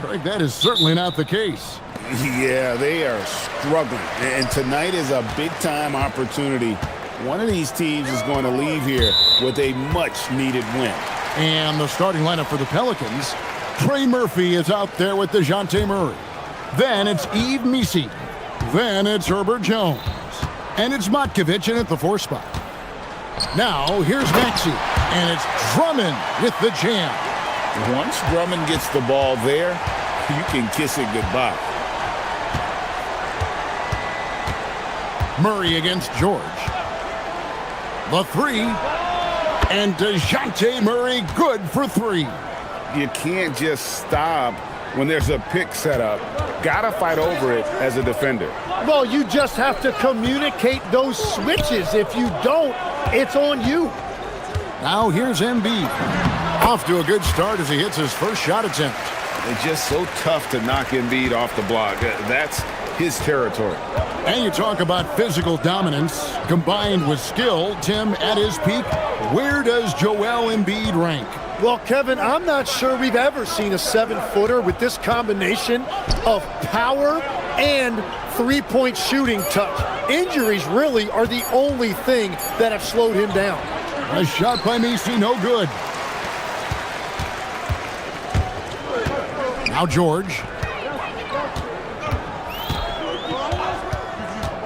Greg, that is certainly not the case. Yeah, they are struggling. And tonight is a big-time opportunity. One of these teams is going to leave here with a much-needed win. And the starting lineup for the Pelicans. Trey Murphy is out there with DeJounte Murray. Then it's Yves Missi. Then it's Herbert Jones. And it's Matkovic in at the 4 spot. Now, here's Maxey. And it's Drummond with the jam. Once Drummond gets the ball there, you can kiss it goodbye. Murray against George. The 3. And DeJounte Murray good for 3. You can't just stop when there's a pick set up. Gotta fight over it as a defender. Well, you just have to communicate those switches. If you don't, it's on you. Now here's Embiid. Off to a good start as he hits his first shot attempt. It's just so tough to knock Embiid off the block. That's his territory. And you talk about physical dominance combined with skill. Tim, at his peak, where does Joel Embiid rank? Well, Kevin, I'm not sure we've ever seen a 7-footer with this combination of power and three-point shooting touch. Injuries really are the only thing that have slowed him down. A shot by Missi, no good. Now George.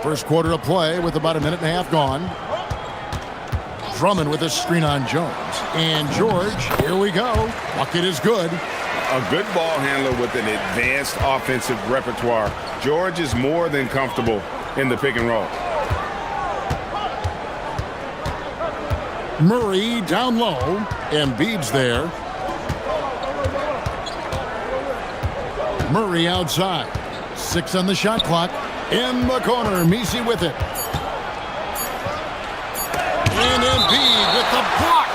First quarter of play with about a minute and a half gone. Drummond with a screen on Jones. And George, here we go. Bucket is good. A good ball handler with an advanced offensive repertoire. George is more than comfortable in the pick and roll. Murray down low. Embiid's there. Murray outside. 6 on the shot clock. In the corner, Missi with it. And Embiid with the block.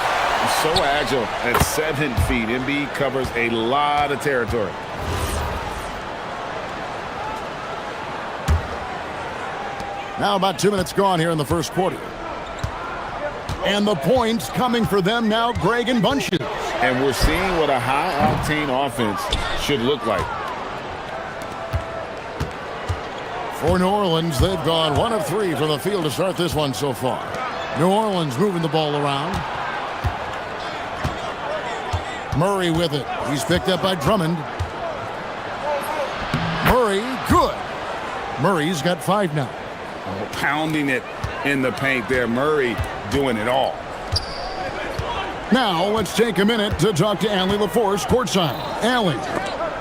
So agile at 7 feet. Embiid covers a lot of territory. Now about 2 minutes gone here in the first quarter. And the points coming for them now, Greg, in bunches. And we're seeing what a high-octane offense should look like. For New Orleans, they've gone 1 of 3 from the field to start this one so far. New Orleans moving the ball around. Murray with it. He's picked up by Drummond. Murray, good. Murray's got 5 now. Pounding it in the paint there. Murray doing it all. Now let's take a minute to talk to Allie LaForce courtside. Allie.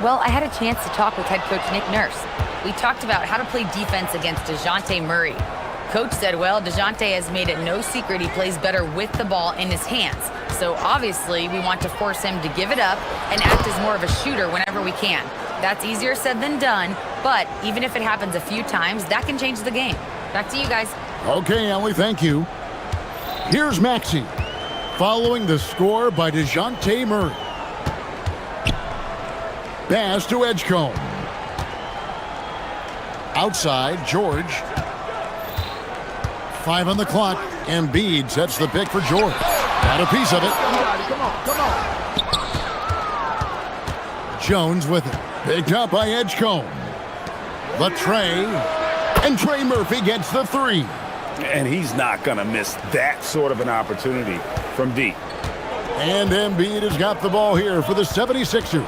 Well, I had a chance to talk with head coach Nick Nurse. We talked about how to play defense against DeJounte Murray. Coach said, well, DeJounte has made it no secret he plays better with the ball in his hands. So obviously we want to force him to give it up and act as more of a shooter whenever we can. That's easier said than done, but even if it happens a few times, that can change the game. Back to you guys. Okay, Allie, thank you. Here's Maxey, following the score by DeJounte Murray. Pass to Edgecombe. Outside, George. 5 on the clock. Embiid sets the pick for George. Got a piece of it. Come on. Jones with it. Picked up by Edgecombe. The Trey. And Trey Murphy gets the 3. And he's not going to miss that sort of an opportunity from deep. And Embiid has got the ball here for the 76ers.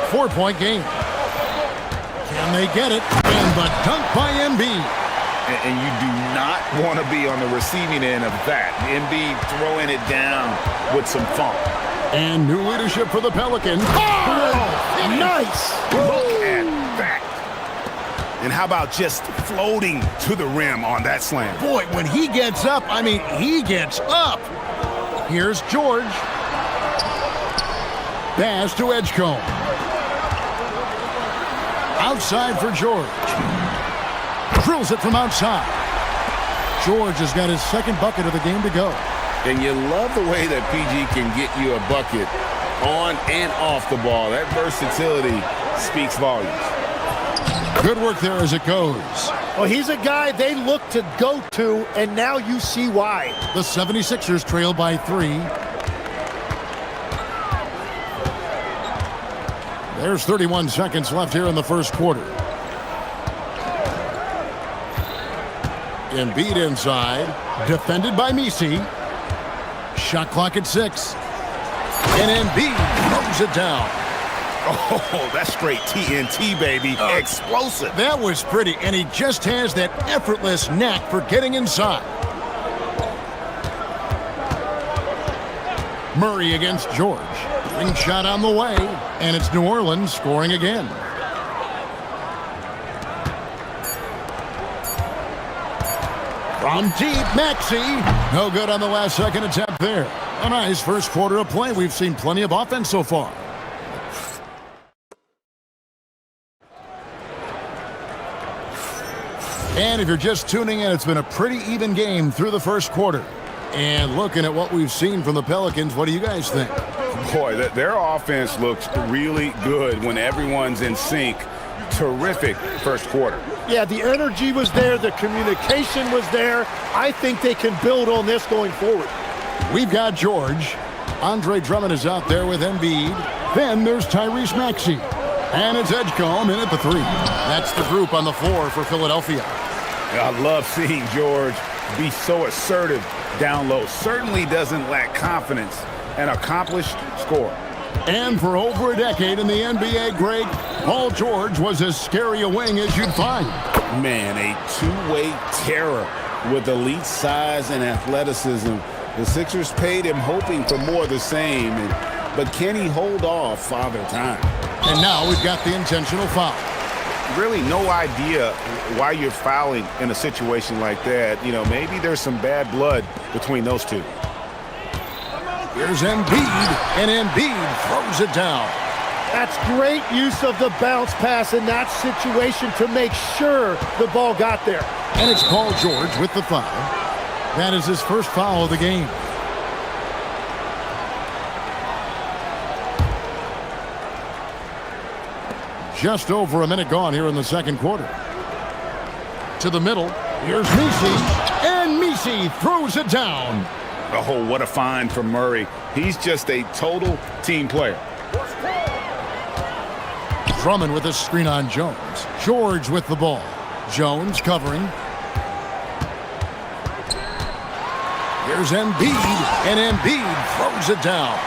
4-point game. Can they get it? And the dunk by Embiid. And you do not want to be on the receiving end of that. Embiid throwing it down with some funk. And new leadership for the Pelicans. Oh, nice! Look at that. And how about just floating to the rim on that slam? Boy, when he gets up, I mean, he gets up. Here's George. Pass to Edgecombe. Outside for George. Drills it from outside. George has got his second bucket of the game to go. And you love the way that PG can get you a bucket on and off the ball. That versatility speaks volumes. Good work there as it goes. Well, he's a guy they look to go to, and now you see why. The 76ers trail by 3. There's 31 seconds left here in the first quarter. Embiid inside. Defended by Messi. Shot clock at 6. And Embiid throws it down. Oh, that's straight TNT, baby. Explosive. That was pretty, and he just has that effortless knack for getting inside. Murray against George. Ring shot on the way, and it's New Orleans scoring again. From deep, Maxey. No good on the last second attempt there. A nice first quarter of play. We've seen plenty of offense so far. And if you're just tuning in, it's been a pretty even game through the first quarter. And looking at what we've seen from the Pelicans, what do you guys think? Boy, their offense looks really good when everyone's in sync. Terrific first quarter. Yeah, the energy was there. The communication was there. I think they can build on this going forward. We've got George. Andre Drummond is out there with Embiid. Then there's Tyrese Maxey. And it's Edgecombe in at the 3. That's the group on the floor for Philadelphia. I love seeing George be so assertive down low. Certainly doesn't lack confidence. An accomplished scorer. And for over a decade in the NBA, Greg, Paul George was as scary a wing as you'd find. Man, a two-way terror with elite size and athleticism. The Sixers paid him hoping for more of the same. But can he hold off Father Time? And now we've got the intentional foul. Really no idea why you're fouling in a situation like that. You know, maybe there's some bad blood between those two. Here's Embiid, and Embiid throws it down. That's great use of the bounce pass in that situation to make sure the ball got there. And it's Paul George with the foul. That is his first foul of the game. Just over a minute gone here in the second quarter. To the middle. Here's Messi. And Messi throws it down. Oh, what a find from Murray. He's just a total team player. Drummond with a screen on Jones. George with the ball. Jones covering. Here's Embiid. And Embiid throws it down.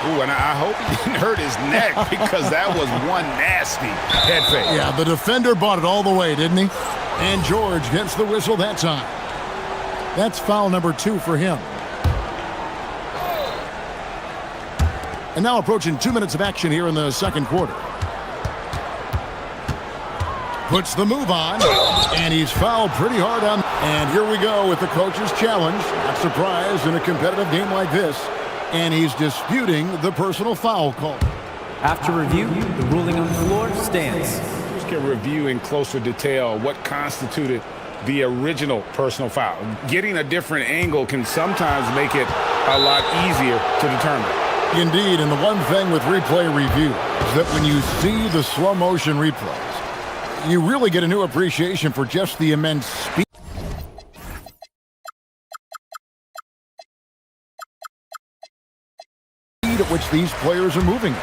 Ooh, and I hope he didn't hurt his neck because that was one nasty head fake. Yeah, the defender bought it all the way, didn't he? And George gets the whistle that time. That's foul number 2 for him. And now approaching 2 minutes of action here in the second quarter. Puts the move on, and he's fouled pretty hard on. And here we go with the coach's challenge. Not surprised in a competitive game like this. And he's disputing the personal foul call. After review, the ruling on the floor stands. Just can review in closer detail what constituted the original personal foul. Getting a different angle can sometimes make it a lot easier to determine. Indeed, and the one thing with replay review is that when you see the slow motion replays, you really get a new appreciation for just the immense speed at which these players are moving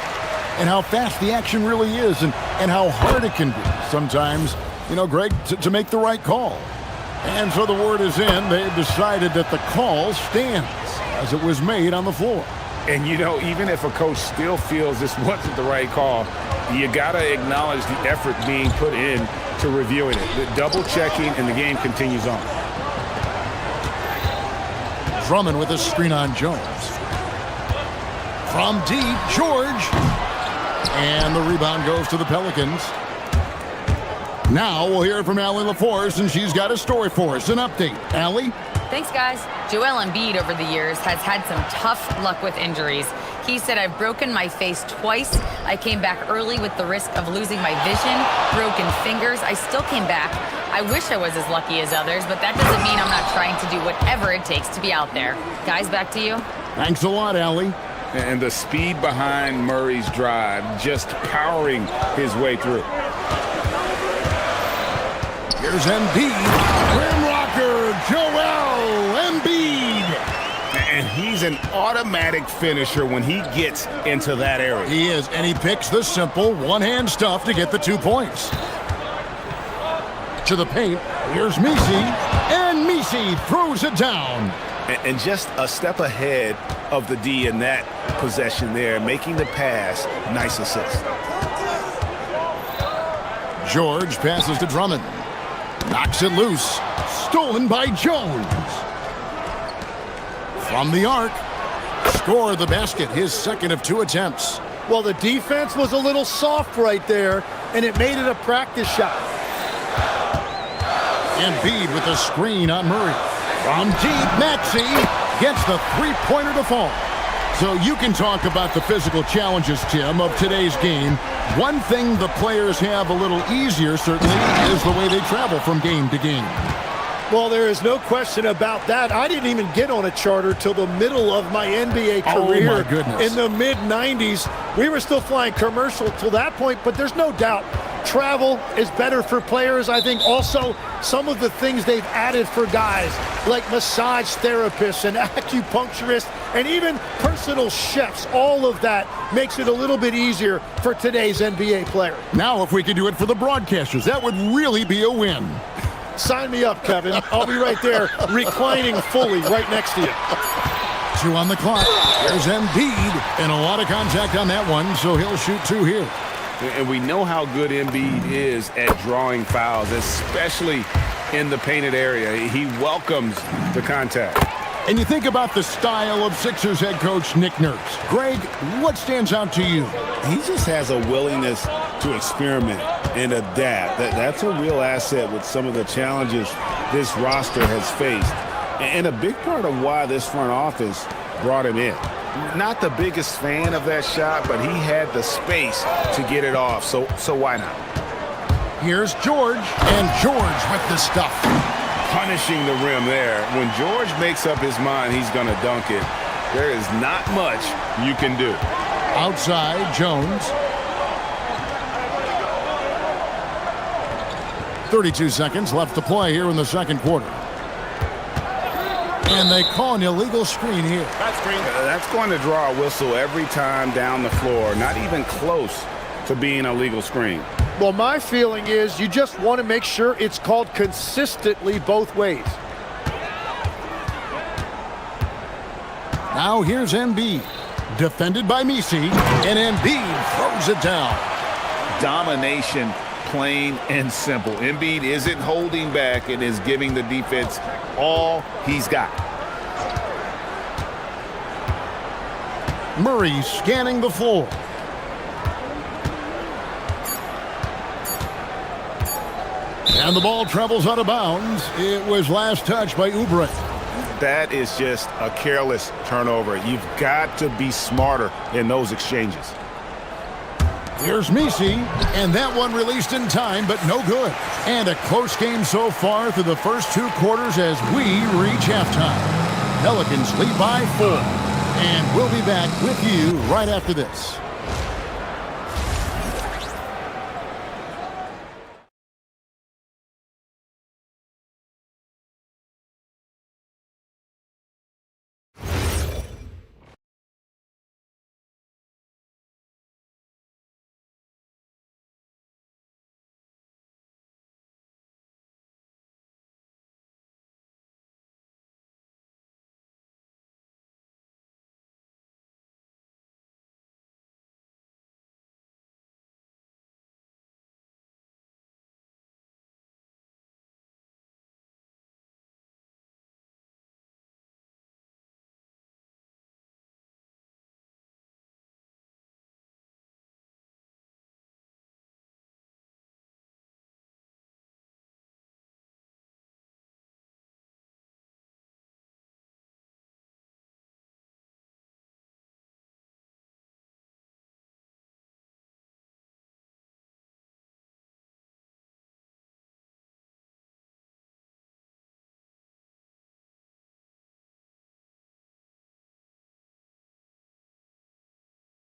and how fast the action really is and how hard it can be sometimes, you know, Greg, to make the right call. And so the word is in. They've decided that the call stands as it was made on the floor. And, you know, even if a coach still feels this wasn't the right call, you got to acknowledge the effort being put in to reviewing it. The double checking, and the game continues on. Drummond with a screen on Jones. From deep, George. And the rebound goes to the Pelicans. Now we'll hear from Allie LaForce, and she's got a story for us. An update. Allie? Thanks, guys. Joel Embiid over the years has had some tough luck with injuries. He said, I've broken my face twice. I came back early with the risk of losing my vision, broken fingers. I still came back. I wish I was as lucky as others, but that doesn't mean I'm not trying to do whatever it takes to be out there. Guys, back to you. Thanks a lot, Allie. And the speed behind Murray's drive, just powering his way through. Here's Embiid. Rim rocker, Joel Embiid. And he's an automatic finisher when he gets into that area. He is, and he picks the simple one-hand stuff to get the 2 points. To the paint, here's Misi, and Misi throws it down. And just a step ahead of the D in that possession there, making the pass. Nice assist. George passes to Drummond. Knocks it loose. Stolen by Jones. From the arc. Score the basket, his second of 2 attempts. Well, the defense was a little soft right there, and it made it a practice shot. Embiid with the screen on Murray. From deep, Maxey gets the three-pointer to fall. So you can talk about the physical challenges, Tim, of today's game. One thing the players have a little easier, certainly, is the way they travel from game to game. Well, there is no question about that. I didn't even get on a charter till the middle of my NBA career. Oh, my goodness. In the mid-90s. We were still flying commercial till that point, but there's no doubt travel is better for players. I think also some of the things they've added for guys, like massage therapists and acupuncturists and even personal chefs, all of that makes it a little bit easier for today's NBA player. Now, if we could do it for the broadcasters, that would really be a win. Sign me up, Kevin. I'll be right there reclining fully right next to you. 2 on the clock. There's Embiid, and a lot of contact on that one, so he'll shoot 2 here. And we know how good Embiid is at drawing fouls, especially in the painted area. He welcomes the contact. And you think about the style of Sixers head coach Nick Nurse. Greg, what stands out to you? He just has a willingness to experiment and adapt. That's a real asset with some of the challenges this roster has faced. And a big part of why this front office brought him in. Not the biggest fan of that shot, but he had the space to get it off, so why not? Here's George, and George with the stuff. Punishing the rim there. When George makes up his mind he's going to dunk it, there is not much you can do. Outside, Jones. 32 seconds left to play here in the second quarter. And they call an illegal screen here. That's going to draw a whistle every time down the floor. Not even close to being a legal screen. Well, my feeling is you just want to make sure it's called consistently both ways. Now here's Embiid. Defended by Misi, and Embiid throws it down. Domination, plain and simple. Embiid isn't holding back and is giving the defense all he's got. Murray scanning the floor. And the ball travels out of bounds. It was last touched by Oubre. That is just a careless turnover. You've got to be smarter in those exchanges. Here's Misi, and that one released in time, but no good. And a close game so far through the first 2 quarters as we reach halftime. Pelicans lead by 4. And we'll be back with you right after this.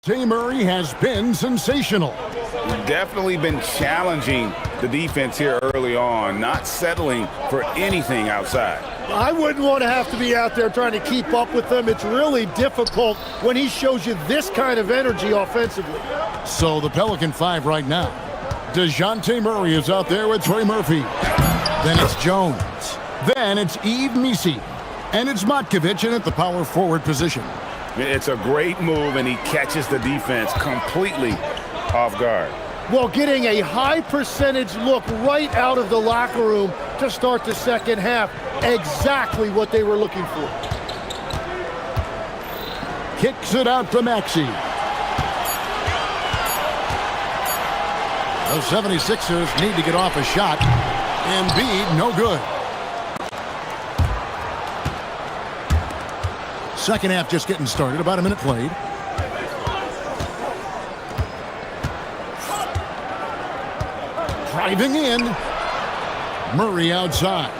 Murray has been sensational. Definitely been challenging the defense here early on, not settling for anything outside. I wouldn't want to have to be out there trying to keep up with him. It's really difficult when he shows you this kind of energy offensively. So the Pelican 5 right now. DeJounte Murray is out there with Trey Murphy. Then it's Jones. Then it's Misi. And it's Matkovic in at the power forward position. It's a great move, and he catches the defense completely off guard. Well, getting a high percentage look right out of the locker room to start the second half. Exactly what they were looking for. Kicks it out to Maxey. The 76ers need to get off a shot. Embiid, no good. Second half just getting started. About a minute played. Driving in. Murray outside.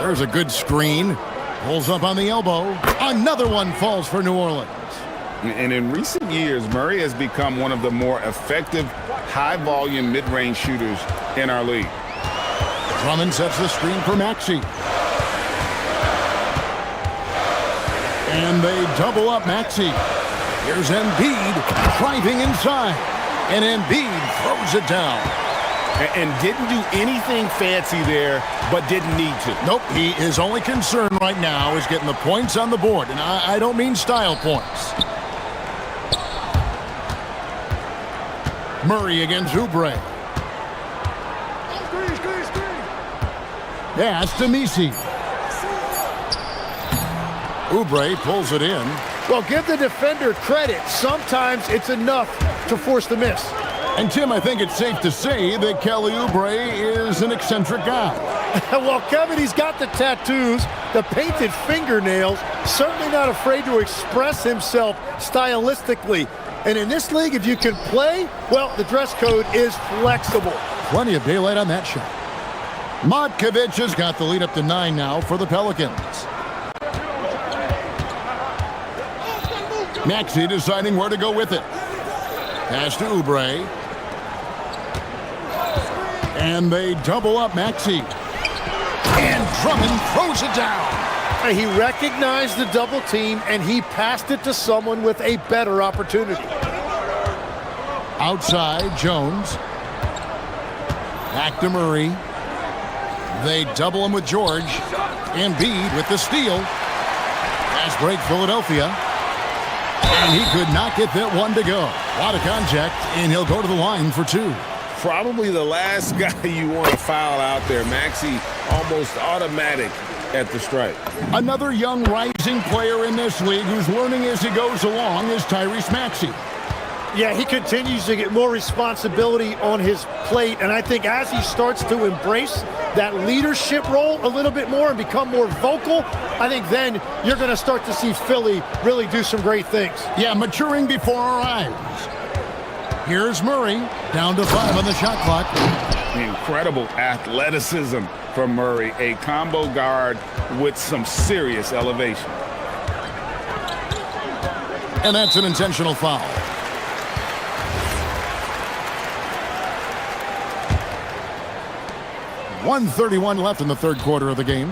There's a good screen. Pulls up on the elbow. Another one falls for New Orleans. And in recent years, Murray has become one of the more effective, high-volume, mid-range shooters in our league. Drummond sets the screen for Maxey. And they double up Maxey. Here's Embiid driving inside. And Embiid throws it down. And didn't do anything fancy there, but didn't need to. Nope, his only concern right now is getting the points on the board. And I don't mean style points. Murray against Oubre. Pass to Misi. Oubre pulls it in. Well, give the defender credit. Sometimes it's enough to force the miss. And Tim, I think it's safe to say that Kelly Oubre is an eccentric guy. Well, Kevin, he's got the tattoos, the painted fingernails, certainly not afraid to express himself stylistically. And in this league, if you can play, well, the dress code is flexible. Plenty of daylight on that shot. Matkovic has got the lead up to 9 now for the Pelicans. Maxey deciding where to go with it. Pass to Oubre. And they double up Maxey. And Drummond throws it down. He recognized the double team, and he passed it to someone with a better opportunity. Outside, Jones. Back to Murray. They double him with George. Embiid with the steal. Pass break, Philadelphia. And he could not get that one to go. A lot of contact, and he'll go to the line for 2. Probably the last guy you want to foul out there. Maxey almost automatic at the stripe. Another young rising player in this league who's learning as he goes along is Tyrese Maxey. Yeah, he continues to get more responsibility on his plate, and I think as he starts to embrace that leadership role a little bit more and become more vocal, I think then you're going to start to see Philly really do some great things. Yeah, maturing before our eyes. Here's Murray, down to 5 on the shot clock. Incredible athleticism from Murray, a combo guard with some serious elevation. And that's an intentional foul. .131 left in the third quarter of the game.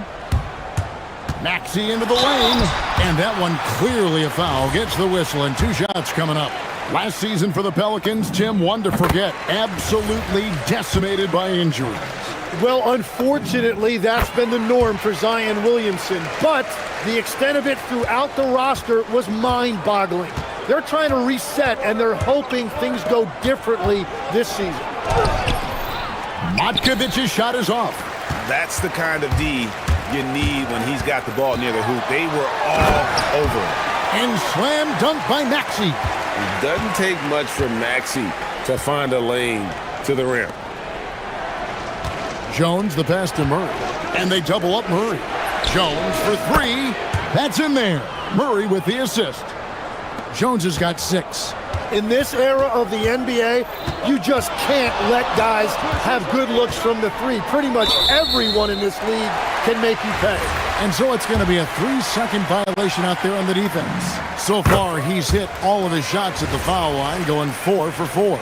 Maxey into the lane, and that one clearly a foul. Gets the whistle, and 2 shots coming up. Last season for the Pelicans, Tim, one to forget. Absolutely decimated by injuries. Well, unfortunately, that's been the norm for Zion Williamson, but the extent of it throughout the roster was mind-boggling. They're trying to reset, and they're hoping things go differently this season. Matkovic's shot is off. That's the kind of D you need when he's got the ball near the hoop. They were all over him. And slam dunk by Maxey. It doesn't take much for Maxey to find a lane to the rim. Jones, the pass to Murray. And they double up Murray. Jones for 3. That's in there. Murray with the assist. Jones has got 6. In this era of the NBA, you just can't let guys have good looks from the 3. Pretty much everyone in this league can make you pay. And so it's going to be a 3-second violation out there on the defense. So far, he's hit all of his shots at the foul line, going 4 for 4.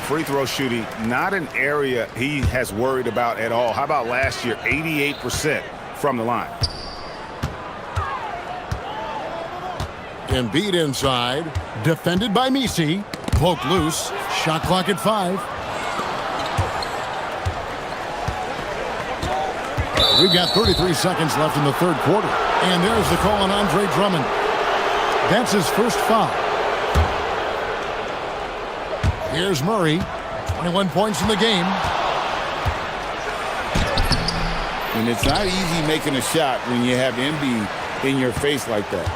free throw shooting, not an area he has worried about at all. How about last year, 88% from the line? Embiid inside, defended by Misi. Poke loose, shot clock at 5. We've got 33 seconds left in the third quarter. And there's the call on Andre Drummond. That's his first foul. Here's Murray, 21 points in the game. And it's not easy making a shot when you have Embiid in your face like that.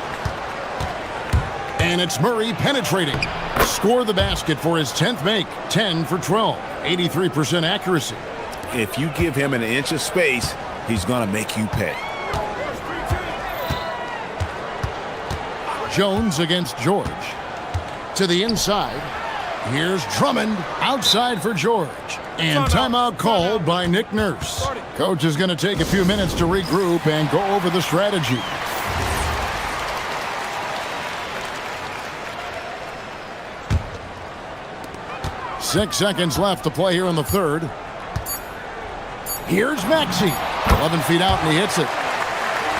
And it's Murray penetrating. Score the basket for his 10th make. 10 for 12. 83% accuracy. If you give him an inch of space, he's going to make you pay. Jones against George. To the inside. Here's Drummond outside for George. And timeout called by Nick Nurse. Coach is going to take a few minutes to regroup and go over the strategy. Six seconds left to play here in the third. Here's Maxey. 11 feet out and he hits it.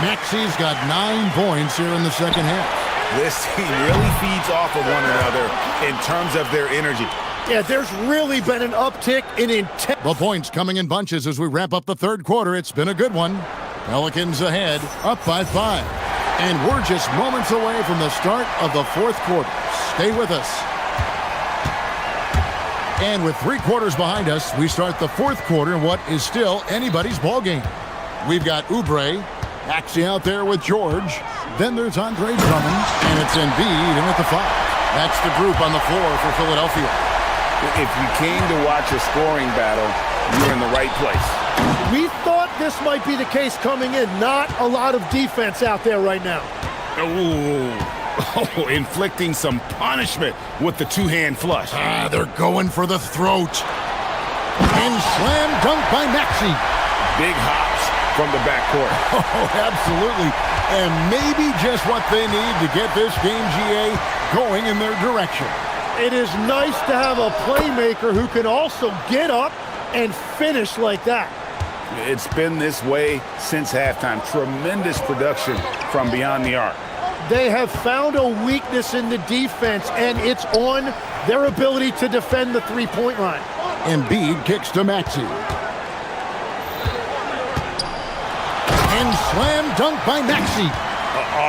Maxey's got 9 points here in the second half. This team really feeds off of one another in terms of their energy. Yeah, there's really been an uptick in intent. The points coming in bunches as we wrap up the third quarter. It's been a good one. Pelicans ahead, up by 5. And we're just moments away from the start of the fourth quarter. Stay with us. And with 3 quarters behind us, we start the fourth quarter in what is still anybody's ball game. We've got Oubre, Maxey out there with George. Then there's Andre Drummond, and it's Embiid in at the 5. That's the group on the floor for Philadelphia. If you came to watch a scoring battle, you're in the right place. We thought this might be the case coming in. Not a lot of defense out there right now. Oh, inflicting some punishment with the two-hand flush. They're going for the throat. And slam dunk by Maxey. Big hops from the backcourt. Oh, absolutely. And maybe just what they need to get this game, GA, going in their direction. It is nice to have a playmaker who can also get up and finish like that. It's been this way since halftime. Tremendous production from beyond the arc. They have found a weakness in the defense, and it's on their ability to defend the three-point line. Embiid kicks to Maxey. And slam dunk by Maxey.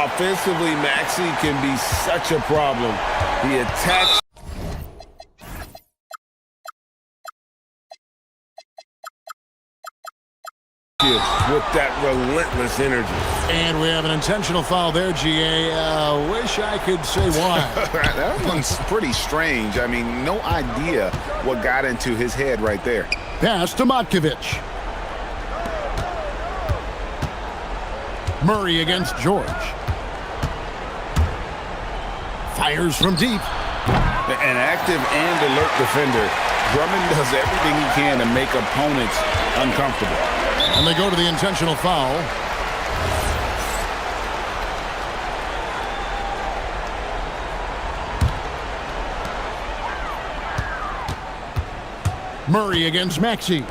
Offensively, Maxey can be such a problem. He attacks with that relentless energy. And we have an intentional foul there, GA. Wish I could say why. That one's pretty strange. I mean, no idea what got into his head right there. Pass to Matkovic. Murray against George. Fires from deep. An active and alert defender. Drummond does everything he can to make opponents uncomfortable. And they go to the intentional foul. Murray against Maxey.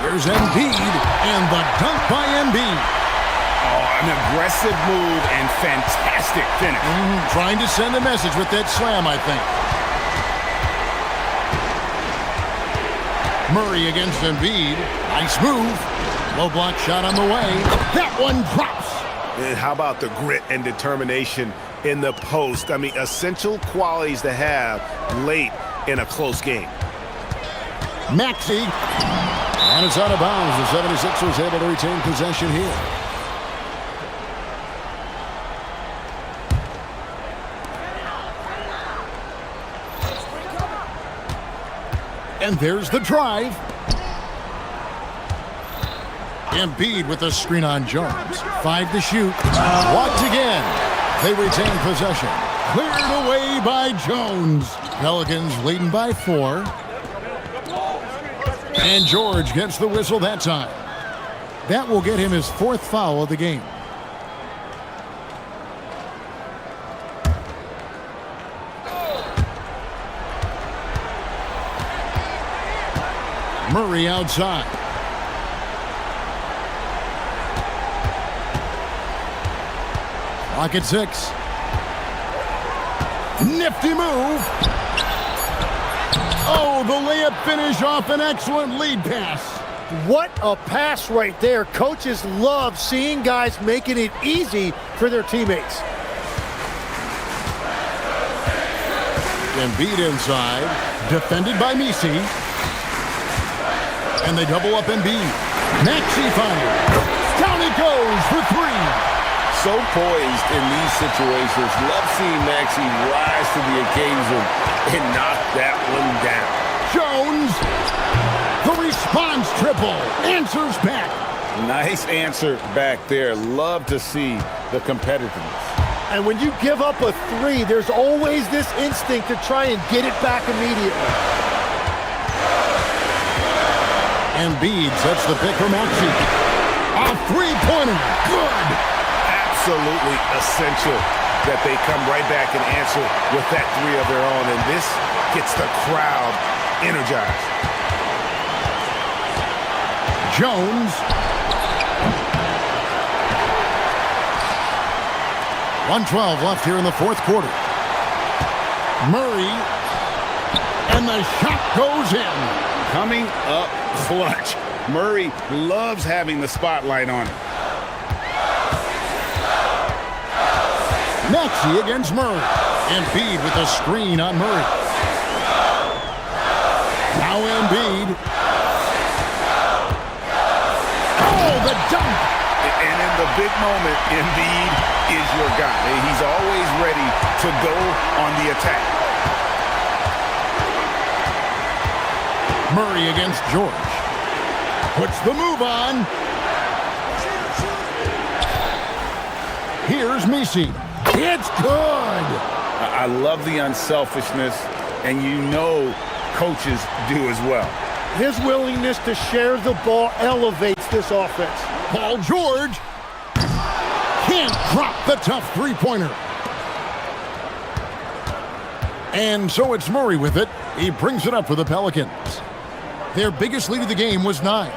Here's Embiid, and the dunk by Embiid. Oh, an aggressive move and fantastic finish. Trying to send a message with that slam, I think. Murray against Embiid. Nice move. Low block shot on the way. That one drops. And how about the grit and determination in the post? I mean, essential qualities to have late in a close game. Maxey. And it's out of bounds. The 76ers able to retain possession here. And there's the drive. Embiid with the screen on Jones. 5 to shoot. Walked again. They retain possession. Cleared away by Jones. Pelicans leading by 4. And George gets the whistle that time. That will get him his 4th foul of the game. Murray outside. Clock at 6. Nifty move. Oh, the layup finish off an excellent lead pass. What a pass right there. Coaches love seeing guys making it easy for their teammates. Embiid inside, defended by Misi. And they double up Embiid. Maxey fire. Down he goes for 3. So poised in these situations. Love seeing Maxey rise to the occasion and knock that one down. Jones, the response triple, answers back. Nice answer back there. Love to see the competitiveness. And when you give up a 3, there's always this instinct to try and get it back immediately. Embiid sets the pick for Maxey. A three-pointer, good. Absolutely essential that they come right back and answer with that 3 of their own, and this gets the crowd energized. Jones. 1:12 left here in the fourth quarter. Murray, and the shot goes in. Coming up clutch. Murray loves having the spotlight on him. Maxey against Murray. Embiid with a screen on Murray. Now Embiid. Oh, the dunk! And in the big moment, Embiid is your guy. He's always ready to go on the attack. Murray against George. Puts the move on. Here's Misi. It's good! I love the unselfishness, and you know coaches do as well. His willingness to share the ball elevates this offense. Paul George can't drop the tough three-pointer. And so it's Murray with it. He brings it up for the Pelicans. Their biggest lead of the game was 9.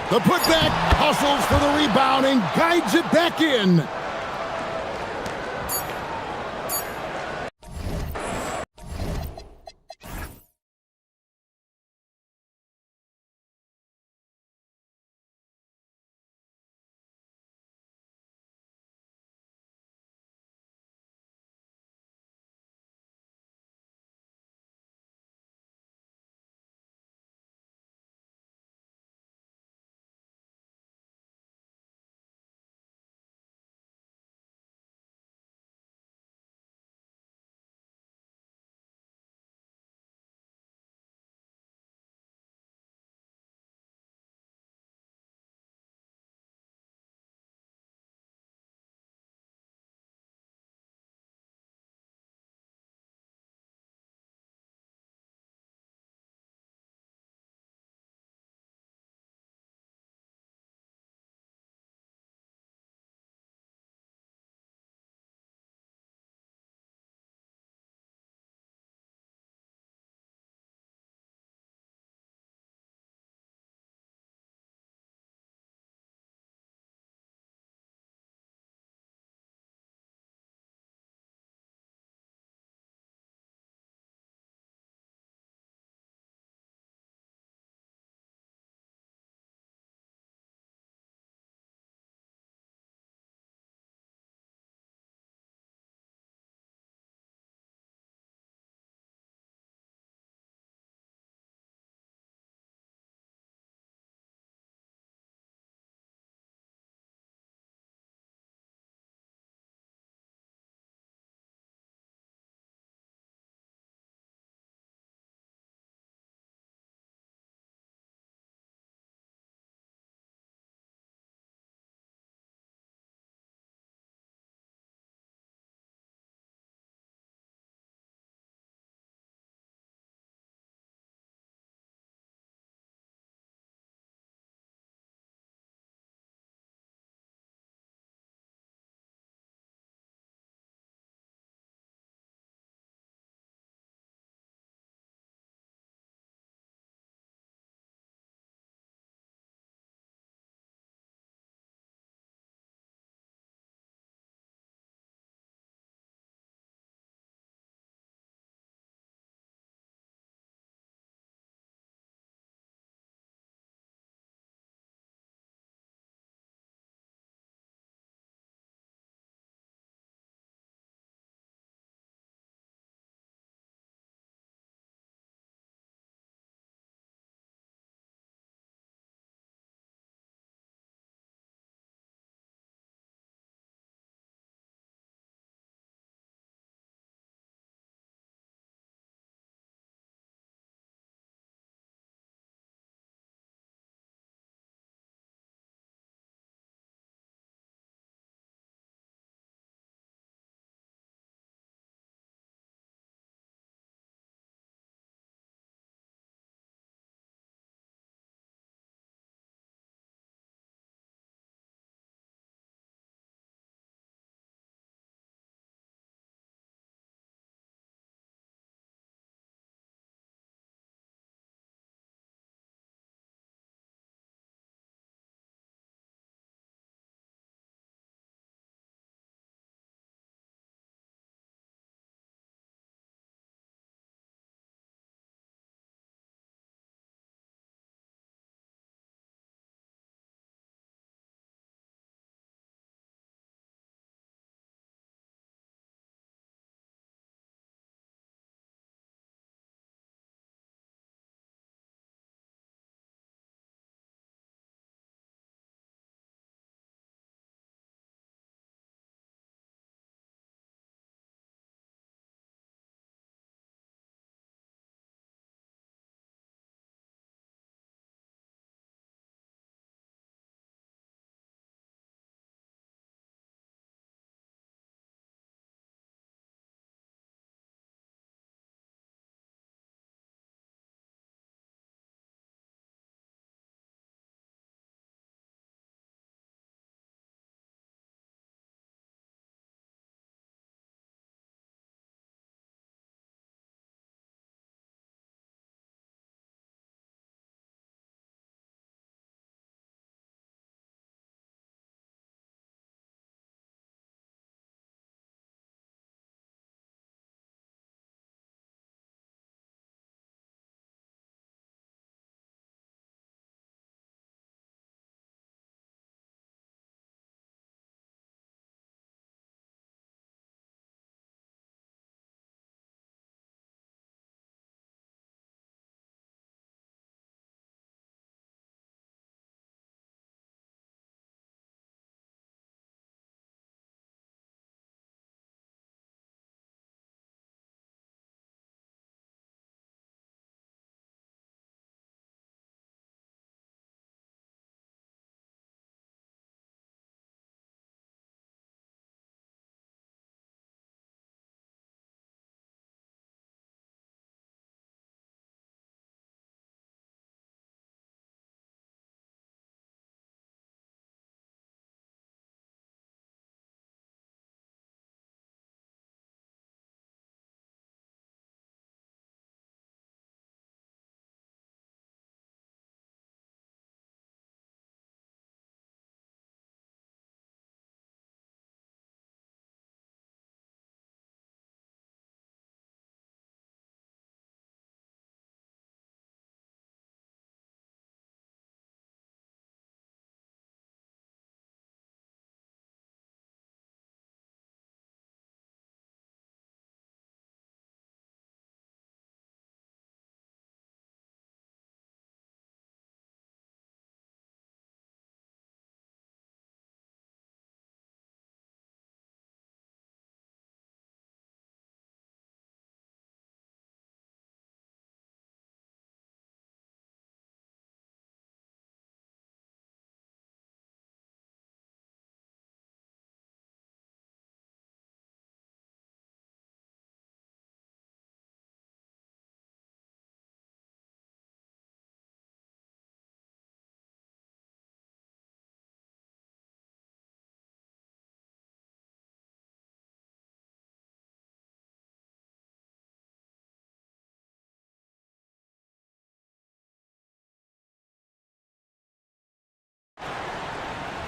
The putback, hustles for the rebound and guides it back in.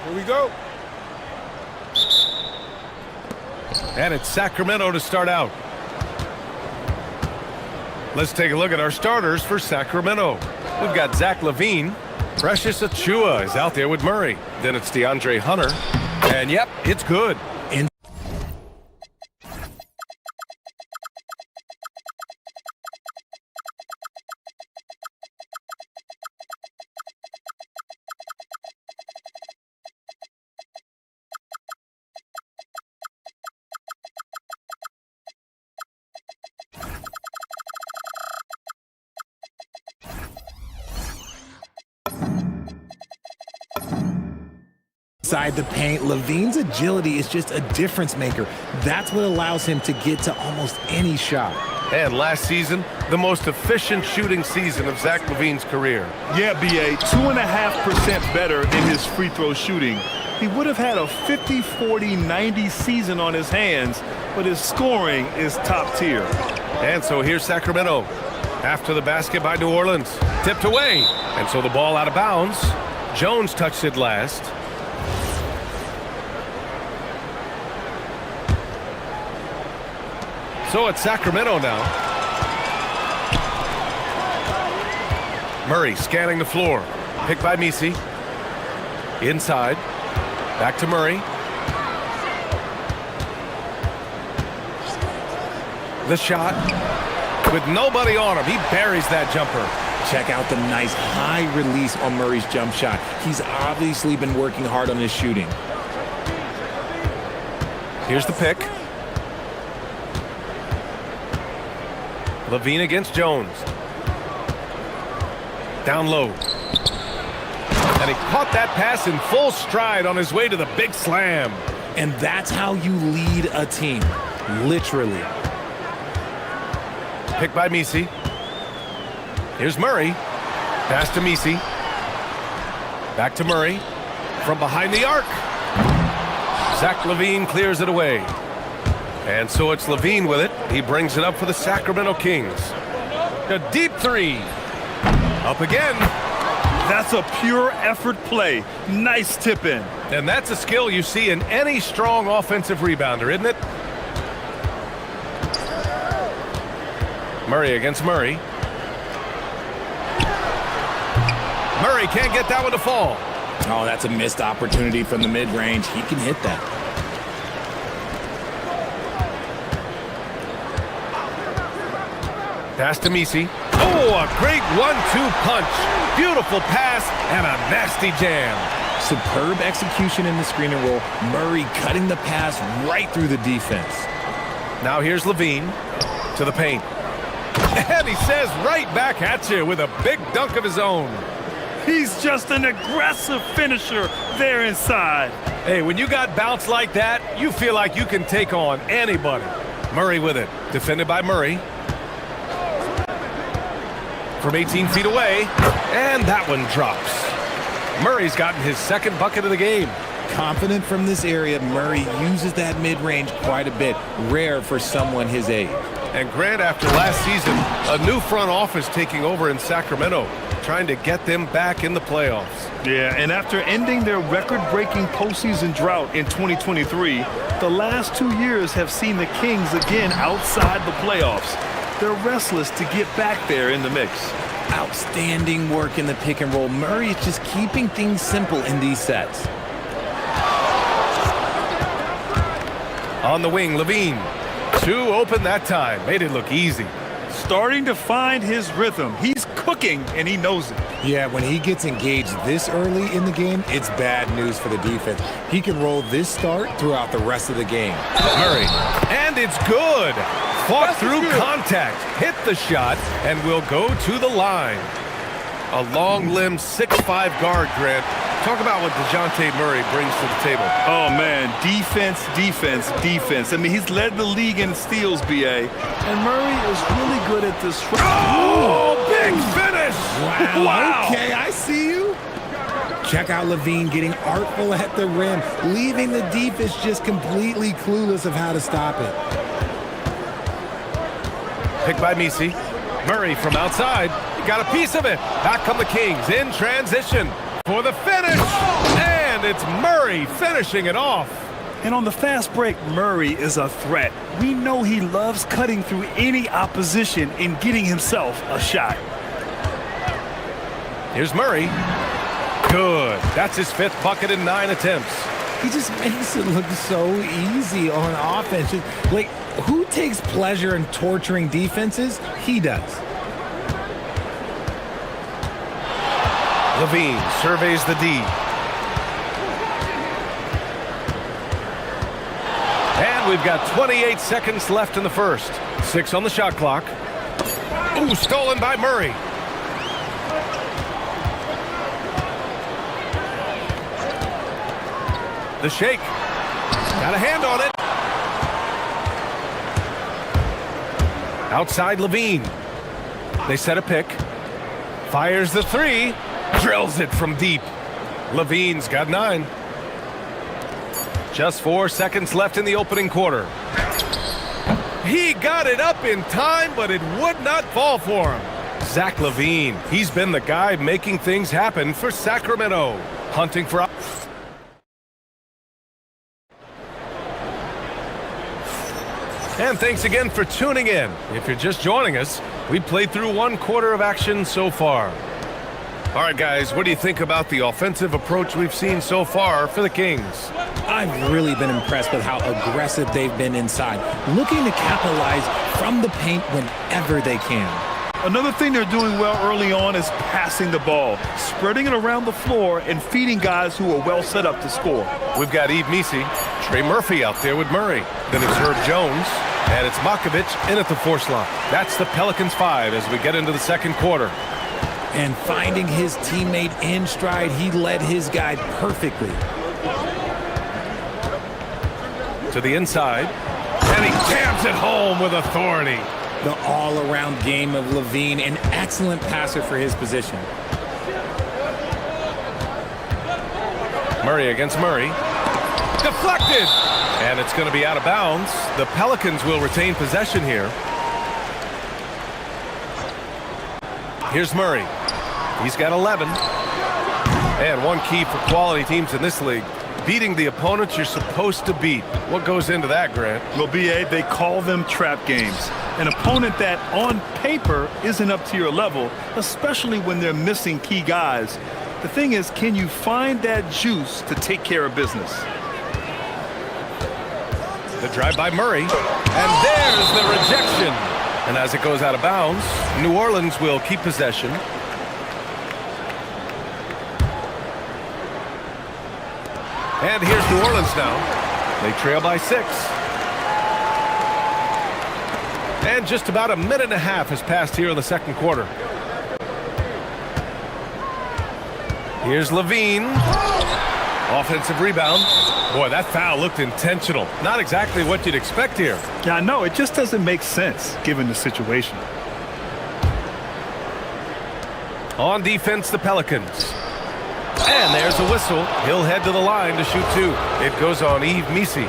Here we go. And it's Sacramento to start out. Let's take a look at our starters for Sacramento. We've got Zach LaVine. Precious Achiuwa is out there with Murray. Then it's DeAndre Hunter. And yep, it's good. Inside the paint, LaVine's agility is just a difference maker. That's what allows him to get to almost any shot. And last season, the most efficient shooting season of Zach LaVine's career. Yeah, BA, 2.5% better in his free throw shooting. He would have had a 50-40-90 season on his hands, but his scoring is top tier. And so here's Sacramento. After the basket by New Orleans. Tipped away. And so the ball out of bounds. Jones touched it last. So it's Sacramento now. Murray scanning the floor. Picked by Misi. Inside. Back to Murray. The shot. With nobody on him, he buries that jumper. Check out the nice high release on Murray's jump shot. He's obviously been working hard on his shooting. Here's the pick. LaVine against Jones. Down low. And he caught that pass in full stride on his way to the big slam. And that's how you lead a team. Literally. Picked by Misi. Here's Murray. Pass to Misi. Back to Murray. From behind the arc. Zach LaVine clears it away. And so it's LaVine with it. He brings it up for the Sacramento Kings. A deep three. Up again. That's a pure effort play. Nice tip in. And that's a skill you see in any strong offensive rebounder, isn't it? Murray against Murray. Murray can't get that one to fall. Oh, that's a missed opportunity from the mid-range. He can hit that. Pass to Misi. Oh, a great 1-2 punch. Beautiful pass and a nasty jam. Superb execution in the screen and roll. Murray cutting the pass right through the defense. Now here's LaVine to the paint. And he says right back at you with a big dunk of his own. He's just an aggressive finisher there inside. Hey, when you got bounce like that, you feel like you can take on anybody. Murray with it. Defended by Murray. From 18 feet away, and that one drops. Murray's gotten his second bucket of the game. Confident from this area, Murray uses that mid-range quite a bit. Rare for someone his age. And Grant, after last season, a new front office taking over in Sacramento, trying to get them back in the playoffs. Yeah, and after ending their record-breaking postseason drought in 2023, the last 2 years have seen the Kings again outside the playoffs. They're restless to get back there in the mix. Outstanding work in the pick and roll. Murray is just keeping things simple in these sets. On the wing, LaVine. Two open that time. Made it look easy. Starting to find his rhythm. He's cooking, and he knows it. Yeah, when he gets engaged this early in the game, it's bad news for the defense. He can roll this start throughout the rest of the game. Murray. And it's good. Fought through contact, hit the shot, and will go to the line. A long-limbed 6'5" guard, Grant. Talk about what DeJounte Murray brings to the table. Oh, man, defense, defense, defense. I mean, he's led the league in steals, BA, and Murray is really good at this. Oh, big finish! Wow. Okay, I see you. Check out LaVine getting artful at the rim, leaving the defense just completely clueless of how to stop it. Picked by Misi. Murray from outside. He got a piece of it. Back come the Kings in transition for the finish. And it's Murray finishing it off. And on the fast break, Murray is a threat. We know he loves cutting through any opposition and getting himself a shot. Here's Murray. Good. That's his 5th bucket in 9 attempts. He just makes it look so easy on offense. Like, who takes pleasure in torturing defenses? He does. Levine surveys the D. And we've got 28 seconds left in the first. 6 on the shot clock. Ooh, stolen by Murray. The shake. Got a hand on it. Outside Levine. They set a pick. Fires the 3. Drills it from deep. Levine's got 9. Just 4 seconds left in the opening quarter. He got it up in time, but it would not fall for him. Zach Levine, he's been the guy making things happen for Sacramento. Hunting for... And thanks again for tuning in. If you're just joining us, we played through 1 quarter of action so far. All right, guys, what do you think about the offensive approach we've seen so far for the Kings? I've really been impressed with how aggressive they've been inside, looking to capitalize from the paint whenever they can. Another thing they're doing well early on is passing the ball, spreading it around the floor and feeding guys who are well set up to score. We've got Yves Missi, Trey Murphy out there with Murray. Then it's Herb Jones, and it's Makovich in at the 4 slot. That's the Pelicans 5 as we get into the second quarter. And finding his teammate in stride, he led his guy perfectly. To the inside, and he jams it home with authority. The all-around game of Levine, an excellent passer for his position. Murray against Murray. Deflected! And it's going to be out of bounds. The Pelicans will retain possession here. Here's Murray. He's got 11. And one key for quality teams in this league, beating the opponents you're supposed to beat. What goes into that, Grant? Well, B.A., they call them trap games. An opponent that, on paper, isn't up to your level, especially when they're missing key guys. The thing is, can you find that juice to take care of business? The drive by Murray. And there's the rejection. And as it goes out of bounds, New Orleans will keep possession. And here's New Orleans now. They trail by 6. And just about a minute and a half has passed here in the second quarter. Here's Levine. Offensive rebound. Boy, that foul looked intentional. Not exactly what you'd expect here. Yeah, I know. It just doesn't make sense given the situation. On defense, the Pelicans. And there's a whistle. He'll head to the line to shoot 2. It goes on Yves Missi.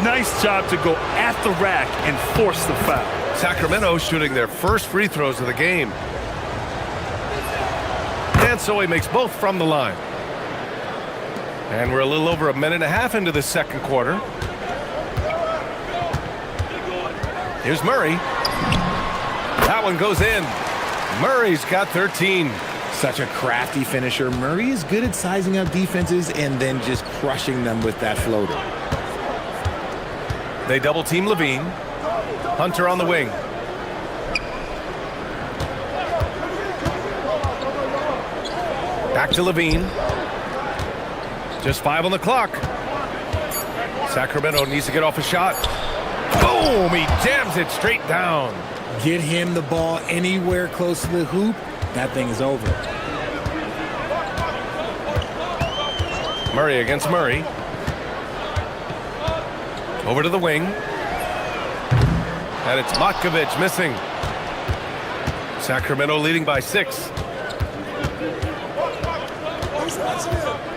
Nice job to go at the rack and force the foul. Sacramento shooting their first free throws of the game. And so he makes both from the line. And we're a little over a minute and a half into the second quarter. Here's Murray. That one goes in. Murray's got 13. Such a crafty finisher. Murray is good at sizing up defenses and then just crushing them with that floater. They double team Levine. Hunter on the wing. Back to Levine. Just 5 on the clock. Sacramento needs to get off a shot. Boom! He jams it straight down. Get him the ball anywhere close to the hoop, that thing is over. Murray against Murray. Over to the wing. And it's Matkovich missing. Sacramento leading by 6.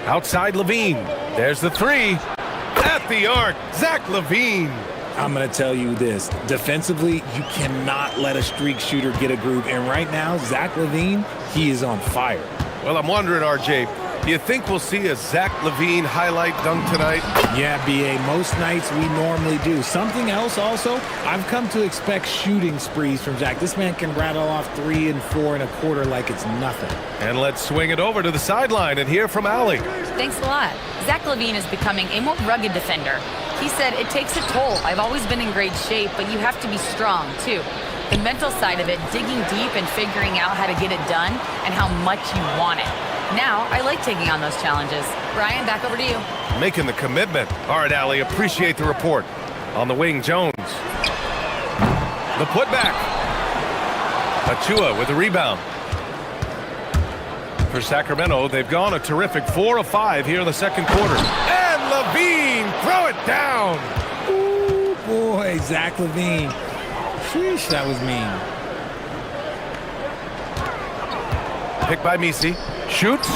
Outside Levine. There's the 3. At the arc, Zach Levine. I'm going to tell you this. Defensively, you cannot let a streak shooter get a groove. And right now, Zach Levine, he is on fire. Well, I'm wondering, RJ, You think we'll see a Zach LaVine highlight dunk tonight? Yeah, B.A., most nights we normally do. Something else also, I've come to expect shooting sprees from Zach. This man can rattle off 3 and 4 and a quarter like it's nothing. And let's swing it over to the sideline and hear from Allie. Thanks a lot. Zach LaVine is becoming a more rugged defender. He said, it takes a toll. I've always been in great shape, but you have to be strong, too. The mental side of it, digging deep and figuring out how to get it done and how much you want it. Now, I like taking on those challenges. Brian, back over to you. Making the commitment. All right, Allie, appreciate the report. On the wing, Jones. The putback. Achua with the rebound. For Sacramento, they've gone a terrific 4 of 5 here in the second quarter. And LaVine, throw it down. Ooh, boy, Zach LaVine. Sheesh, that was mean. Picked by Misi. Shoots.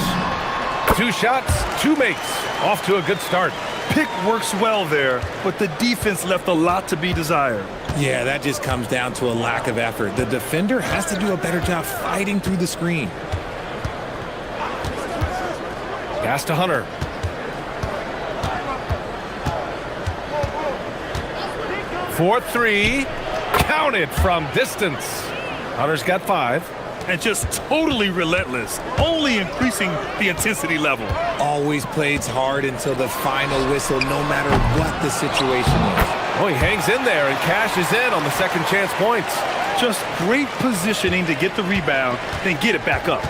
2 shots, 2 makes. Off to a good start. Pick works well there, but the defense left a lot to be desired. Yeah, that just comes down to a lack of effort. The defender has to do a better job fighting through the screen. Pass to Hunter. For 3. Counted from distance. Hunter's got 5. And just totally relentless, only increasing the intensity level. Always plays hard until the final whistle, no matter what the situation is. Oh, he hangs in there and cashes in on the second chance points. Just great positioning to get the rebound, then get it back up.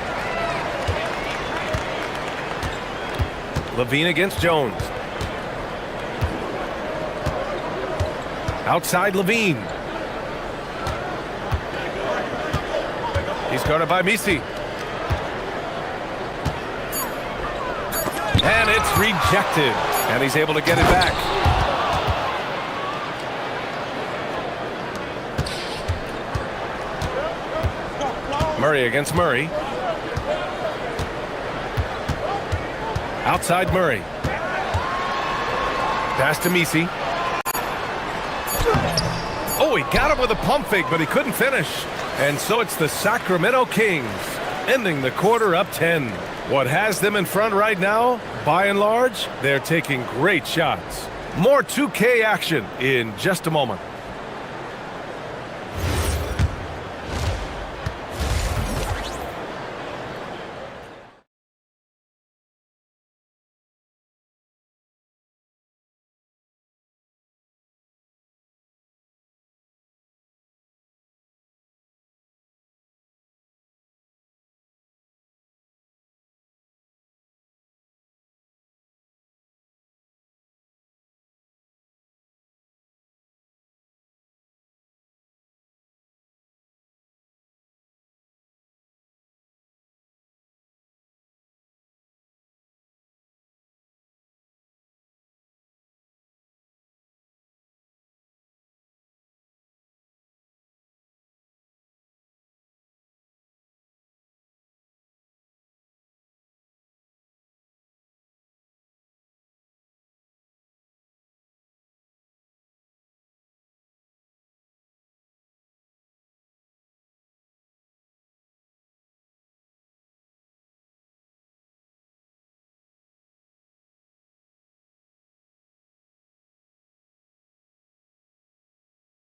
LaVine against Jones. Outside LaVine. He's guarded by Misi. And it's rejected. And he's able to get it back. Murray against Murray. Outside Murray. Pass to Misi. Oh, he got it with a pump fake, but he couldn't finish. And so it's the Sacramento Kings ending the quarter up 10. What has them in front right now, by and large, they're taking great shots. More 2K action in just a moment.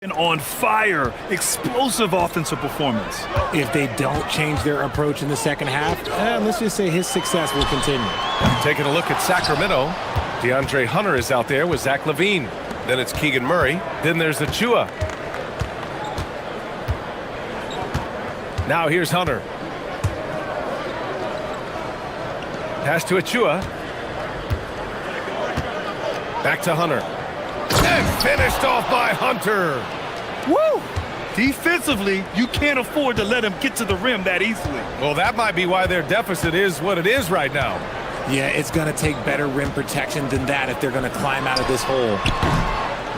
And on fire, explosive offensive performance. If they don't change their approach in the second half, let's just say his success will continue. Taking a look at Sacramento, DeAndre Hunter is out there with Zach LaVine. Then it's Keegan Murray. Then there's Achua. Now here's Hunter. Pass to Achua. Back to Hunter. And finished off by Hunter. Woo! Defensively, you can't afford to let him get to the rim that easily. Well, that might be why their deficit is what it is right now. Yeah, it's going to take better rim protection than that if they're going to climb out of this hole.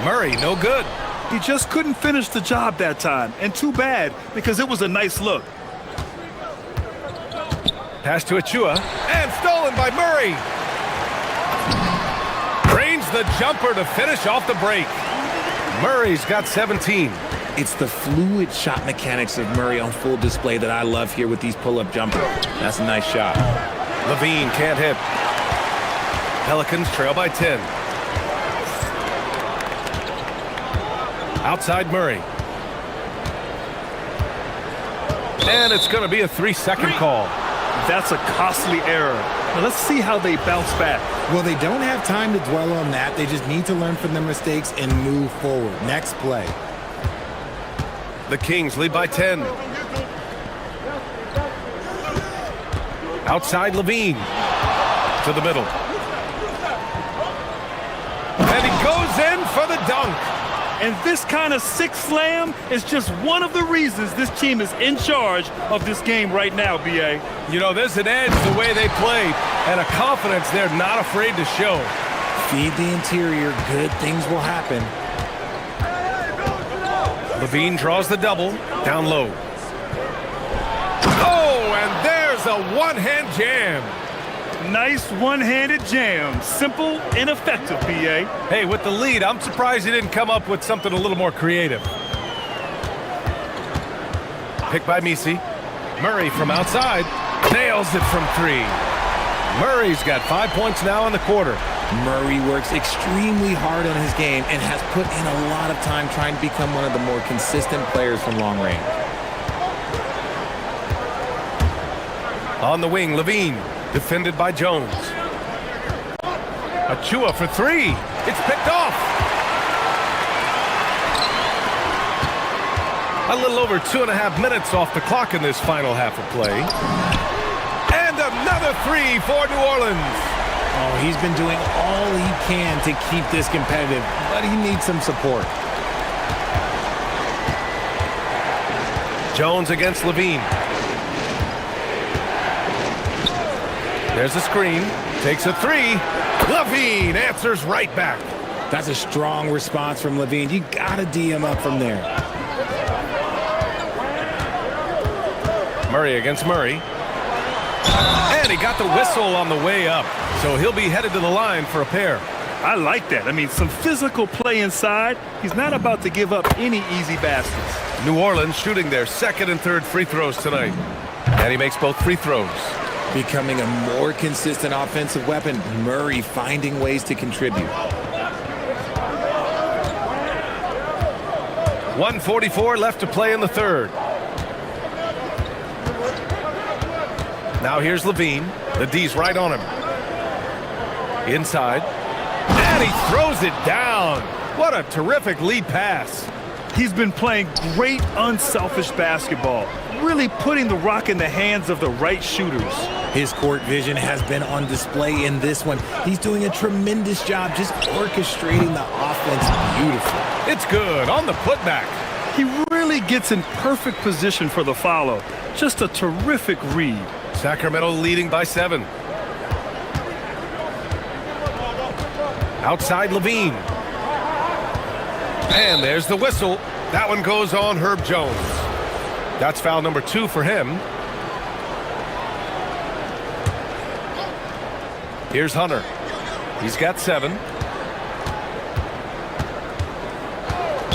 Murray, no good. He just couldn't finish the job that time. And too bad, because it was a nice look. Pass to Achua. And stolen by Murray. Range the jumper to finish off the break. Murray's got 17. It's the fluid shot mechanics of Murray on full display that I love here with these pull-up jumpers. That's a nice shot. Levine can't hit. Pelicans trail by 10. Outside Murray. And it's going to be a 3-second call. That's a costly error. Now let's see how they bounce back. Well, they don't have time to dwell on that. They just need to learn from their mistakes and move forward. Next play. The Kings lead by 10. Outside Levine. To the middle. And he goes in for the dunk. And this kind of sick slam is just one of the reasons this team is in charge of this game right now, B.A. You know, there's an edge the way they play and a confidence they're not afraid to show. Feed the interior. Good things will happen. Levine draws the double. Down low. Oh, and there's a one-hand jam. Nice one-handed jam. Simple and effective, B.A. Hey, with the lead, I'm surprised he didn't come up with something a little more creative. Picked by Misi. Murray from outside. Nails it from 3. Murray's got 5 points now in the quarter. Murray works extremely hard on his game and has put in a lot of time trying to become one of the more consistent players from long range. On the wing, Levine. Defended by Jones. Achua for 3. It's picked off. A little over 2.5 minutes off the clock in this final half of play. And another 3 for New Orleans. Oh, he's been doing all he can to keep this competitive, but he needs some support. Jones against Levine. There's a screen. Takes a 3. Levine answers right back. That's a strong response from Levine. You gotta D him up from there. Murray against Murray. And he got the whistle on the way up. So he'll be headed to the line for a pair. I like that. I mean, some physical play inside. He's not about to give up any easy baskets. New Orleans shooting their second and third free throws tonight. And he makes both free throws. Becoming a more consistent offensive weapon, Murray finding ways to contribute. 1:44 left to play in the third. Now here's Levine. The D's right on him. Inside. And he throws it down. What a terrific lead pass. He's been playing great unselfish basketball, really putting the rock in the hands of the right shooters. His court vision has been on display in this one. He's doing a tremendous job just orchestrating the offense beautifully. It's good on the putback. He really gets in perfect position for the follow. Just a terrific read. Sacramento leading by 7. Outside Levine. And there's the whistle. That one goes on Herb Jones. That's foul number 2 for him. Here's Hunter. He's got 7.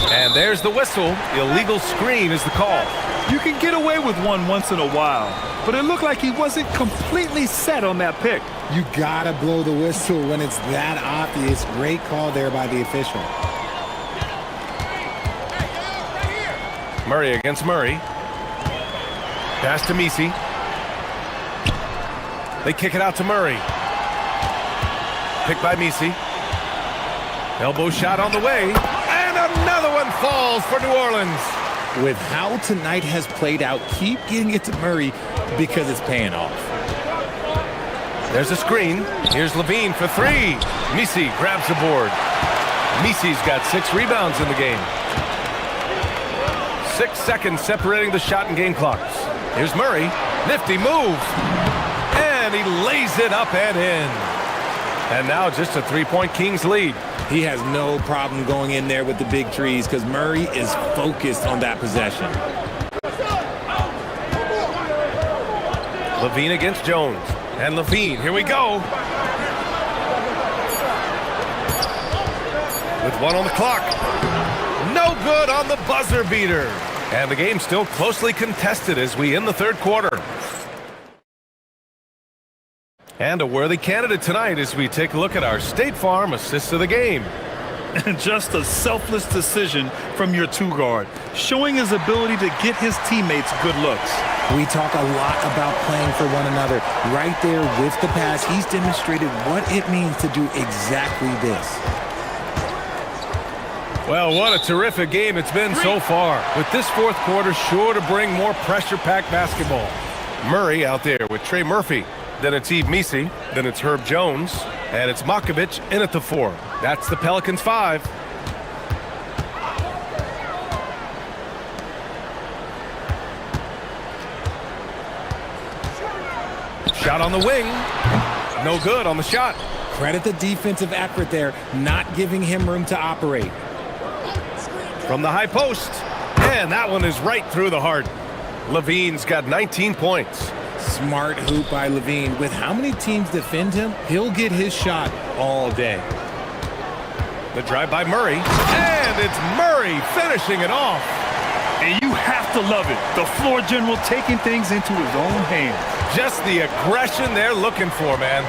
And there's the whistle. Illegal screen is the call. You can get away with one once in a while, but it looked like he wasn't completely set on that pick. You gotta blow the whistle when it's that obvious. Great call there by the official. Murray against Murray. Pass to Misi. They kick it out to Murray. Picked by Misi. Elbow shot on the way. And another one falls for New Orleans. With how tonight has played out, keep getting it to Murray because it's paying off. There's a screen. Here's Levine for 3. Misi grabs the board. Misi's got 6 rebounds in the game. 6 seconds separating the shot and game clocks. Here's Murray. Nifty move. And he lays it up and in. And now just a 3-point Kings lead. He has no problem going in there with the big trees because Murray is focused on that possession. Levine against Jones. And Levine, here we go. With 1 on the clock. No good on the buzzer beater. And the game's still closely contested as we end the third quarter. And a worthy candidate tonight as we take a look at our State Farm assists of the game. Just a selfless decision from your two-guard, showing his ability to get his teammates good looks. We talk a lot about playing for one another. Right there with the pass, he's demonstrated what it means to do exactly this. Well, what a terrific game it's been so far. With this fourth quarter sure to bring more pressure-packed basketball. Murray out there with Trey Murphy. Then it's Yves Missi. Then it's Herb Jones. And it's Makovic in at the 4. That's the Pelicans 5. Shot on the wing. No good on the shot. Credit the defensive effort there, not giving him room to operate. From the high post. And that one is right through the heart. Levine's got 19 points. Smart hoop by Levine. With how many teams defend him, he'll get his shot all day. The drive by Murray. And it's Murray finishing it off. And you have to love it. The floor general taking things into his own hands. Just the aggression they're looking for, man.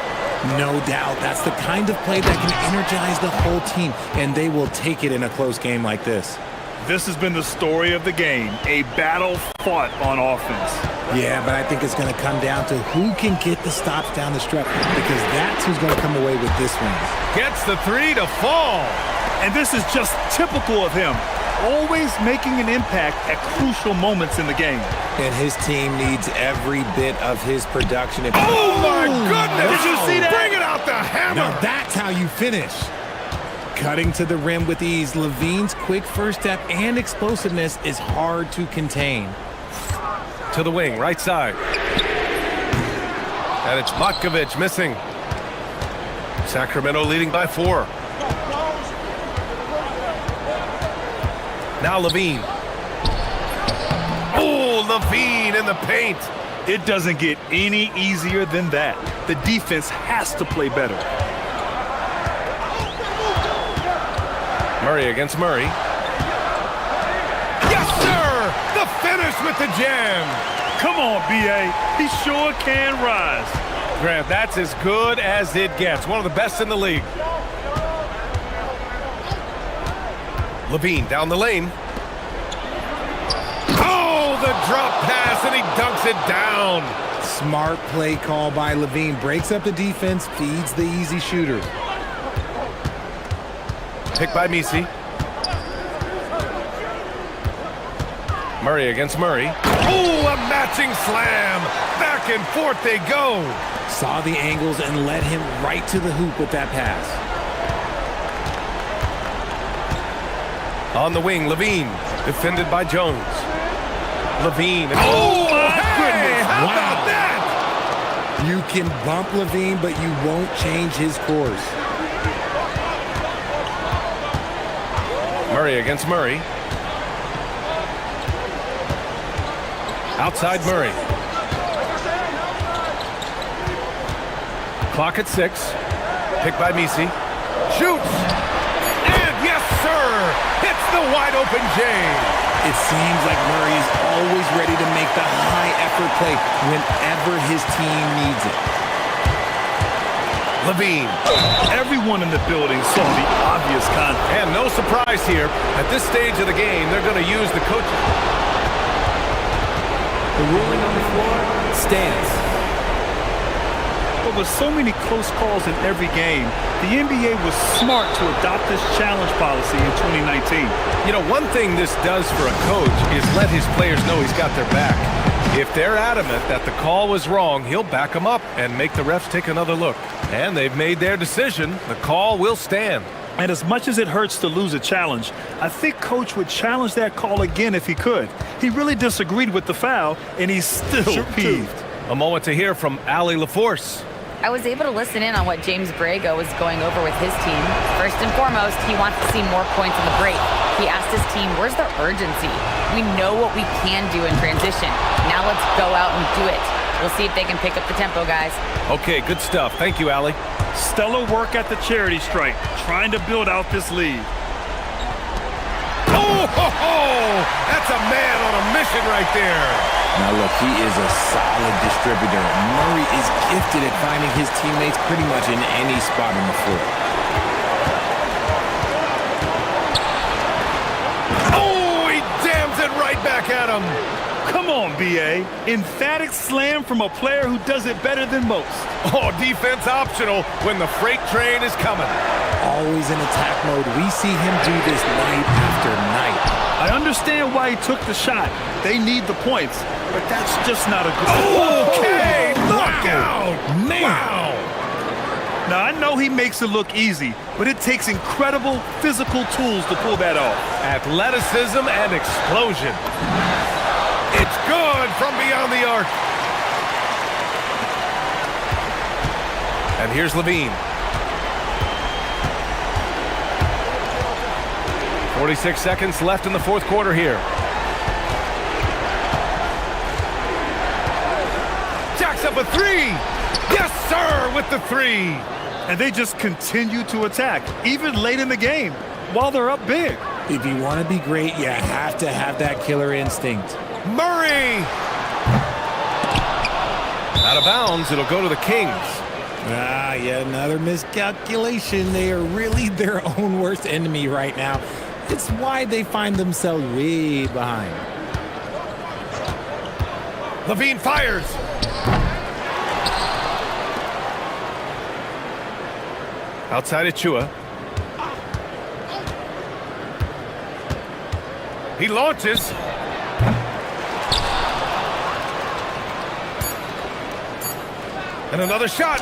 No doubt. That's the kind of play that can energize the whole team, and they will take it in a close game like this. This has been the story of the game, a battle fought on offense. Yeah, but I think it's going to come down to who can get the stops down the stretch, because that's who's going to come away with this one. Gets the 3 to fall. And this is just typical of him, always making an impact at crucial moments in the game. And his team needs every bit of his production. Oh, my goodness! Did you see that? Bring it out the hammer! Now that's how you finish. Cutting to the rim with ease, Levine's quick first step and explosiveness is hard to contain. To the wing, right side. And it's Matkovic missing. Sacramento leading by 4. Now Levine. Oh, Levine in the paint. It doesn't get any easier than that. The defense has to play better. Murray against Murray. Yes, sir! The finish with the jam. Come on, B.A. He sure can rise. Grant, that's as good as it gets. One of the best in the league. Levine down the lane. Oh, the drop pass, and he dunks it down. Smart play call by Levine. Breaks up the defense, feeds the easy shooter. Picked by Missi. Murray against Murray. Oh, a matching slam. Back and forth they go. Saw the angles and led him right to the hoop with that pass. On the wing, Levine. Defended by Jones. Levine. Oh, my goodness. How Wow. about that? You can bump Levine, but you won't change his course. Murray against Murray. Outside Murray. Clock at 6. Picked by Missi. Shoots! And yes, sir! Hits the wide open J. It seems like Murray is always ready to make the high-effort play whenever his team needs it. Levine. Everyone in the building saw the obvious contact. And no surprise here. At this stage of the game, they're going to use the coach. The ruling on the floor stands. But with so many close calls in every game, the NBA was smart to adopt this challenge policy in 2019. You know, one thing this does for a coach is let his players know he's got their back. If they're adamant that the call was wrong, he'll back them up and make the refs take another look. And they've made their decision. The call will stand. And as much as it hurts to lose a challenge, I think Coach would challenge that call again if he could. He really disagreed with the foul, and he's still peeved. A moment to hear from Allie LaForce. I was able to listen in on what James Borrego was going over with his team. First and foremost, he wants to see more points in the break. He asked his team, where's the urgency? We know what we can do in transition. Now let's go out and do it. We'll see if they can pick up the tempo, guys. Okay, good stuff. Thank you, Allie. Stellar work at the charity stripe, trying to build out this lead. Oh, That's a man on a mission right there. Now look, he is a solid distributor. Murray is gifted at finding his teammates pretty much in any spot on the floor. Oh, he jams it right back at him. Come on, B.A. Emphatic slam from a player who does it better than most. Oh, defense optional when the freight train is coming. Always in attack mode. We see him do this night after night. I understand why he took the shot. They need the points, but that's just not a good... Okay, knockout. Man. Wow. Now, I know he makes it look easy, but it takes incredible physical tools to pull that off. Athleticism and explosion. It's good from beyond the arc. And here's Levine. 46 seconds left in the fourth quarter here. Jacks up a three. Yes, sir, with the three. And they just continue to attack, even late in the game, while they're up big. If you want to be great, you have to have that killer instinct. Murray. Out of bounds, it'll go to the Kings. Yet another miscalculation. They are really their own worst enemy right now. It's why they find themselves way behind. Levine fires. Outside Achua. He launches. And another shot.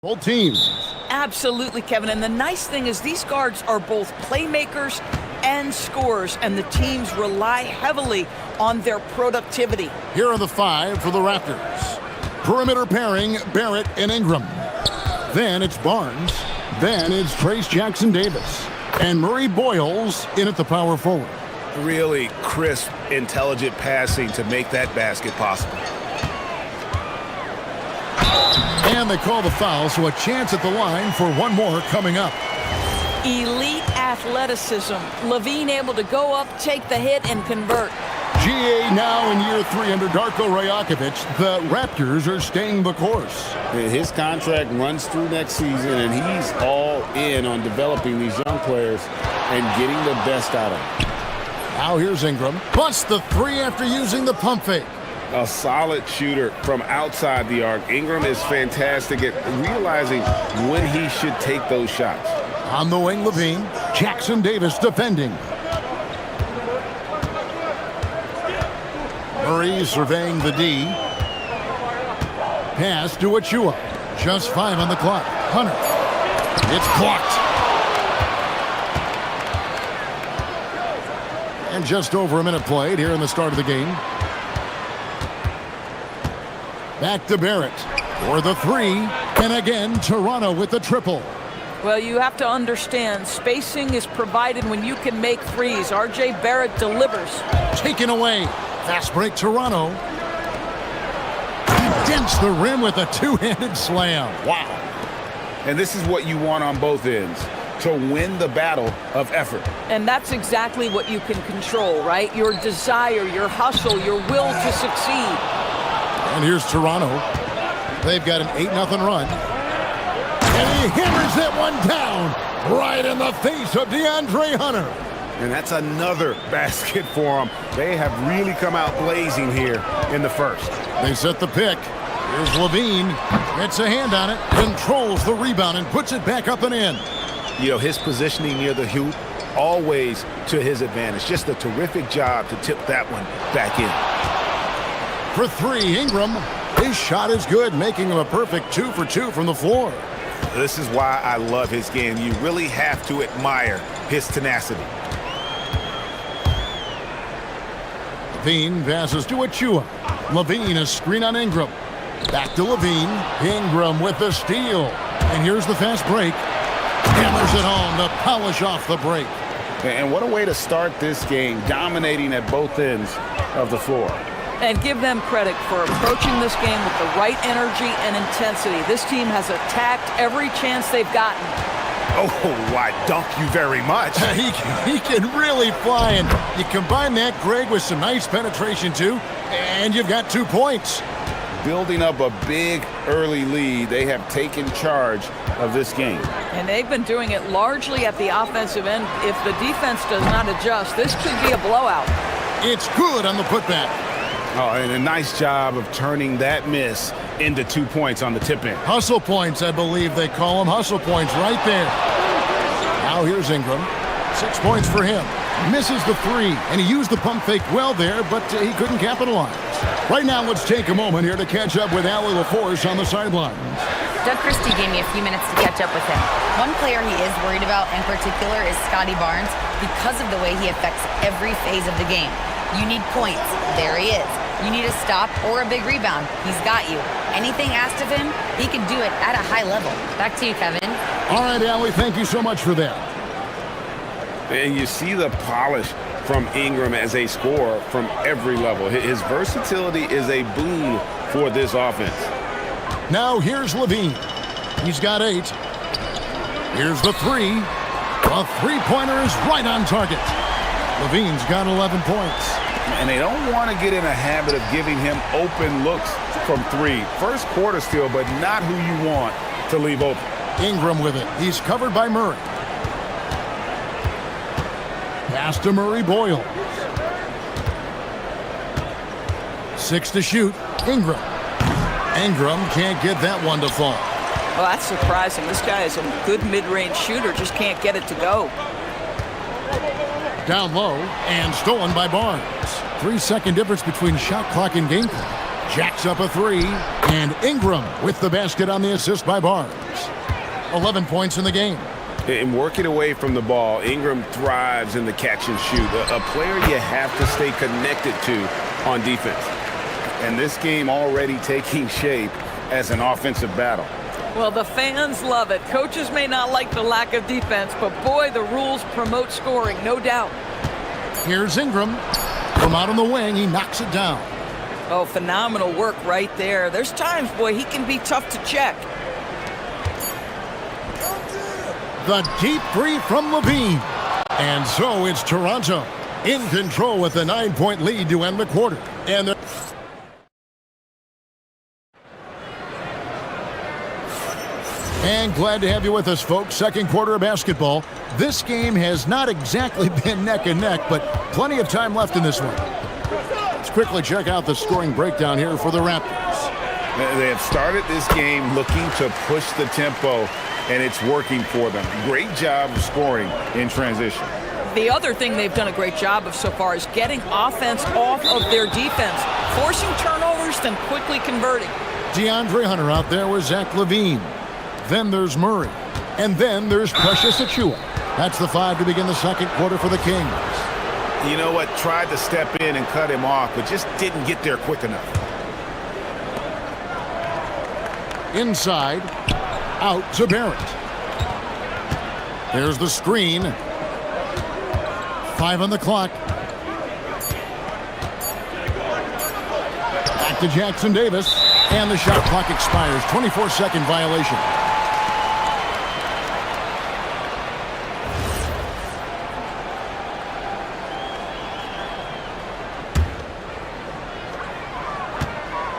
Both teams. Absolutely, Kevin. And the nice thing is these guards are both playmakers and scorers, and the teams rely heavily on their productivity. Here are the 5 for the Raptors. Perimeter pairing, Barrett and Ingram. Then it's Barnes. Then it's Trace Jackson-Davis. And Murray Boyles in at the power forward. Really crisp, intelligent passing to make that basket possible. And they call the foul, so a chance at the line for one more coming up. Elite athleticism. Levine able to go up, take the hit, and convert. GA now in year 3 under Darko Rajakovic. The Raptors are staying the course. His contract runs through next season, and he's all in on developing these young players and getting the best out of them. Now here's Ingram. Plus the 3 after using the pump fake. A solid shooter from outside the arc. Ingram is fantastic at realizing when he should take those shots. On the wing, Levine. Jackson-Davis defending. Murray surveying the D. Pass to Achua. Just 5 on the clock. Hunter. It's blocked. And just over a minute played here in the start of the game. Back to Barrett for the 3. And again, Toronto with the triple. Well, you have to understand, spacing is provided when you can make threes. R.J. Barrett delivers. Taken away. Fast break, Toronto. He dents the rim with a 2-handed slam. Wow. And this is what you want on both ends, to win the battle of effort. And that's exactly what you can control, right? Your desire, your hustle, your will to succeed. And here's Toronto. They've got an 8-0 run. And he hammers that one down right in the face of DeAndre Hunter. And that's another basket for them. They have really come out blazing here in the first. They set the pick. Here's Levine. Gets a hand on it. Controls the rebound and puts it back up and in. You know, his positioning near the hoop, always to his advantage. Just a terrific job to tip that one back in. For 3, Ingram. His shot is good, making him a perfect 2 for 2 from the floor. This is why I love his game. You really have to admire his tenacity. Levine passes to Achua. Levine a screen on Ingram. Back to Levine. Ingram with the steal. And here's the fast break. Hammers it home to polish off the break. And what a way to start this game, dominating at both ends of the floor. And give them credit for approaching this game with the right energy and intensity. This team has attacked every chance they've gotten. Oh, I dunk you very much. He can really fly, and you combine that, Greg, with some nice penetration, too, and you've got 2 points. Building up a big early lead, they have taken charge of this game. And they've been doing it largely at the offensive end. If the defense does not adjust, this could be a blowout. It's good on the putback. Oh, and a nice job of turning that miss into 2 points on the tip in. Hustle points, I believe they call them. Hustle points right there. Now here's Ingram. 6 points for him. Misses the 3, and he used the pump fake well there, but he couldn't capitalize. Right now, let's take a moment here to catch up with Allie LaForce on the sidelines. Doug Christie gave me a few minutes to catch up with him. One player he is worried about in particular is Scotty Barnes because of the way he affects every phase of the game. You need points. There he is. You need a stop or a big rebound. He's got you. Anything asked of him, he can do it at a high level. Back to you, Kevin. All right, Allie, thank you so much for that. And you see the polish from Ingram as a scorer from every level. His versatility is a boon for this offense. Now here's Levine. He's got 8. Here's the 3. A 3-pointer is right on target. Levine's got 11 points. And they don't want to get in a habit of giving him open looks from 3. First quarter still, but not who you want to leave open. Ingram with it. He's covered by Murray. Pass to Murray Boyles. 6 to shoot. Ingram. Ingram can't get that one to fall. Well, that's surprising. This guy is a good mid-range shooter, just can't get it to go. Down low and stolen by Barnes. 3-second difference between shot clock and game clock. Jacks up a 3. And Ingram with the basket on the assist by Barnes. 11 points in the game. And working away from the ball, Ingram thrives in the catch and shoot. A player you have to stay connected to on defense. And this game already taking shape as an offensive battle. Well, the fans love it. Coaches may not like the lack of defense, but boy, the rules promote scoring, no doubt. Here's Ingram. From out on the wing, he knocks it down. Oh, phenomenal work right there. There's times, boy, he can be tough to check. The deep three from Levine. And so it's Toronto in control with a 9-point lead to end the quarter. And glad to have you with us, folks. Second quarter of basketball. This game has not exactly been neck and neck, but plenty of time left in this one. Let's quickly check out the scoring breakdown here for the Raptors. They have started this game looking to push the tempo, and it's working for them. Great job of scoring in transition. The other thing they've done a great job of so far is getting offense off of their defense, forcing turnovers, then quickly converting. DeAndre Hunter out there with Zach LaVine. Then there's Murray. And then there's Precious Achiuwa. That's the 5 to begin the second quarter for the Kings. You know what? Tried to step in and cut him off, but just didn't get there quick enough. Inside. Out to Barrett. There's the screen. 5 on the clock. Back to Jackson Davis. And the shot clock expires. 24-second violation.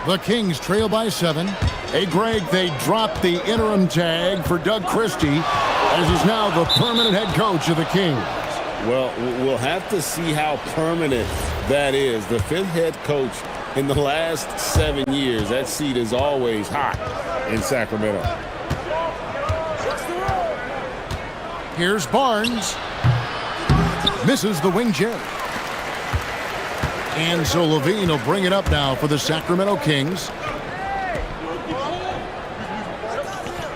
The Kings trail by 7. Hey, Greg, they dropped the interim tag for Doug Christie, as he's now the permanent head coach of the Kings. Well, we'll have to see how permanent that is. The 5th head coach in the last 7 years. That seat is always hot in Sacramento. Here's Barnes. Misses the wing chair. And so LaVine will bring it up now for the Sacramento Kings.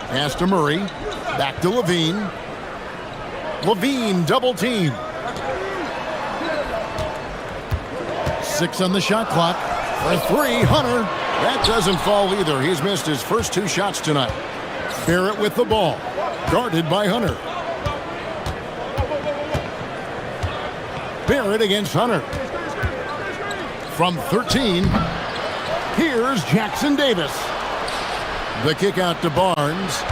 Pass to Murray. Back to LaVine. LaVine double team. 6 on the shot clock. For 3, Hunter. That doesn't fall either. He's missed his first 2 shots tonight. Barrett with the ball. Guarded by Hunter. Barrett against Hunter. From 13, here's Jackson Davis. The kick out to Barnes.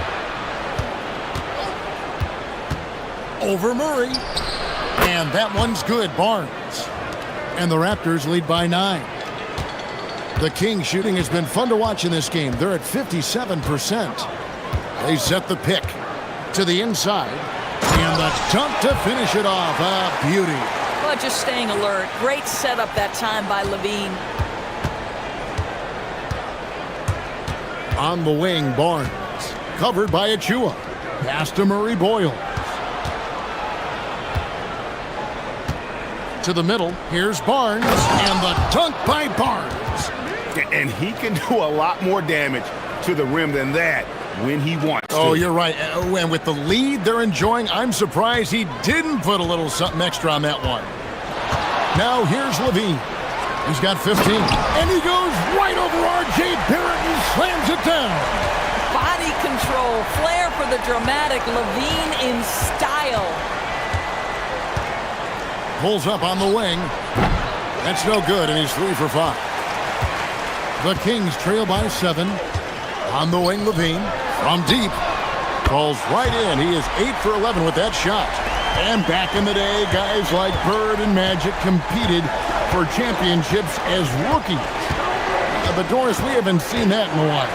Over Murray. And that one's good, Barnes. And the Raptors lead by 9. The Kings shooting has been fun to watch in this game. They're at 57%. They set the pick to the inside. And the dunk to finish it off. A beauty. Well, just staying alert. Great setup that time by LaVine. On the wing, Barnes. Covered by Achiuwa. Pass to Murray Boyle. To the middle. Here's Barnes. And the dunk by Barnes. And he can do a lot more damage to the rim than that when he wants to. Oh, you're right. And with the lead they're enjoying, I'm surprised he didn't put a little something extra on that one. Now here's LaVine. He's got 15. And he goes right over R.J. Barrett and slams it down. Body control, flair for the dramatic. LaVine in style. Pulls up on the wing. That's no good, and he's 3 for 5. The Kings trail by 7. On the wing, LaVine. From deep. Falls right in. He is 8 for 11 with that shot. And back in the day, guys like Bird and Magic competed for championships as rookies. But Doris, we haven't seen that in a while.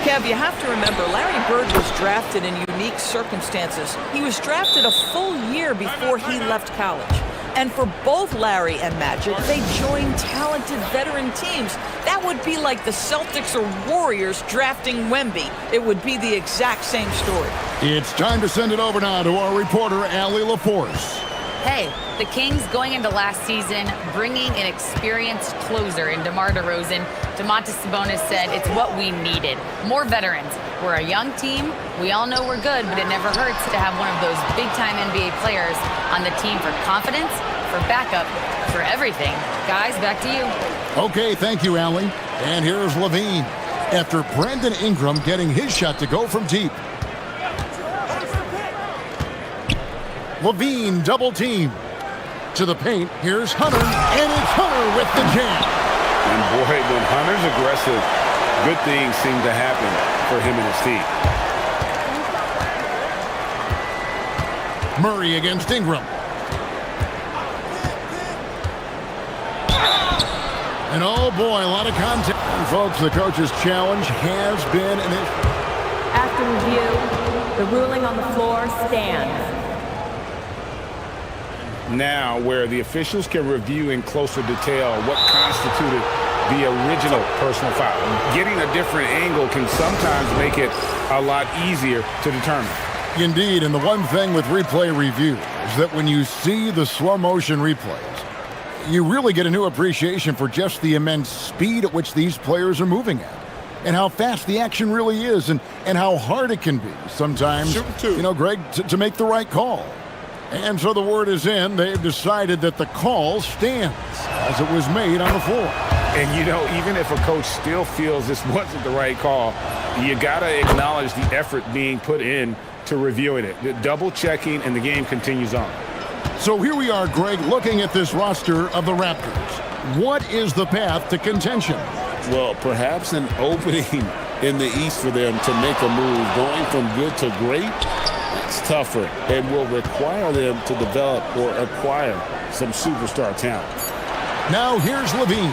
Kev, you have to remember, Larry Bird was drafted in unique circumstances. He was drafted a full year before he left college. And for both Larry and Magic, they joined talented veteran teams. That would be like the Celtics or Warriors drafting Wemby. It would be the exact same story. It's time to send it over now to our reporter, Allie LaForce. Hey, the Kings going into last season, bringing an experienced closer in DeMar DeRozan. Domantas Sabonis said it's what we needed. More veterans. We're a young team. We all know we're good, but it never hurts to have one of those big-time NBA players on the team for confidence, for backup, for everything. Guys, back to you. Okay, thank you, Allie. And here's Levine. After Brandon Ingram getting his shot to go from deep. Levine double team. To the paint, here's Hunter, and it's Hunter with the jam. And boy, when Hunter's aggressive, good things seem to happen for him and his team. Murray against Ingram. And oh boy, a lot of contact. And folks, the coach's challenge has been an issue. After review, the ruling on the floor stands. Now, where the officials can review in closer detail what constituted the original personal foul. Getting a different angle can sometimes make it a lot easier to determine. Indeed, and the one thing with replay review is that when you see the slow motion replays, you really get a new appreciation for just the immense speed at which these players are moving at, and how fast the action really is, and how hard it can be sometimes, you know, Greg, to make the right call. And so the word is in. They've decided that the call stands as it was made on the floor. And, you know, even if a coach still feels this wasn't the right call, you got to acknowledge the effort being put in to reviewing it. The double checking, and the game continues on. So here we are, Greg, looking at this roster of the Raptors. What is the path to contention? Well, perhaps an opening in the East for them to make a move. Going from good to great, it's tougher and will require them to develop or acquire some superstar talent. Now here's Levine.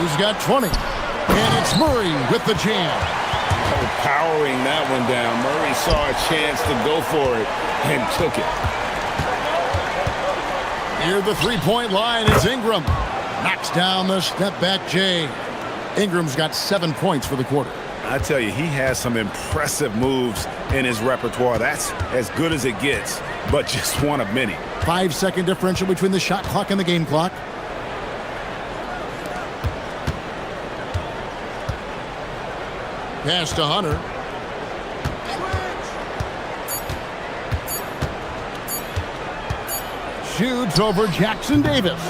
He's got 20. And it's Murray with the jam. Powering that one down. Murray saw a chance to go for it and took it. Near the three-point line is Ingram. Knocks down the step-back J. Ingram's got 7 points for the quarter. I tell you, he has some impressive moves in his repertoire. That's as good as it gets, but just one of many. 5-second differential between the shot clock and the game clock. Pass to Hunter. Shoots over Jackson Davis.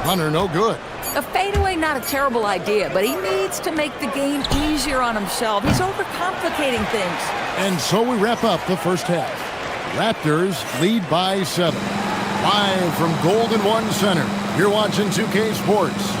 Hunter, no good. A fadeaway, not a terrible idea, but he needs to make the game easier on himself. He's overcomplicating things. And so we wrap up the first half. Raptors lead by 7. Live from Golden One Center, you're watching 2K Sports.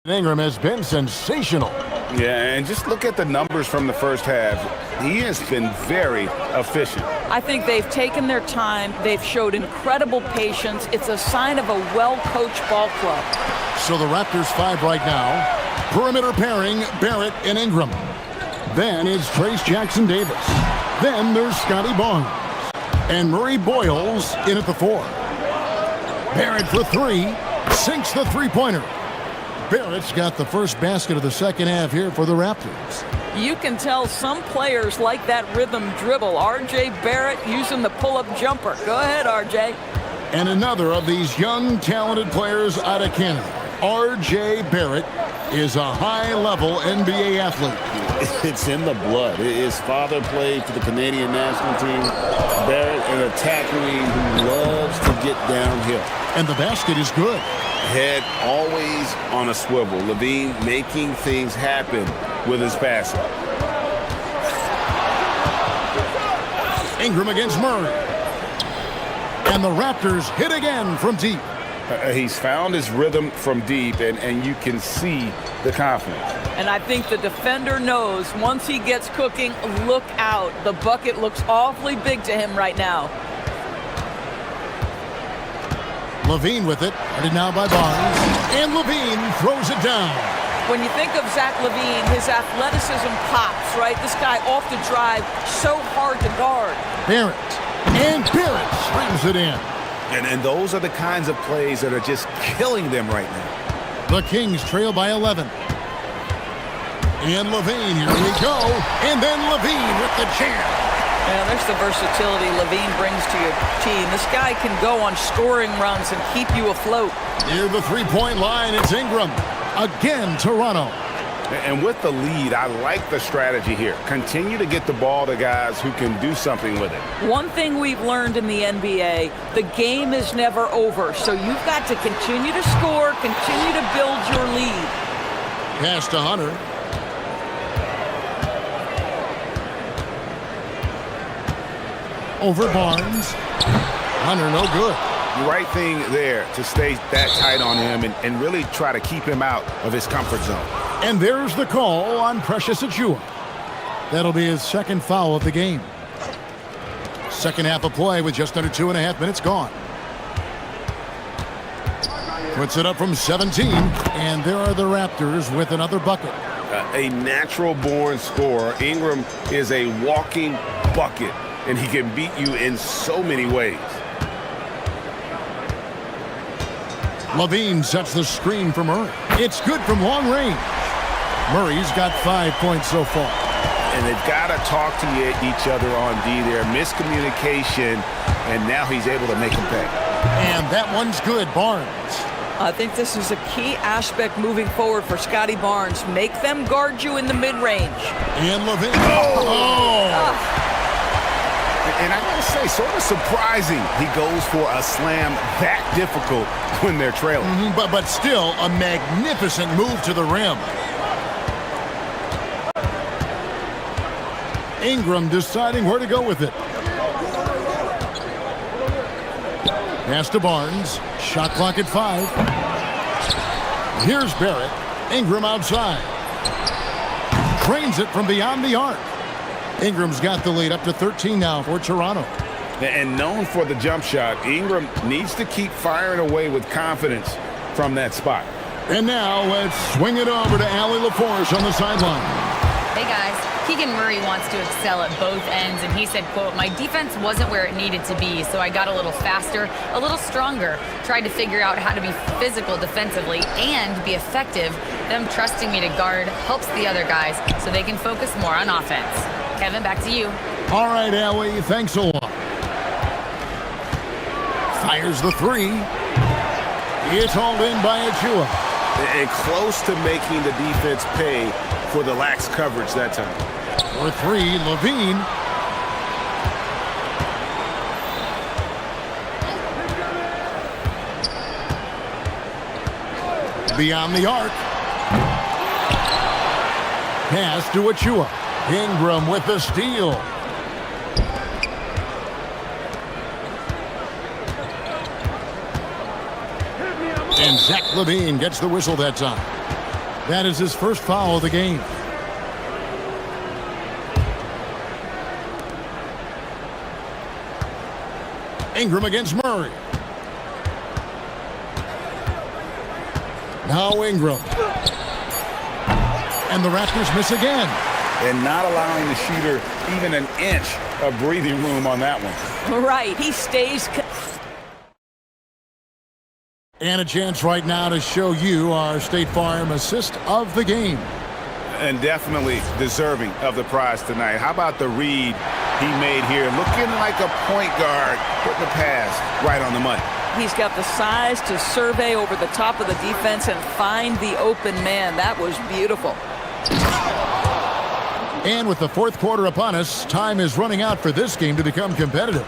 Ingram has been sensational. Yeah, and just look at the numbers from the first half. He has been very efficient. I think they've taken their time. They've showed incredible patience. It's a sign of a well-coached ball club. So the Raptors 5 right now. Perimeter pairing, Barrett and Ingram. Then it's Trace Jackson Davis. Then there's Scotty Barnes. And Murray Boyles in at the 4. Barrett for 3. Sinks the three-pointer. Barrett's got the first basket of the second half here for the Raptors. You can tell some players like that rhythm dribble. R.J. Barrett using the pull-up jumper. Go ahead, R.J. And another of these young, talented players out of Canada. R.J. Barrett is a high-level NBA athlete. It's in the blood. His father played for the Canadian national team. Barrett, an attack wing who loves to get downhill. And the basket is good. Head always on a swivel. Levine making things happen with his passing. Ingram against Murray. And the Raptors hit again from deep. He's found his rhythm from deep, and you can see the confidence. And I think the defender knows once he gets cooking, look out. The bucket looks awfully big to him right now. Levine with it, headed now by Barnes. And Levine throws it down. When you think of Zach Levine, his athleticism pops, right? This guy off the drive, so hard to guard. Barrett. And Barrett slams it in. And those are the kinds of plays that are just killing them right now. The Kings trail by 11. And Levine, here we go. And then Levine with the jam. Yeah, there's the versatility Levine brings to your team. This guy can go on scoring runs and keep you afloat. Near the three-point line, it's Ingram. Again, Toronto. And with the lead, I like the strategy here. Continue to get the ball to guys who can do something with it. One thing we've learned in the NBA, the game is never over. So you've got to continue to score, continue to build your lead. Pass to Hunter. Over Barnes. Hunter, no good. The right thing there to stay that tight on him and really try to keep him out of his comfort zone. And there's the call on Precious Achiuwa. That'll be his second foul of the game. Second half of play with just under 2.5 minutes gone. Puts it up from 17, and there are the Raptors with another bucket. A natural-born scorer. Ingram is a walking bucket, and he can beat you in so many ways. Levine sets the screen for Murray. It's good from long range. Murray's got 5 points so far. And they've got to talk to each other on D there. Miscommunication, and now he's able to make them pay. And that one's good, Barnes. I think this is a key aspect moving forward for Scotty Barnes. Make them guard you in the mid-range. And Levine. Oh! And I gotta say, sort of surprising he goes for a slam that difficult when they're trailing. But still a magnificent move to the rim. Ingram deciding where to go with it. Pass to Barnes. Shot clock at 5. Here's Barrett. Ingram outside. Trains it from beyond the arc. Ingram's got the lead up to 13 now for Toronto. And known for the jump shot, Ingram needs to keep firing away with confidence from that spot. And now let's swing it over to Allie LaForce on the sideline. Hey guys, Keegan Murray wants to excel at both ends, and he said, quote, "My defense wasn't where it needed to be, so I got a little faster, a little stronger, tried to figure out how to be physical defensively and be effective. Them trusting me to guard helps the other guys so they can focus more on offense." Kevin, back to you. All right, Allie, thanks a lot. Fires the three. It's hauled in by Achiuwa. And close to making the defense pay for the lax coverage that time. For three, Levine. Beyond the arc. Pass to Achiuwa. Ingram with the steal. And Zach Levine gets the whistle that time. That is his first foul of the game. Ingram against Murray. Now Ingram. And the Raptors miss again. And not allowing the shooter even an inch of breathing room on that one. Right, he stays. And a chance right now to show you our State Farm assist of the game. And definitely deserving of the prize tonight. How about the read he made here? Looking like a point guard, putting the pass right on the money. He's got the size to survey over the top of the defense and find the open man. That was beautiful. And with the fourth quarter upon us, time is running out for this game to become competitive.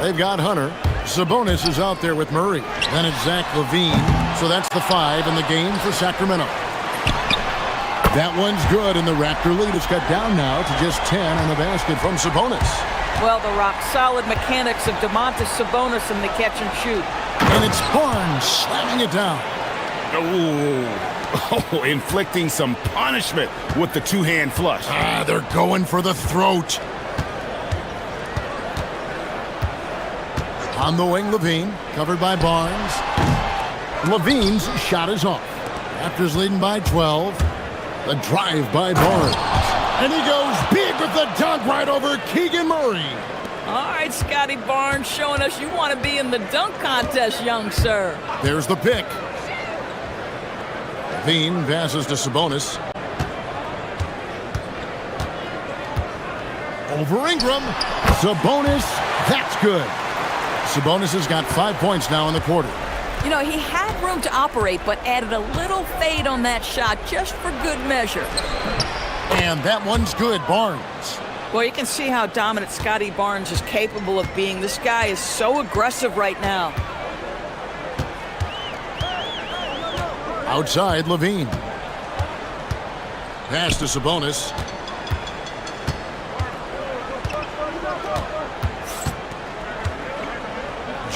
They've got Hunter. Sabonis is out there with Murray. Then it's Zach LaVine. So that's the 5 in the game for Sacramento. That one's good, and the Raptor lead is cut down now to just 10 on the basket from Sabonis. Well, the rock-solid mechanics of Domantas Sabonis in the catch and shoot. And it's Barnes slamming it down. Oh, inflicting some punishment with the two-hand flush. They're going for the throat. On the wing, LaVine, covered by Barnes. LaVine's shot is off. Raptors leading by 12. The drive by Barnes. And he goes big with the dunk right over Keegan Murray. All right, Scotty Barnes showing us you want to be in the dunk contest, young sir. There's the pick. LaVine passes to Sabonis. Over Ingram. Sabonis, that's good. Sabonis has got 5 points now in the quarter. You know, he had room to operate, but added a little fade on that shot just for good measure. And that one's good, Barnes. Well, you can see how dominant Scotty Barnes is capable of being. This guy is so aggressive right now. Outside, LaVine. Pass to Sabonis.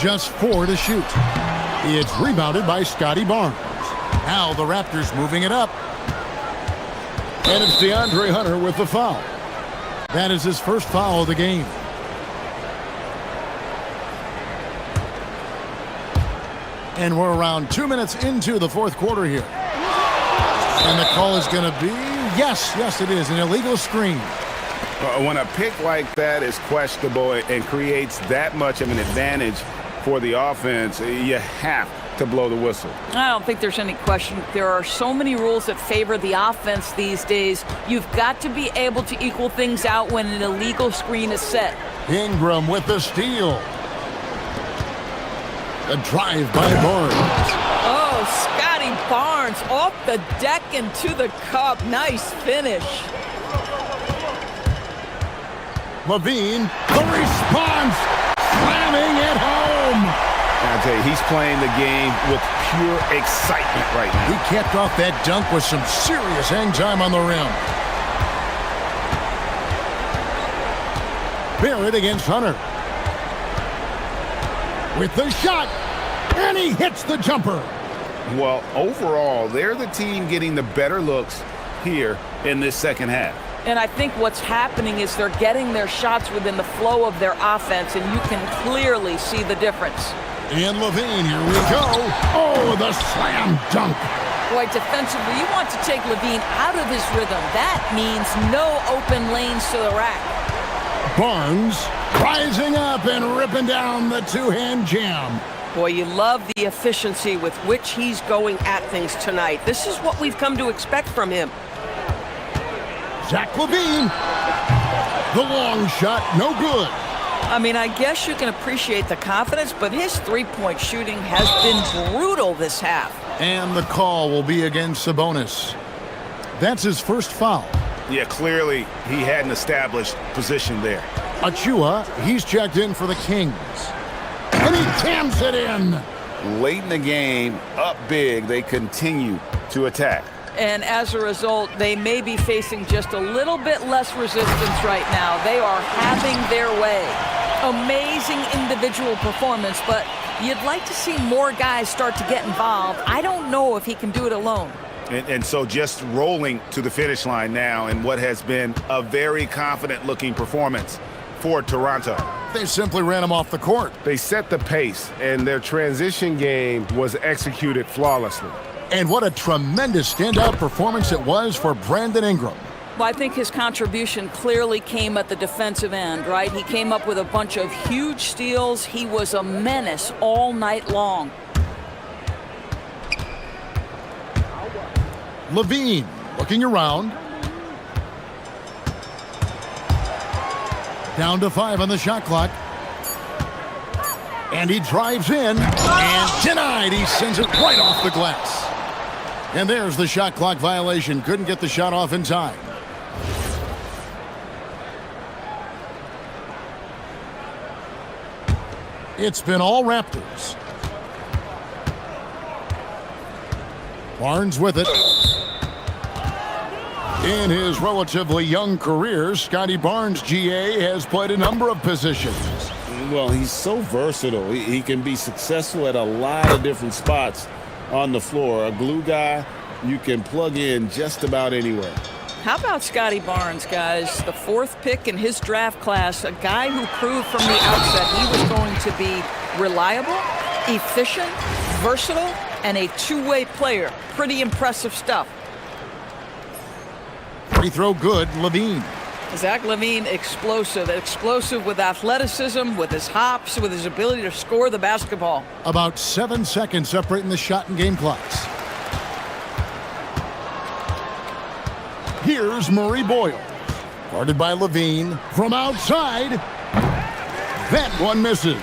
Just 4 to shoot. It's rebounded by Scotty Barnes. Now the Raptors moving it up. And it's DeAndre Hunter with the foul. That is his first foul of the game. And we're around 2 minutes into the fourth quarter here. And the call is going to be, yes, it is, an illegal screen. When a pick like that is questionable and creates that much of an advantage for the offense, you have to blow the whistle. I don't think there's any question. There are so many rules that favor the offense these days. You've got to be able to equal things out when an illegal screen is set. Ingram with the steal. A drive by Barnes. Oh, Scotty Barnes off the deck and to the cup. Nice finish. LaVine, the response, slamming it home. I'll tell you, he's playing the game with pure excitement right now. He capped off that dunk with some serious hang time on the rim. Barrett against Hunter. With the shot, and he hits the jumper. Well, overall, they're the team getting the better looks here in this second half. And I think what's happening is they're getting their shots within the flow of their offense, and you can clearly see the difference. And LaVine, here we go. Oh, the slam dunk. Boy, defensively, you want to take LaVine out of his rhythm. That means no open lanes to the rack. Barnes rising up and ripping down the two-hand jam. Boy, you love the efficiency with which he's going at things tonight. This is what we've come to expect from him. Zach LaVine. The long shot, no good. I mean, I guess you can appreciate the confidence, but his three-point shooting has been brutal this half. And the call will be against Sabonis. That's his first foul. Yeah, clearly he had an established position there. Achua, he's checked in for the Kings. And he jams it in. Late in the game, up big, they continue to attack. And as a result, they may be facing just a little bit less resistance right now. They are having their way. Amazing individual performance, but you'd like to see more guys start to get involved. I don't know if he can do it alone. And so just rolling to the finish line now in what has been a very confident-looking performance for Toronto. They simply ran him off the court. They set the pace, and their transition game was executed flawlessly. And what a tremendous standout performance it was for Brandon Ingram. Well, I think his contribution clearly came at the defensive end, right? He came up with a bunch of huge steals. He was a menace all night long. LaVine looking around. Down to 5 on the shot clock. And he drives in and denied. He sends it right off the glass. And there's the shot clock violation. Couldn't get the shot off in time. It's been all Raptors. Barnes with it. In his relatively young career, Scotty Barnes, GA, has played a number of positions. Well, he's so versatile. He can be successful at a lot of different spots on the floor. A glue guy you can plug in just about anywhere. How about Scotty Barnes, guys? The 4th pick in his draft class, a guy who proved from the outset he was going to be reliable, efficient, versatile, and a two-way player. Pretty impressive stuff. Free throw good, Levine. Zach LaVine, explosive with athleticism, with his hops, with his ability to score the basketball. About 7 seconds separating the shot and game clocks. Here's Murray Boyle. Guarded by Levine. From outside. That one misses.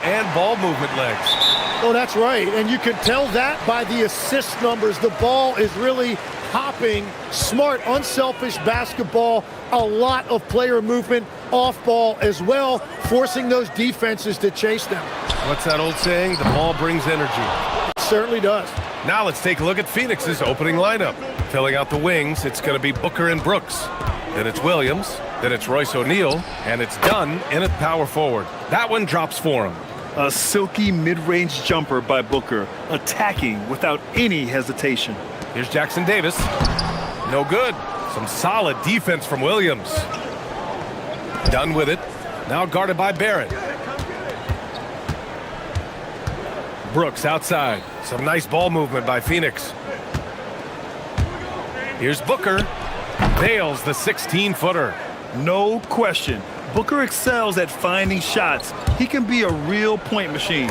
and ball movement legs. Oh, that's right. And you can tell that by the assist numbers. The ball is really hopping. Smart, unselfish basketball. A lot of player movement off ball as well, forcing those defenses to chase them. What's that old saying? The ball brings energy. It certainly does. Now let's take a look at Phoenix's opening lineup. Filling out the wings, it's going to be Booker and Brooks. Then it's Williams. Then it's Royce O'Neal. And it's Dunn in at power forward. That one drops for him. A silky mid-range jumper by Booker, attacking without any hesitation. Here's Jackson Davis. No good. Some solid defense from Williams. Dunn with it. Now guarded by Barrett. Brooks outside. Some nice ball movement by Phoenix. Here's Booker. Nails the 16-footer. No question. Booker excels at finding shots. He can be a real point machine.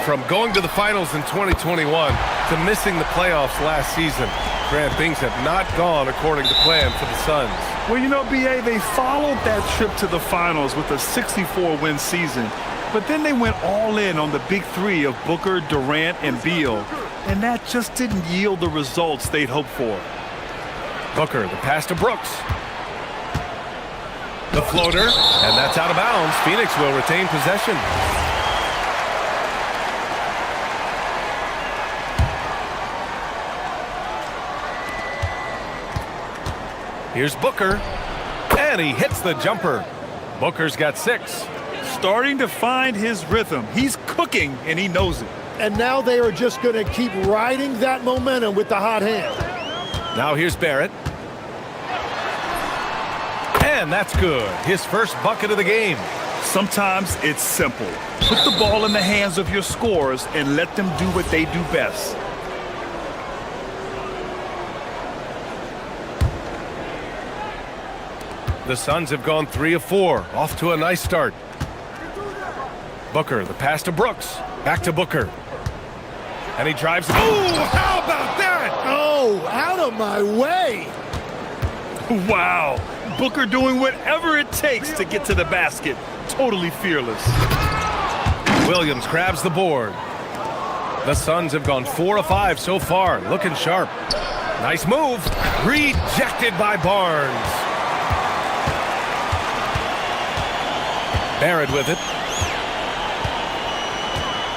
From going to the finals in 2021 to missing the playoffs last season, Grant, things have not gone according to plan for the Suns. Well, you know, B.A., they followed that trip to the finals with a 64-win season. But then they went all in on the big three of Booker, Durant, and Beal. And that just didn't yield the results they'd hoped for. Booker, the pass to Brooks. The floater, and that's out of bounds. Phoenix will retain possession. Here's Booker, and he hits the jumper. Booker's got 6. Starting to find his rhythm. He's cooking, and he knows it. And now they are just going to keep riding that momentum with the hot hand. Now here's Barrett. And that's good. His first bucket of the game. Sometimes it's simple. Put the ball in the hands of your scorers and let them do what they do best. The Suns have gone 3 of 4. Off to a nice start. Booker, the pass to Brooks. Back to Booker. And he drives. Oh, how about that? Oh, out of my way. Wow. Booker doing whatever it takes to get to the basket. Totally fearless. Williams grabs the board. The Suns have gone 4 of 5 so far. Looking sharp. Nice move. Rejected by Barnes. Barrett with it.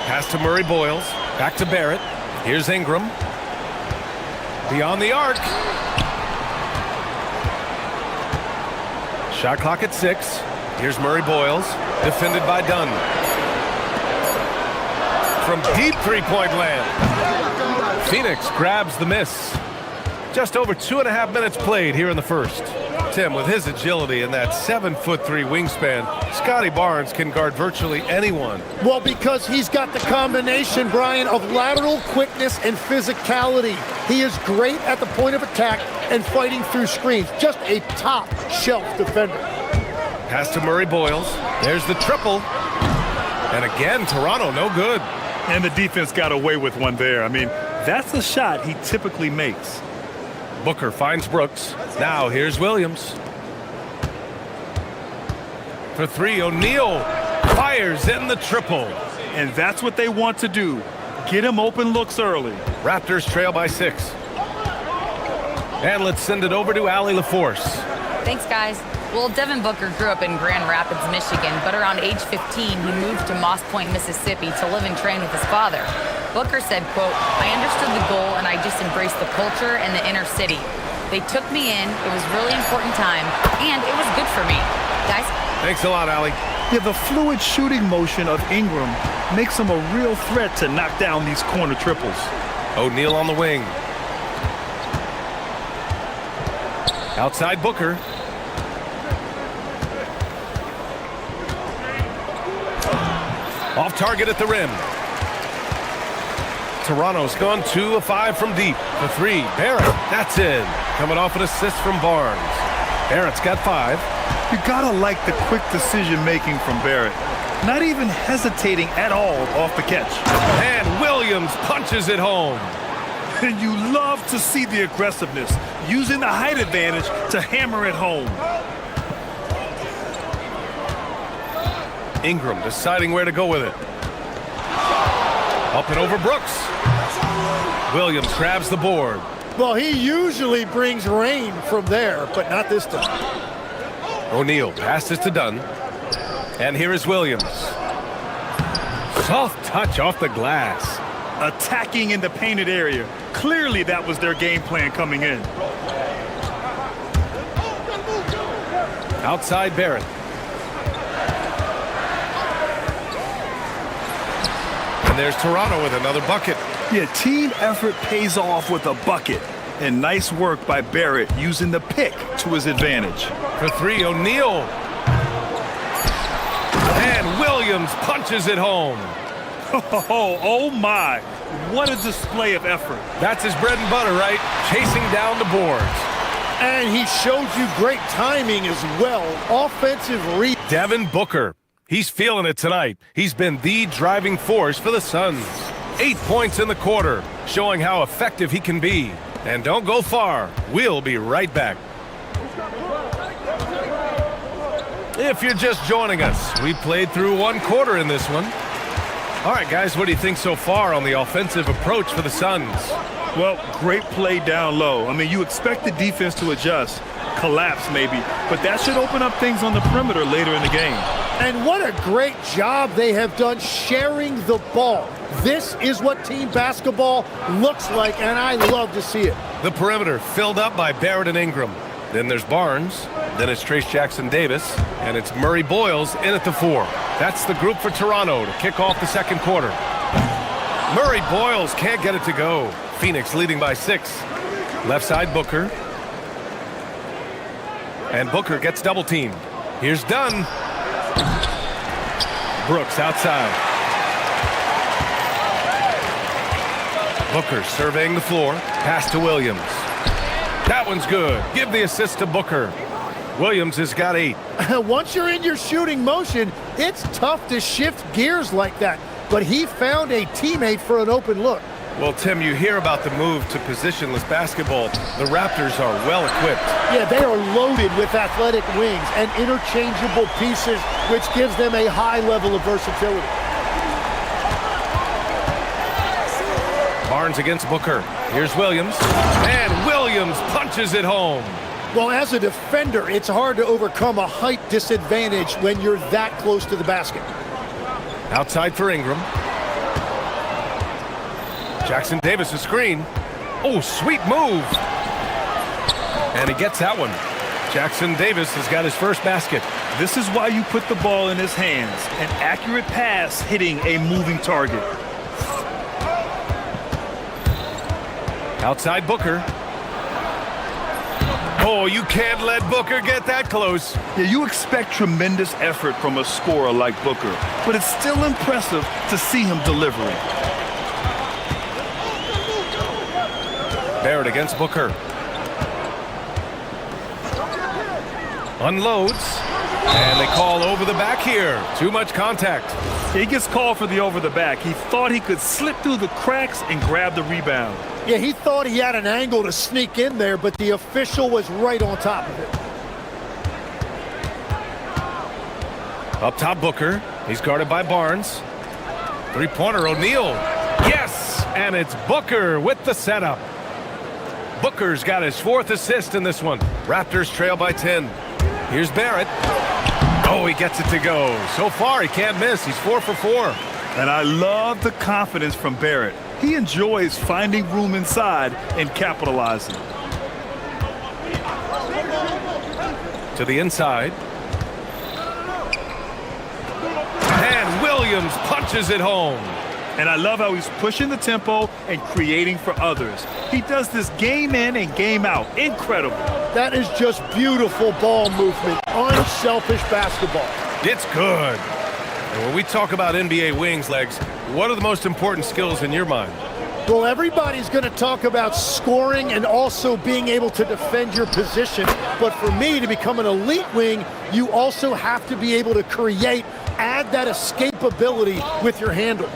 Pass to Murray Boyles. Back to Barrett. Here's Ingram. Beyond the arc. Shot clock at 6. Here's Murray Boyles. Defended by Dunn. From deep three-point land. Phoenix grabs the miss. Just over 2.5 minutes played here in the first. Tim, with his agility and that 7'3" wingspan, Scotty Barnes can guard virtually anyone. Well, because he's got the combination, Brian, of lateral quickness and physicality. He is great at the point of attack and fighting through screens. Just a top-shelf defender. Pass to Murray Boyles. There's the triple. And again, Toronto, no good. And the defense got away with one there. I mean, that's a shot he typically makes. Booker finds Brooks. Now here's Williams. For 3, O'Neal fires in the triple. And that's what they want to do. Get him open looks early. Raptors trail by 6. And let's send it over to Allie LaForce. Thanks, guys. Well, Devin Booker grew up in Grand Rapids, Michigan, but around age 15, he moved to Moss Point, Mississippi to live and train with his father. Booker said, quote, "I understood the goal and I just embraced the culture and the inner city. They took me in, it was a really important time, and it was good for me." Guys? Thanks a lot, Allie. Yeah, the fluid shooting motion of Ingram makes him a real threat to knock down these corner triples. O'Neal on the wing. Outside Booker. Off target at the rim. Toronto's gone 2 of 5 from deep. For 3, Barrett, that's in. Coming off an assist from Barnes. Barrett's got 5. You gotta like the quick decision-making from Barrett. Not even hesitating at all off the catch. And Williams punches it home. And you love to see the aggressiveness, using the height advantage to hammer it home. Ingram deciding where to go with it. Up and over Brooks. Williams grabs the board. Well, he usually brings rain from there, but not this time. O'Neal passes to Dunn. And here is Williams. Soft touch off the glass. Attacking in the painted area. Clearly that was their game plan coming in. Outside Barrett. And there's Toronto with another bucket. Yeah, team effort pays off with a bucket. And nice work by Barrett using the pick to his advantage. For three, O'Neal. And Williams punches it home. Oh my. What a display of effort. That's his bread and butter, right? Chasing down the boards. And he showed you great timing as well. Offensive read. Devin Booker. He's feeling it tonight. He's been the driving force for the Suns. 8 points in the quarter, showing how effective he can be. And don't go far. We'll be right back. If you're just joining us, we played through one quarter in this one. All right, guys, what do you think so far on the offensive approach for the Suns? Well, great play down low. I mean, you expect the defense to adjust, collapse maybe, but that should open up things on the perimeter later in the game. And what a great job they have done sharing the ball. This is what team basketball looks like, and I love to see it. The perimeter filled up by Barrett and Ingram. Then there's Barnes. Then it's Trace Jackson-Davis. And it's Murray Boyles in at the 4. That's the group for Toronto to kick off the second quarter. Murray Boyles can't get it to go. Phoenix leading by 6. Left side Booker. And Booker gets double teamed. Here's Dunn. Brooks outside. Booker surveying the floor. Pass to Williams. That one's good. Give the assist to Booker. Williams has got 8. Once you're in your shooting motion, it's tough to shift gears like that. But he found a teammate for an open look. Well, Tim, you hear about the move to positionless basketball. The Raptors are well equipped. Yeah, they are loaded with athletic wings and interchangeable pieces, which gives them a high level of versatility. Barnes against Booker. Here's Williams. And Williams punches it home. Well, as a defender, it's hard to overcome a height disadvantage when you're that close to the basket. Outside for Ingram. Jackson-Davis a screen. Oh, sweet move. And he gets that one. Jackson-Davis has got his first basket. This is why you put the ball in his hands. An accurate pass hitting a moving target. Outside Booker. Oh, you can't let Booker get that close. Yeah, you expect tremendous effort from a scorer like Booker, but it's still impressive to see him delivering. Barrett against Booker. Unloads. And they call over the back here. Too much contact. He gets called for the over the back. He thought he could slip through the cracks and grab the rebound. Yeah, he thought he had an angle to sneak in there, but the official was right on top of it. Up top, Booker. He's guarded by Barnes. Three-pointer, O'Neal. Yes! And it's Booker with the setup. Booker's got his 4th assist in this one. Raptors trail by 10. Here's Barrett. Oh, he gets it to go. So far, he can't miss. He's 4 for 4. And I love the confidence from Barrett. He enjoys finding room inside and capitalizing. To the inside. And Williams punches it home. And I love how he's pushing the tempo and creating for others. He does this game in and game out. Incredible. That is just beautiful ball movement. Unselfish basketball. It's good. And when we talk about NBA wings, Legs, what are the most important skills in your mind? Well, everybody's going to talk about scoring and also being able to defend your position. But for me, to become an elite wing, you also have to be able to create, add that escapability with your handle.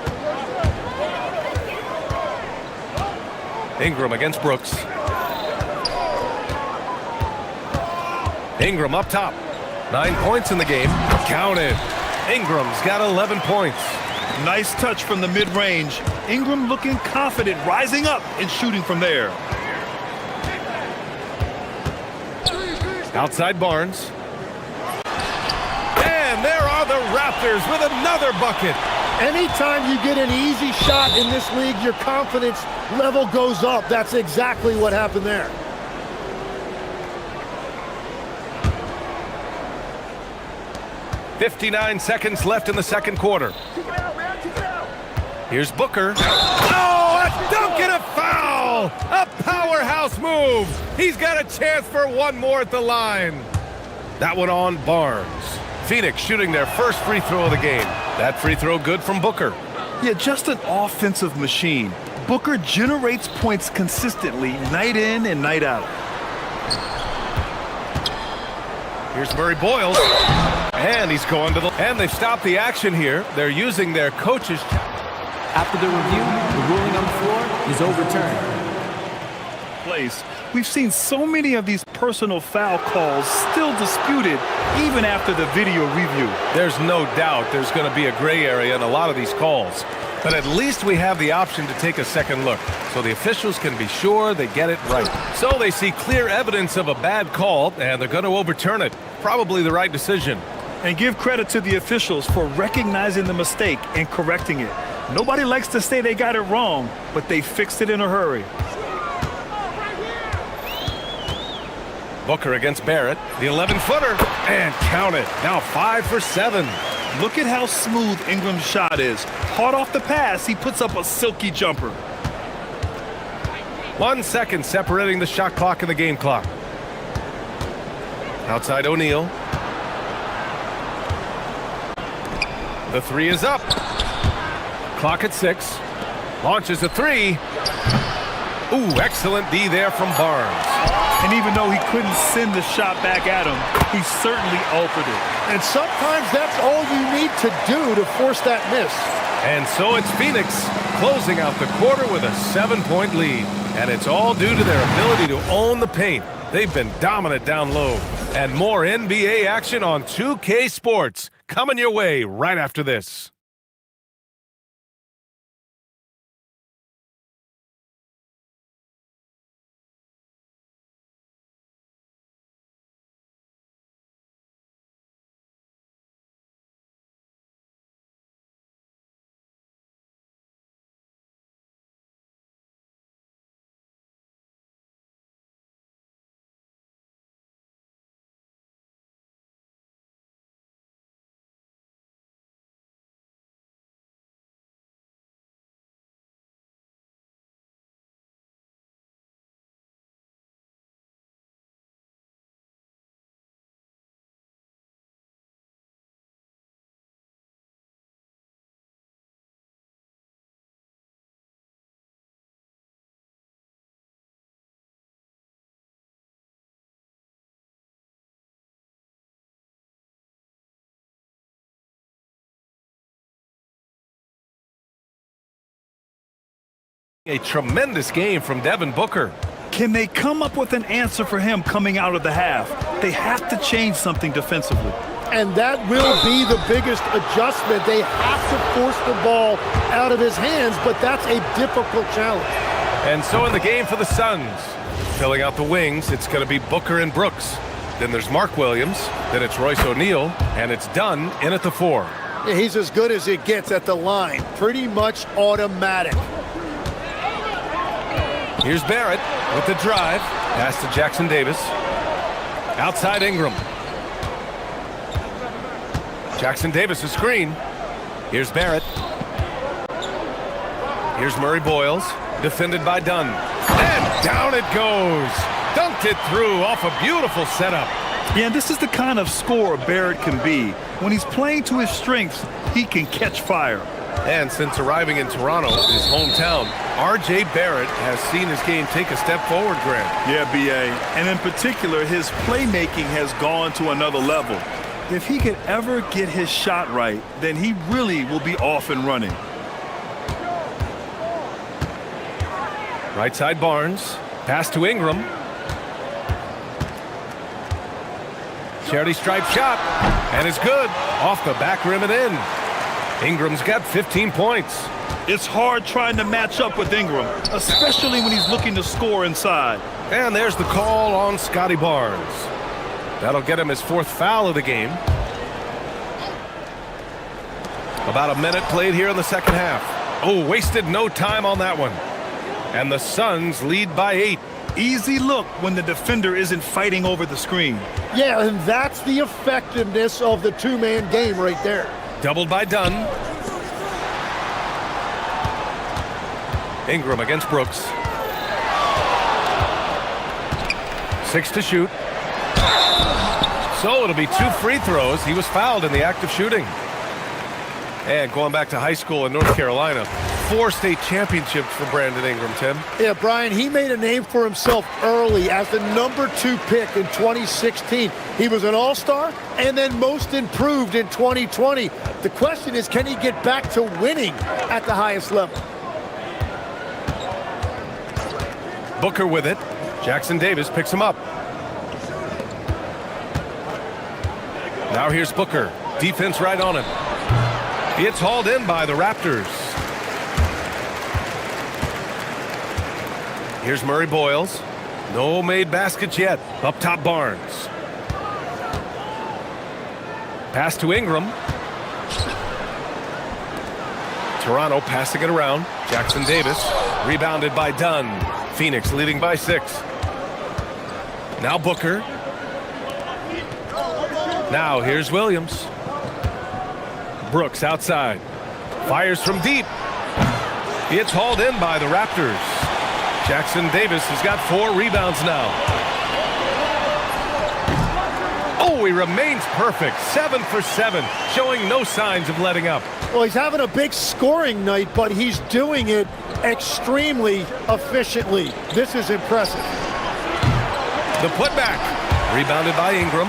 Ingram against Brooks. Ingram up top. 9 points in the game. Counted. Ingram's got 11 points. Nice touch from the mid-range. Ingram looking confident, rising up and shooting from there. Outside Barnes. And there are the Raptors with another bucket. Anytime you get an easy shot in this league, your confidence level goes up. That's exactly what happened there. .59 seconds left in the second quarter. Here's Booker. Oh, a dunk and a foul! A powerhouse move! He's got a chance for one more at the line. That one on Barnes. Phoenix shooting their first free throw of the game. That free throw good from Booker. Yeah, just an offensive machine. Booker generates points consistently, night in and night out. Here's Murray Boyles. And he's going to the... And they've stopped the action here. They're using their coaches... After the review, the ruling on the floor is overturned. We've seen so many of these personal foul calls still disputed even after the video review. There's no doubt there's going to be a gray area in a lot of these calls. But at least we have the option to take a second look, so the officials can be sure they get it right. So they see clear evidence of a bad call, and they're going to overturn it. Probably the right decision. And give credit to the officials for recognizing the mistake and correcting it. Nobody likes to say they got it wrong, but they fixed it in a hurry. Booker against Barrett, the 11-footer, and count it. Now 5 for 7. Look at how smooth Ingram's shot is. Hard off the pass, he puts up a silky jumper. 1 second separating the shot clock and the game clock. Outside O'Neal. The three is up. Clock at 6. Launches a three. Ooh, excellent D there from Barnes. And even though he couldn't send the shot back at him, he certainly altered it. And sometimes that's all you need to do to force that miss. And so it's Phoenix closing out the quarter with a 7-point lead. And it's all due to their ability to own the paint. They've been dominant down low. And more NBA action on 2K Sports coming your way right after this. A tremendous game from Devin Booker. Can they come up with an answer for him coming out of the half? They have to change something defensively. And that will be the biggest adjustment. They have to force the ball out of his hands, but that's a difficult challenge. And so in the game for the Suns, filling out the wings, it's going to be Booker and Brooks. Then there's Mark Williams, then it's Royce O'Neal, and it's Dunn in at the 4. Yeah, he's as good as it gets at the line. Pretty much automatic. Here's Barrett with the drive. Pass to Jackson Davis. Outside Ingram. Jackson Davis a screen. Here's Barrett. Here's Murray Boyles. Defended by Dunn. And down it goes. Dunked it through off a beautiful setup. Yeah, this is the kind of scorer Barrett can be. When he's playing to his strengths, he can catch fire. And since arriving in Toronto, his hometown, R.J. Barrett has seen his game take a step forward, Grant. Yeah, B.A. And in particular, his playmaking has gone to another level. If he could ever get his shot right, then he really will be off and running. Right side Barnes. Pass to Ingram. Charity stripe shot. And it's good. Off the back rim and in. Ingram's got 15 points. It's hard trying to match up with Ingram, especially when he's looking to score inside. And there's the call on Scotty Barnes. That'll get him his 4th foul of the game. About a minute played here in the second half. Oh, wasted no time on that one. And the Suns lead by 8. Easy look when the defender isn't fighting over the screen. Yeah, and that's the effectiveness of the two-man game right there. Doubled by Dunn. Ingram against Brooks. 6 to shoot. So it'll be 2 free throws. He was fouled in the act of shooting. And going back to high school in North Carolina, 4 state championships for Brandon Ingram, Tim. Yeah, Brian, he made a name for himself early as the number 2 pick in 2016. He was an all-star and then most improved in 2020. The question is, can he get back to winning at the highest level? Booker with it. Jackson Davis picks him up. Now here's Booker. Defense right on him. It's hauled in by the Raptors. Here's Murray Boyles. No made baskets yet. Up top Barnes. Pass to Ingram. Toronto passing it around. Jackson Davis. Rebounded by Dunn. Phoenix leading by 6. Now Booker. Now here's Williams. Brooks outside. Fires from deep. It's hauled in by the Raptors. Jackson Davis has got 4 rebounds now. Oh, he remains perfect. 7 for 7, showing no signs of letting up. Well, he's having a big scoring night, but he's doing it extremely efficiently. This is impressive. The putback. Rebounded by Ingram.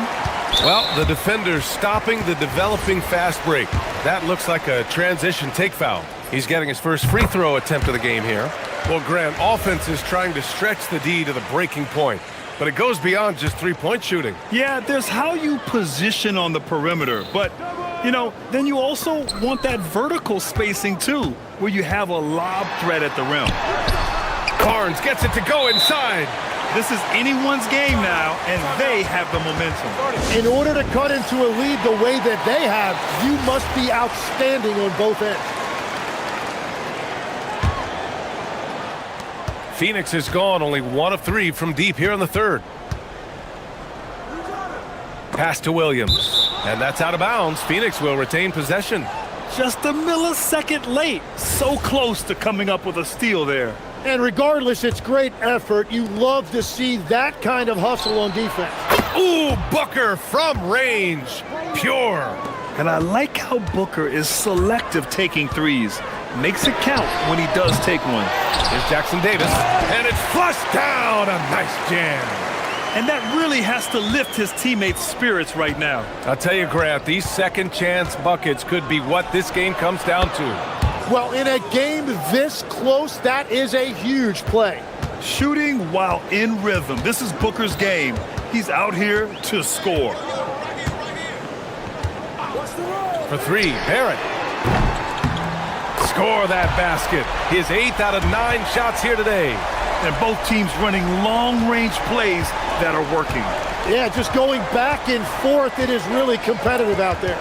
Well, the defender's stopping the developing fast break. That looks like a transition take foul. He's getting his first free throw attempt of the game here. Well, Grant, offense is trying to stretch the D to the breaking point, but it goes beyond just three-point shooting. Yeah, there's how you position on the perimeter, but, you know, then you also want that vertical spacing, too, where you have a lob threat at the rim. Barnes gets it to go inside. This is anyone's game now, and they have the momentum. In order to cut into a lead the way that they have, you must be outstanding on both ends. Phoenix is gone, only 1 of 3 from deep here in the third. Pass to Williams, and that's out of bounds. Phoenix will retain possession. Just a millisecond late. So close to coming up with a steal there. And regardless, it's great effort. You love to see that kind of hustle on defense. Ooh, Booker from range. Pure. And I like how Booker is selective taking threes. Makes it count when he does take one. Here's Jackson Davis, and it's flushed down. A nice jam. And that really has to lift his teammates' spirits right now. I'll tell you, Grant, these second chance buckets could be what this game comes down to. Well, in a game this close, that is a huge play. Shooting while in rhythm. This is Booker's game. He's out here to score. For 3, Barrett. Score that basket. His 8th out of 9 shots here today. And both teams running long-range plays that are working. Yeah, just going back and forth. It is really competitive out there.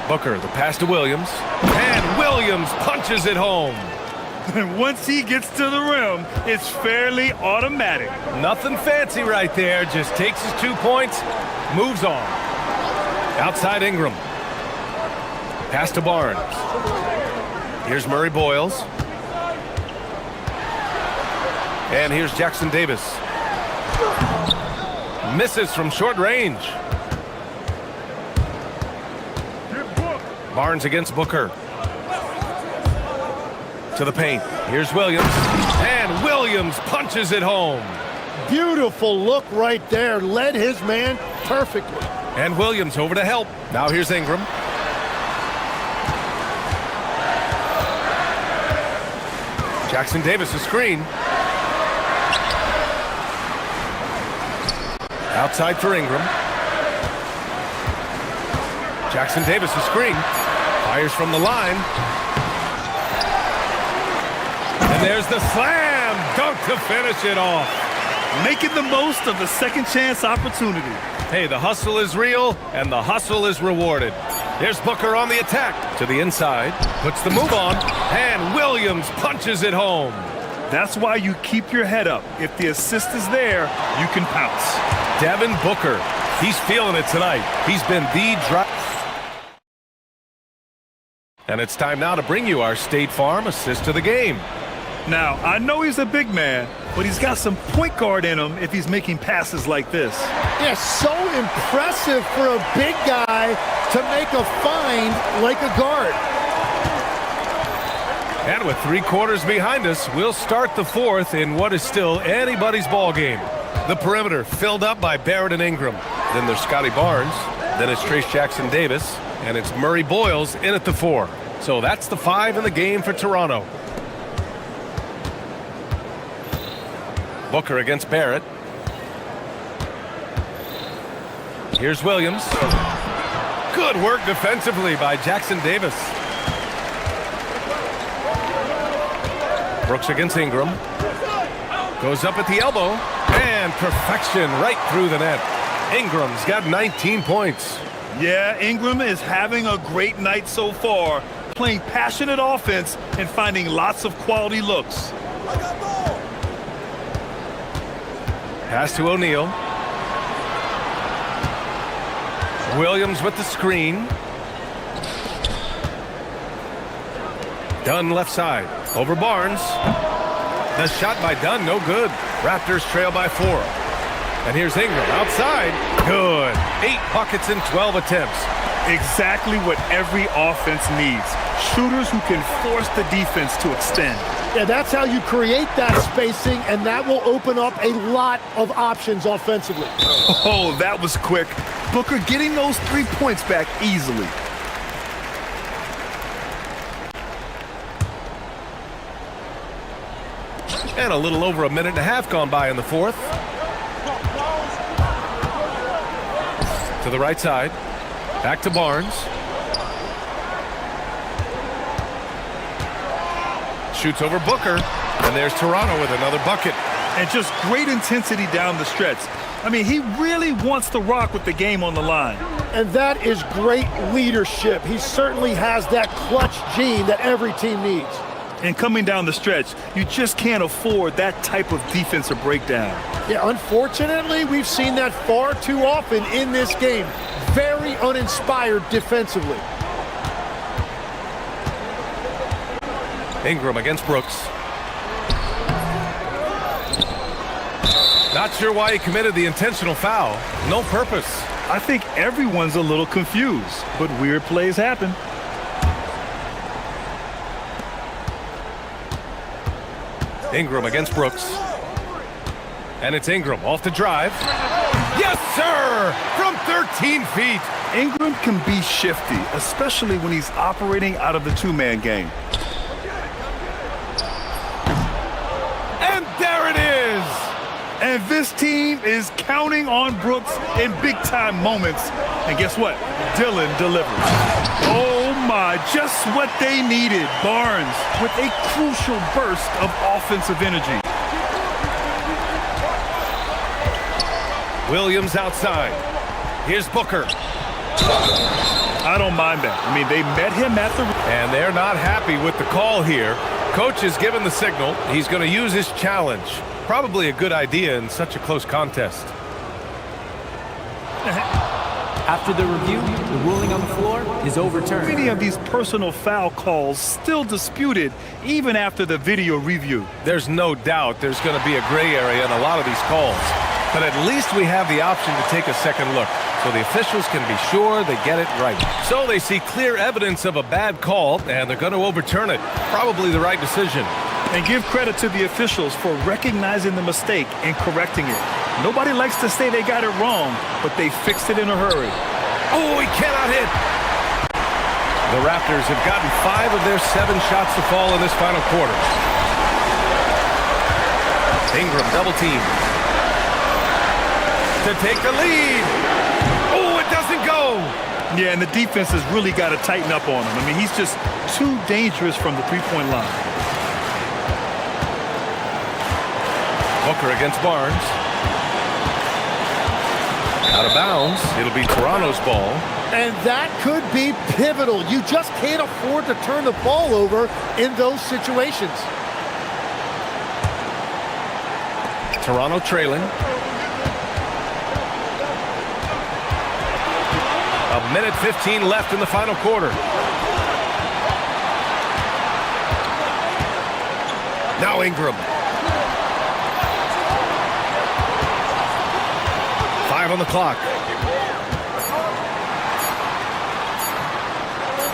Booker, the pass to Williams. And Williams punches it home. And once he gets to the rim, it's fairly automatic. Nothing fancy right there. Just takes his 2 points, moves on. Outside Ingram. Pass to Barnes. Here's Murray Boyles. And here's Jackson Davis. Misses from short range. Barnes against Booker. To the paint. Here's Williams. And Williams punches it home. Beautiful look right there. Led his man perfectly. And Williams over to help. Now here's Ingram. Jackson Davis, a screen. Outside for Ingram. Jackson Davis, a screen. Fires from the line. And there's the slam dunk to finish it off. Making the most of the second chance opportunity. Hey, the hustle is real, and the hustle is rewarded. Here's Booker on the attack. To the inside, puts the move on, and Williams punches it home. That's why you keep your head up. If the assist is there, you can pounce. Devin Booker, he's feeling it tonight. He's been the drive. And it's time now to bring you our State Farm assist of the game. Now, I know he's a big man, but he's got some point guard in him if he's making passes like this. Yeah, so impressive for a big guy to make a find like a guard. And with 3 quarters behind us, we'll start the fourth in what is still anybody's ball game. The perimeter filled up by Barrett and Ingram. Then there's Scotty Barnes. Then it's Trace Jackson-Davis. And it's Murray Boyles in at the 4. So that's the 5 in the game for Toronto. Booker against Barrett. Here's Williams. Good work defensively by Jackson-Davis. Brooks against Ingram. Goes up at the elbow. And perfection right through the net. Ingram's got 19 points. Yeah, Ingram is having a great night so far, playing passionate offense and finding lots of quality looks. Pass to O'Neal. Williams with the screen. Dunn left side. Over Barnes. The shot by Dunn, no good. Raptors trail by 4. And here's Ingram outside. Good. 8 buckets in 12 attempts. Exactly what every offense needs. Shooters who can force the defense to extend. Yeah, that's how you create that spacing, and that will open up a lot of options offensively. Oh, that was quick. Booker getting those 3 points back easily. And a little over a minute and a half gone by in the fourth. To the right side. Back to Barnes. Shoots over Booker. And there's Toronto with another bucket. And just great intensity down the stretch. I mean, he really wants to rock with the game on the line. And that is great leadership. He certainly has that clutch gene that every team needs. And coming down the stretch, you just can't afford that type of defensive breakdown. Yeah, unfortunately, we've seen that far too often in this game. Very uninspired defensively. Ingram against Brooks. Not sure why he committed the intentional foul. No purpose. I think everyone's a little confused, but weird plays happen. Ingram against Brooks. And it's Ingram off the drive. Yes, sir! From 13 feet. Ingram can be shifty, especially when he's operating out of the two-man game. And there it is! And this team is counting on Brooks in big-time moments. And guess what? Dillon delivers. Oh, my, just what they needed. Barnes with a crucial burst of offensive energy. Williams outside. Here's Booker. I don't mind that. I mean, they met him at the... And they're not happy with the call here. Coach has given the signal. He's going to use his challenge. Probably a good idea in such a close contest. After the review, the ruling on the floor is overturned. Many of these personal foul calls still disputed even after the video review. There's no doubt there's going to be a gray area in a lot of these calls. But at least we have the option to take a second look, so the officials can be sure they get it right. So they see clear evidence of a bad call, and they're going to overturn it. Probably the right decision. And give credit to the officials for recognizing the mistake and correcting it. Nobody likes to say they got it wrong, but they fixed it in a hurry. Oh, he cannot hit. The Raptors have gotten 5 of their 7 shots to fall in this final quarter. Ingram double team. To take the lead. Oh, it doesn't go. Yeah, and the defense has really got to tighten up on him. I mean, he's just too dangerous from the three-point line. Booker against Barnes. Out of bounds. It'll be Toronto's ball. And that could be pivotal. You just can't afford to turn the ball over in those situations. Toronto trailing. A minute 15 left in the final quarter. Now Ingram. 5 on the clock.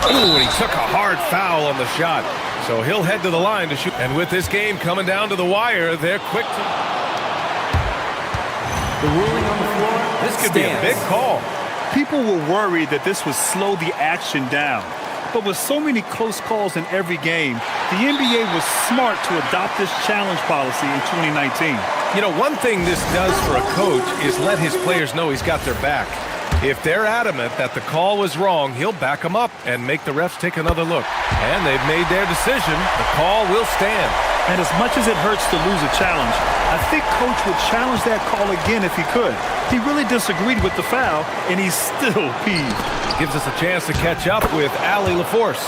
Ooh, and he took a hard foul on the shot. So he'll head to the line to shoot. And with this game coming down to the wire, they're quick to... The ruling on the floor. This could be a big call. People were worried that this would slow the action down. But with so many close calls in every game, the NBA was smart to adopt this challenge policy in 2019. You know, one thing this does for a coach is let his players know he's got their back. If they're adamant that the call was wrong, he'll back them up and make the refs take another look. And they've made their decision. The call will stand. And as much as it hurts to lose a challenge, I think Coach would challenge that call again if he could. He really disagreed with the foul, and he's still peeved. Gives us a chance to catch up with Allie LaForce.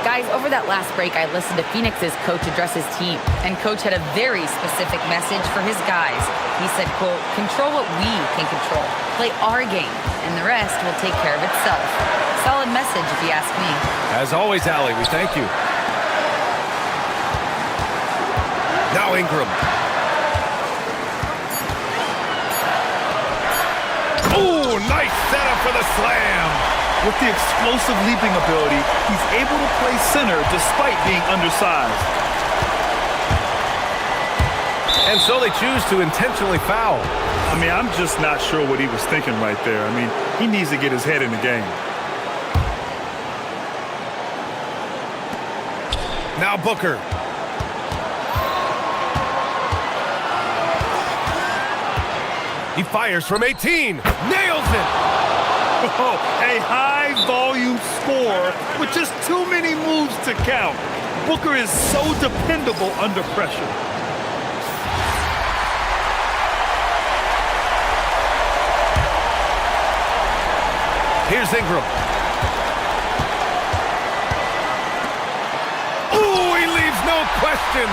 Guys, over that last break, I listened to Phoenix's coach address his team, and coach had a very specific message for his guys. He said, quote, "Control what we can control. Play our game, and the rest will take care of itself." Solid message, if you ask me. As always, Allie, we thank you. Now Ingram. Oh, nice setup for the slam. With the explosive leaping ability, he's able to play center despite being undersized. And so they choose to intentionally foul. I mean, I'm just not sure what he was thinking right there. I mean, he needs to get his head in the game. Now Booker. He fires from 18. Nails it. Oh, a high-volume score with just too many moves to count. Booker is so dependable under pressure. Here's Ingram. Ooh, he leaves no question.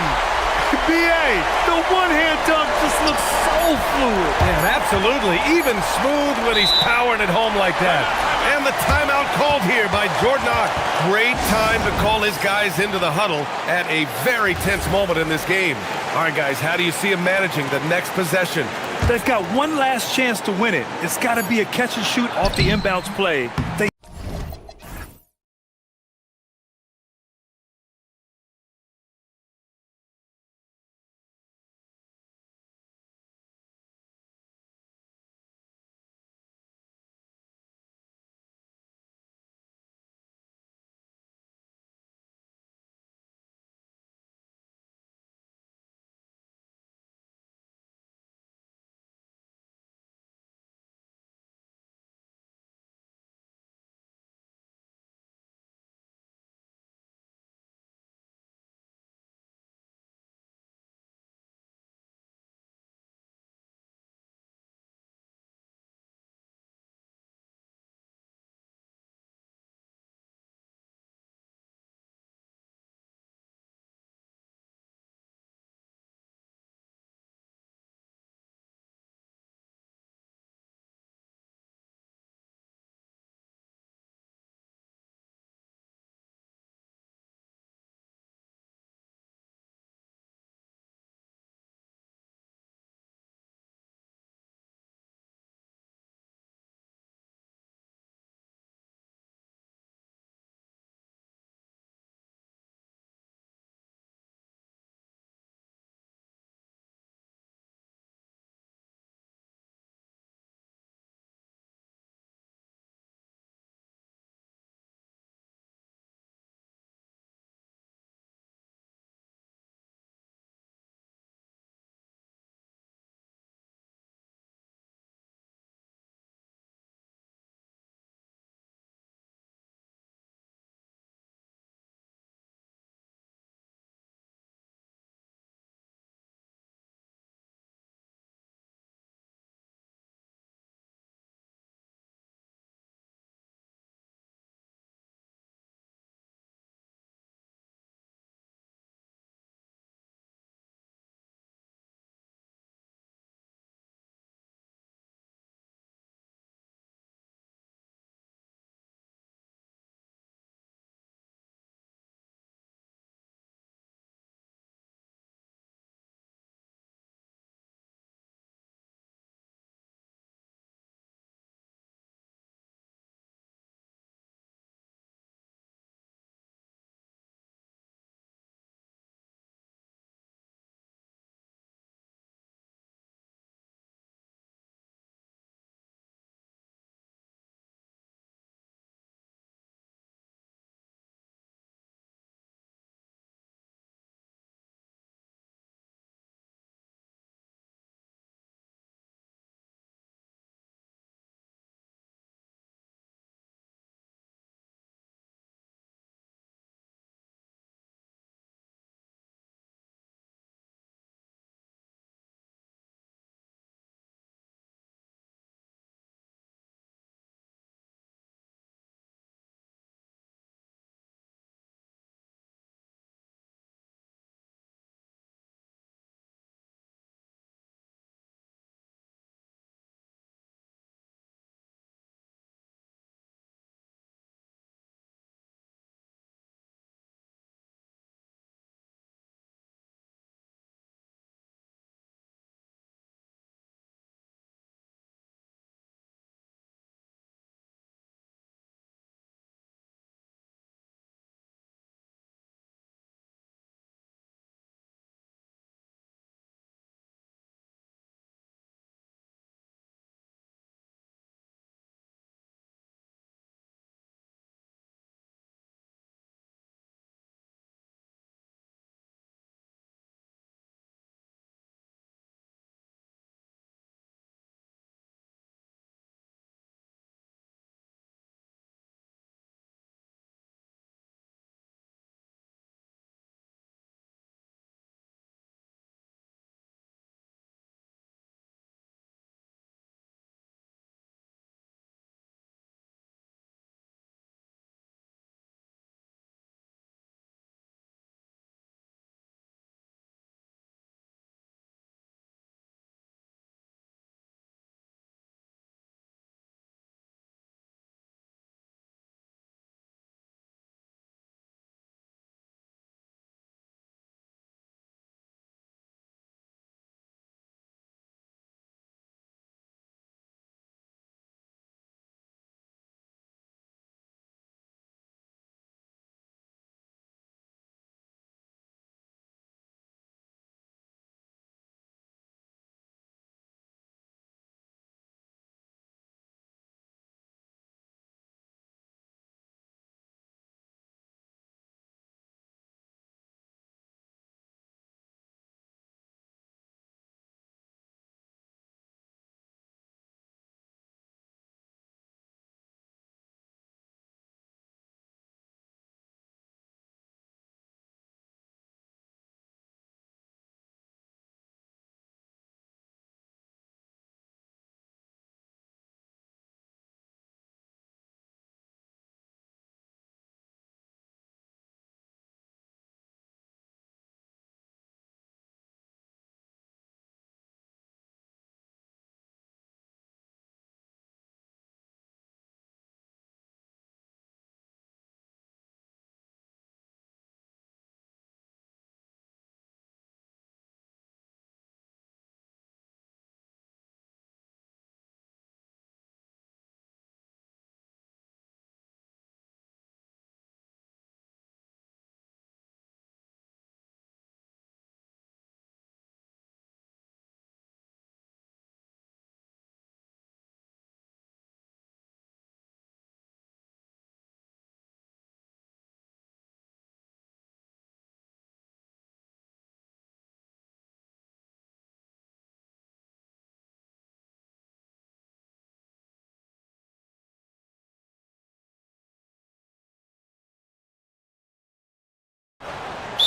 B.A., the one-hand dunk just looks so fluid. Yeah, absolutely. Even smooth when he's powering it home like that. And the timeout called here by Jordan Ott. Great time to call his guys into the huddle at a very tense moment in this game. All right, guys, how do you see him managing the next possession? They've got one last chance to win it. It's got to be a catch and shoot off the inbounds play.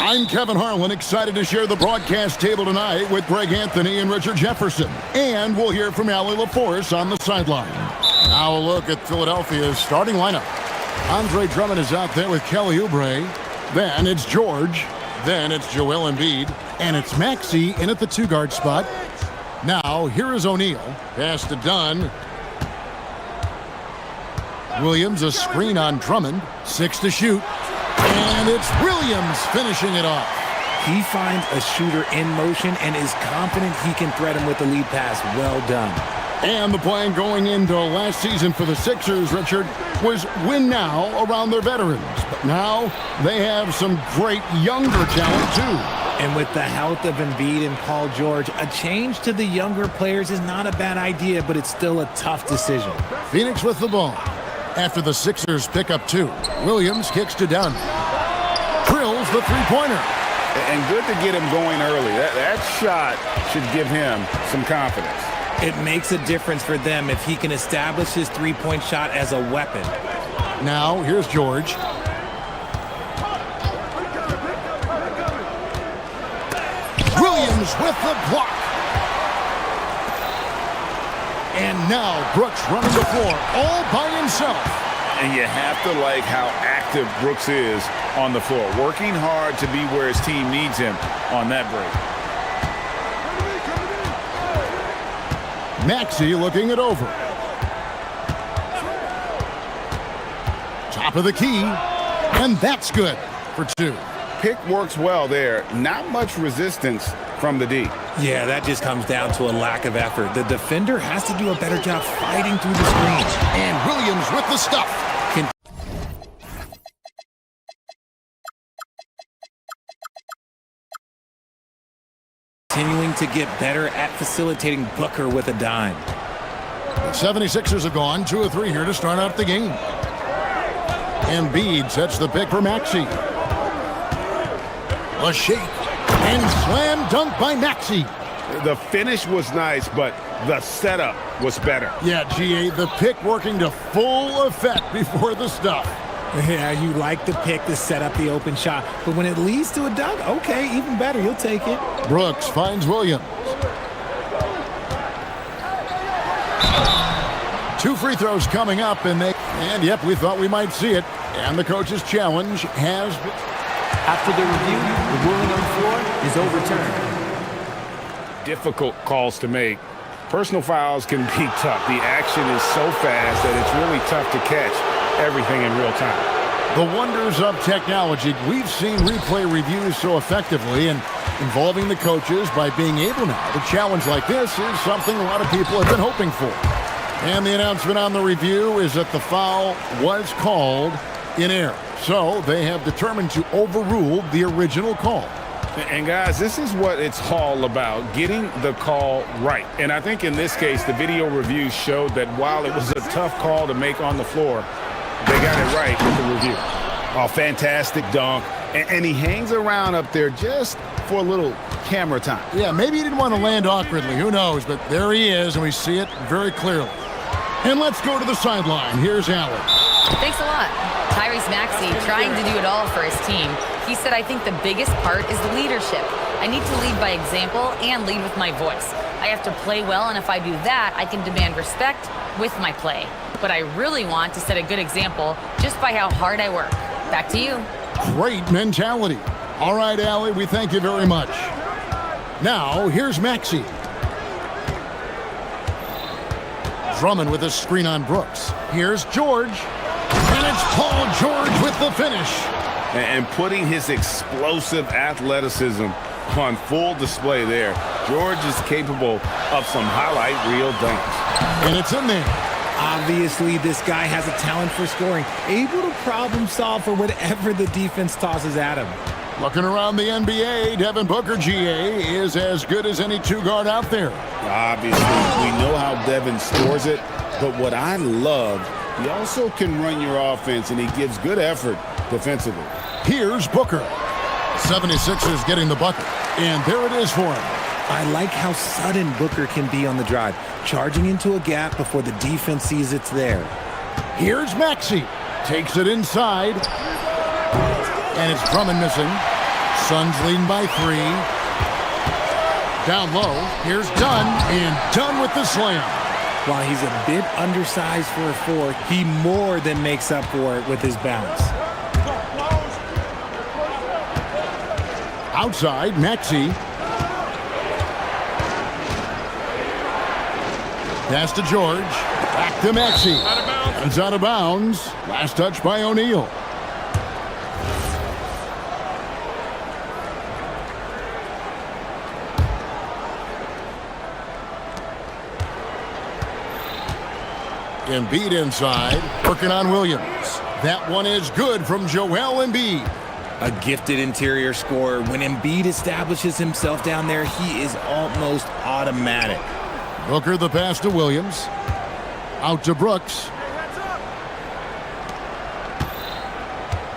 I'm Kevin Harlan, excited to share the broadcast table tonight with Greg Anthony and Richard Jefferson. And we'll hear from Allie LaForce on the sideline. Now a look at Philadelphia's starting lineup. Andre Drummond is out there with Kelly Oubre. Then it's George. Then it's Joel Embiid. And it's Maxey in at the two-guard spot. Now, here is O'Neal. Pass to Dunn. Williams, a screen on Drummond. 6 to shoot. And it's Williams finishing it off. He finds a shooter in motion and is confident he can thread him with the lead pass. Well done. And the plan going into last season for the Sixers, Richard, was win now around their veterans. But now they have some great younger talent, too. And with the health of Embiid and Paul George, a change to the younger players is not a bad idea, but it's still a tough decision. Phoenix with the ball. After the Sixers pick up 2. Williams kicks to Dunn. Drills the three-pointer. And good to get him going early. That shot should give him some confidence. It makes a difference for them if he can establish his three-point shot as a weapon. Now, here's George. Williams with the block. And now Brooks running the floor all by himself. And you have to like how active Brooks is on the floor. Working hard to be where his team needs him on that break. Maxey looking it over. Top of the key. And that's good for 2. Pick works well there. Not much resistance from the D. Yeah, that just comes down to a lack of effort. The defender has to do a better job fighting through the screens. And Williams with the stuff. Continuing to get better at facilitating Booker with a dime. The 76ers have gone 2 of 3 here to start out the game. Embiid sets the pick for Maxey. A shake and slam dunk by Maxey. The finish was nice, but the setup was better. Yeah, GA, the pick working to full effect before the stuff. Yeah, you like the pick to set up the open shot, but when it leads to a dunk, okay, even better, you'll take it. Brooks finds Williams. 2 free throws coming up, and yep, we thought we might see it. And the coach's challenge has been... After the review, the ruling on the floor is overturned. Difficult calls to make. Personal fouls can be tough. The action is so fast that it's really tough to catch everything in real time. The wonders of technology. We've seen replay reviews so effectively, and involving the coaches by being able now to challenge like this is something a lot of people have been hoping for. And the announcement on the review is that the foul was called in error. So they have determined to overrule the original call. And guys, this is what it's all about, getting the call right. And I think in this case, the video review showed that while it was a tough call to make on the floor, they got it right with the review. Oh, fantastic dunk. And he hangs around up there just for a little camera time. Yeah, maybe he didn't want to land awkwardly. Who knows? But there he is, and we see it very clearly. And let's go to the sideline. Here's Allen. Thanks a lot. Tyrese Maxey trying to do it all for his team. He said, I think the biggest part is the leadership. I need to lead by example and lead with my voice. I have to play well, and if I do that, I can demand respect with my play. But I really want to set a good example just by how hard I work. Back to you. Great mentality. All right, Allie, we thank you very much. Now, here's Maxey. Drummond with a screen on Brooks. Here's George. And it's Paul George with the finish. And putting his explosive athleticism on full display there. George is capable of some highlight reel dunks. And it's in there. Obviously, this guy has a talent for scoring, able to problem solve for whatever the defense tosses at him. Looking around the NBA, Devin Booker, GA, is as good as any two-guard out there. Obviously, we know how Devin scores it, but what I love, he also can run your offense, and he gives good effort defensively. Here's Booker. 76ers getting the bucket, and there it is for him. I like how sudden Booker can be on the drive, charging into a gap before the defense sees it's there. Here's Maxey. Takes it inside. And it's Drummond missing. Suns leading by 3. Down low, here's Dunn, and Dunn with the slam. While he's a bit undersized for a 4, he more than makes up for it with his bounce. Outside, Maxey. Pass to George. Back to Maxey. It's out of bounds. Last touch by O'Neal. Embiid inside, working on Williams. That one is good from Joel Embiid. A gifted interior scorer. When Embiid establishes himself down there, he is almost automatic. Booker the pass to Williams. Out to Brooks.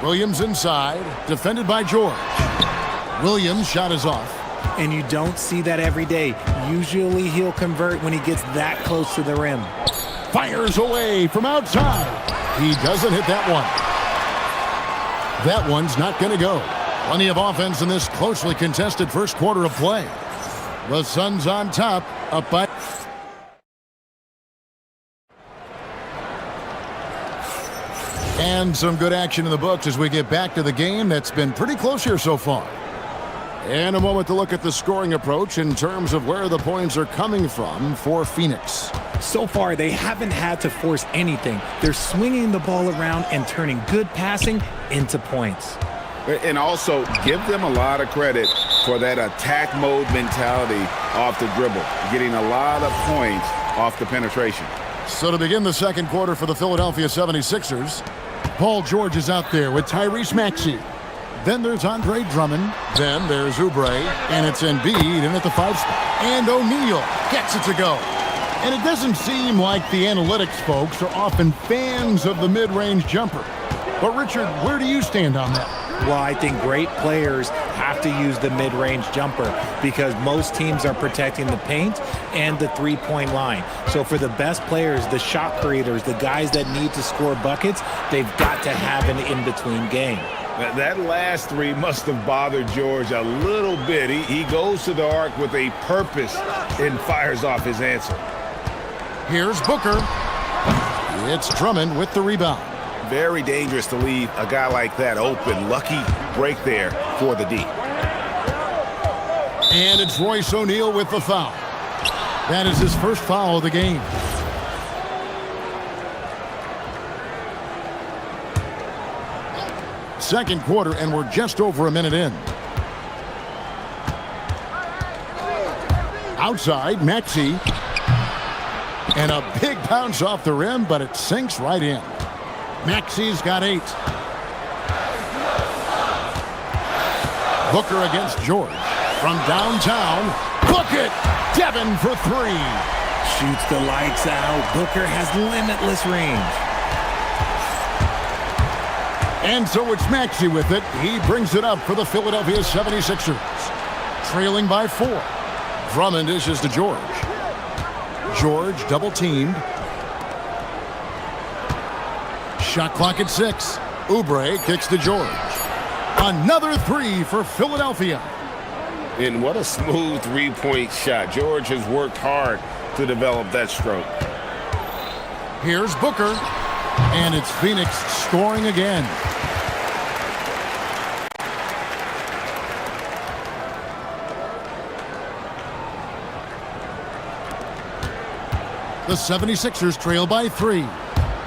Williams inside, defended by George. Williams' shot is off. And you don't see that every day. Usually he'll convert when he gets that close to the rim. Fires away from outside. He doesn't hit that one. That one's not going to go. Plenty of offense in this closely contested first quarter of play. The Suns on top, up by... And some good action in the books as we get back to the game that's been pretty close here so far. And a moment to look at the scoring approach in terms of where the points are coming from for Phoenix. So far, they haven't had to force anything. They're swinging the ball around and turning good passing into points. And also, give them a lot of credit for that attack mode mentality off the dribble, getting a lot of points off the penetration. So to begin the second quarter for the Philadelphia 76ers, Paul George is out there with Tyrese Maxey. Then there's Andre Drummond. Then there's Oubre. And it's Embiid in at the 5 spot. And O'Neal gets it to go. And it doesn't seem like the analytics folks are often fans of the mid-range jumper. But Richard, where do you stand on that? Well, I think great players have to use the mid-range jumper because most teams are protecting the paint and the three-point line. So for the best players, the shot creators, the guys that need to score buckets, they've got to have an in-between game. That last three must have bothered George a little bit. He goes to the arc with a purpose and fires off his answer. Here's Booker. It's Drummond with the rebound. Very dangerous to leave a guy like that open. Lucky break there for the D. And it's Royce O'Neal with the foul. That is his first foul of the game. Second quarter, and we're just over a minute in. Outside, Maxey. And a big bounce off the rim, but it sinks right in. Maxey's got 8. Booker against George. From downtown, book it! Devin for 3. Shoots the lights out. Booker has limitless range. And so it's Maxey with it. He brings it up for the Philadelphia 76ers. Trailing by 4. Drummond dishes to George. George double-teamed. Shot clock at 6. Oubre kicks to George. Another 3 for Philadelphia. And what a smooth three-point shot. George has worked hard to develop that stroke. Here's Booker. And it's Phoenix scoring again. The 76ers trail by 3.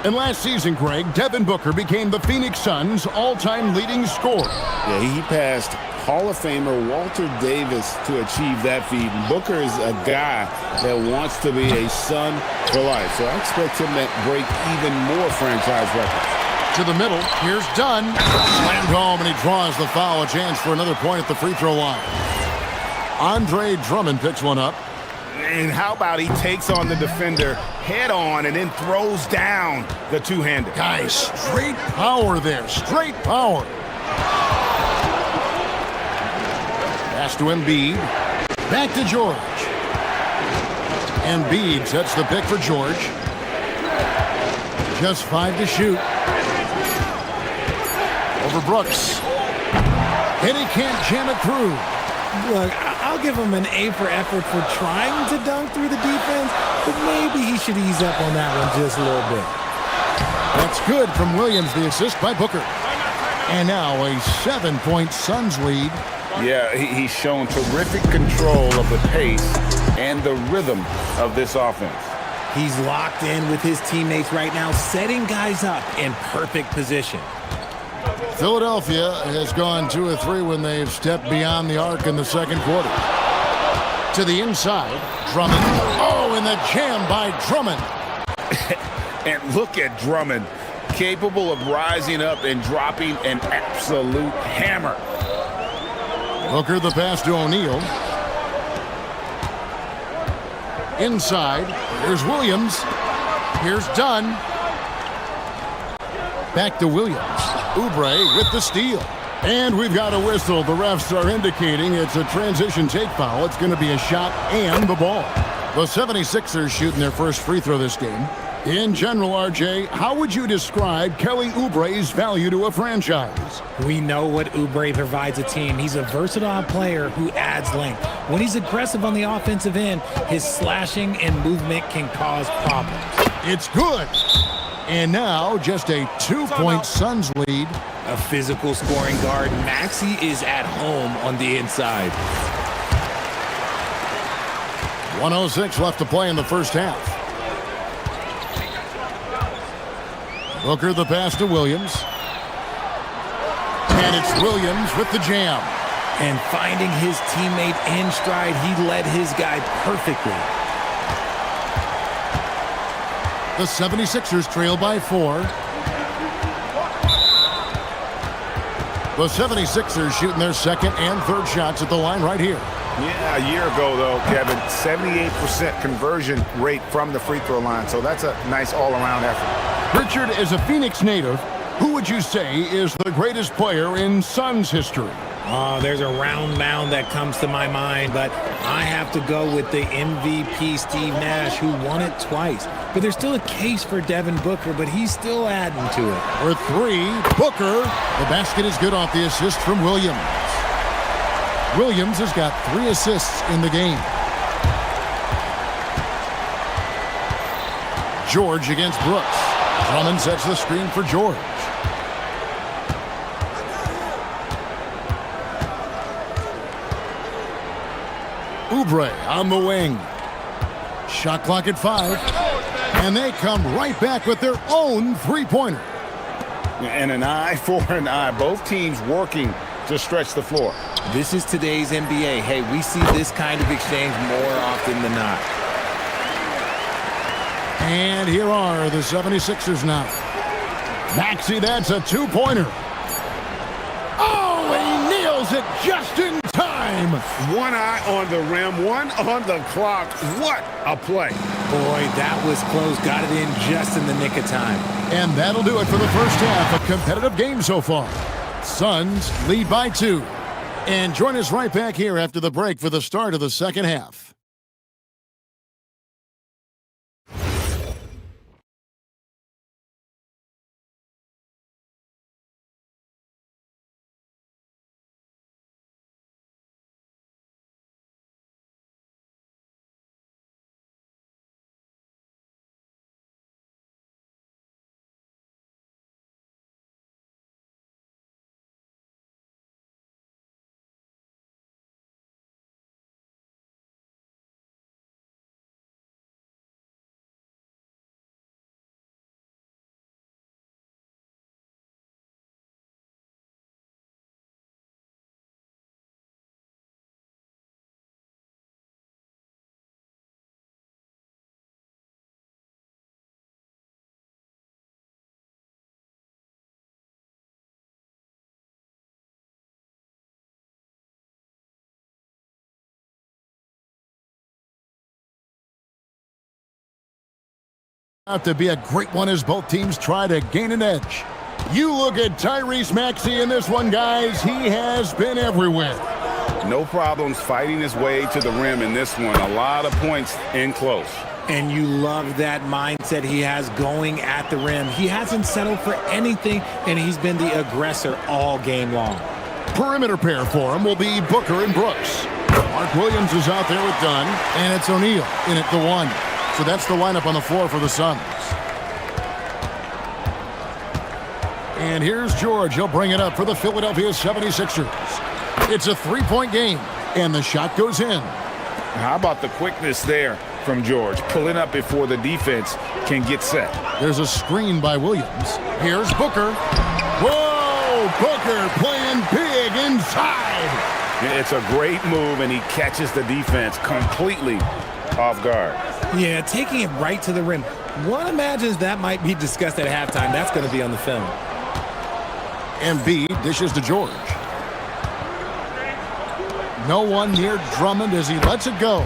And last season, Greg, Devin Booker became the Phoenix Suns' all-time leading scorer. Yeah, he passed Hall of Famer Walter Davis to achieve that feat. And Booker is a guy that wants to be a Sun for life. So I expect him to break even more franchise records. To the middle, here's Dunn. Slammed home, and he draws the foul. A chance for another point at the free throw line. Andre Drummond picks one up. And how about he takes on the defender head on and then throws down the two-hander. Guys, straight power there. Straight power. Pass to Embiid. Back to George. Embiid sets the pick for George. Just 5 to shoot. Over Brooks. And he can't jam it through. Look, I'll give him an A for effort for trying to dunk through the defense, but maybe he should ease up on that one just a little bit. That's good from Williams, the assist by Booker. And now a 7-point Suns lead. Yeah, he's shown terrific control of the pace and the rhythm of this offense. He's locked in with his teammates right now, setting guys up in perfect position. Philadelphia has gone 2 of 3 when they've stepped beyond the arc in the second quarter. To the inside, Drummond. Oh, and the jam by Drummond. And look at Drummond, capable of rising up and dropping an absolute hammer. Booker the pass to O'Neal. Inside, here's Williams. Here's Dunn. Back to Williams. Oubre with the steal. And we've got a whistle. The refs are indicating it's a transition take foul. It's going to be a shot and the ball. The 76ers shooting their first free throw this game. In general, RJ, how would you describe Kelly Oubre's value to a franchise? We know what Oubre provides a team. He's a versatile player who adds length. When he's aggressive on the offensive end, his slashing and movement can cause problems. It's good. And now just a 2-point Suns lead. A physical scoring guard, Maxey is at home on the inside. 1:06 left to play in the first half. Booker the pass to Williams. And it's Williams with the jam. And finding his teammate in stride, he led his guy perfectly. The 76ers trail by 4. The 76ers shooting their second and third shots at the line right here. Yeah, a year ago, though, Kevin, 78% conversion rate from the free throw line. So that's a nice all-around effort. Richard, as a Phoenix native, who would you say is the greatest player in Suns history? Oh, there's a round mound that comes to my mind, but I have to go with the MVP Steve Nash, who won it twice. But there's still a case for Devin Booker, but he's still adding to it. For 3, Booker. The basket is good off the assist from Williams. Williams has got 3 assists in the game. George against Brooks. Drummond sets the screen for George. Oubre on the wing. Shot clock at 5. And they come right back with their own three-pointer. And an eye for an eye. Both teams working to stretch the floor. This is today's NBA. Hey, we see this kind of exchange more often than not. And here are the 76ers now. Maxey, that's a 2-pointer. Oh, he nails it just in time. One eye on the rim, one on the clock. What a play. Boy, that was close. Got it in just in the nick of time. And that'll do it for the first half. A competitive game so far. Suns lead by 2. And join us right back here after the break for the start of the second half. Out to be a great one as both teams try to gain an edge. You look at Tyrese Maxey in this one, guys. He has been everywhere. No problems fighting his way to the rim in this one. A lot of points in close. And you love that mindset he has going at the rim. He hasn't settled for anything, and he's been the aggressor all game long. perimeter pair for him will be Booker and Brooks. Mark Williams is out there with Dunn, and it's O'Neal in at the 1. So that's the lineup on the floor for the Suns. And here's George. He'll bring it up for the Philadelphia 76ers. It's a three-point game, and the shot goes in. How about the quickness there from George, pulling up before the defense can get set. There's a screen by Williams. Here's Booker. Whoa! Booker playing big inside. It's a great move, and he catches the defense completely off guard. Yeah, taking it right to the rim. One imagines that might be discussed at halftime. That's going to be on the film. Embiid dishes to George. No one near Drummond as he lets it go.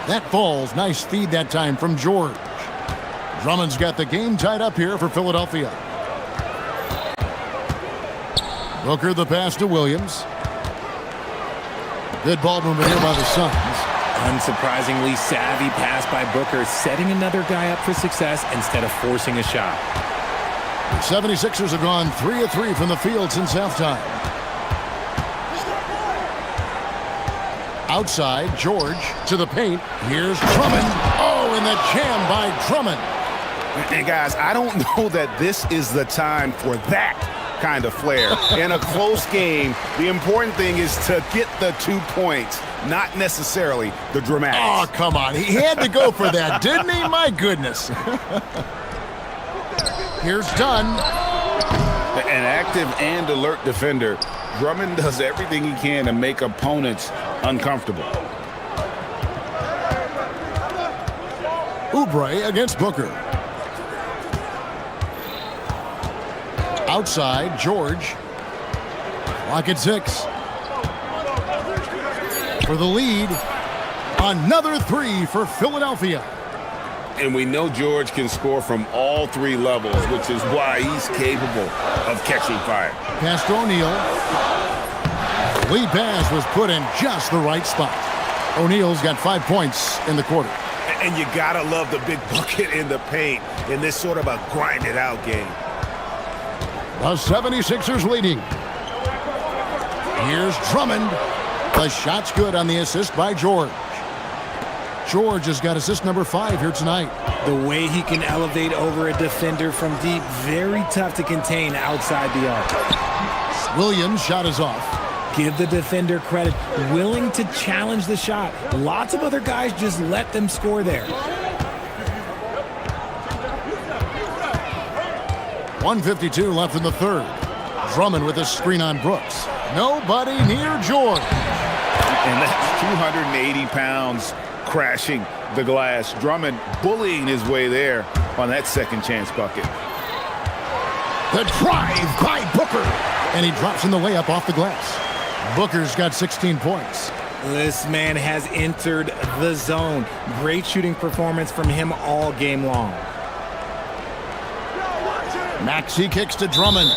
That falls. Nice feed that time from George. Drummond's got the game tied up here for Philadelphia. Booker the pass to Williams. Good ball movement here by the Suns. Unsurprisingly savvy pass by Booker, setting another guy up for success instead of forcing a shot. The 76ers have gone 3 of 3 from the field since halftime. Outside, George to the paint. Here's Drummond. Oh, and the jam by Drummond. And guys, I don't know that this is the time for that kind of flair. In a close game, the important thing is to get the 2 points, not necessarily the dramatics. Oh, come on. He had to go for that, didn't he? My goodness. Here's Dunn. An active and alert defender, Drummond does everything he can to make opponents uncomfortable. Oubre against Booker. Outside, George. Clock at 6. For the lead, another 3 for Philadelphia. And we know George can score from all 3 levels, which is why he's capable of catching fire. Pass to O'Neal. Lead pass was put in just the right spot. O'Neal's got 5 points in the quarter. And you gotta love the big bucket in the paint in this sort of a grind-it-out game. The 76ers leading. Here's Drummond. The shot's good on the assist by George. George has got assist number 5 here tonight. The way he can elevate over a defender from deep, very tough to contain outside the arc. Williams' shot is off. Give the defender credit, willing to challenge the shot. Lots of other guys just let them score there. 1:52 left in the third. Drummond with a screen on Brooks. Nobody near George. And that's 280 pounds crashing the glass. Drummond bullying his way there on that second chance bucket. The drive by Booker. And he drops in the layup off the glass. Booker's got 16 points. This man has entered the zone. Great shooting performance from him all game long. Maxey kicks to Drummond.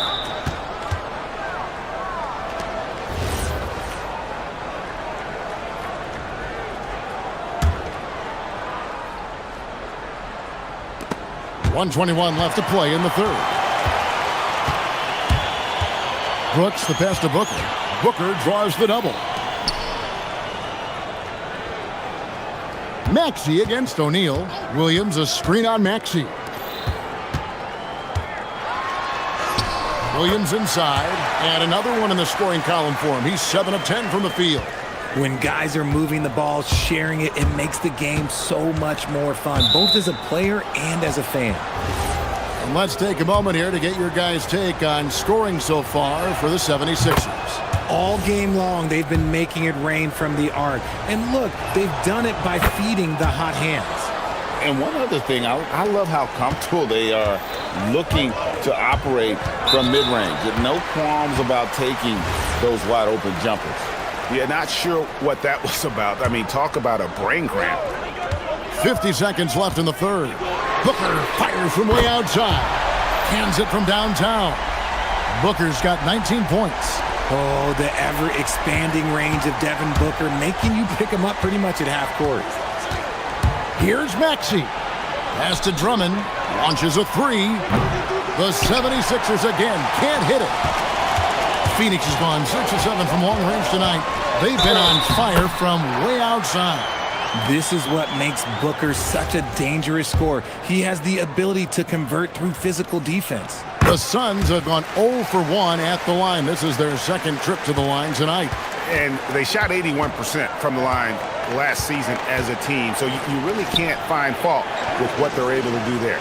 .121 left to play in the third. Brooks the pass to Booker. Booker draws the double. Maxey against O'Neal. Williams a screen on Maxey. Williams inside, and another one in the scoring column for him. He's 7 of 10 from the field. When guys are moving the ball, sharing it, it makes the game so much more fun, both as a player and as a fan. And let's take a moment here to get your guys' take on scoring so far for the 76ers. All game long, they've been making it rain from the arc. And look, they've done it by feeding the hot hands. And one other thing, I love how comfortable they are looking to operate from mid-range. No qualms about taking those wide-open jumpers. Yeah, not sure what that was about. I mean, talk about a brain cramp. 50 seconds left in the third. Booker fires from way outside. Cans it from downtown. Booker's got 19 points. Oh, the ever-expanding range of Devin Booker, making you pick him up pretty much at half court. Here's Maxey. Pass to Drummond. Launches a 3. The 76ers again can't hit it. Phoenix has gone 6 of 7 from long range tonight. They've been on fire from way outside. This is what makes Booker such a dangerous scorer. He has the ability to convert through physical defense. The Suns have gone 0 for 1 at the line. This is their second trip to the line tonight. And they shot 81% from the line last season as a team. So you really can't find fault with what they're able to do there.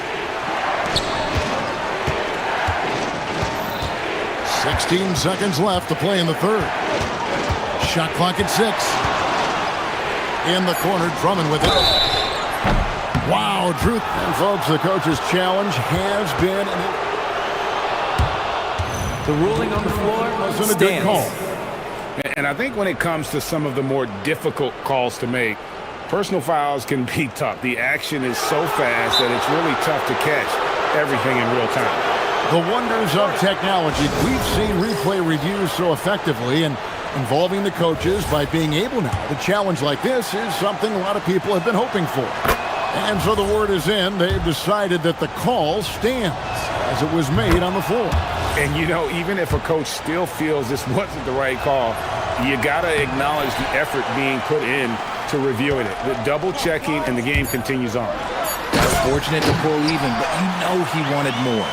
16 seconds left to play in the third. Shot clock at 6. In the corner, Drummond with it. Wow, Drew. And folks, the coach's challenge has been... The ruling on the floor wasn't a good call. And I think when it comes to some of the more difficult calls to make, personal fouls can be tough. The action is so fast that it's really tough to catch everything in real time. The wonders of technology. We've seen replay reviews so effectively, and involving the coaches by being able now to challenge like this is something a lot of people have been hoping for. And so the word is in. They've decided that the call stands as it was made on the floor. And, you know, even if a coach still feels this wasn't the right call, you got to acknowledge the effort being put in to reviewing it. The double checking, and the game continues on. That's fortunate to pull even, but you know he wanted more.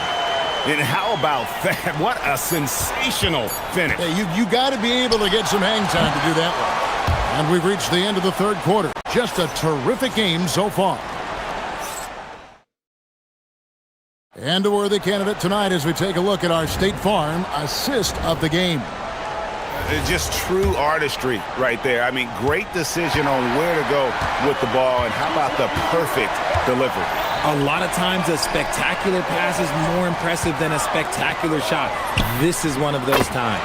And how about that? What a sensational finish. Hey, you got to be able to get some hang time to do that one. And we've reached the end of the third quarter. Just a terrific game so far. And a worthy candidate tonight as we take a look at our State Farm assist of the game. Just true artistry right there. I mean, great decision on where to go with the ball, and how about the perfect delivery? A lot of times a spectacular pass is more impressive than a spectacular shot. This is one of those times.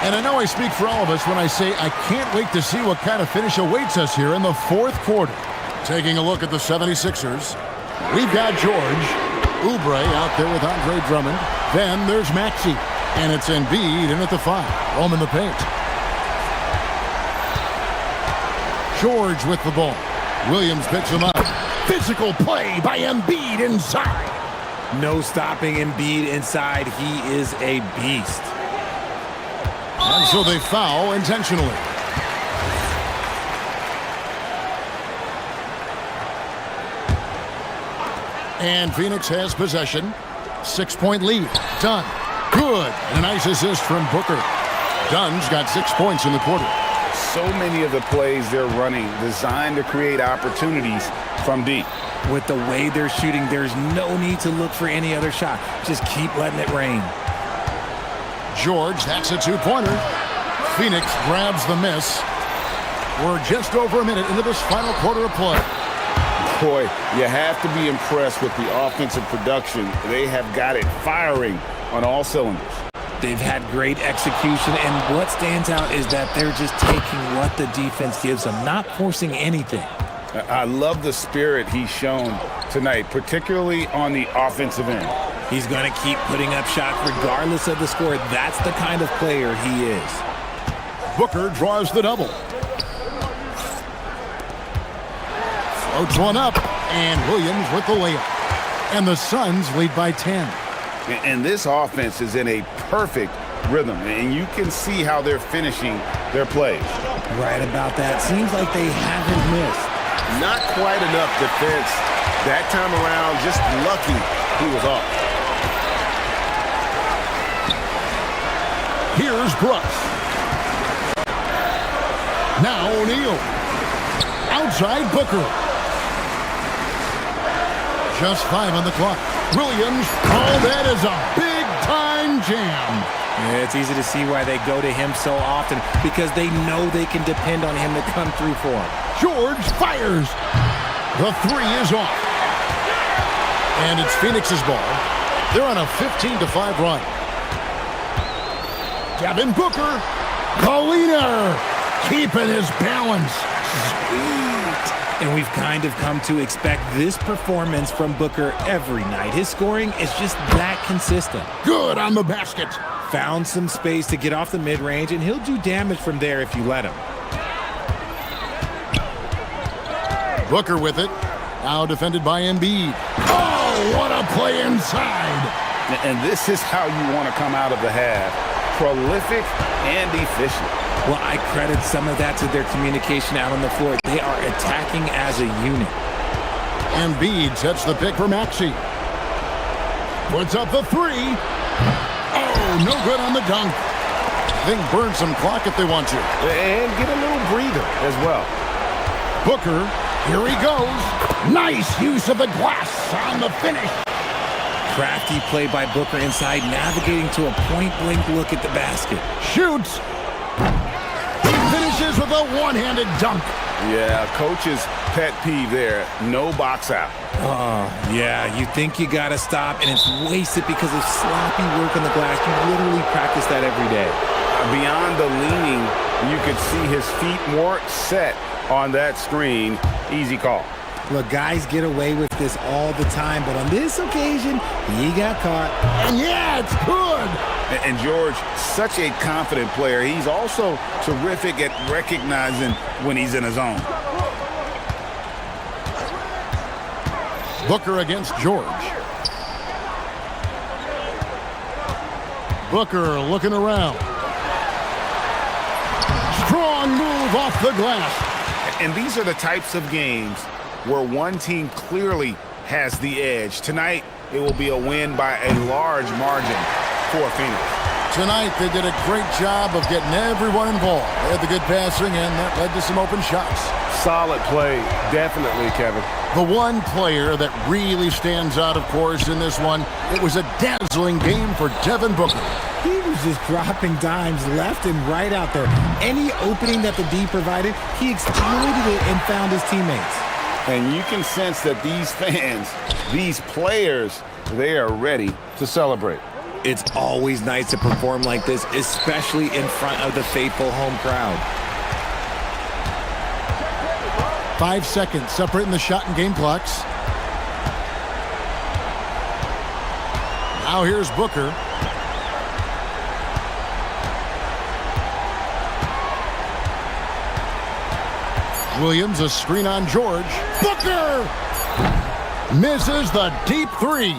And I know I speak for all of us when I say I can't wait to see what kind of finish awaits us here in the fourth quarter. Taking a look at the 76ers, we've got George, Oubre out there with Andre Drummond. Then there's Maxey, and it's Embiid in at the 5, roaming the paint. George with the ball. Williams picks him up. Physical play by Embiid inside. No stopping Embiid inside. He is a beast. And so they foul intentionally. And Phoenix has possession. 6-point lead. Dunn. Good. And a nice assist from Booker. Dunn's got 6 points in the quarter. So many of the plays they're running designed to create opportunities from deep. With the way they're shooting, there's no need to look for any other shot. Just keep letting it rain. George, that's a 2-pointer. Phoenix grabs the miss. We're just over a minute into this final quarter of play. Boy, you have to be impressed with the offensive production. They have got it firing on all cylinders. They've had great execution, and what stands out is that they're just taking what the defense gives them, not forcing anything. I love the spirit he's shown tonight, particularly on the offensive end. He's going to keep putting up shots regardless of the score. That's the kind of player he is. Booker draws the double. Floats one up, and Williams with the layup. And the Suns lead by 10. And this offense is in a perfect rhythm, and you can see how they're finishing their plays. Right about that. Seems like they haven't missed. Not quite enough defense that time around. Just lucky he was off. Here's Brooks. Now O'Neal. Outside Booker. Just 5 on the clock. Williams, that is a big-time jam. Yeah, it's easy to see why they go to him so often, because they know they can depend on him to come through for them. George fires. The 3 is off. And it's Phoenix's ball. They're on a 15-5 run. Devin Booker. The leader. Keeping his balance. And we've kind of come to expect this performance from Booker every night. His scoring is just that consistent. Good on the basket. Found some space to get off the mid-range, and he'll do damage from there if you let him. Booker with it. Now defended by Embiid. Oh, what a play inside. And this is how you want to come out of the half. Prolific and efficient. Well, I credit some of that to their communication out on the floor. They are attacking as a unit. Embiid sets the pick for Maxey. Puts up the three. Oh, no good on the dunk. They can burn some clock if they want to. And get a little breather as well. Booker, here he goes. Nice use of the glass on the finish. Crafty play by Booker inside, navigating to a point-blank look at the basket. Shoots. He finishes with a one-handed dunk. Yeah, coach's pet peeve there. No box out. Oh, yeah, you think you got to stop, and it's wasted because of sloppy work on the glass. You literally practice that every day. Beyond the leaning, you could see his feet more set on that screen. Easy call. Look, guys get away with this all the time, but on this occasion, he got caught. And yeah, it's good. And George, such a confident player. He's also terrific at recognizing when he's in his zone. Booker against George. Booker looking around. Strong move off the glass. And these are the types of games where one team clearly has the edge. Tonight, it will be a win by a large margin for Phoenix. Tonight, they did a great job of getting everyone involved. They had the good passing, and that led to some open shots. Solid play, definitely, Kevin. The one player that really stands out, of course, in this one, it was a dazzling game for Devin Booker. He was just dropping dimes left and right out there. Any opening that the D provided, he exploited it and found his teammates. And you can sense that these fans, these players, they are ready to celebrate. It's always nice to perform like this, especially in front of the faithful home crowd. 5 seconds separating the shot and game clocks. Now here's Booker. Williams, a screen on George. Booker misses the deep three.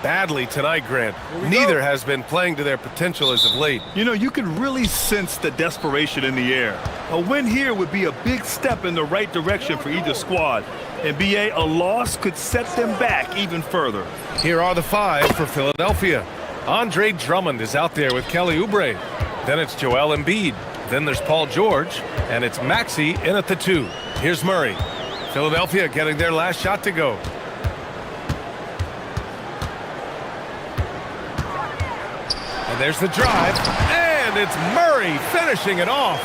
Badly tonight, Grant. Neither has been playing to their potential as of late. You know, you can really sense the desperation in the air. A win here would be a big step in the right direction for either squad. And BA, a loss could set them back even further. Here are the 5 for Philadelphia. Andre Drummond is out there with Kelly Oubre. Then it's Joel Embiid. Then there's Paul George. And it's Maxey in at the 2. Here's Murray. Philadelphia getting their last shot to go. And there's the drive. And it's Murray finishing it off.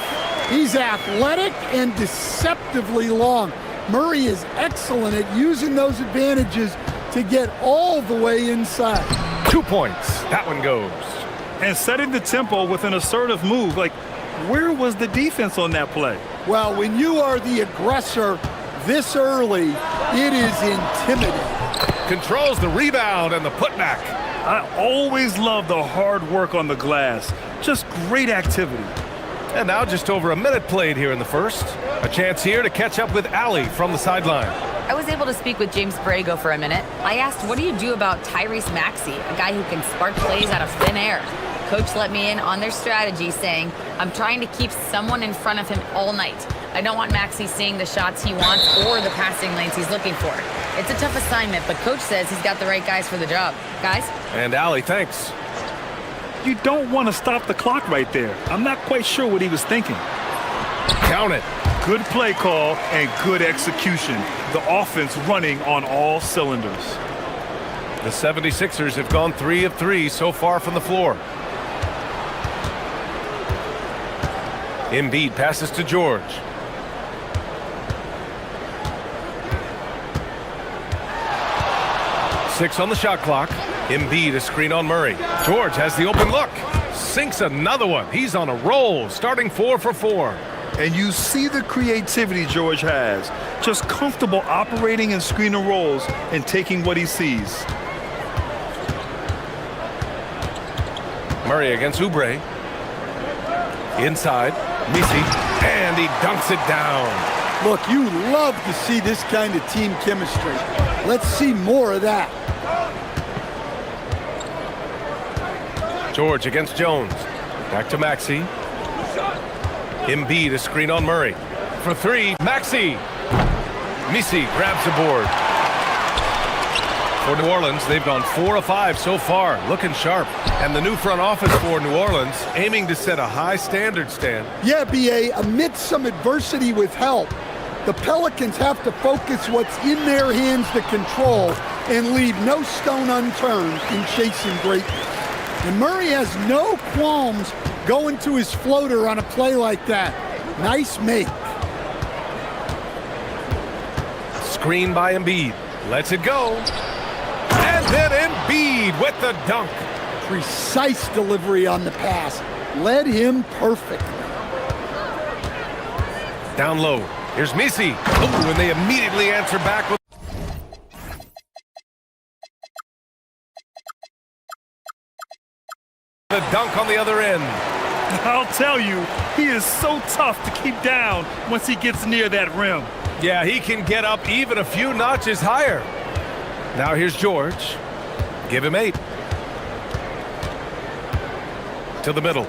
He's athletic and deceptively long. Murray is excellent at using those advantages to get all the way inside. 2 points. That one goes. And setting the tempo with an assertive move. Like, where was the defense on that play? Well, when you are the aggressor this early, it is intimidating. Controls the rebound and the putback. I always love the hard work on the glass. Just great activity. And now just over a minute played here in the first. A chance here to catch up with Allie from the sideline. I was able to speak with James Borrego for a minute. I asked, what do you do about Tyrese Maxey, a guy who can spark plays out of thin air? Coach let me in on their strategy, saying, I'm trying to keep someone in front of him all night. I don't want Maxey seeing the shots he wants or the passing lanes he's looking for. It's a tough assignment, but Coach says he's got the right guys for the job. Guys? And Allie, thanks. You don't want to stop the clock right there. I'm not quite sure what he was thinking. Count it. Good play call and good execution. The offense running on all cylinders. The 76ers have gone 3 of 3 so far from the floor. Embiid passes to George. Six on the shot clock. Embiid a screen on Murray. George has the open look. Sinks another one. He's on a roll, starting 4 for 4. And you see the creativity George has. Just comfortable operating in screen and rolls and taking what he sees. Murray against Oubre. Inside. Misi. And he dunks it down. Look, you love to see this kind of team chemistry. Let's see more of that. George against Jones. Back to Maxey. Embiid a screen on Murray. For 3, Maxey. Misi grabs the board. For New Orleans, they've gone 4 of 5 so far, looking sharp. And the new front office for New Orleans, aiming to set a high standard, Stan. Yeah, BA, amidst some adversity with help, the Pelicans have to focus what's in their hands to control and leave no stone unturned in chasing greatness. And Murray has no qualms going to his floater on a play like that. Nice make. Screen by Embiid. Lets it go. And then Embiid with the dunk. Precise delivery on the pass. Led him perfectly. Down low. Here's Misi. Oh, and they immediately answer back with the dunk on the other end. I'll tell you, he is so tough to keep down once he gets near that rim. Yeah, he can get up even a few notches higher. Now here's George. Give him 8. To the middle.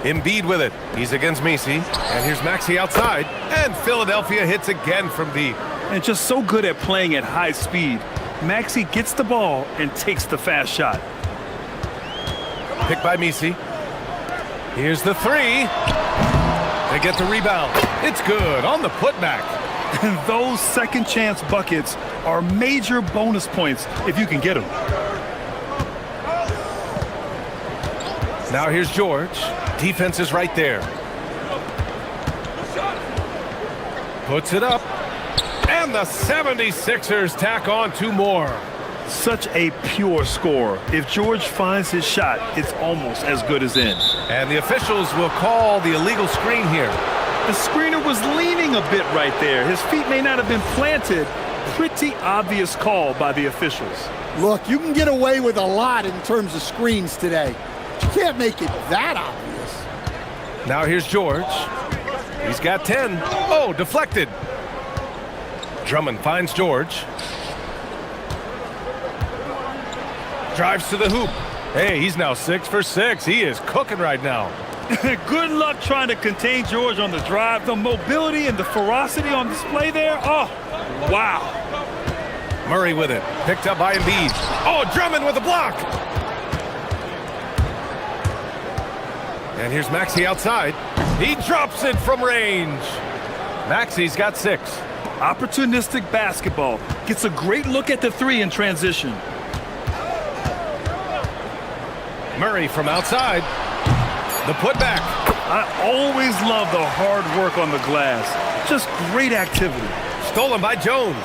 Embiid with it. He's against Misi. And here's Maxey outside. And Philadelphia hits again from deep. And just so good at playing at high speed. Maxey gets the ball and takes the fast shot. Picked by Misi. Here's the 3. They get the rebound. It's good on the putback. And those second chance buckets are major bonus points if you can get them. Now here's George. Defense is right there. Puts it up. And the 76ers tack on 2 more. Such a pure score. If George finds his shot, it's almost as good as in. And the officials will call the illegal screen here. The screener was leaning a bit right there. His feet may not have been planted. Pretty obvious call by the officials. Look, you can get away with a lot in terms of screens today. But you can't make it that obvious. Now here's George. He's got 10. Oh, deflected. Drummond finds George. Drives to the hoop. Hey, he's now 6 for 6. He is cooking right now. Good luck trying to contain George on the drive. The mobility and the ferocity on display there. Oh, wow. Murray with it. Picked up by Embiid. Oh, Drummond with a block. And here's Maxey outside. He drops it from range. Maxey's got 6. Opportunistic basketball. Gets a great look at the three in transition. Murray from outside. The putback. I always love the hard work on the glass. Just great activity. Stolen by Jones.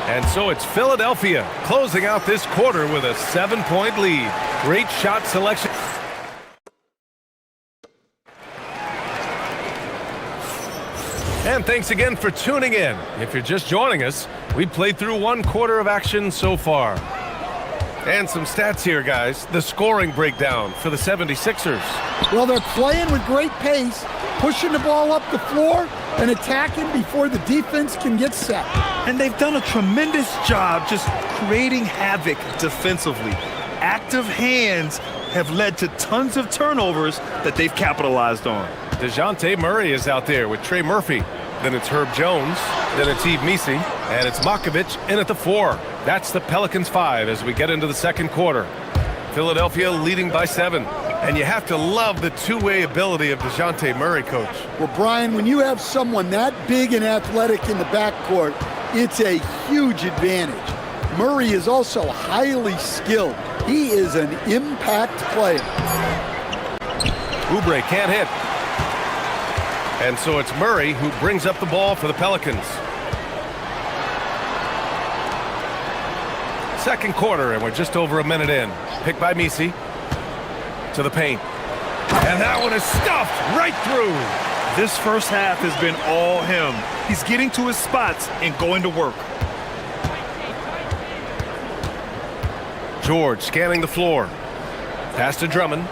And so it's Philadelphia closing out this quarter with a 7-point lead. Great shot selection. And thanks again for tuning in. If you're just joining us, we played through 1 quarter of action so far. And some stats here, guys. The scoring breakdown for the 76ers. Well, they're playing with great pace, pushing the ball up the floor and attacking before the defense can get set. And they've done a tremendous job just creating havoc defensively. Active hands have led to tons of turnovers that they've capitalized on. DeJounte Murray is out there with Trey Murphy. Then it's Herb Jones. Then it's Yves Missi. And it's Makovich in at the 4. That's the Pelicans 5 as we get into the second quarter. Philadelphia leading by 7. And you have to love the two-way ability of DeJounte Murray, Coach. Well, Brian, when you have someone that big and athletic in the backcourt, it's a huge advantage. Murray is also highly skilled. He is an impact player. Oubre can't hit. And so it's Murray who brings up the ball for the Pelicans. Second quarter, and we're just over a minute in. Picked by Missi. To the paint. And that one is stuffed right through. This first half has been all him. He's getting to his spots and going to work. George scanning the floor. Pass to Drummond.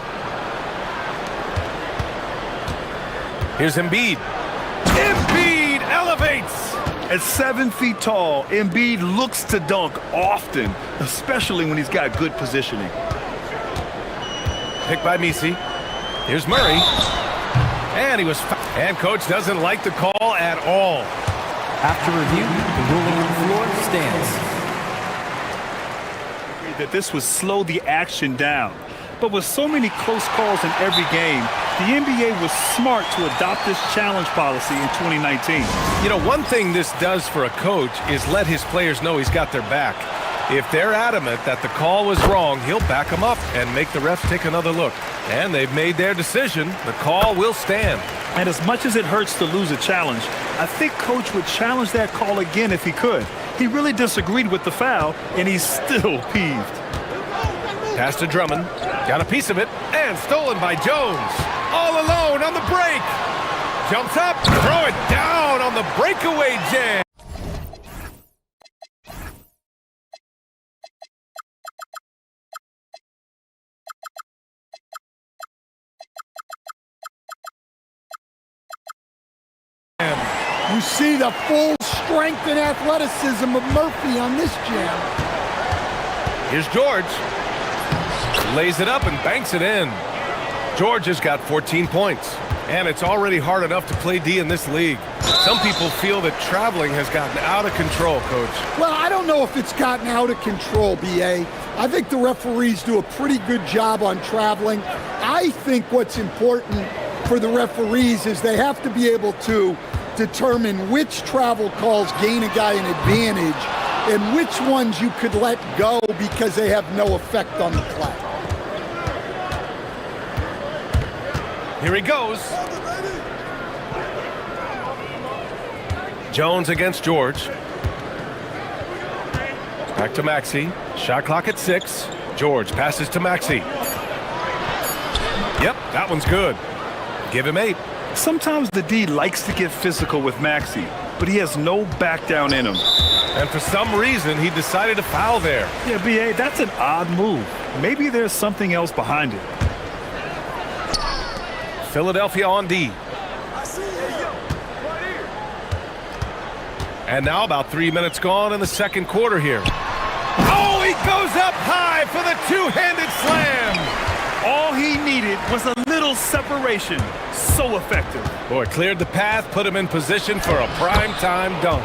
Here's Embiid. Embiid elevates. At 7 feet tall, Embiid looks to dunk often, especially when he's got good positioning. Picked by Missi. Here's Murray. And he was and coach doesn't like the call at all. After review, the ruling on the floor stands. That this would slow the action down. But with so many close calls in every game, the NBA was smart to adopt this challenge policy in 2019. You know, one thing this does for a coach is let his players know he's got their back. If they're adamant that the call was wrong, he'll back them up and make the refs take another look. And they've made their decision. The call will stand. And as much as it hurts to lose a challenge, I think Coach would challenge that call again if he could. He really disagreed with the foul, and he's still peeved. Pass to Drummond. Got a piece of it. And stolen by Jones. All alone on the break. Jumps up. Throw it down on the breakaway jam. You see the full strength and athleticism of Murphy on this jam. Here's George. Lays it up and banks it in. George has got 14 points. And it's already hard enough to play D in this league. Some people feel that traveling has gotten out of control, Coach. Well, I don't know if it's gotten out of control, B.A. I think the referees do a pretty good job on traveling. I think what's important for the referees is they have to be able to determine which travel calls gain a guy an advantage and which ones you could let go because they have no effect on the play. Here he goes. Jones against George. Back to Maxey. Shot clock at 6. George passes to Maxey. Yep, that one's good. Give him 8. Sometimes the D likes to get physical with Maxey, but he has no back down in him. And for some reason, he decided to foul there. Yeah, B.A., that's an odd move. Maybe there's something else behind it. Philadelphia on D. And now about 3 minutes gone in the second quarter here. Oh, he goes up high for the two-handed slam. All he needed was a little separation. So effective. Boy, cleared the path, put him in position for a prime-time dunk.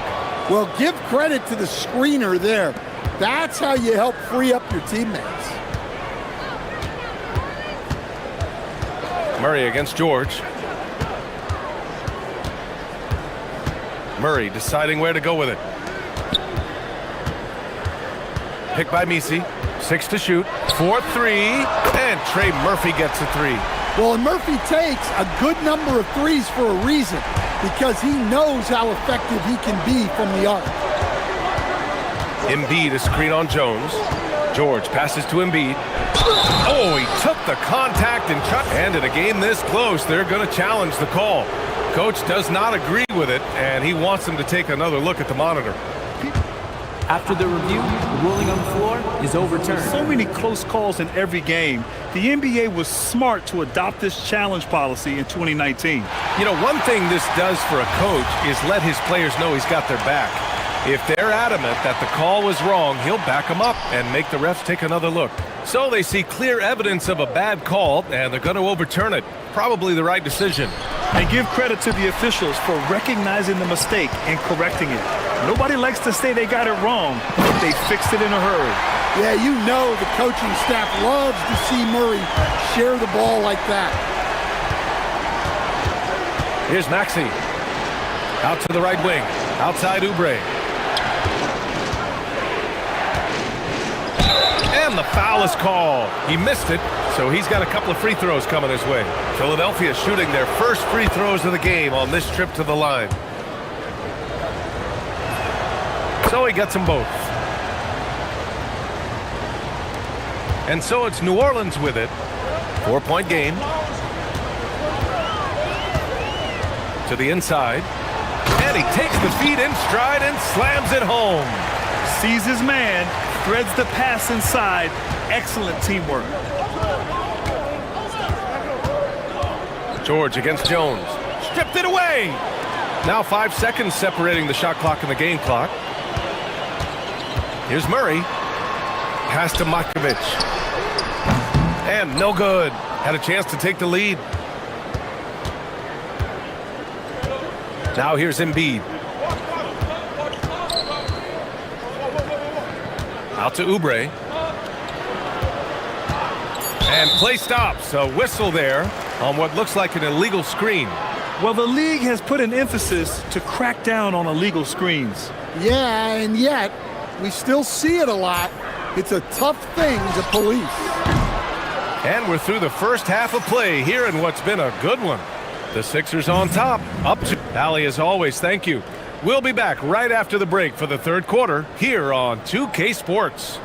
Well, give credit to the screener there. That's how you help free up your teammates. Murray against George. Murray deciding where to go with it. Picked by Misi. 6 to shoot. 4-3. And Trey Murphy gets a 3. Well, and Murphy takes a good number of threes for a reason, because he knows how effective he can be from the arc. Embiid is screen on Jones. George passes to Embiid. Oh, he took the contact and cut. And in a game this close, they're going to challenge the call. Coach does not agree with it, and he wants him to take another look at the monitor. After the review, the ruling on the floor is overturned. So many close calls in every game. The NBA was smart to adopt this challenge policy in 2019. You know, one thing this does for a coach is let his players know he's got their back. If they're adamant that the call was wrong, he'll back them up and make the refs take another look. So they see clear evidence of a bad call, and they're going to overturn it. Probably the right decision. And give credit to the officials for recognizing the mistake and correcting it. Nobody likes to say they got it wrong, but they fixed it in a hurry. Yeah, you know the coaching staff loves to see Murray share the ball like that. Here's Maxey. Out to the right wing. Outside Oubre. And the foul is called. He missed it, so he's got a couple of free throws coming his way. Philadelphia shooting their first free throws of the game on this trip to the line. So he gets them both. And so it's New Orleans with it. 4-point game. To the inside. And he takes the feed in stride and slams it home. Sees his man, threads the pass inside. Excellent teamwork. George against Jones. Stripped it away. Now 5 seconds separating the shot clock and the game clock. Here's Murray. Pass to Matkovic. And no good. Had a chance to take the lead. Now here's Embiid. Out to Oubre. And play stops. A whistle there on what looks like an illegal screen. Well, the league has put an emphasis to crack down on illegal screens. Yeah, and yet we still see it a lot. It's a tough thing to police. And we're through the first half of play here in what's been a good one. The Sixers on top, up to Allie as always. Thank you. We'll be back right after the break for the third quarter here on 2K Sports.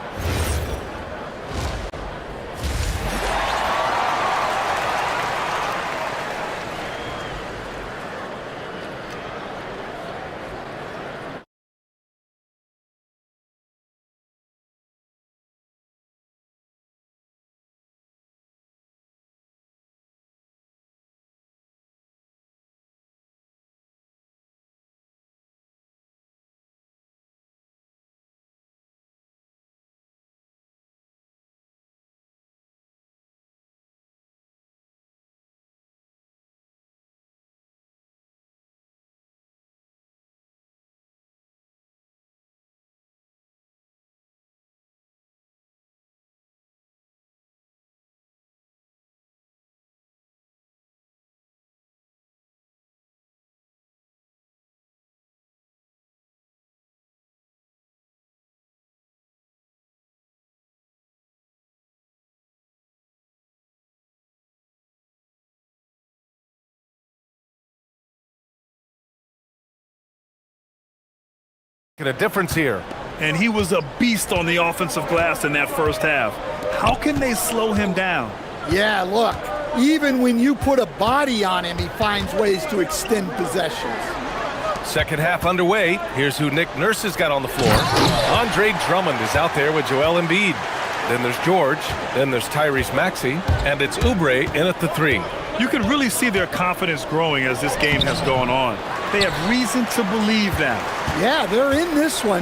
A difference here. And he was a beast on the offensive glass in that first half. How can they slow him down? Yeah, look, even when you put a body on him, he finds ways to extend possessions. Second half underway. Here's who Nick Nurse has got on the floor. Andre Drummond is out there with Joel Embiid. Then there's George. Then there's Tyrese Maxey. And it's Oubre in at the 3. You can really see their confidence growing as this game has gone on. They have reason to believe now. Yeah, they're in this one.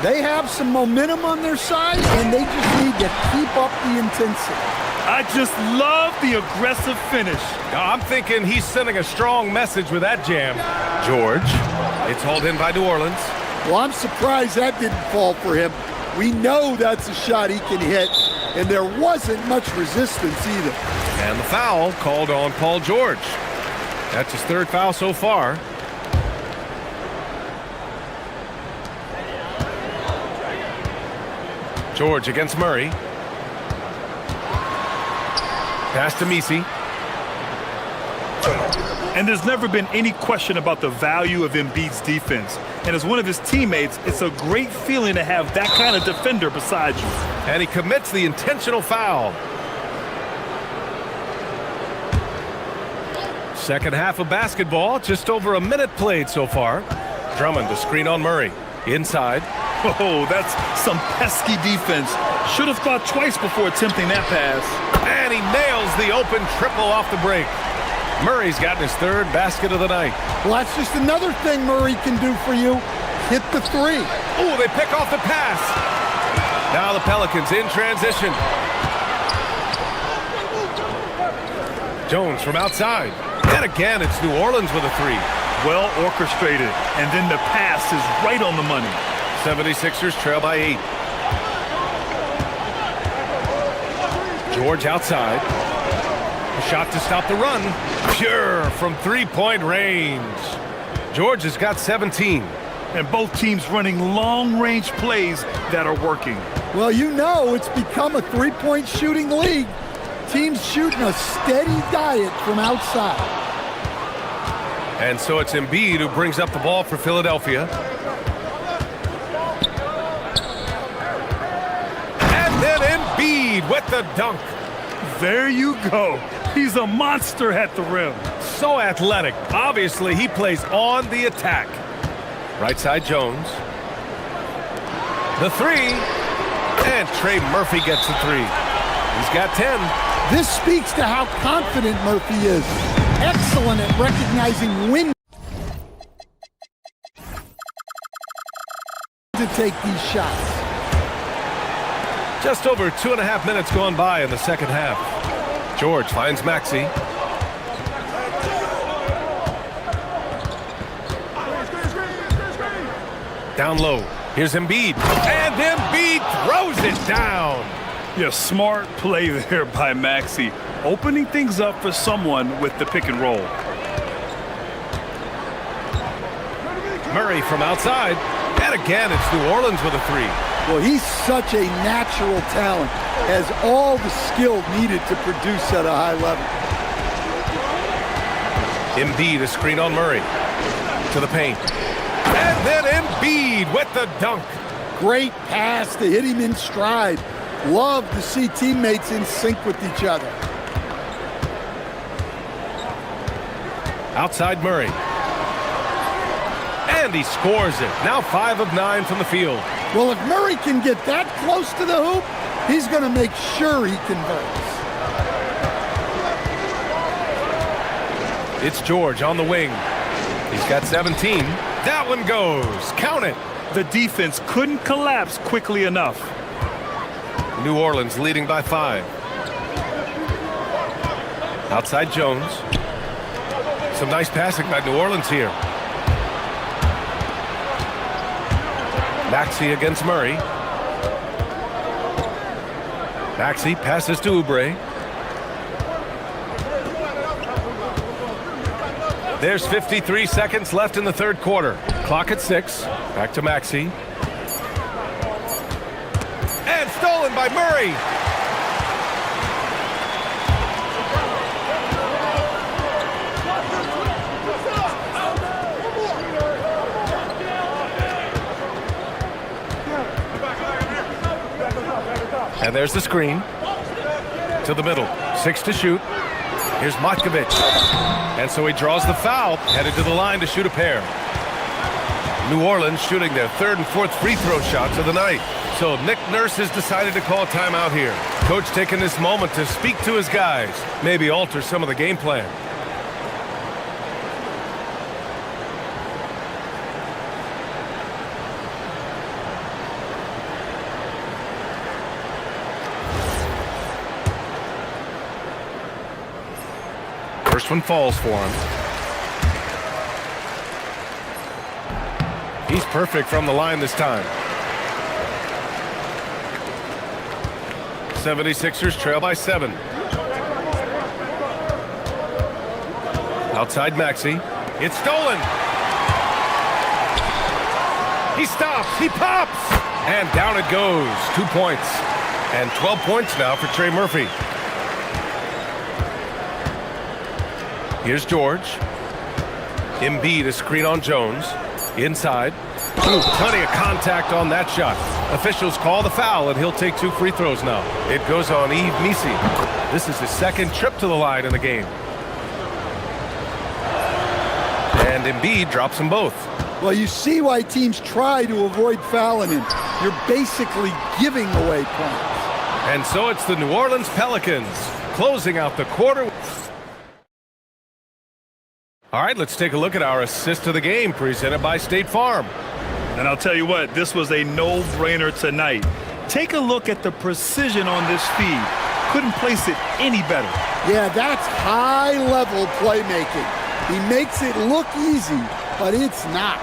They have some momentum on their side, and they just need to keep up the intensity. I just love the aggressive finish. I'm thinking he's sending a strong message with that jam. George, it's hauled in by New Orleans. Well, I'm surprised that didn't fall for him. We know that's a shot he can hit, and there wasn't much resistance either. And the foul called on Paul George. That's his third foul so far. George against Murray. Pass to Misi. And there's never been any question about the value of Embiid's defense. And as one of his teammates, it's a great feeling to have that kind of defender beside you. And he commits the intentional foul. Second half of basketball, just over a minute played so far. Drummond to screen on Murray. Inside. Oh, that's some pesky defense. Should have thought twice before attempting that pass. And he nails the open triple off the break. Murray's gotten his third basket of the night. Well, that's just another thing Murray can do for you. Hit the three. Oh, they pick off the pass. Now the Pelicans in transition. Jones from outside. And again, it's New Orleans with a three. Well orchestrated. And then the pass is right on the money. 76ers trail by 8. George outside. A shot to stop the run. Pure from three-point range. George has got 17. And both teams running long-range plays that are working. Well, you know it's become a three-point shooting league. Teams shooting a steady diet from outside. And so it's Embiid who brings up the ball for Philadelphia. And then Embiid with the dunk. There you go. He's a monster at the rim. So athletic. Obviously, he plays on the attack. Right side Jones. The three. And Trey Murphy gets the three. He's got 10. This speaks to how confident Murphy is. Excellent at recognizing when to take these shots. Just over 2.5 minutes gone by in the second half. George finds Maxey. Down low. Here's Embiid. And Embiid throws it down. Yeah, smart play there by Maxey. Opening things up for someone with the pick and roll. Murray from outside. And again, it's New Orleans with a three. Well, he's such a natural talent. Has all the skill needed to produce at a high level. Embiid, a screen on Murray. To the paint. And then Embiid with the dunk. Great pass to hit him in stride. Love to see teammates in sync with each other. Outside Murray. And he scores it. Now 5 of 9 from the field. Well, if Murray can get that close to the hoop, he's going to make sure he converts. It's George on the wing. He's got 17. That one goes. Count it. The defense couldn't collapse quickly enough. New Orleans leading by 5. Outside Jones. Some nice passing by New Orleans here. Maxey against Murray. Maxey passes to Oubre. There's 53 seconds left in the third quarter. Clock at 6. Back to Maxey. And stolen by Murray. And there's the screen. To the middle. 6 to shoot. Here's Matkovic. And so he draws the foul, headed to the line to shoot a pair. New Orleans shooting their third and fourth free throw shots of the night. So Nick Nurse has decided to call a timeout here. Coach taking this moment to speak to his guys, maybe alter some of the game plan. First one falls for him. He's perfect from the line this time. 76ers trail by 7. Outside Maxey. It's stolen. He stops. He pops. And down it goes. 2 points. And 12 points now for Trey Murphy. Here's George. Embiid, a screen on Jones. Inside. Ooh, plenty of contact on that shot. Officials call the foul, and he'll take 2 free throws now. It goes on eBasketball. This is his second trip to the line in the game. And Embiid drops them both. Well, you see why teams try to avoid fouling him. You're basically giving away points. And so it's the New Orleans Pelicans closing out the quarter. All right, let's take a look at our assist of the game presented by State Farm. And I'll tell you what, this was a no-brainer tonight. Take a look at the precision on this feed. Couldn't place it any better. Yeah, that's high-level playmaking. He makes it look easy, but it's not.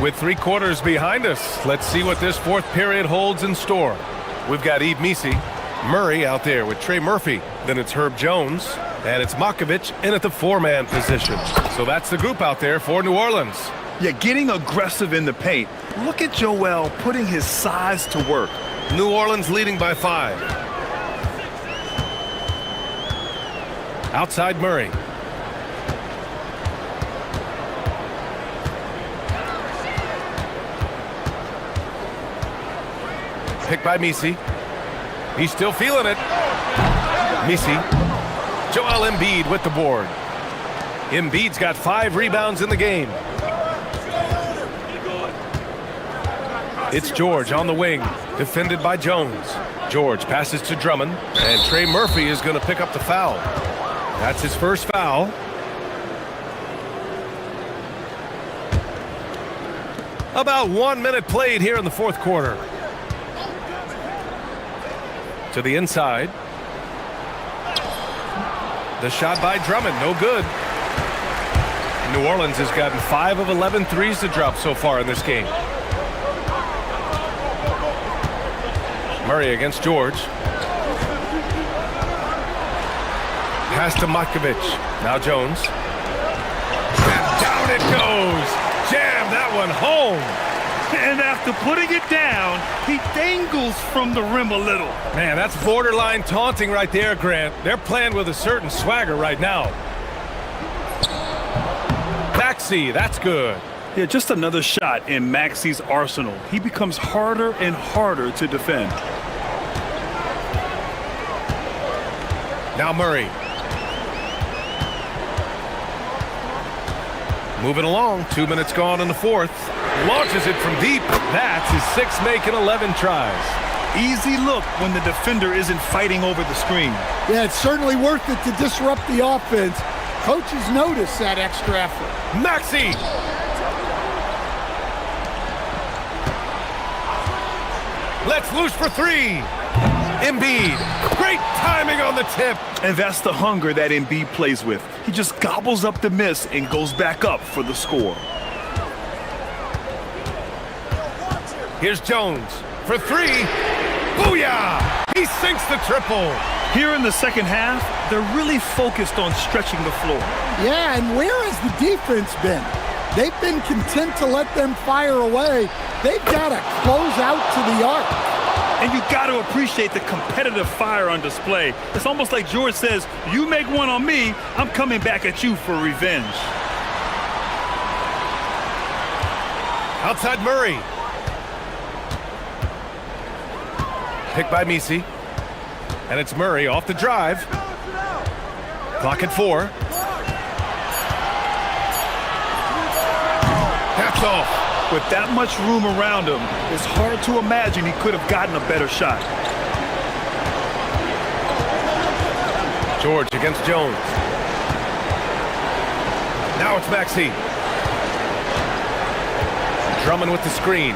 With 3 quarters behind us, let's see what this fourth period holds in store. We've got eBasketball, Murray out there with Trey Murphy. Then it's Herb Jones, and it's Makovich in at the 4-man position. So that's the group out there for New Orleans. Yeah, getting aggressive in the paint. Look at Joel putting his size to work. New Orleans leading by 5. Outside Murray. Picked by Messi. He's still feeling it. Messi. Joel Embiid with the board. Embiid's got 5 rebounds in the game. It's George on the wing, defended by Jones. George passes to Drummond, and Trey Murphy is going to pick up the foul. That's his first foul. About 1 minute played here in the fourth quarter. To the inside. The shot by Drummond, no good. New Orleans has gotten 5 of 11 threes to drop so far in this game. Murray against George. Pass to Makovich. Now Jones. And down it goes. Jam that one home. And after putting it down, he dangles from the rim a little. Man, that's borderline taunting right there, Grant. They're playing with a certain swagger right now. Maxey, that's good. Yeah, just another shot in Maxey's arsenal. He becomes harder and harder to defend. Now Murray. Moving along, 2 minutes gone in the fourth. Launches it from deep. That's his 6th make in 11 tries. Easy look when the defender isn't fighting over the screen. Yeah, it's certainly worth it to disrupt the offense. Coaches notice that extra effort. Maxey! Let's loose for 3. Embiid. Great timing on the tip. And that's the hunger that Embiid plays with. He just gobbles up the miss and goes back up for the score. Here's Jones for 3. Booyah! He sinks the triple. Here in the second half, they're really focused on stretching the floor. Yeah, and where has the defense been? They've been content to let them fire away. They've got to close out to the arc. And you got to appreciate the competitive fire on display. It's almost like George says, you make one on me, I'm coming back at you for revenge. Outside Murray. Picked by Messi. And it's Murray off the drive. Clock at 4. That's off. With that much room around him, it's hard to imagine he could have gotten a better shot. George against Jones. Now it's Maxey. Drummond with the screen.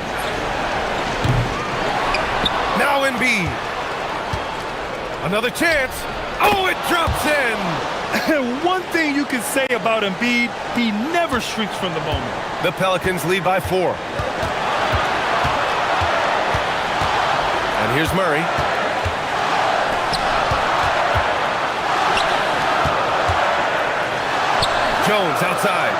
Now Embiid. Another chance. Oh, it drops in. And one thing you can say about Embiid, he never shrinks from the moment. The Pelicans lead by 4. And here's Murray. Jones outside.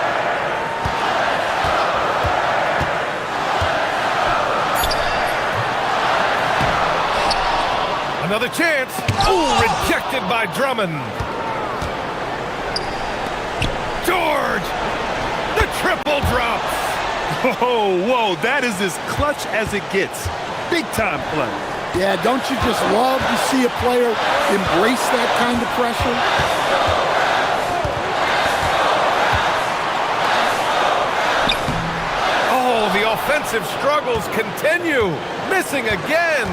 Another chance. Oh, rejected by Drummond. George! The triple drops. Whoa, that is as clutch as it gets. Big time play. Yeah, don't you just love to see a player embrace that kind of pressure? Oh, the offensive struggles continue. Missing again.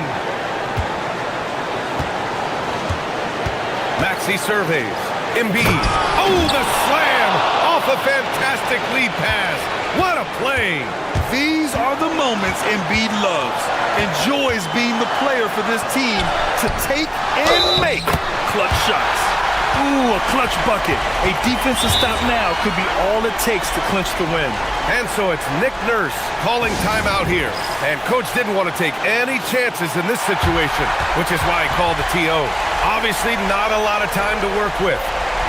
Maxey surveys. Embiid. Oh, the slam off a fantastic lead pass. What a play. These are the moments Embiid loves. Enjoys being the player for this team to take and make clutch shots. Ooh, a clutch bucket. A defensive stop now could be all it takes to clinch the win. And so it's Nick Nurse calling timeout here. And coach didn't want to take any chances in this situation, which is why he called the TO. Obviously not a lot of time to work with.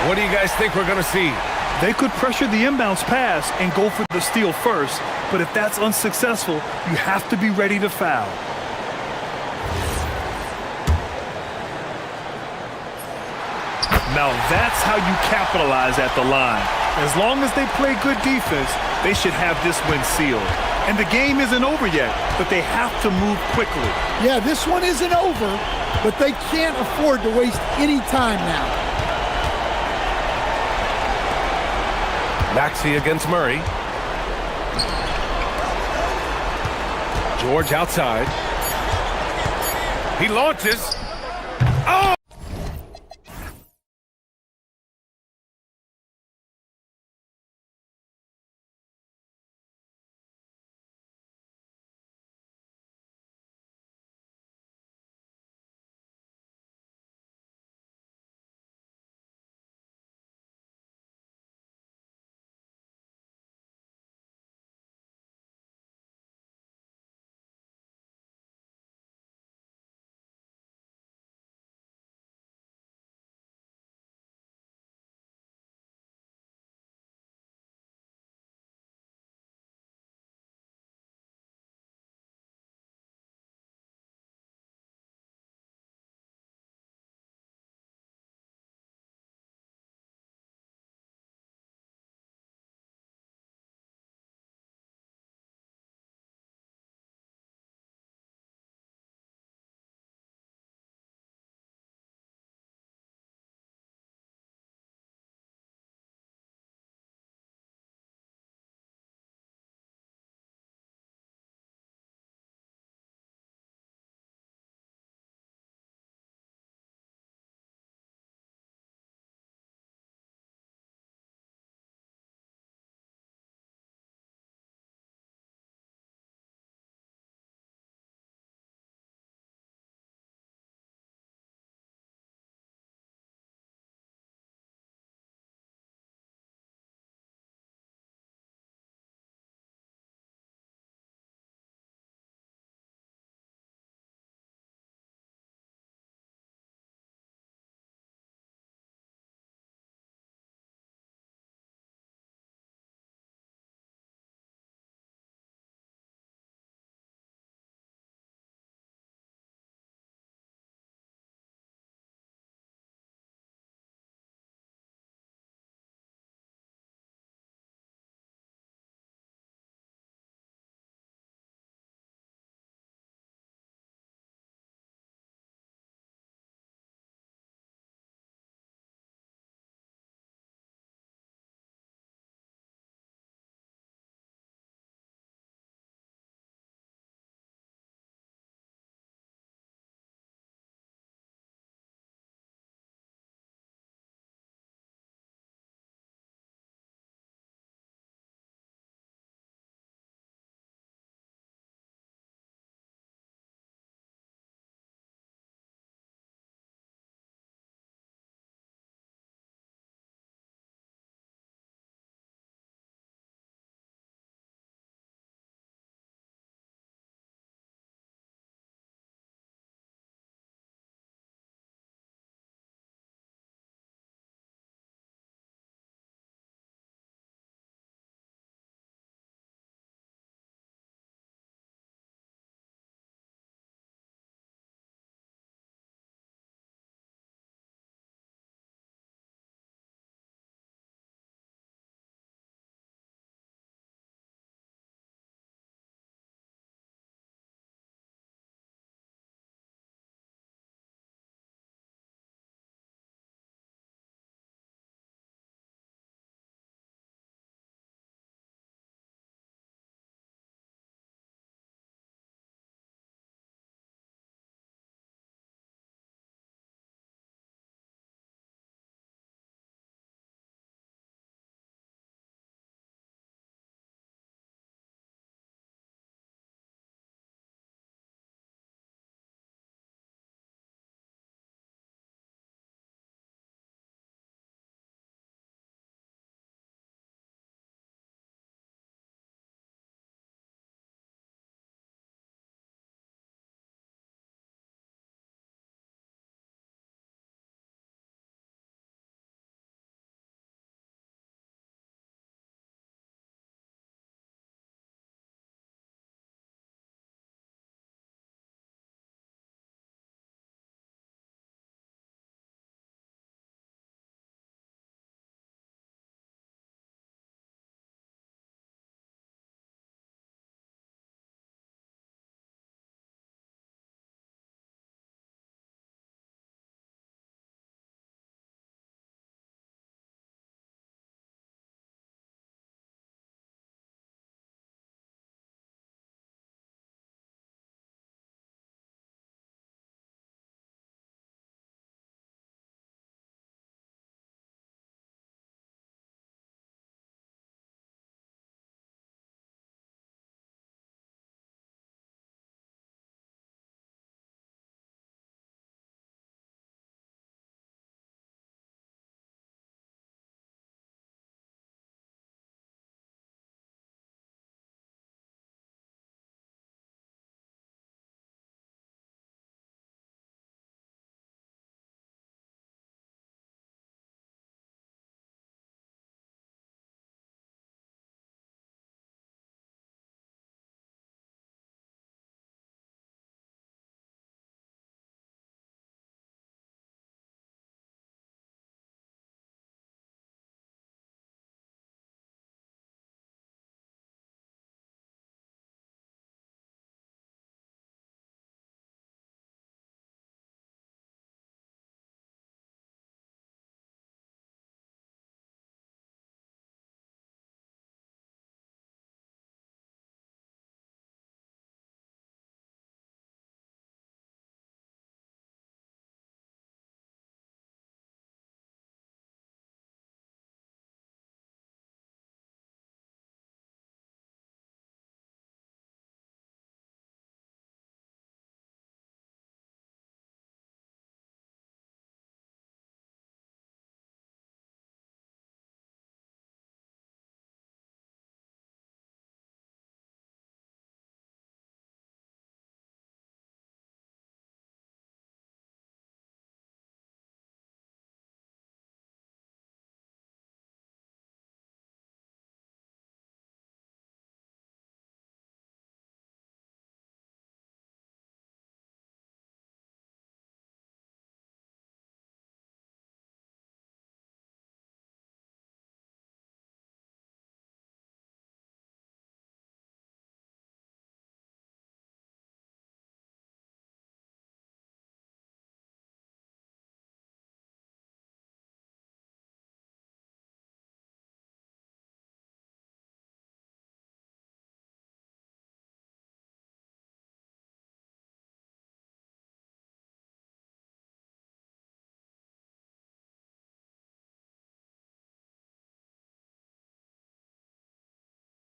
What do you guys think we're going to see? They could pressure the inbounds pass and go for the steal first, but if that's unsuccessful, you have to be ready to foul. Now that's how you capitalize at the line. As long as they play good defense, they should have this win sealed. And the game isn't over yet, but they have to move quickly. Yeah, this one isn't over, but they can't afford to waste any time now. Maxey against Murray. George outside. He launches. Oh!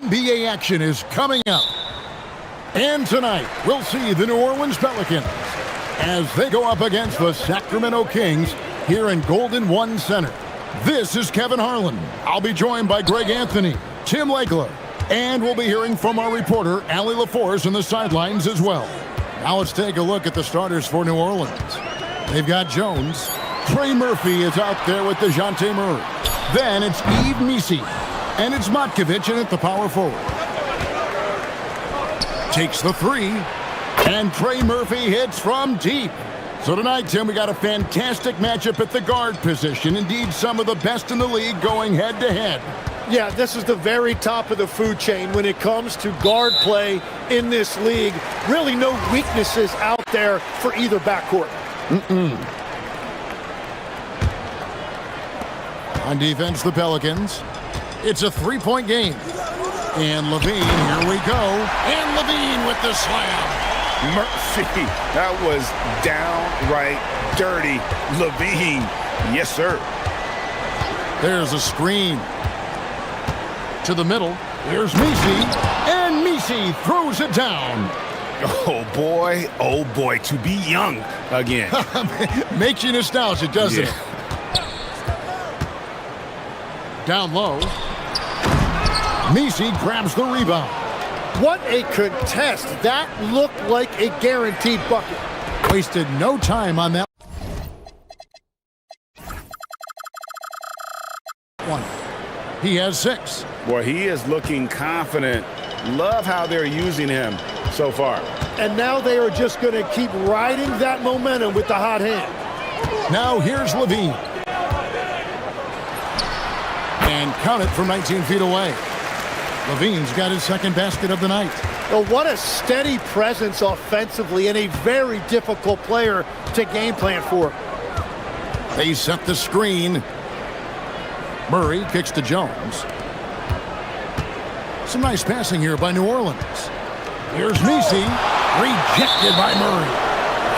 NBA action is coming up. And tonight, we'll see the New Orleans Pelicans as they go up against the Sacramento Kings here in Golden One Center. This is Kevin Harlan. I'll be joined by Greg Anthony, Tim Legler, and we'll be hearing from our reporter, Allie LaForce, on the sidelines as well. Now let's take a look at the starters for New Orleans. They've got Jones. Trey Murphy is out there with DeJounte Murray. Then it's Yves Missi. And it's Matkovic in at the power forward. Takes the three. And Trey Murphy hits from deep. So tonight, Tim, we got a fantastic matchup at the guard position. Indeed, some of the best in the league going head-to-head. Yeah, this is the very top of the food chain when it comes to guard play in this league. Really no weaknesses out there for either backcourt. On defense, the Pelicans. It's a three-point game. And Levine, here we go. And Levine with the slam. Mercy, that was downright dirty. Levine, yes, sir. There's a screen. To the middle, here's Missi. And Missi throws it down. Oh, boy, to be young again. Makes you nostalgic, doesn't it? Down low. Missi grabs the rebound. What a contest. That looked like a guaranteed bucket. Wasted no time on that one. He has 6. Boy, he is looking confident. Love how they're using him so far. And now they are just going to keep riding that momentum with the hot hand. Now here's Levine. And count it from 19 feet away. Levine's got his second basket of the night. Oh, what a steady presence offensively and a very difficult player to game plan for. They set the screen. Murray kicks to Jones. Some nice passing here by New Orleans. Here's Missi, rejected by Murray.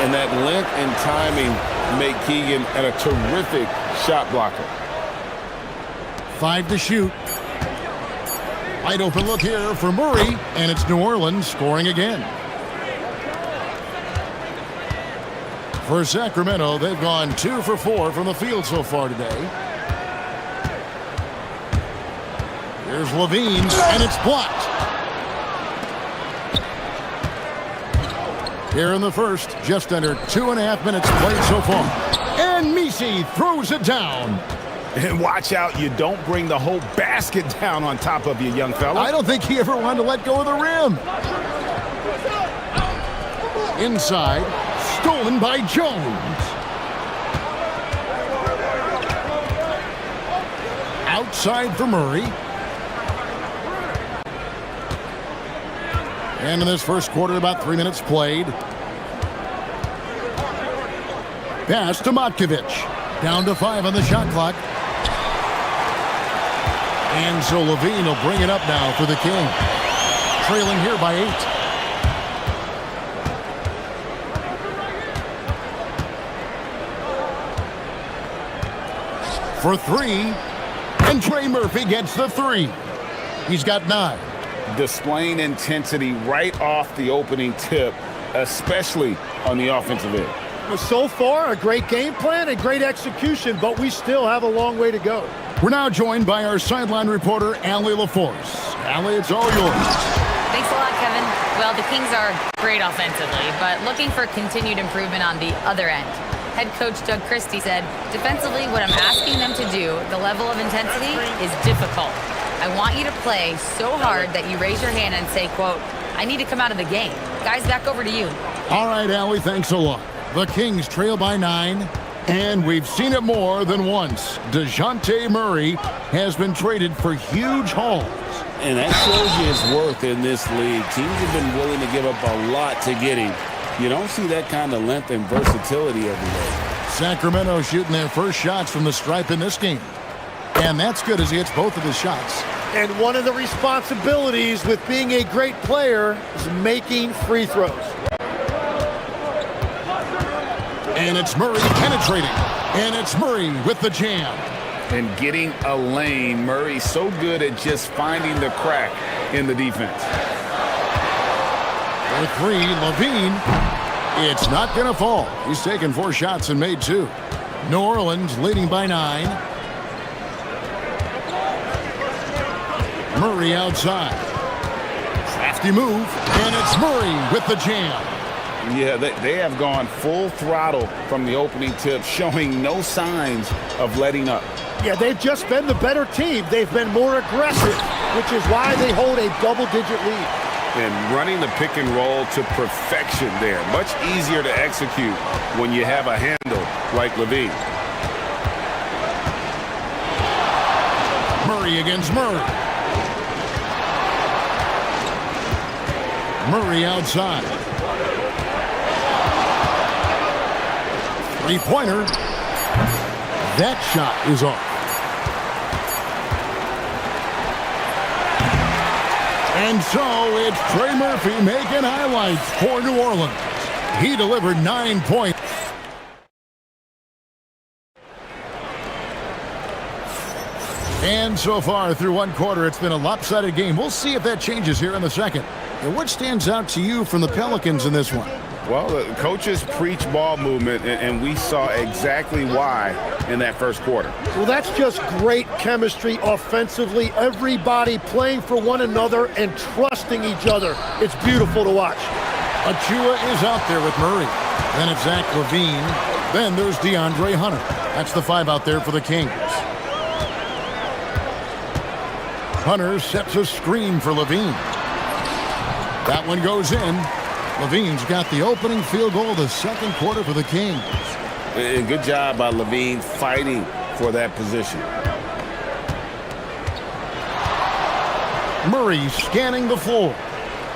And that length and timing make Keegan a terrific shot blocker. 5 to shoot. Wide open look here for Murray, and it's New Orleans scoring again. For Sacramento, they've gone 2 for 4 from the field so far today. Here's Levine, and it's blocked. Here in the first, just under 2.5 minutes played so far. And Missi throws it down. And watch out, you don't bring the whole basket down on top of you, young fella. I don't think he ever wanted to let go of the rim. Inside, stolen by Jones. Outside for Murray. And in this first quarter, about 3 minutes played. Pass to Matkovic. Down to 5 on the shot clock. And so Levine will bring it up now for the King. Trailing here by 8. For 3. And Trey Murphy gets the 3. He's got 9. Displaying intensity right off the opening tip, especially on the offensive end. So far, a great game plan and great execution, but we still have a long way to go. We're now joined by our sideline reporter, Allie LaForce. Allie, it's all yours. Thanks a lot, Kevin. Well, the Kings are great offensively, but looking for continued improvement on the other end. Head coach Doug Christie said, defensively, what I'm asking them to do, the level of intensity, is difficult. I want you to play so hard that you raise your hand and say, quote, I need to come out of the game. Guys, back over to you. All right, Allie, thanks a lot. The Kings trail by 9, and we've seen it more than once. DeJounte Murray has been traded for huge hauls. And that shows you his worth in this league. Teams have been willing to give up a lot to get him. You don't see that kind of length and versatility every day. Sacramento shooting their first shots from the stripe in this game. And that's good as he hits both of his shots. And one of the responsibilities with being a great player is making free throws. And it's Murray penetrating. And it's Murray with the jam. And getting a lane. Murray's so good at just finding the crack in the defense. For three, Levine. It's not going to fall. He's taken 4 shots and made 2. New Orleans leading by 9. Murray outside. Crafty move, and it's Murray with the jam. Yeah, they have gone full throttle from the opening tip, showing no signs of letting up. Yeah, they've just been the better team. They've been more aggressive, which is why they hold a double-digit lead. And running the pick and roll to perfection there. Much easier to execute when you have a handle like Levine. Murray against Murray. Murray outside. Three-pointer. That shot is off. And so it's Trey Murphy making highlights for New Orleans. He delivered 9 points. And so far through one quarter, it's been a lopsided game. We'll see if that changes here in the second. And what stands out to you from the Pelicans in this one? Well, the coaches preach ball movement, and we saw exactly why in that first quarter. Well, that's just great chemistry offensively. Everybody playing for one another and trusting each other. It's beautiful to watch. Achua is out there with Murray. Then it's Zach Levine. Then there's DeAndre Hunter. That's the 5 out there for the Kings. Hunter sets a screen for Levine. That one goes in. Levine's got the opening field goal of the second quarter for the Kings. And good job by Levine fighting for that position. Murray scanning the floor.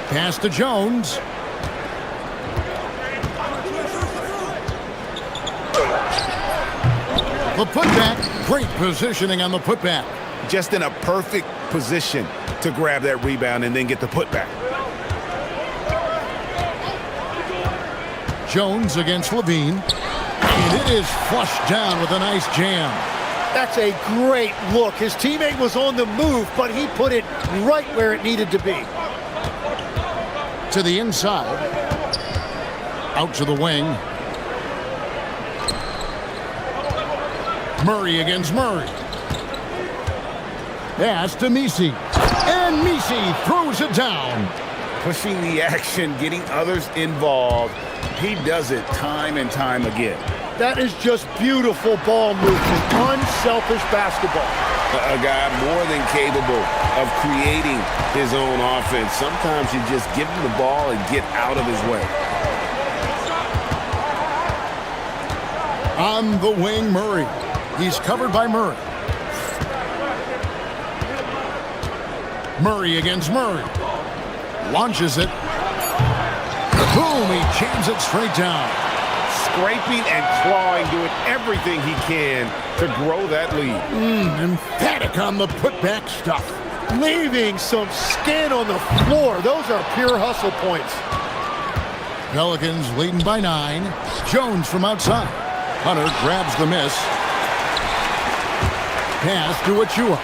Pass to Jones. The putback. Great positioning on the putback. Just in a perfect position to grab that rebound and then get the putback. Jones against Levine. And it is flushed down with a nice jam. That's a great look. His teammate was on the move, but he put it right where it needed to be. To the inside. Out to the wing. Murray against Murray. Pass to Misi. And Misi throws it down. Pushing the action, getting others involved. He does it time and time again. That is just beautiful ball movement, unselfish basketball. A guy more than capable of creating his own offense. Sometimes you just give him the ball and get out of his way. On the wing, Murray. He's covered by Murray. Murray against Murray. Launches it. Boom, he jams it straight down. Scraping and clawing, doing everything he can to grow that lead. Emphatic on the putback stuff. Leaving some skin on the floor. Those are pure hustle points. Pelicans leading by 9. Jones from outside. Hunter grabs the miss. Pass to Achua.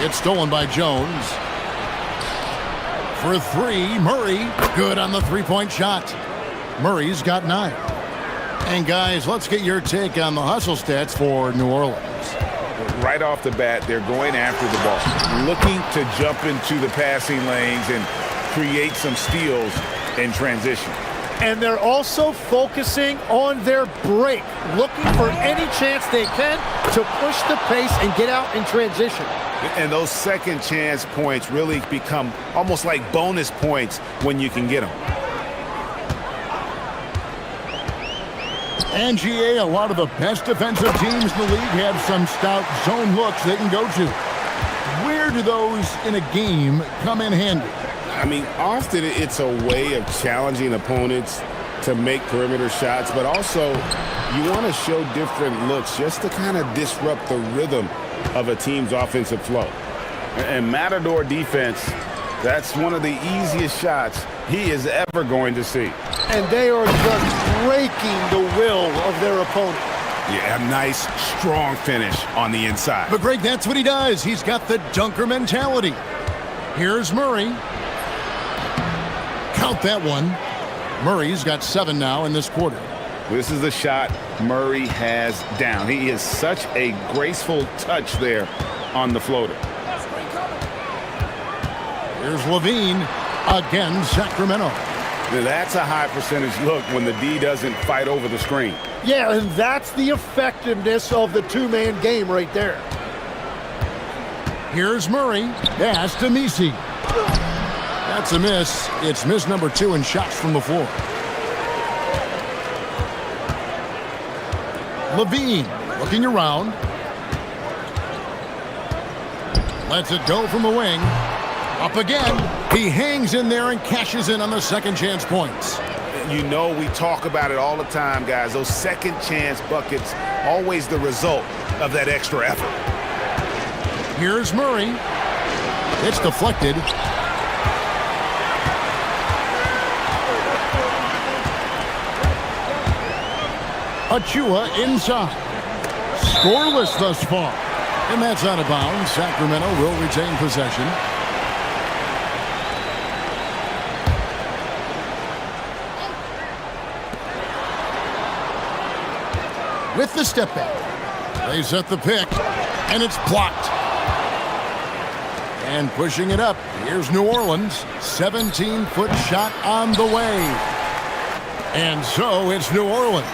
It's stolen by Jones. For 3, Murray. Good on the three-point shot. Murray's got 9. And guys, let's get your take on the hustle stats for New Orleans. Right off the bat, they're going after the ball, looking to jump into the passing lanes and create some steals in transition. And they're also focusing on their break, looking for any chance they can to push the pace and get out in transition. And those second chance points really become almost like bonus points when you can get them. And GA, a lot of the best defensive teams in the league have some stout zone looks they can go to. Where do those in a game come in handy? I mean, often it's a way of challenging opponents to make perimeter shots, but also you want to show different looks just to kind of disrupt the rhythm of a team's offensive flow. And Matador defense, that's one of the easiest shots he is ever going to see. And they are just breaking the will of their opponent. Yeah, a nice, strong finish on the inside. But Greg, that's what he does. He's got the dunker mentality. Here's Murray. Count that one. Murray's got 7 now in this quarter. This is the shot Murray has down. He is such a graceful touch there on the floater. Here's Levine again, Sacramento. Now that's a high percentage look when the D doesn't fight over the screen. Yeah, and that's the effectiveness of the two-man game right there. Here's Murray. Pass to Misi. That's a miss. It's miss number 2 in shots from the floor. Levine looking around. Lets it go from the wing. Up again. He hangs in there and cashes in on the second chance points. You know, we talk about it all the time, guys. Those second chance buckets, always the result of that extra effort. Here's Murray. It's deflected. Achua inside. Scoreless thus far. And that's out of bounds. Sacramento will retain possession. With the step back. They set the pick. And it's blocked. And pushing it up. Here's New Orleans. 17-foot shot on the way. And so it's New Orleans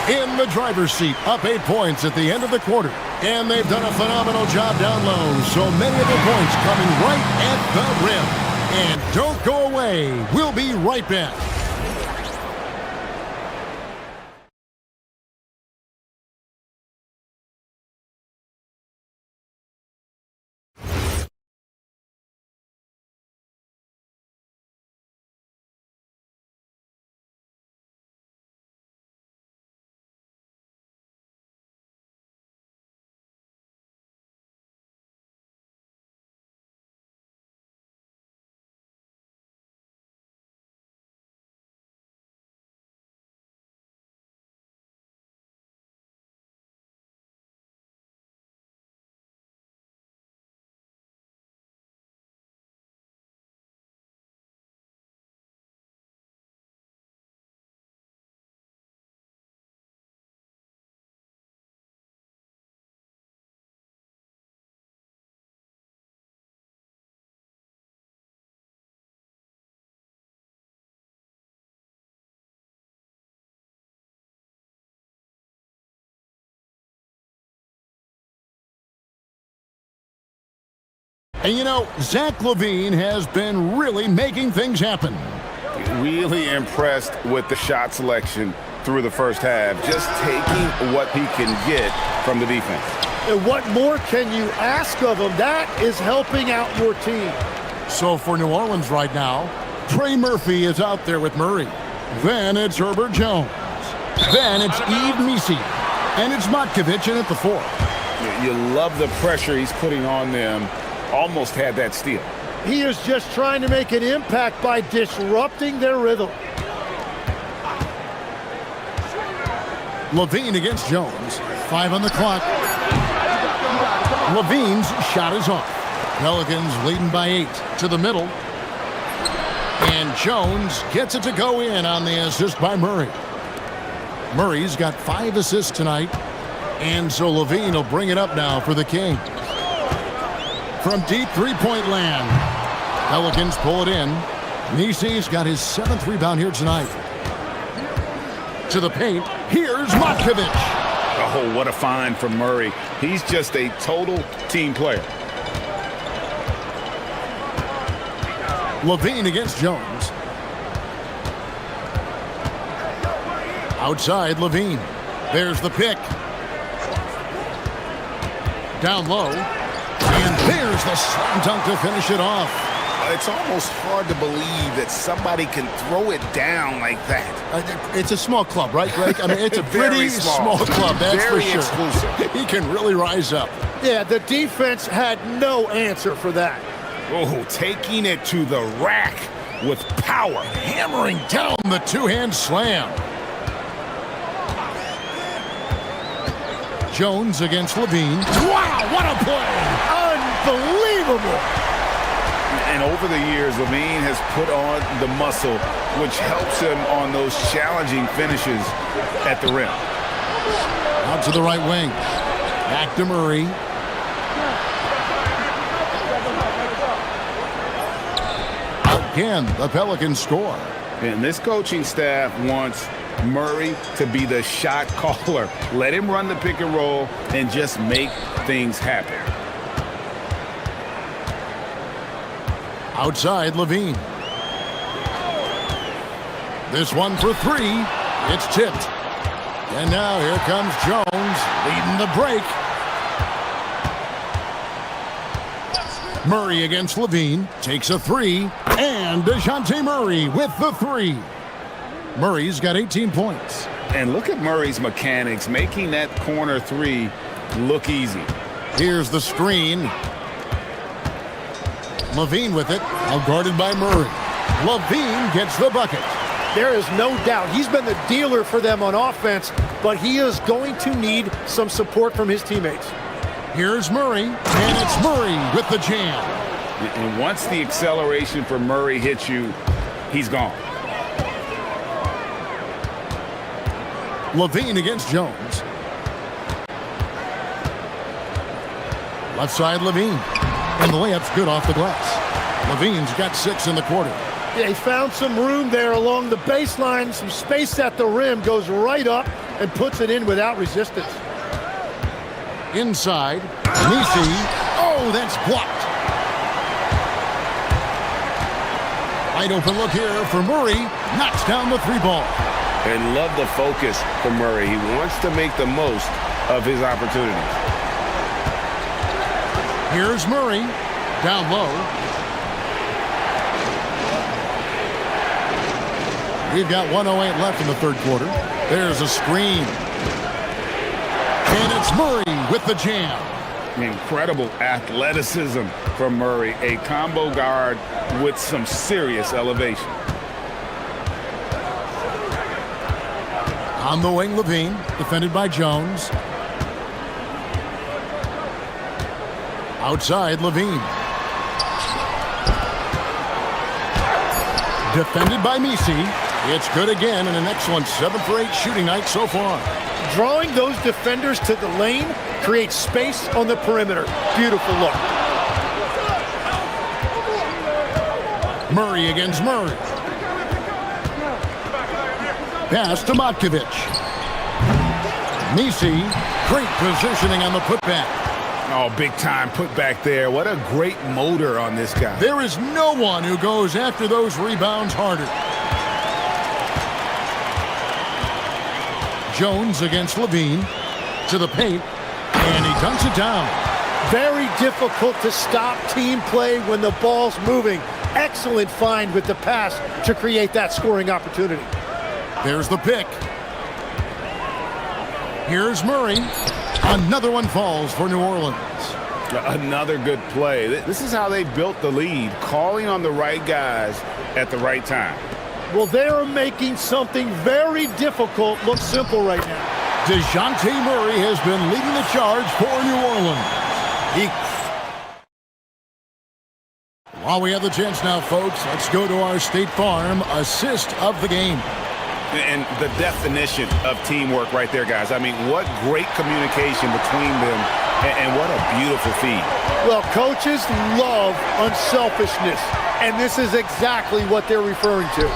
in the driver's seat, up 8 points at the end of the quarter. And they've done a phenomenal job down low. So many of the points coming right at the rim. And don't go away. We'll be right back. And you know, Zach LaVine has been really making things happen. Really impressed with the shot selection through the first half. Just taking what he can get from the defense. And what more can you ask of him? That is helping out your team. So for New Orleans right now, Trey Murphy is out there with Murray. Then it's Herbert Jones. Then it's Yves Misi. And it's Matkovic in at the 4. You love the pressure he's putting on them. Almost had that steal. He is just trying to make an impact by disrupting their rhythm. LaVine against Jones. 5 on the clock. LaVine's shot is off. Pelicans leading by 8 to the middle. And Jones gets it to go in on the assist by Murray. Murray's got 5 assists tonight. And so LaVine will bring it up now for the Kings. From deep three-point land. Pelicans pull it in. Nisi's got his 7th rebound here tonight. To the paint. Here's Matkovic. Oh, what a find from Murray. He's just a total team player. LaVine against Jones. Outside LaVine. There's the pick. Down low. And there's the slam dunk to finish it off. It's almost hard to believe that somebody can throw it down like that. It's a small club, right, Greg? I mean, it's a pretty small club, that's very for sure. Exclusive. He can really rise up. Yeah, the defense had no answer for that. Oh, taking it to the rack with power. Hammering down the two-hand slam. Jones against LaVine. Wow, what a play! Unbelievable! And over the years, Levine has put on the muscle, which helps him on those challenging finishes at the rim. Out to the right wing. Back to Murray. Again, the Pelicans score. And this coaching staff wants Murray to be the shot caller. Let him run the pick and roll and just make things happen. Outside, Levine. This one for three. It's tipped. And now here comes Jones leading the break. Murray against Levine. Takes a three. And DeJounte Murray with the three. Murray's got 18 points. And look at Murray's mechanics, making that corner three look easy. Here's the screen. Levine with it, now guarded by Murray. Levine gets the bucket. There is no doubt he's been the dealer for them on offense, but he is going to need some support from his teammates. Here's Murray, and it's Murray with the jam. And once the acceleration for Murray hits you, he's gone. Levine against Jones. Left side, Levine. And the layup's good off the glass. Levine's got 6 in the quarter. They found some room there along the baseline, some space at the rim, goes right up and puts it in without resistance. Inside, Nisi. Oh, that's blocked. Wide open look here for Murray. Knocks down the three ball. And love the focus for Murray. He wants to make the most of his opportunities. Here's Murray, down low. We've got 1:08 left in the third quarter. There's a screen. And it's Murray with the jam. Incredible athleticism from Murray. A combo guard with some serious elevation. On the wing, Levine, defended by Jones. Outside, Levine. Defended by Misi. It's good again, and an excellent 7 for 8 shooting night so far. Drawing those defenders to the lane creates space on the perimeter. Beautiful look. Murray against Murray. Pass to Matkovic. Misi, great positioning on the putback. Oh, big time putback there. What a great motor on this guy. There is no one who goes after those rebounds harder. Jones against Levine. To the paint. And he dunks it down. Very difficult to stop team play when the ball's moving. Excellent find with the pass to create that scoring opportunity. There's the pick. Here's Murray. Another one falls for New Orleans. Another good play. This is how they built the lead, calling on the right guys at the right time. Well, they're making something very difficult look simple right now. DeJounte Murray has been leading the charge for New Orleans. While we have the chance now, folks, let's go to our State Farm assist of the game. And the definition of teamwork right there, guys. I mean, what great communication between them, and what a beautiful feed. Well, coaches love unselfishness, and this is exactly what they're referring to.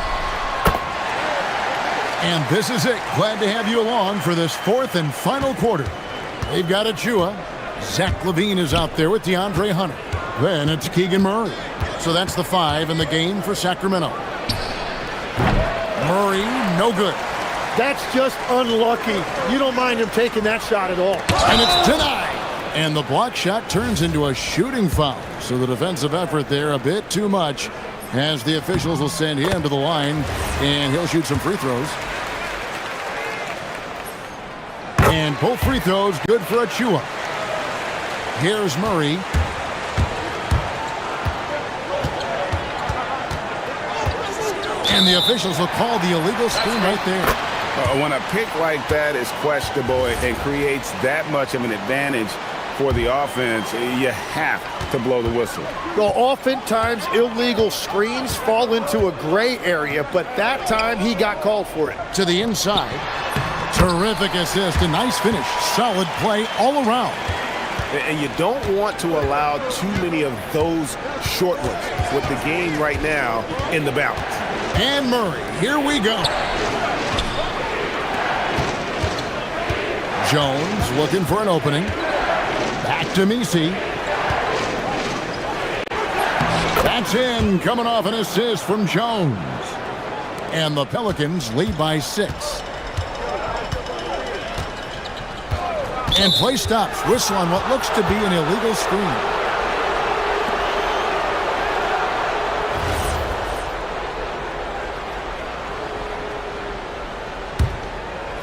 And this is it. Glad to have you along for this fourth and final quarter. They've got Achua. Zach Levine is out there with DeAndre Hunter. Then it's Keegan Murray. So that's the 5 in the game for Sacramento. Murray, no good. That's just unlucky. You don't mind him taking that shot at all. And it's denied. And the block shot turns into a shooting foul. So the defensive effort there a bit too much, as the officials will send him to the line, and he'll shoot some free throws. And both free throws good for Achua. Here's Murray. And the officials will call the illegal screen right there. When a pick like that is questionable and creates that much of an advantage, for the offense, you have to blow the whistle. Well, oftentimes illegal screens fall into a gray area, but that time he got called for it. To the inside. Terrific assist, a nice finish. Solid play all around. And you don't want to allow too many of those short ones with the game right now in the balance. And Murray, here we go. Jones looking for an opening. Back to Misi. That's in, coming off an assist from Jones. And the Pelicans lead by 6. And play stops. Whistle on what looks to be an illegal screen.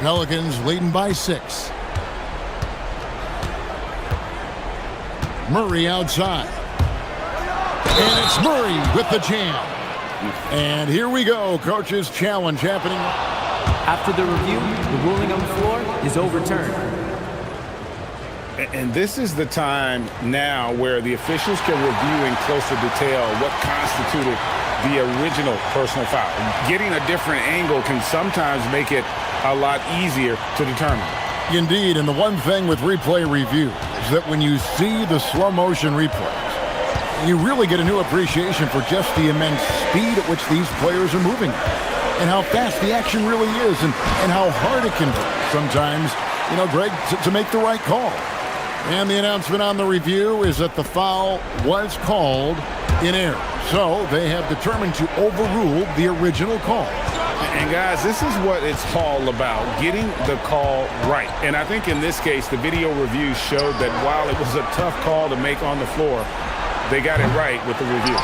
Pelicans leading by 6. Murray outside. And it's Murray with the jam. And here we go. Coach's challenge happening. After the review, the ruling on the floor is overturned. And this is the time now where the officials can review in closer detail what constituted the original personal foul. Getting a different angle can sometimes make it a lot easier to determine. Indeed, and the one thing with replay review is that when you see the slow motion replays, you really get a new appreciation for just the immense speed at which these players are moving and how fast the action really is and how hard it can be sometimes, Greg, to make the right call. And the announcement on the review is that the foul was called in error. So they have determined to overrule the original call. And guys, this is what it's all about, getting the call right. And I think in this case, the video review showed that while it was a tough call to make on the floor, they got it right with the review.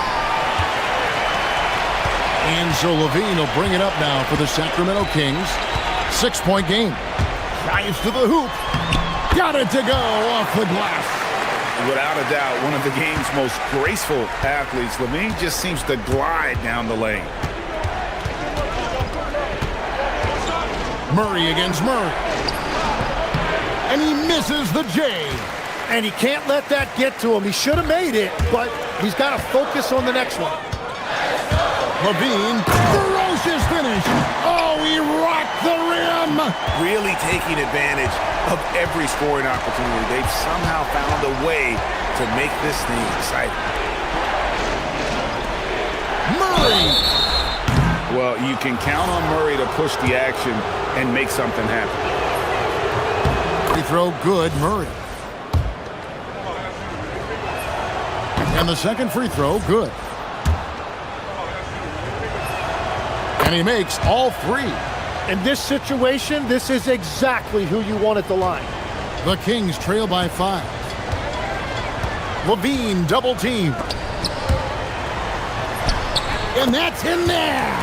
And so Levine will bring it up now for the Sacramento Kings. 6-point game. Drives to the hoop. Got it to go off the glass. Without a doubt, one of the game's most graceful athletes. Levine just seems to glide down the lane. Murray against Murray. And he misses the J. And he can't let that get to him. He should have made it, but he's got to focus on the next one. Levine, ferocious finish. Oh, he rocked the rim. Really taking advantage of every scoring opportunity. They've somehow found a way to make this thing exciting. Murray. Well, you can count on Murray to push the action and make something happen. Free throw good, Murray. And the second free throw good. And he makes all 3. In this situation, this is exactly who you want at the line. The Kings trail by 5. Levine double team. And that's in there.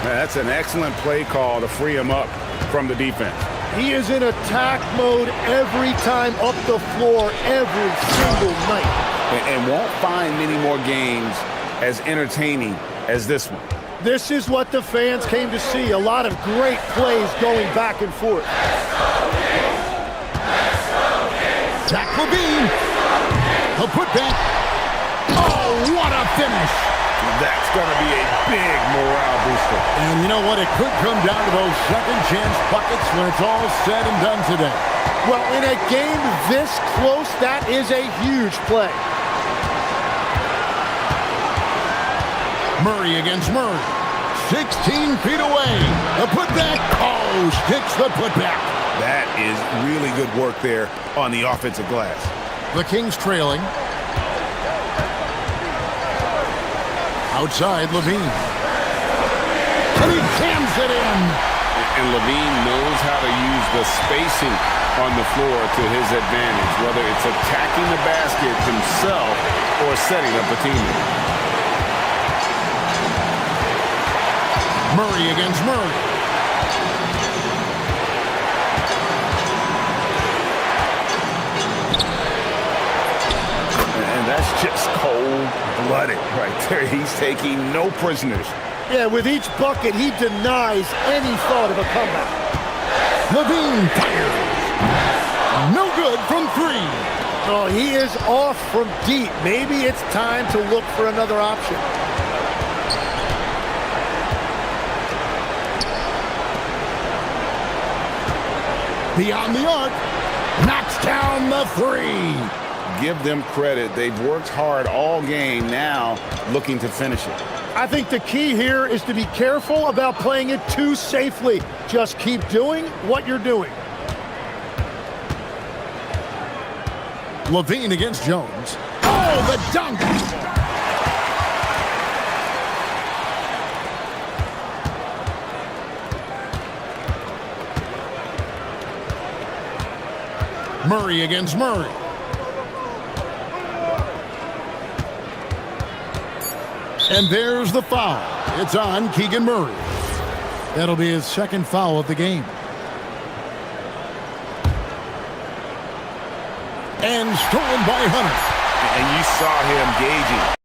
That's an excellent play call to free him up from the defense. He is in attack mode every time up the floor, every single night. And won't find many more games as entertaining as this one. This is what the fans came to see. A lot of great plays going back and forth. Zach Levine. He'll put back. Oh, what a finish. That's going to be a big morale booster. And you know what? It could come down to those second chance buckets when it's all said and done today. Well, in a game this close, that is a huge play. Murray against Murray. 16 feet away. The putback. Oh, sticks the putback. That is really good work there on the offensive glass. The Kings trailing. Outside, Levine. And he jams it in. And Levine knows how to use the spacing on the floor to his advantage, whether it's attacking the basket himself or setting up a teammate. Murray against Murray. And that's just cold-blooded right there. He's taking no prisoners. Yeah, with each bucket, he denies any thought of a comeback. Levine fires. No good from 3. Oh, he is off from deep. Maybe it's time to look for another option. Beyond the arc, knocks down the three. Give them credit. They've worked hard all game, now looking to finish it. I think the key here is to be careful about playing it too safely. Just keep doing what you're doing. Levine against Jones. Oh, the dunk! Murray against Murray. And there's the foul. It's on Keegan Murray. That'll be his second foul of the game. And stolen by Hunter. And you saw him gauging.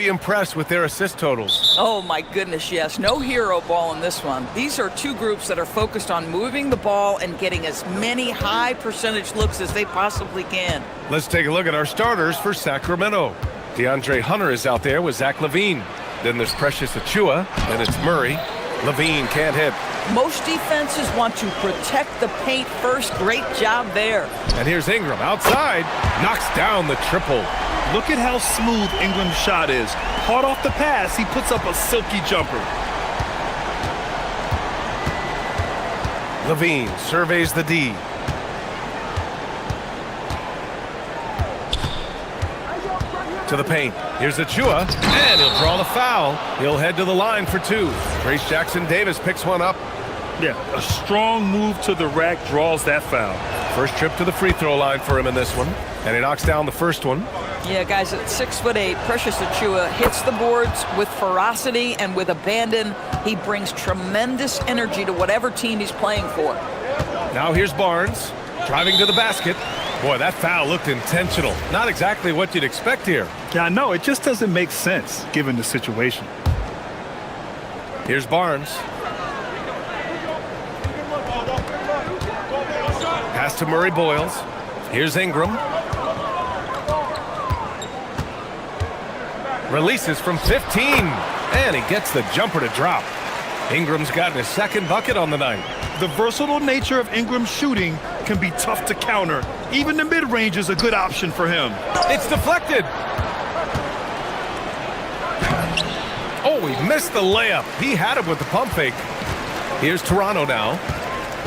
Be impressed with their assist totals. Oh my goodness, yes. No hero ball in this one. These are two groups that are focused on moving the ball and getting as many high percentage looks as they possibly can. Let's take a look at our starters for Sacramento. DeAndre Hunter is out there with Zach LaVine. Then there's Precious Achiuwa. Then it's Murray. LaVine can't hit. Most defenses want to protect the paint first. Great job there. And here's Ingram outside. Knocks down the triple. Look at how smooth Ingram's shot is. Hard off the pass, he puts up a silky jumper. LaVine surveys the D. To the paint. Here's Achiuwa, and he'll draw the foul. He'll head to the line for two. Trace Jackson-Davis picks one up. Yeah, a strong move to the rack draws that foul. First trip to the free throw line for him in this one, and he knocks down the first one. Yeah, guys, at 6'8", Precious Achiuwa hits the boards with ferocity and with abandon. He brings tremendous energy to whatever team he's playing for. Now here's Barnes, driving to the basket. Boy, that foul looked intentional. Not exactly what you'd expect here. Yeah, I know. It just doesn't make sense, given the situation. Here's Barnes. Pass to Murray Boyles. Here's Ingram. Releases from 15, and he gets the jumper to drop. Ingram's gotten his second bucket on the night. The versatile nature of Ingram's shooting can be tough to counter. Even the mid-range is a good option for him. It's deflected. Oh, he missed the layup. He had it with the pump fake. Here's Toronto now.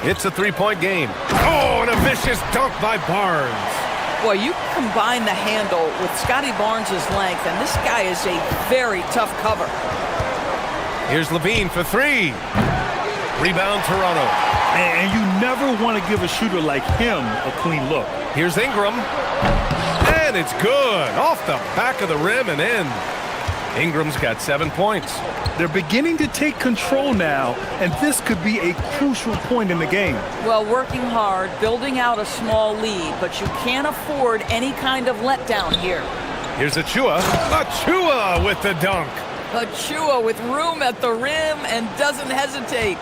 It's a three-point game. Oh, and a vicious dunk by Barnes. Boy, you combine the handle with Scotty Barnes' length, and this guy is a very tough cover. Here's LaVine for three. Rebound, Toronto. And you never want to give a shooter like him a clean look. Here's Ingram. And it's good. Off the back of the rim and in. Ingram's got 7 points. They're beginning to take control now, and this could be a crucial point in the game. Well, working hard, building out a small lead, but you can't afford any kind of letdown here. Here's Achiuwa. Achiuwa with the dunk. Achiuwa with room at the rim and doesn't hesitate.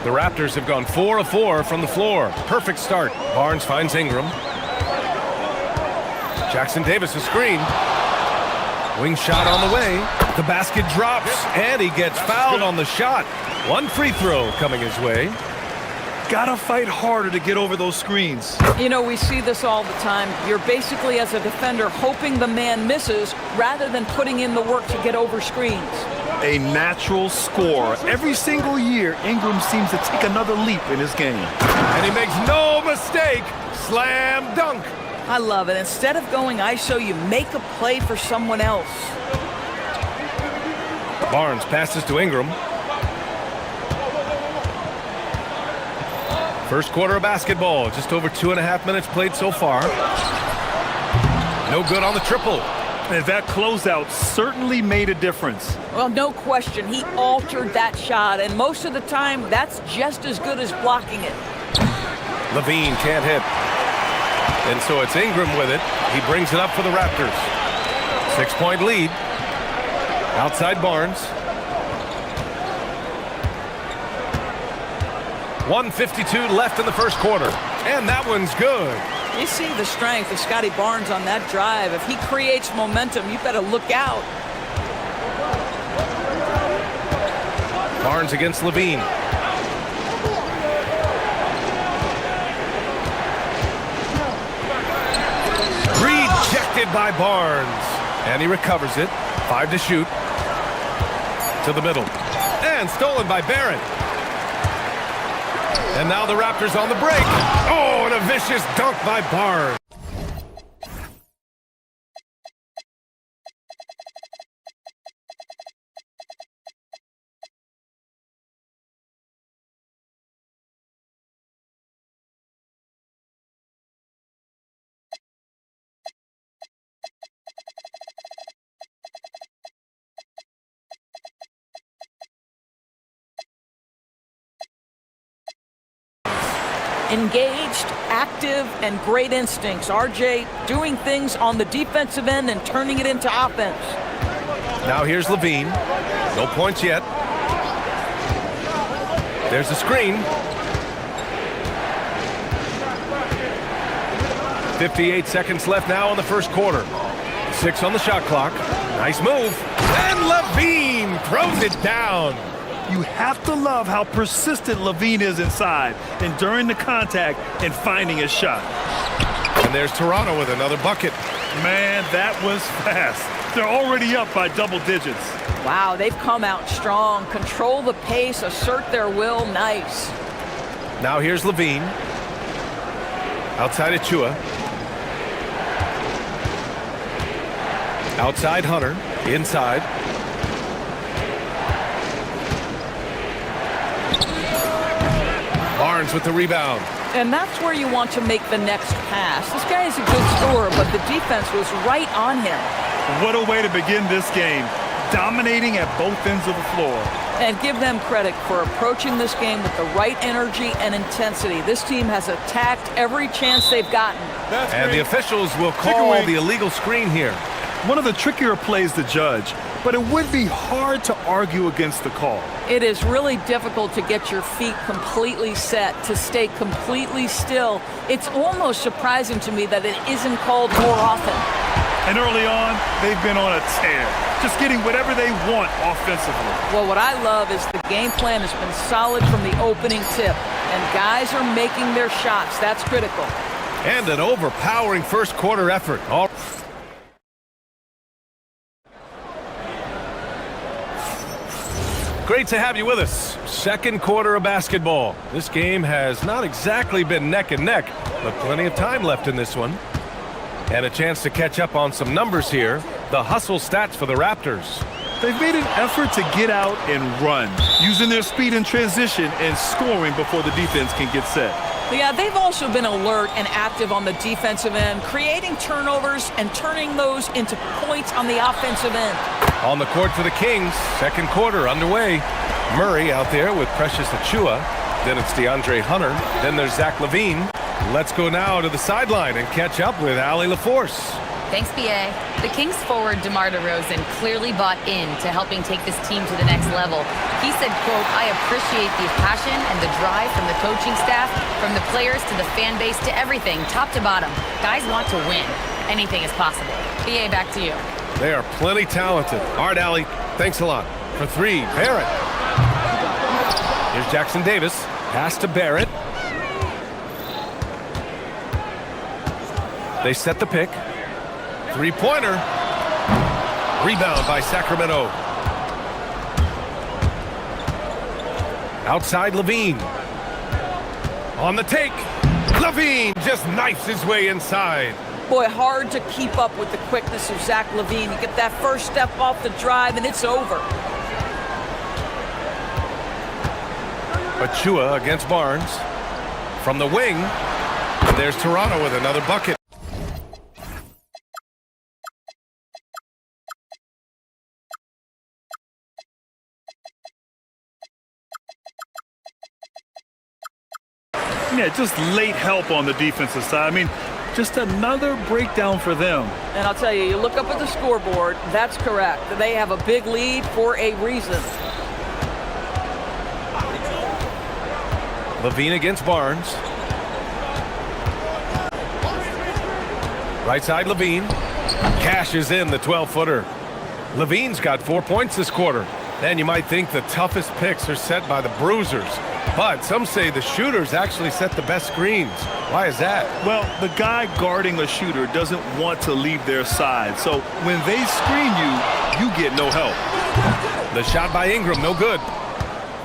The Raptors have gone 4 of 4 from the floor. Perfect start. Barnes finds Ingram. Jackson-Davis a screen. Wing shot on the way. The basket drops, and he gets fouled on the shot. One free throw coming his way. Gotta fight harder to get over those screens. You know, we see this all the time. You're basically, as a defender, hoping the man misses rather than putting in the work to get over screens. A natural scorer. Every single year, Ingram seems to take another leap in his game. And he makes no mistake. Slam dunk. I love it. Instead of going ISO, you make a play for someone else. Barnes passes to Ingram. First quarter of basketball. Just over 2.5 minutes played so far. No good on the triple. And that closeout certainly made a difference. Well, no question. He altered that shot, and most of the time, that's just as good as blocking it. LaVine can't hit. And so it's Ingram with it. He brings it up for the Raptors. 6-point lead. Outside Barnes. 1:52 left in the first quarter. And that one's good. You see the strength of Scotty Barnes on that drive. If he creates momentum, you better look out. Barnes against LaVine. Rejected by Barnes. And he recovers it. 5 to shoot. To the middle. And stolen by Barrett. And now the Raptors on the break. Oh, and a vicious dunk by Barnes. Engaged, active, and great instincts. RJ doing things on the defensive end and turning it into offense. Now here's Levine. No points yet. There's the screen. 58 seconds left now in the first quarter. 6 on the shot clock. Nice move. And Levine throws it down. You have to love how persistent Levine is inside, enduring the contact and finding a shot. And there's Toronto with another bucket. Man, that was fast. They're already up by double digits. Wow, they've come out strong. Control the pace, assert their will. Nice. Now here's Levine. Outside Achua. Outside Hunter. Inside. Barnes with the rebound. And that's where you want to make the next pass. This guy is a good scorer, but the defense was right on him. What a way to begin this game. Dominating at both ends of the floor. And give them credit for approaching this game with the right energy and intensity. This team has attacked every chance they've gotten. And the officials will call the illegal screen here. One of the trickier plays to judge, but it would be hard to argue against the call. It is really difficult to get your feet completely set, to stay completely still. It's almost surprising to me that it isn't called more often. And early on, they've been on a tear, just getting whatever they want offensively. Well, what I love is the game plan has been solid from the opening tip, and guys are making their shots. That's critical. And an overpowering first quarter effort. Great to have you with us. Second quarter of basketball. This game has not exactly been neck and neck, but plenty of time left in this one. And a chance to catch up on some numbers here. The hustle stats for the Raptors. They've made an effort to get out and run, using their speed in transition and scoring before the defense can get set. Yeah, they've also been alert and active on the defensive end, creating turnovers and turning those into points on the offensive end. On the court for the Kings, second quarter underway. Murray out there with Precious Achua. Then it's DeAndre Hunter. Then there's Zach LaVine. Let's go now to the sideline and catch up with Allie LaForce. Thanks, B.A. The Kings forward DeMar DeRozan clearly bought into helping take this team to the next level. He said, quote, "I appreciate the passion and the drive from the coaching staff, from the players to the fan base to everything, top to bottom. Guys want to win. Anything is possible." B.A., back to you. They are plenty talented. All right, Allie, thanks a lot. For three, Barrett. Here's Jackson Davis. Pass to Barrett. They set the pick. Three-pointer. Rebound by Sacramento. Outside Levine. On the take. Levine just knifes his way inside. Boy, hard to keep up with the quickness of Zach LaVine. You get that first step off the drive and it's over. Achua against Barnes. From the wing. And there's Toronto with another bucket. Yeah, just late help on the defensive side. I mean, just another breakdown for them. And I'll tell you, you look up at the scoreboard, that's correct. They have a big lead for a reason. Levine against Barnes. Right side Levine. Cashes in the 12-footer. Levine's got 4 points this quarter. And you might think the toughest picks are set by the bruisers. But some say the shooters actually set the best screens. Why is that? Well, the guy guarding a shooter doesn't want to leave their side. So when they screen you, you get no help. The shot by Ingram, no good.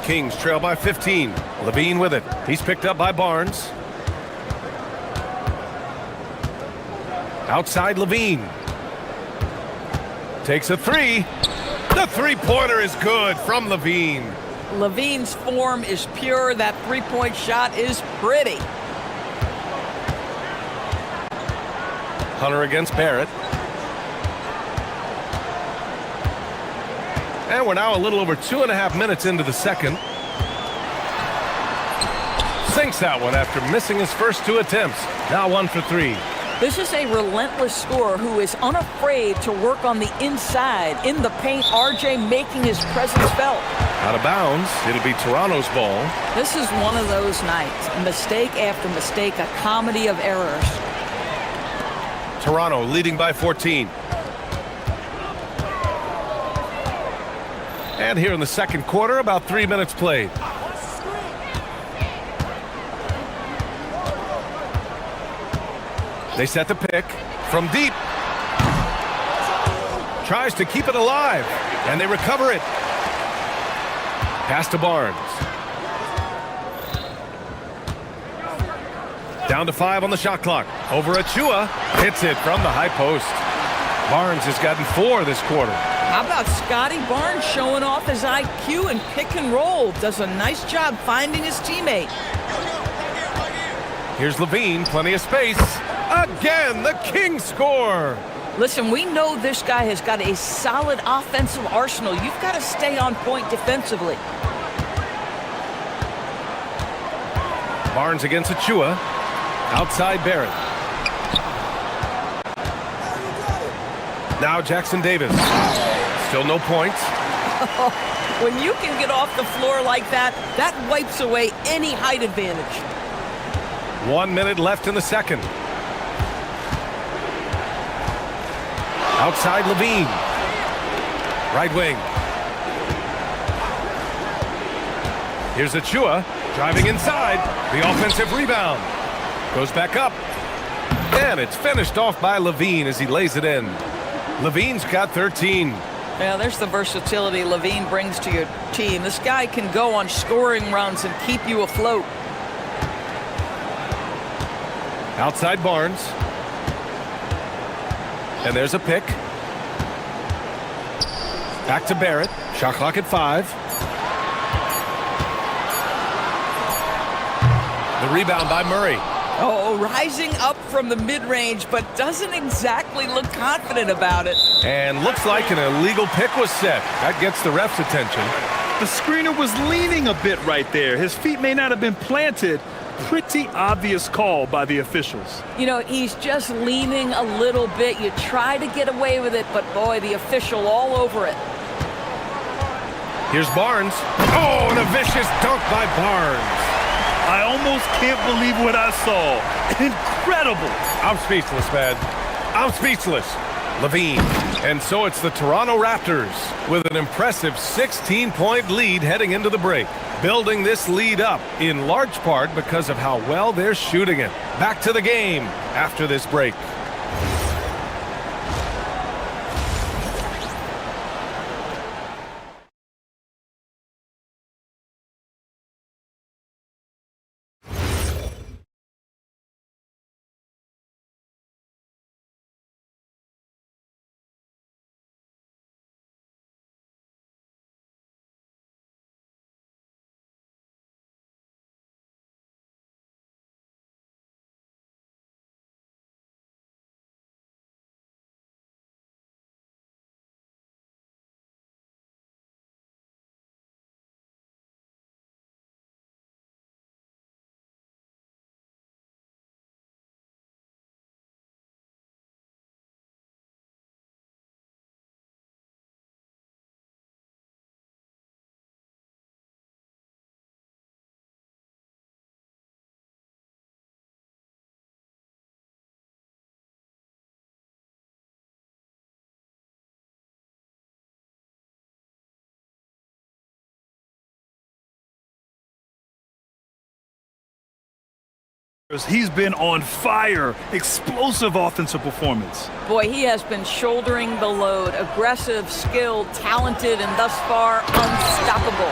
Kings trail by 15. Levine with it. He's picked up by Barnes. Outside Levine. Takes a three. The three-pointer is good from Levine. Levine's form is pure. That three-point shot is pretty. Hunter against Barrett. And we're now a little over 2.5 minutes into the second. Sinks that one after missing his first 2 attempts. Now 1 for 3. This is a relentless scorer who is unafraid to work on the inside. In the paint, RJ making his presence felt. Out of bounds. It'll be Toronto's ball. This is one of those nights. Mistake after mistake, a comedy of errors. Toronto leading by 14. And here in the second quarter, about 3 minutes played. They set the pick from deep. Tries to keep it alive, and they recover it. Pass to Barnes. Down to 5 on the shot clock. Over Achua. Hits it from the high post. Barnes has gotten 4 this quarter. How about Scotty Barnes showing off his IQ and pick and roll? Does a nice job finding his teammate. Here's Levine, plenty of space. Again, the Kings score. Listen, we know this guy has got a solid offensive arsenal. You've got to stay on point defensively. Barnes against Achua. Outside Barrett. Now Jackson Davis. Still no points. When you can get off the floor like that, that wipes away any height advantage. 1 minute left in the second. Outside Levine. Right wing. Here's Achua driving inside. The offensive rebound. Goes back up. And it's finished off by Levine as he lays it in. Levine's got 13. Yeah, there's the versatility Levine brings to your team. This guy can go on scoring runs and keep you afloat. Outside Barnes. And there's a pick. Back to Barrett. Shot clock at 5. The rebound by Murray. Oh, rising up from the mid-range, but doesn't exactly look confident about it. And looks like an illegal pick was set. That gets the ref's attention. The screener was leaning a bit right there. His feet may not have been planted. Pretty obvious call by the officials. You know, he's just leaning a little bit. You try to get away with it, but boy, the official all over it. Here's Barnes. Oh, and a vicious dunk by Barnes. I almost can't believe what I saw. Incredible. I'm speechless, man. I'm speechless. Levine. And so it's the Toronto Raptors with an impressive 16-point lead heading into the break. Building this lead up in large part because of how well they're shooting it. Back to the game after this break. He's been on fire. Explosive offensive performance. Boy, he has been shouldering the load. Aggressive, skilled, talented, and thus far unstoppable.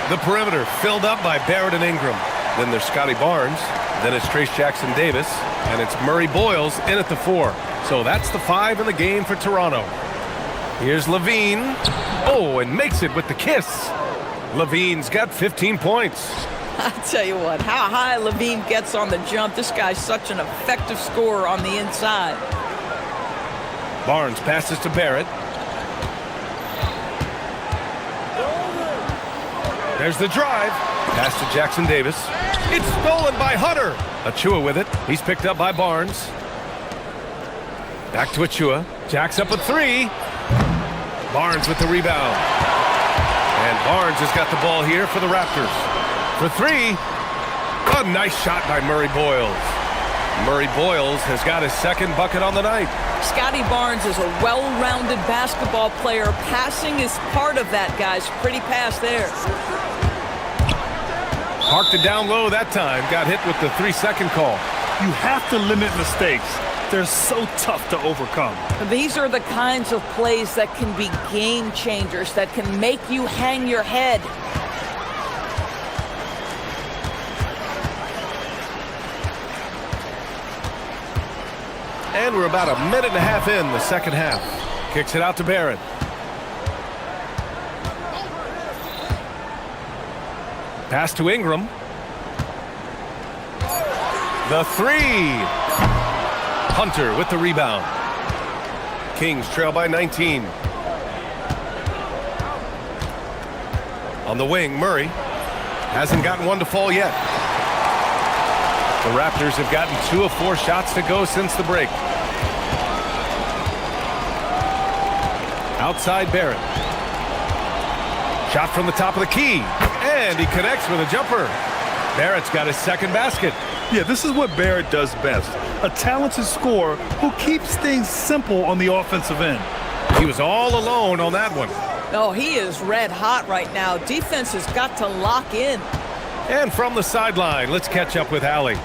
The perimeter filled up by Barrett and Ingram. Then there's Scotty Barnes. Then it's Trace Jackson Davis. And it's Murray Boyles in at the 4. So that's the 5 in the game for Toronto. Here's Levine. Oh, and makes it with the kiss. Levine's got 15 points. I'll tell you what, how high Levine gets on the jump, this guy's such an effective scorer on the inside. Barnes passes to Barrett. There's the drive. Pass to Jackson Davis. It's stolen by Hunter. Achua with it. He's picked up by Barnes. Back to Achua. Jacks up a three. Barnes with the rebound. And Barnes has got the ball here for the Raptors. For three. A nice shot by Murray Boyles. Murray Boyles has got his second bucket on the night. Scotty Barnes is a well-rounded basketball player. Passing is part of that, guys. Pretty pass there. Parked it down low that time. Got hit with the 3-second call. You have to limit mistakes. They're so tough to overcome. These are the kinds of plays that can be game changers, that can make you hang your head. And we're about a minute and a half in the second half. Kicks it out to Barrett. Pass to Ingram. The three. Hunter with the rebound. Kings trail by 19. On the wing, Murray hasn't gotten one to fall yet. The Raptors have gotten 2 of 4 shots to go since the break. Outside Barrett. Shot from the top of the key. And he connects with a jumper. Barrett's got his second basket. Yeah, this is what Barrett does best. A talented scorer who keeps things simple on the offensive end. He was all alone on that one. Oh, he is red hot right now. Defense has got to lock in. And from the sideline, let's catch up with Allie.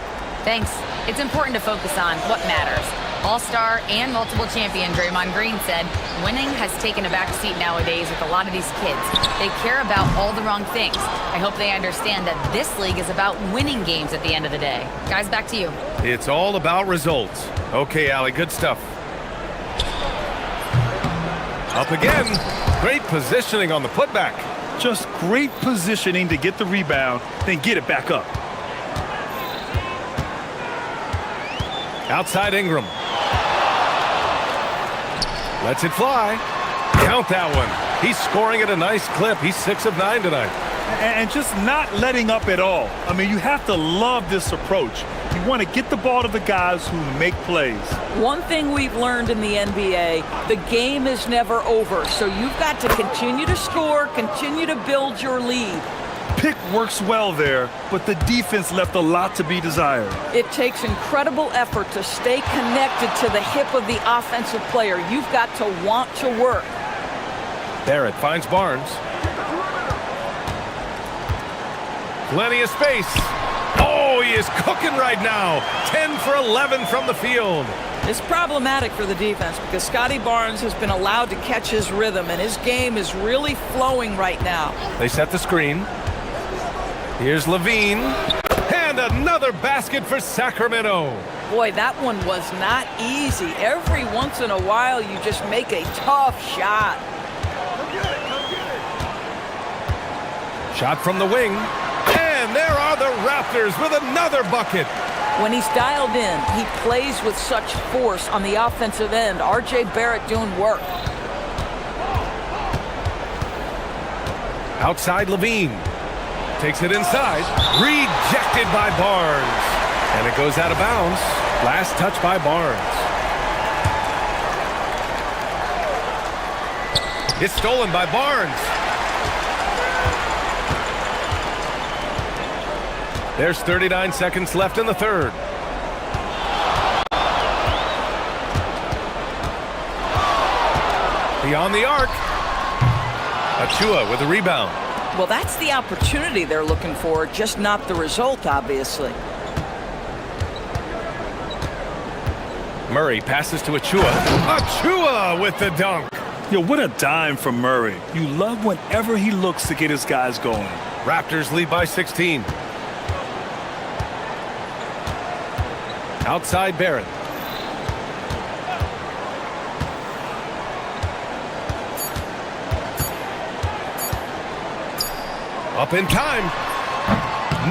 Thanks. It's important to focus on what matters. All-star and multiple champion Draymond Green said, winning has taken a back seat nowadays with a lot of these kids. They care about all the wrong things. I hope they understand that this league is about winning games at the end of the day. Guys, back to you. It's all about results. Okay, Allie, good stuff. Up again. Great positioning on the putback. Just great positioning to get the rebound, then get it back up. Outside Ingram. Lets it fly. Count that one. He's scoring at a nice clip. He's 6 of 9 tonight. And just not letting up at all. I mean, you have to love this approach. You want to get the ball to the guys who make plays. One thing we've learned in the NBA, the game is never over. So you've got to continue to score, continue to build your lead. Pick works well there, but the defense left a lot to be desired. It takes incredible effort to stay connected to the hip of the offensive player. You've got to want to work. Barrett finds Barnes. Plenty of space. Oh, he is cooking right now. 10 for 11 from the field. It's problematic for the defense because Scotty Barnes has been allowed to catch his rhythm, and his game is really flowing right now. They set the screen. Here's Levine. And another basket for Sacramento. Boy, that one was not easy. Every once in a while, you just make a tough shot. Shot from the wing. And there are the Raptors with another bucket. When he's dialed in, he plays with such force on the offensive end. R.J. Barrett doing work. Outside Levine. Takes it inside. Rejected by Barnes. And it goes out of bounds. Last touch by Barnes. It's stolen by Barnes. There's 39 seconds left in the third. Beyond the arc. Achua with the rebound. Well, that's the opportunity they're looking for, just not the result, obviously. Murray passes to Achua. Achua with the dunk. Yo, what a dime from Murray. You love whenever he looks to get his guys going. Raptors lead by 16. Outside Barrett. Up in time.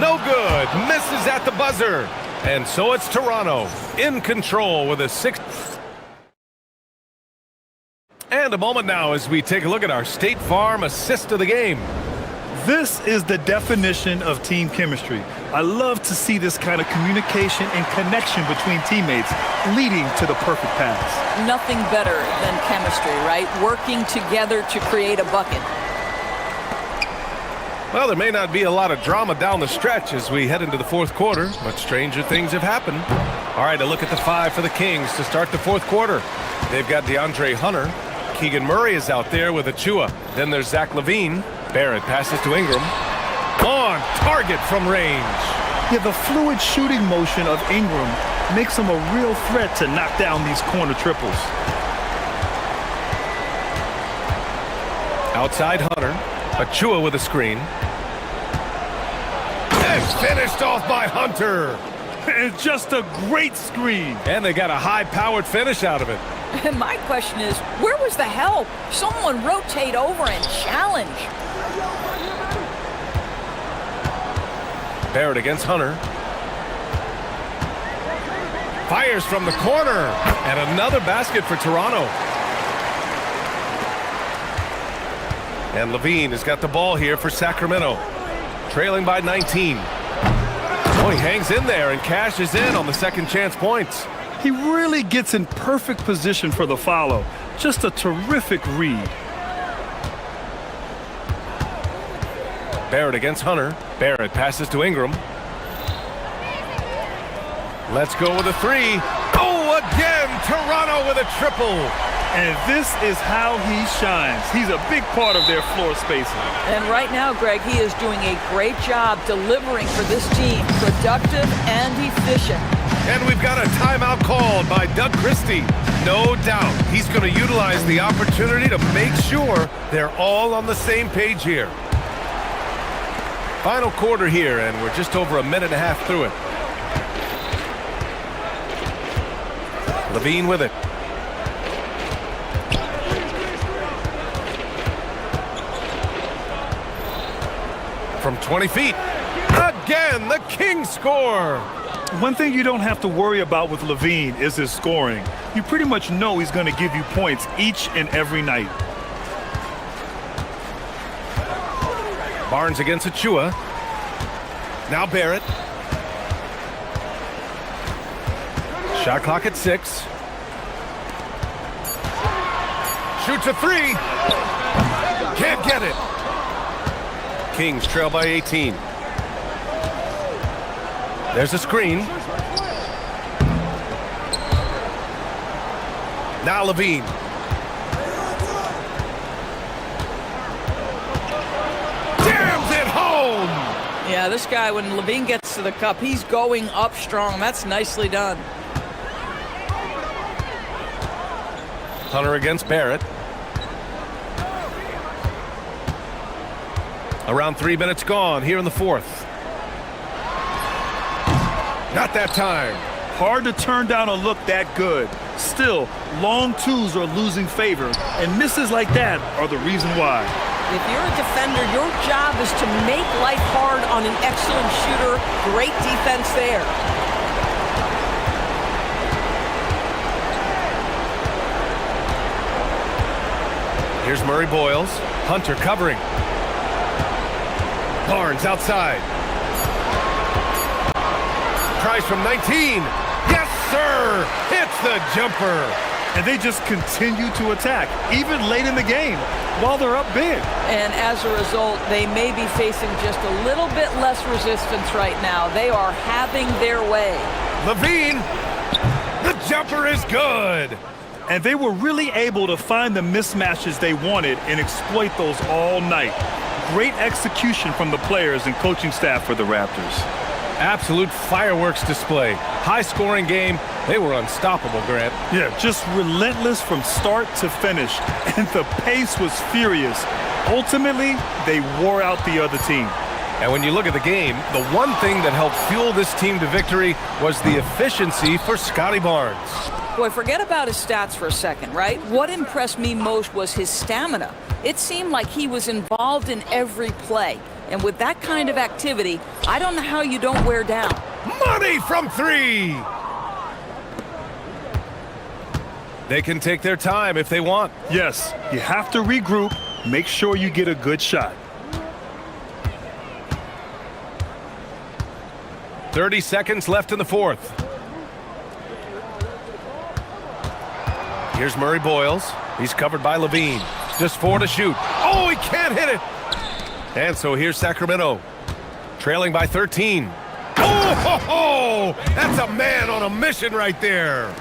No good. Misses at the buzzer. And so it's Toronto in control with a 6th. And a moment now as we take a look at our State Farm assist of the game. This is the definition of team chemistry. I love to see this kind of communication and connection between teammates leading to the perfect pass. Nothing better than chemistry, right? Working together to create a bucket. Well, there may not be a lot of drama down the stretch as we head into the fourth quarter, but stranger things have happened. All right, a look at the five for the Kings to start the fourth quarter. They've got DeAndre Hunter. Keegan Murray is out there with Achua. Then there's Zach LaVine. Barrett passes to Ingram. On target from range. Yeah, the fluid shooting motion of Ingram makes him a real threat to knock down these corner triples. Outside Hunter. Achua with a screen. And finished off by Hunter. And just a great screen. And they got a high-powered finish out of it. And my question is, where was the help? Someone rotate over and challenge. Barrett against Hunter. Fires from the corner. And another basket for Toronto. And LaVine has got the ball here for Sacramento. Trailing by 19. Oh, he hangs in there and cashes in on the second chance points. He really gets in perfect position for the follow. Just a terrific read. Barrett against Hunter. Barrett passes to Ingram. Let's go with a three. Oh, again, Toronto with a triple. And this is how he shines. He's a big part of their floor spacing. And right now, Greg, he is doing a great job delivering for this team. Productive and efficient. And we've got a timeout called by Doug Christie. No doubt he's going to utilize the opportunity to make sure they're all on the same page here. Final quarter here, and we're just over a minute and a half through it. LaVine with it. From 20 feet. Again, the Kings score. One thing you don't have to worry about with LaVine is his scoring. You pretty much know he's going to give you points each and every night. Barnes against Achua. Now Barrett. Shot clock at 6. Shoots a three. Can't get it. Kings trail by 18. There's a screen. Now LaVine. Jams it home. Yeah, this guy, when LaVine gets to the cup, he's going up strong. That's nicely done. Hunter against Barrett. Around 3 minutes gone here in the fourth. Not that time. Hard to turn down a look that good. Still, long twos are losing favor, and misses like that are the reason why. If you're a defender, your job is to make life hard on an excellent shooter. Great defense there. Here's Murray Boyles. Hunter covering. Barnes outside. Tries from 19. Yes, sir! Hits the jumper. And they just continue to attack, even late in the game, while they're up big. And as a result, they may be facing just a little bit less resistance right now. They are having their way. LaVine, the jumper is good. And they were really able to find the mismatches they wanted and exploit those all night. Great execution from the players and coaching staff for the Raptors. Absolute fireworks display. High-scoring game. They were unstoppable, Grant. Yeah, just relentless from start to finish. And the pace was furious. Ultimately, they wore out the other team. And when you look at the game, the one thing that helped fuel this team to victory was the efficiency for Scotty Barnes. Boy, forget about his stats for a second, right? What impressed me most was his stamina. It seemed like he was involved in every play. And with that kind of activity, I don't know how you don't wear down. Money from 3! They can take their time if they want. Yes, you have to regroup. Make sure you get a good shot. 30 seconds left in the fourth. Here's Murray Boyles. He's covered by Levine. Just 4 to shoot. Oh, he can't hit it. And so here's Sacramento, trailing by 13. Oh, ho, ho! That's a man on a mission right there.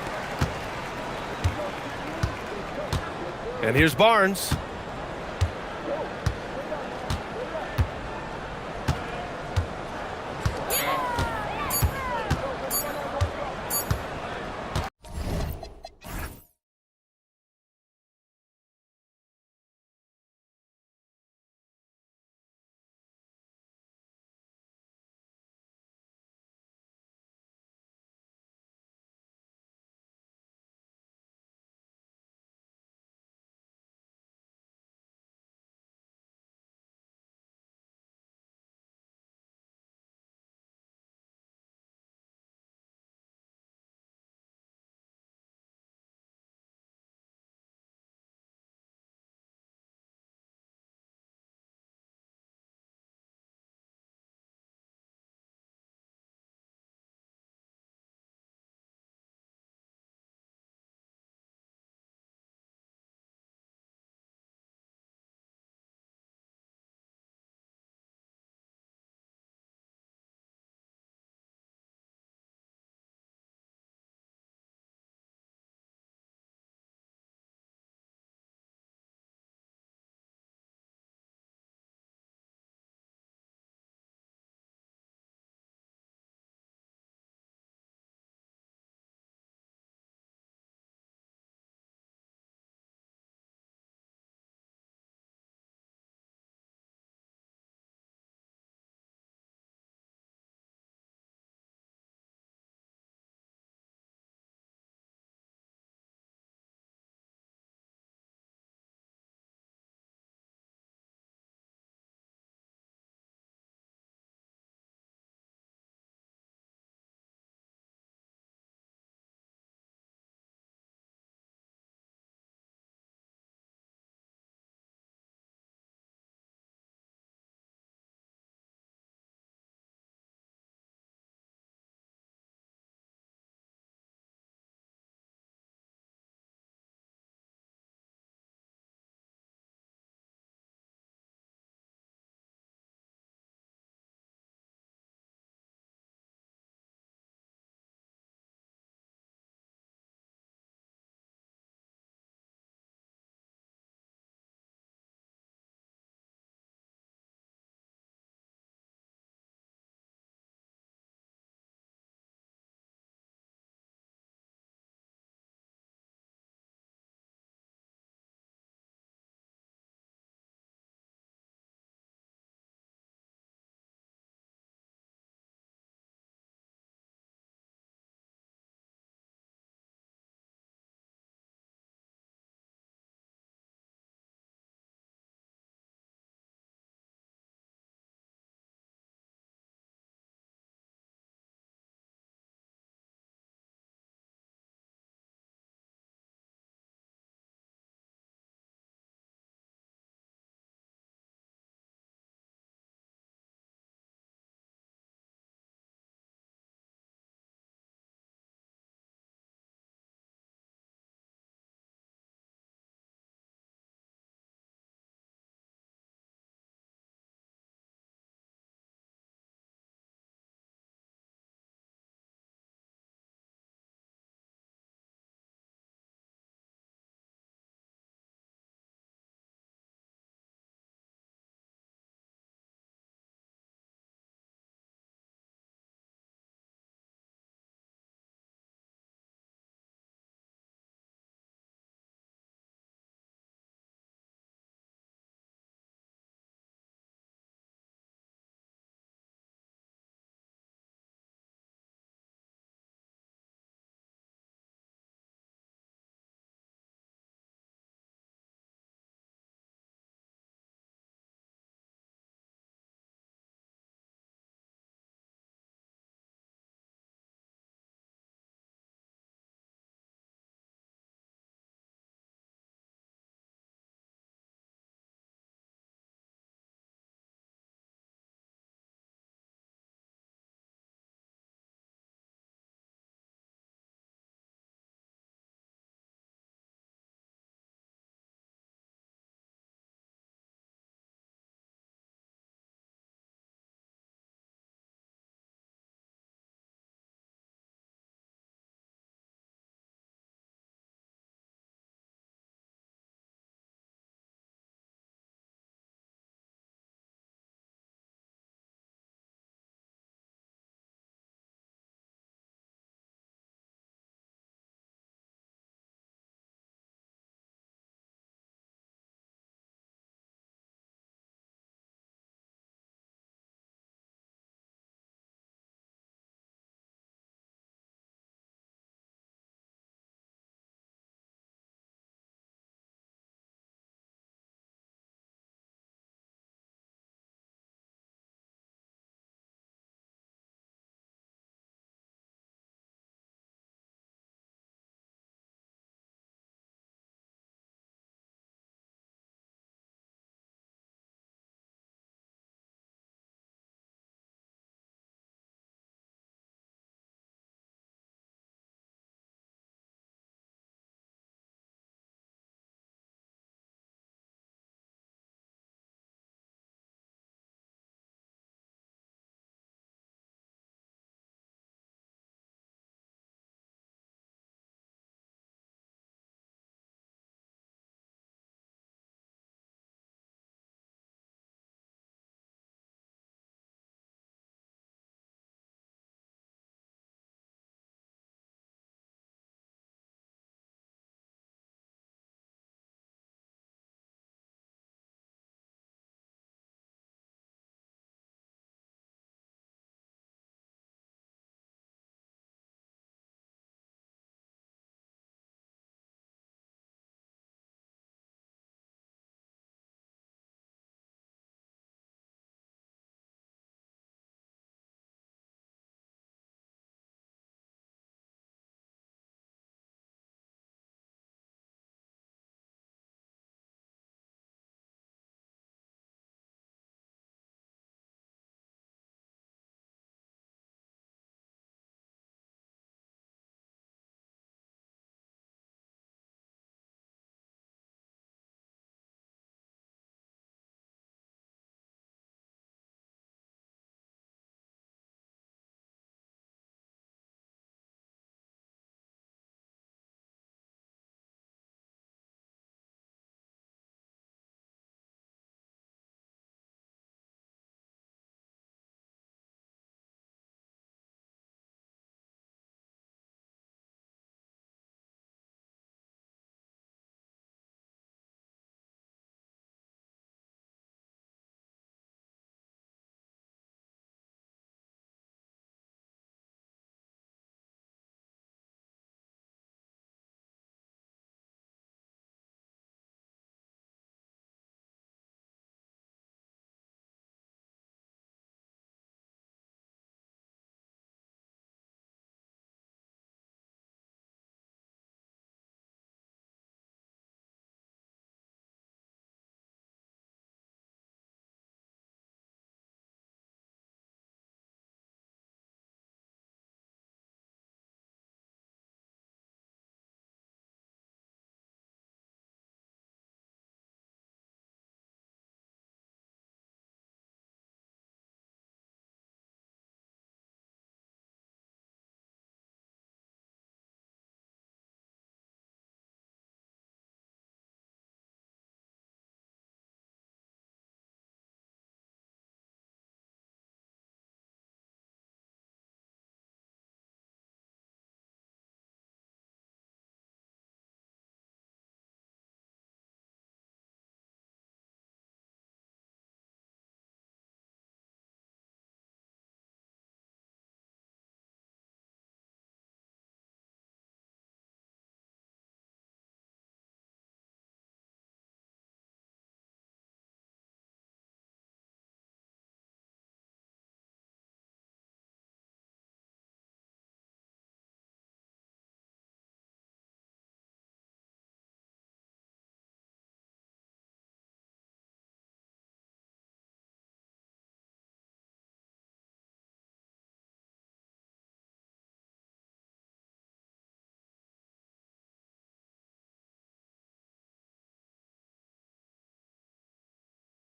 And here's Barnes.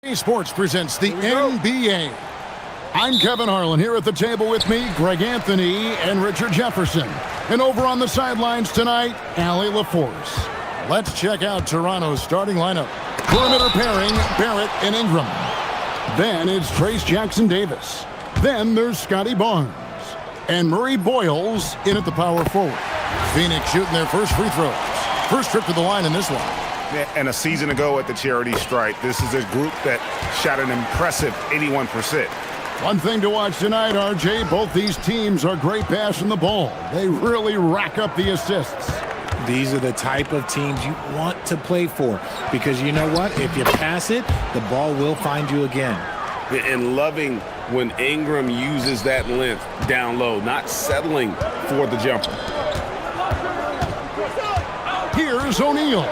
Esports presents the NBA. I'm Kevin Harlan. Here at the table with me, Greg Anthony and Richard Jefferson. And over on the sidelines tonight, Allie LaForce. Let's check out Toronto's starting lineup. Perimeter pairing, Barrett and Ingram. Then it's Trace Jackson-Davis. Then there's Scotty Barnes. And Murray Boyles in at the power forward. Phoenix shooting their first free throws. First trip to the line in this one. And a season ago at the charity stripe, this is a group that shot an impressive 81%. One thing to watch tonight, RJ, both these teams are great passing the ball. They really rack up the assists. These are the type of teams you want to play for because you know what? If you pass it, the ball will find you again. And loving when Ingram uses that length down low, not settling for the jumper. Here's O'Neal.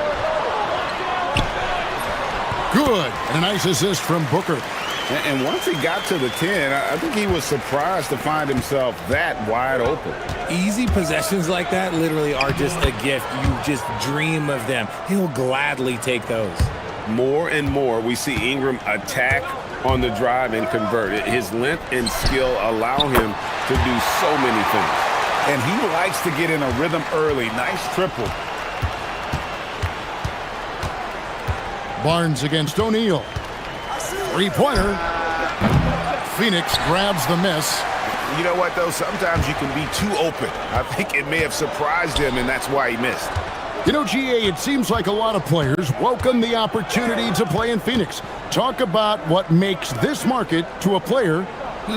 Good. And a nice assist from Booker. And once he got to the 10, I think he was surprised to find himself that wide open. Easy possessions like that literally are just a gift. You just dream of them. He'll gladly take those. More and more, we see Ingram attack on the drive and convert. His length and skill allow him to do so many things. And he likes to get in a rhythm early. Nice triple. Barnes against O'Neal. Three-pointer. Phoenix grabs the miss. You know what, though? Sometimes you can be too open. I think it may have surprised him, and that's why he missed. You know, GA, it seems like a lot of players welcome the opportunity to play in Phoenix. Talk about what makes this market to a player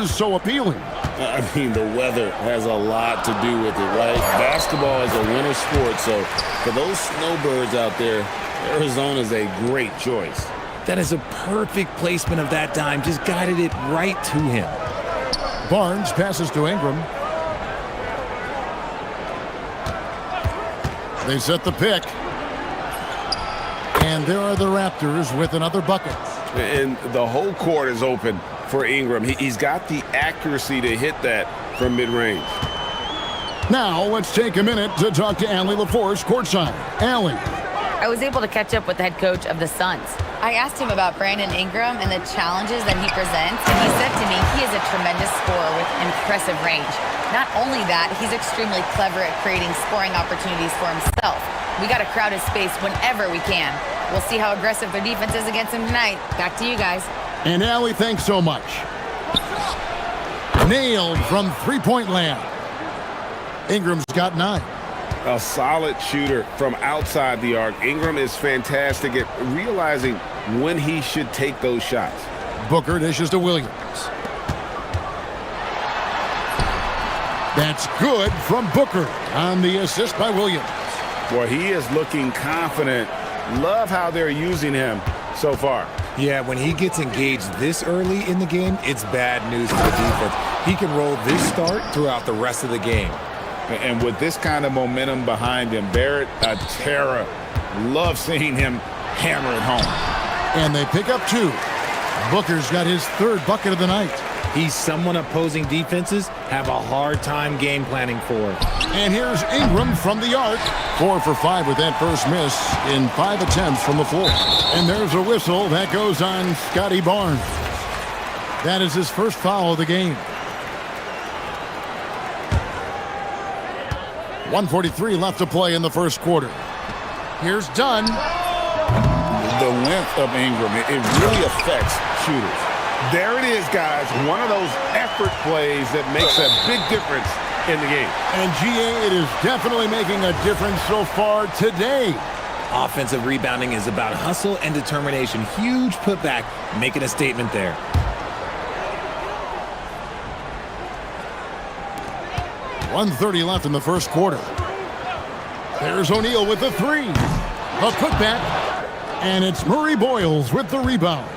so appealing. I mean, the weather has a lot to do with it, right? Basketball is a winter sport, so for those snowbirds out there, Arizona is a great choice. That is a perfect placement of that dime. Just guided it right to him. Barnes passes to Ingram. They set the pick. And there are the Raptors with another bucket. And the whole court is open for Ingram. He's got the accuracy to hit that from mid-range. Now let's take a minute to talk to Allie LaForce courtside. Allie. I was able to catch up with the head coach of the Suns. I asked him about Brandon Ingram and the challenges that he presents, and he said to me he is a tremendous scorer with impressive range. Not only that, he's extremely clever at creating scoring opportunities for himself. We got to crowd his space whenever we can. We'll see how aggressive their defense is against him tonight. Back to you guys. And Allie, thanks so much. Nailed from three-point land. Ingram's got 9. A solid shooter from outside the arc. Ingram is fantastic at realizing when he should take those shots. Booker dishes to Williams. That's good from Booker on the assist by Williams. Boy, he is looking confident. Love how they're using him so far. Yeah, when he gets engaged this early in the game, it's bad news for the defense. He can roll this start throughout the rest of the game. And with this kind of momentum behind him, Barrett, a terror. Love seeing him hammer it home. And they pick up 2. Booker's got his 3rd bucket of the night. He's someone opposing defenses have a hard time game planning for. And here's Ingram from the arc. 4 for 5 with that first miss in 5 attempts from the floor. And there's a whistle that goes on Scotty Barnes. That is his first foul of the game. 1:43 left to play in the first quarter. Here's Dunn. The length of Ingram, it really affects shooters. There it is, guys. One of those effort plays that makes a big difference in the game. And GA, it is definitely making a difference so far today. Offensive rebounding is about hustle and determination. Huge putback, making a statement there. .130 left in the first quarter. There's O'Neal with the 3. A putback. And it's Murray Boyles with the rebound.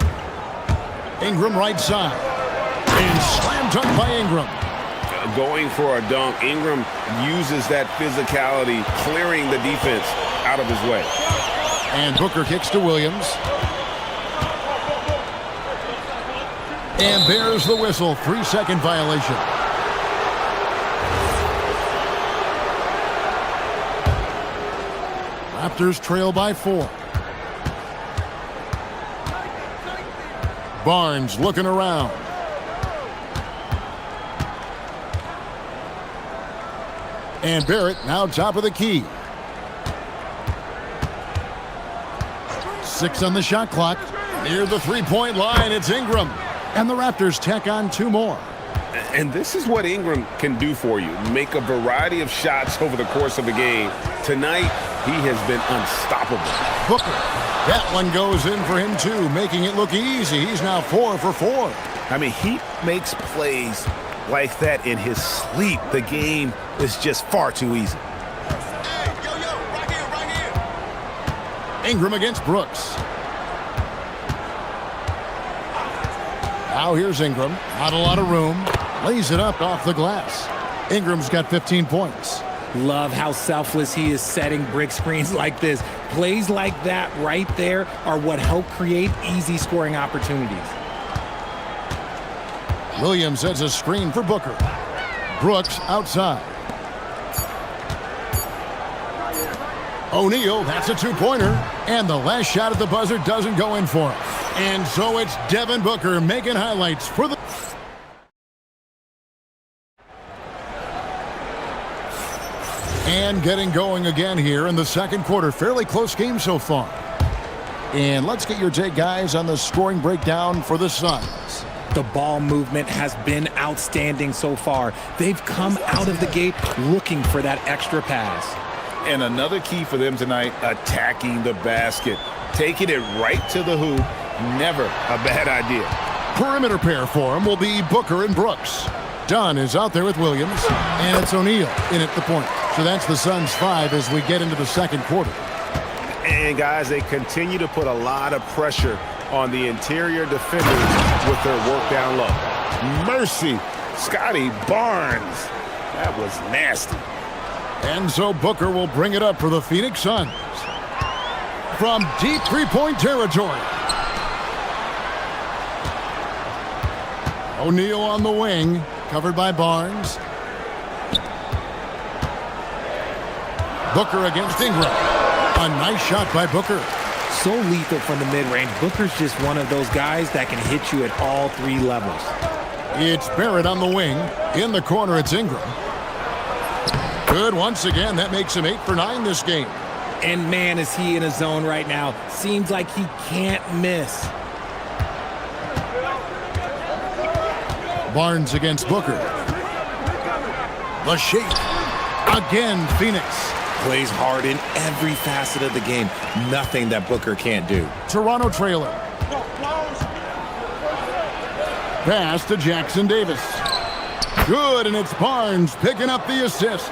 Ingram right side. And slam dunk by Ingram. Going for a dunk. Ingram uses that physicality, clearing the defense out of his way. And Booker kicks to Williams. And there's the whistle. 3-second violation. Raptors trail by 4. Barnes looking around. And Barrett now top of the key. 6 on the shot clock. Near the three-point line, it's Ingram. And the Raptors tack on 2 more. And this is what Ingram can do for you. Make a variety of shots over the course of a game. Tonight, he has been unstoppable. Booker. That one goes in for him, too, making it look easy. He's now 4 for 4. I mean, he makes plays like that in his sleep. The game is just far too easy. Ingram against Brooks. Now here's Ingram. Not a lot of room. Lays it up off the glass. Ingram's got 15 points. Love how selfless he is setting brick screens like this. Plays like that right there are what help create easy scoring opportunities. Williams sets a screen for Booker. Brooks outside. O'Neal, that's a two-pointer. And the last shot at the buzzer doesn't go in for him. And so it's Devin Booker making highlights for the... And getting going again here in the second quarter. Fairly close game so far. And let's get your take, guys, on the scoring breakdown for the Suns. The ball movement has been outstanding so far. They've come out of the gate looking for that extra pass. And another key for them tonight, attacking the basket. Taking it right to the hoop, never a bad idea. Perimeter pair for him will be Booker and Brooks. Dunn is out there with Williams, and it's O'Neal in at the point. So that's the Suns 5 as we get into the second quarter. And guys, they continue to put a lot of pressure on the interior defenders with their work down low. Mercy, Scotty Barnes. That was nasty. And so Booker will bring it up for the Phoenix Suns. From deep three-point territory. O'Neal on the wing, covered by Barnes. Booker against Ingram. A nice shot by Booker. So lethal from the mid-range. Booker's just one of those guys that can hit you at all 3 levels. It's Barrett on the wing. In the corner, it's Ingram. Good once again. That makes him 8 for 9 this game. And man, is he in a zone right now. Seems like he can't miss. Barnes against Booker. The shake. Again, Phoenix. Plays hard in every facet of the game. Nothing that Booker can't do. Toronto trailer. Pass to Jackson Davis. Good, and it's Barnes picking up the assist.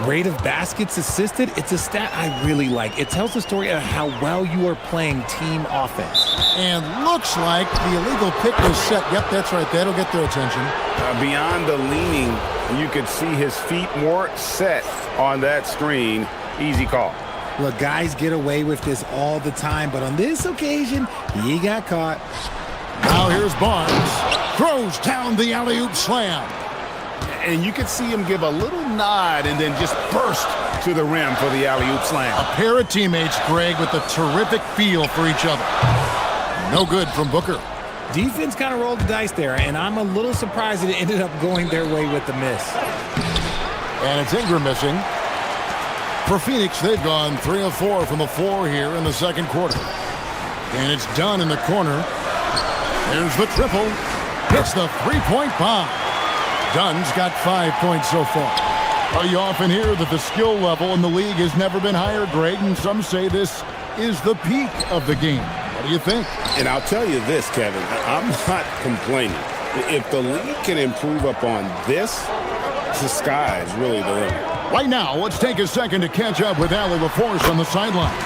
Rate of baskets assisted, it's a stat I really like. It tells the story of how well you are playing team offense. And looks like the illegal pick was set. Yep, that's right. That'll get their attention. Beyond the leaning, you could see his feet more set on that screen. Easy call. Look, guys get away with this all the time, but on this occasion, he got caught. Now here's Barnes. Throws down the alley-oop slam. And you could see him give a little nod and then just burst to the rim for the alley-oop slam. A pair of teammates, Greg, with a terrific feel for each other. No good from Booker. Defense kind of rolled the dice there, and I'm a little surprised it ended up going their way with the miss. And it's Ingram missing. For Phoenix, they've gone 3 of 4 from the floor here in the second quarter. And it's Dunn in the corner. There's the triple. Hits the three-point bomb. Dunn's got 5 points so far. Well, you often hear that the skill level in the league has never been higher, Greg, and some say this is the peak of the game. What do you think? And I'll tell you this, Kevin, I'm not complaining. If the league can improve upon this, the sky is really the limit. Right now, let's take a second to catch up with Allie LaForce on the sideline.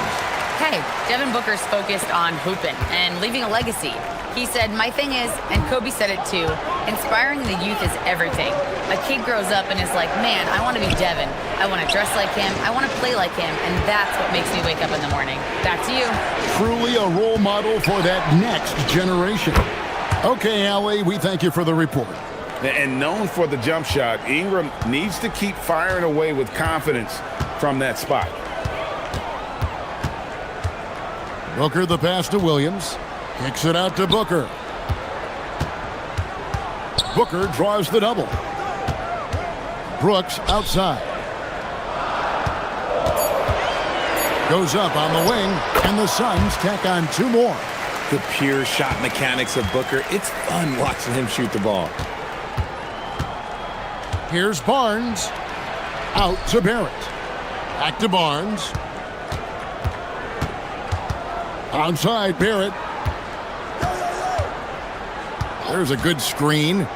Hey, Devin Booker's focused on hooping and leaving a legacy. He said, my thing is, and Kobe said it too, inspiring the youth is everything. A kid grows up and is like, man, I want to be Devin. I want to dress like him. I want to play like him. And that's what makes me wake up in the morning. Back to you. Truly a role model for that next generation. Okay, Allie, we thank you for the report. And known for the jump shot, Ingram needs to keep firing away with confidence from that spot. Booker the pass to Williams. Kicks it out to Booker. Booker draws the double. Brooks outside. Goes up on the wing, and the Suns tack on 2 more. The pure shot mechanics of Booker. It's fun watching him shoot the ball. Here's Barnes. Out to Barrett. Back to Barnes. Outside Barrett. There's a good screen.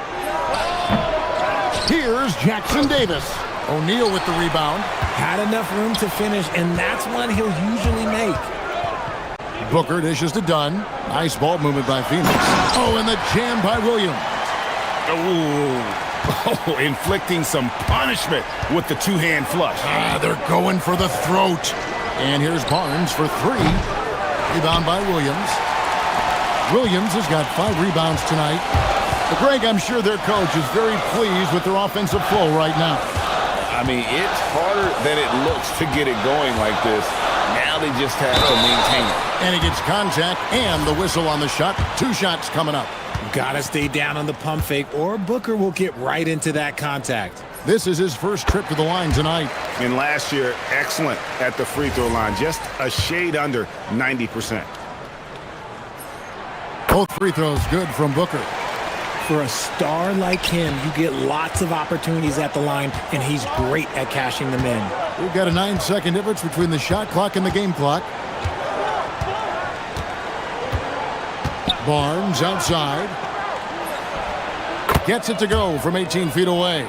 Here's Jackson Davis. O'Neal with the rebound. Had enough room to finish, and that's one he'll usually make. Booker dishes to Dunn. Nice ball movement by Phoenix. Oh, and the jam by Williams. Oh, inflicting some punishment with the two-hand flush. They're going for the throat. And here's Barnes for 3. Rebound by Williams. Williams has got 5 rebounds tonight. But Greg, I'm sure their coach is very pleased with their offensive flow right now. I mean, it's harder than it looks to get it going like this. Now they just have to maintain it. And he gets contact and the whistle on the shot. 2 shots coming up. Gotta stay down on the pump fake, or Booker will get right into that contact. This is his first trip to the line tonight. And last year, excellent at the free throw line. Just a shade under 90%. Both free throws good from Booker. For a star like him, you get lots of opportunities at the line, and he's great at cashing them in. We've got a 9-second difference between the shot clock and the game clock. Barnes outside. Gets it to go from 18 feet away.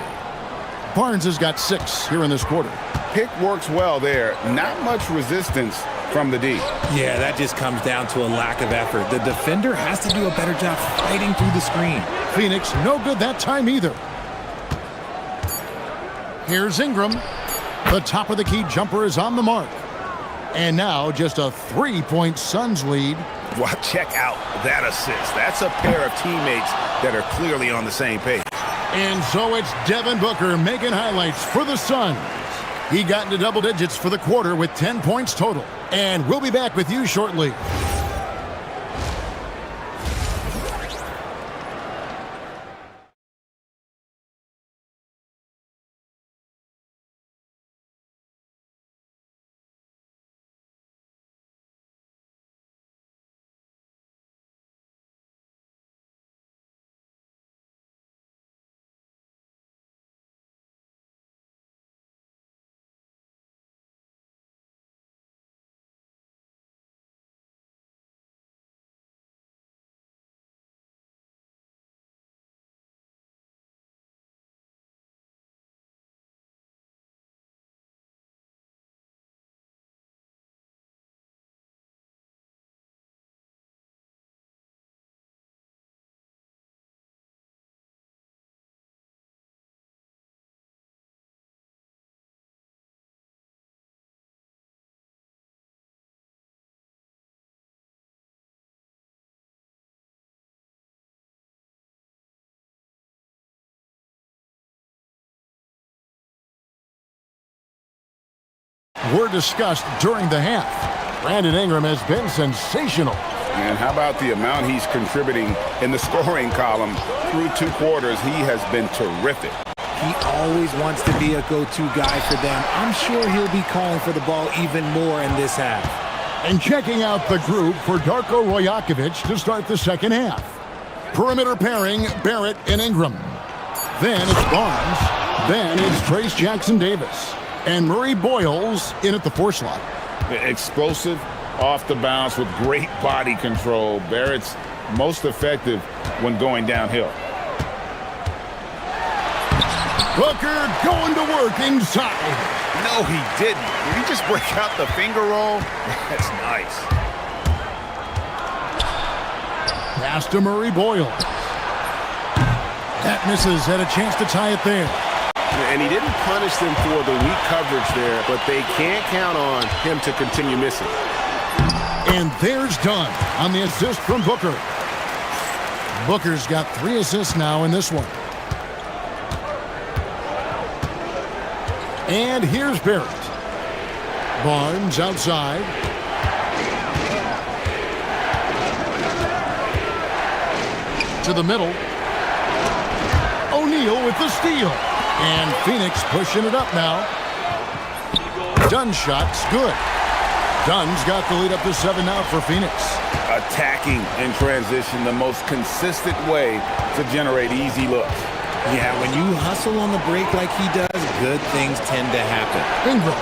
Barnes has got 6 here in this quarter. Pick works well there. Not much resistance from the D. Yeah, that just comes down to a lack of effort. The defender has to do a better job fighting through the screen. Phoenix, no good that time either. Here's Ingram. The top of the key jumper is on the mark. And now just a 3-point Suns lead. Well, check out that assist. That's a pair of teammates that are clearly on the same page. And so it's Devin Booker making highlights for the Suns. He got into double digits for the quarter with 10 points total. And we'll be back with you shortly. Were discussed during the half. Brandon Ingram has been sensational. And how about the amount he's contributing in the scoring column through 2 quarters? He has been terrific. He always wants to be a go-to guy for them. I'm sure he'll be calling for the ball even more in this half. And checking out the group for Darko Rojakovic to start the second half. Perimeter pairing, Barrett and Ingram. Then it's Barnes. Then it's Trace Jackson-Davis. And Murray Boyles in at the 4 slot. Explosive off the bounce with great body control. Barrett's most effective when going downhill. Booker going to work inside. No, he didn't. Did he just break out the finger roll? That's nice. Pass to Murray Boyles. That misses. Had a chance to tie it there. And he didn't punish them for the weak coverage there, but they can't count on him to continue missing. And there's Dunn on the assist from Booker. Booker's got 3 assists now in this one. And here's Barrett. Barnes outside. To the middle. O'Neal with the steal. And Phoenix pushing it up now. Dunn's shot's good. Dunn's got the lead up to 7 now for Phoenix. Attacking in transition, the most consistent way to generate easy looks. Yeah, when you hustle on the break like he does, good things tend to happen. Ingram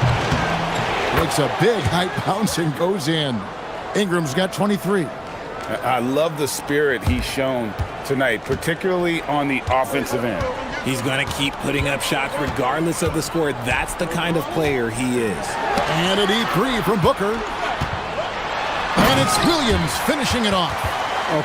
makes a big high bounce and goes in. Ingram's got 23. I love the spirit he's shown tonight, particularly on the offensive end. He's going to keep putting up shots regardless of the score. That's the kind of player he is. And an E3 from Booker. And it's Williams finishing it off.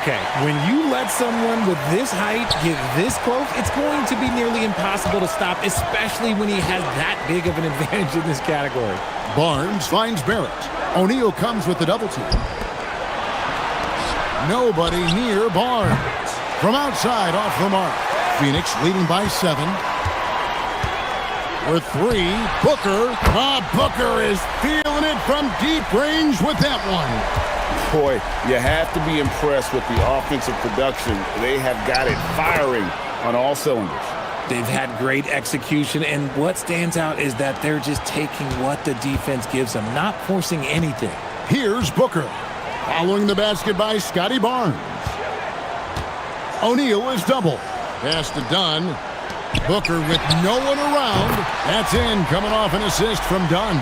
Okay, when you let someone with this height get this close, it's going to be nearly impossible to stop, especially when he has that big of an advantage in this category. Barnes finds Barrett. O'Neal comes with the double team. Nobody near Barnes. From outside, off the mark. Phoenix leading by 7. With 3, Booker. Booker is feeling it from deep range with that one. Boy, you have to be impressed with the offensive production. They have got it firing on all cylinders. They've had great execution, and what stands out is that they're just taking what the defense gives them, not forcing anything. Here's Booker. Following the basket by Scotty Barnes. O'Neal is double. Pass to Dunn. Booker with no one around. That's in, coming off an assist from Dunn.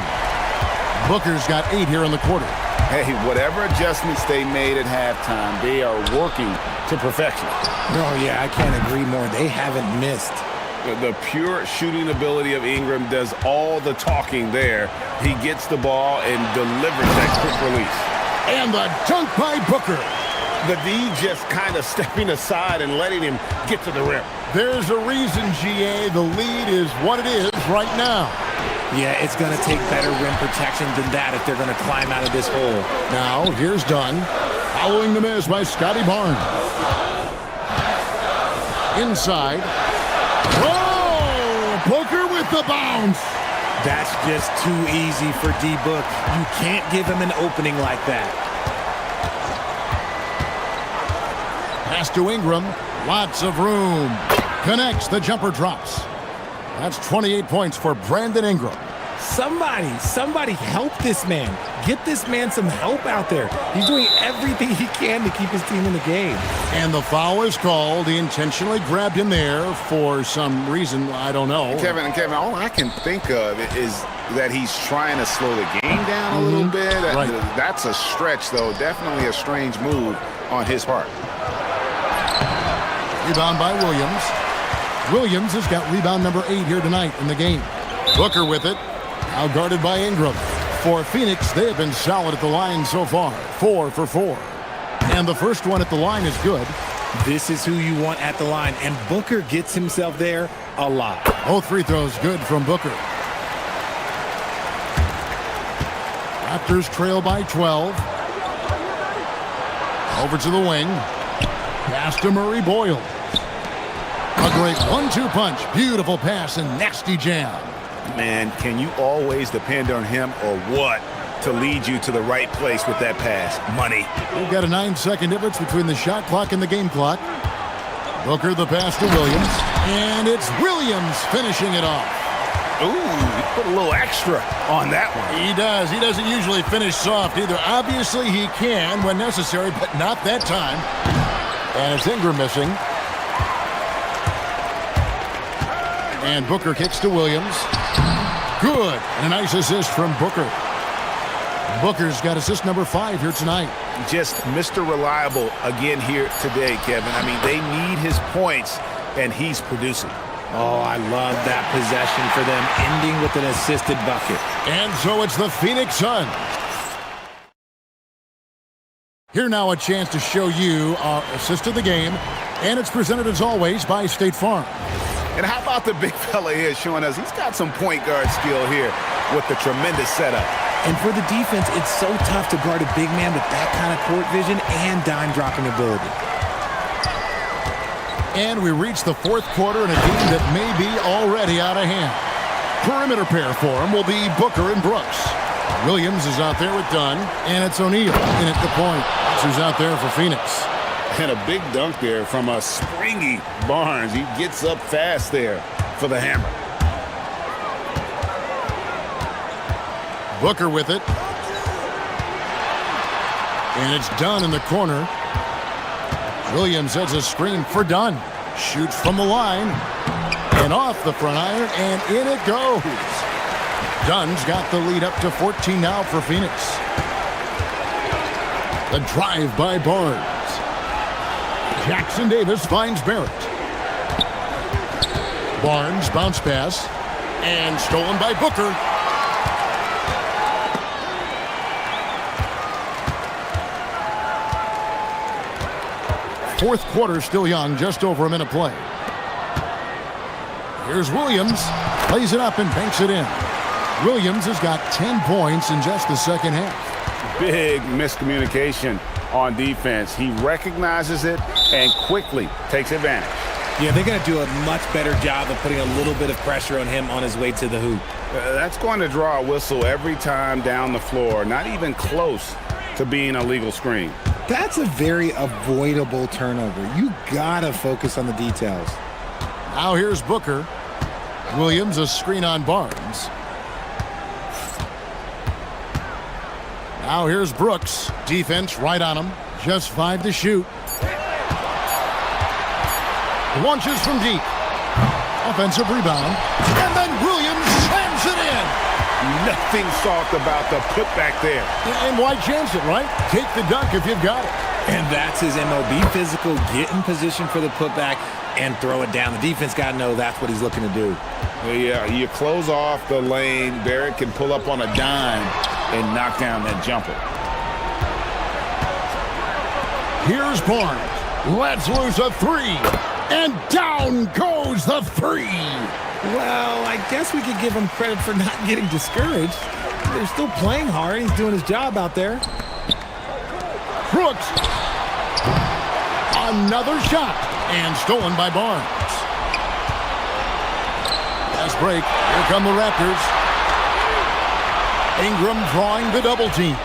Booker's got 8 here in the quarter. Hey, whatever adjustments they made at halftime, they are working to perfection. Oh, yeah, I can't agree more. They haven't missed. The pure shooting ability of Ingram does all the talking there. He gets the ball and delivers that quick release. And the dunk by Booker. The D just kind of stepping aside and letting him get to the rim. There's a reason, GA, the lead is what it is right now. Yeah, it's going to take better rim protection than that if they're going to climb out of this hole. Now, here's Dunn. Following the miss by Scotty Barnes. Inside. Oh! Booker with the bounce. That's just too easy for D-Book. You can't give him an opening like that. Pass to Ingram. Lots of room. Connects. The jumper drops. That's 28 points for Brandon Ingram. Somebody help this man. Get this man some help out there. He's doing everything he can to keep his team in the game. And the foul is called. He intentionally grabbed him there for some reason. I don't know. Kevin, all I can think of is that he's trying to slow the game down a little bit. Right. That's a stretch, though. Definitely a strange move on his part. Rebound by Williams. Williams has got rebound number 8 here tonight in the game. Booker with it. Now guarded by Ingram. For Phoenix, they have been solid at the line so far. 4 for 4. And the first one at the line is good. This is who you want at the line, and Booker gets himself there a lot. Both free throws good from Booker. Raptors trail by 12. Over to the wing. Pass to Murray Boyle. A great 1-2 punch. Beautiful pass and nasty jam. Man, can you always depend on him or what to lead you to the right place with that pass? Money. We've got a 9-second difference between the shot clock and the game clock. Booker the pass to Williams. And it's Williams finishing it off. Ooh, he put a little extra on that one. He does. He doesn't usually finish soft either. Obviously, he can when necessary, but not that time. And it's Ingram missing. And Booker kicks to Williams. Good. And a nice assist from Booker. Booker's got assist number 5 here tonight. Just Mr. Reliable again here today, Kevin. I mean, they need his points, and he's producing. Oh, I love that possession for them, ending with an assisted bucket. And so it's the Phoenix Suns. Here now a chance to show you our assist of the game. And it's presented as always by State Farm. And how about the big fella here showing us he's got some point guard skill here with the tremendous setup. And for the defense, it's so tough to guard a big man with that kind of court vision and dime-dropping ability. And we reach the 4th quarter in a game that may be already out of hand. Perimeter pair for him will be Booker and Brooks. Williams is out there with Dunn, and it's O'Neal in at the point. Who's out there for Phoenix. And a big dunk there from a springy Barnes. He gets up fast there for the hammer. Booker with it. And it's Dunn in the corner. Williams sets a screen for Dunn. Shoots from the line. And off the front iron, and in it goes. Dunn's got the lead up to 14 now for Phoenix. The drive by Barnes. Jackson Davis finds Barrett. Barnes bounce pass. And stolen by Booker. Fourth quarter still young, just over a minute play. Here's Williams. Plays it up and banks it in. Williams has got 10 points in just the second half. Big miscommunication on defense. He recognizes it and quickly takes advantage. Yeah, they're going to do a much better job of putting a little bit of pressure on him on his way to the hoop. That's going to draw a whistle every time down the floor. Not even close to being a legal screen. That's a very avoidable turnover. You got to focus on the details. Now here's Booker. Williams a screen on Barnes. Now here's Brooks. Defense right on him. Just 5 to shoot. Launches from deep. Offensive rebound. And then Williams slams it in. Nothing soft about the putback there. And why chance it, right? Take the dunk if you've got it. And that's his MO. Be physical, get in position for the putback, and throw it down. The defense got to know that's what he's looking to do. Yeah, you close off the lane. Barrett can pull up on a dime and knock down that jumper. Here's Barnes. Lets loose a three. And down goes the three. Well, I guess we could give him credit for not getting discouraged. They're still playing hard. He's doing his job out there. Brooks. Another shot. And stolen by Barnes. Last break. Here come the Raptors. Ingram drawing the double team.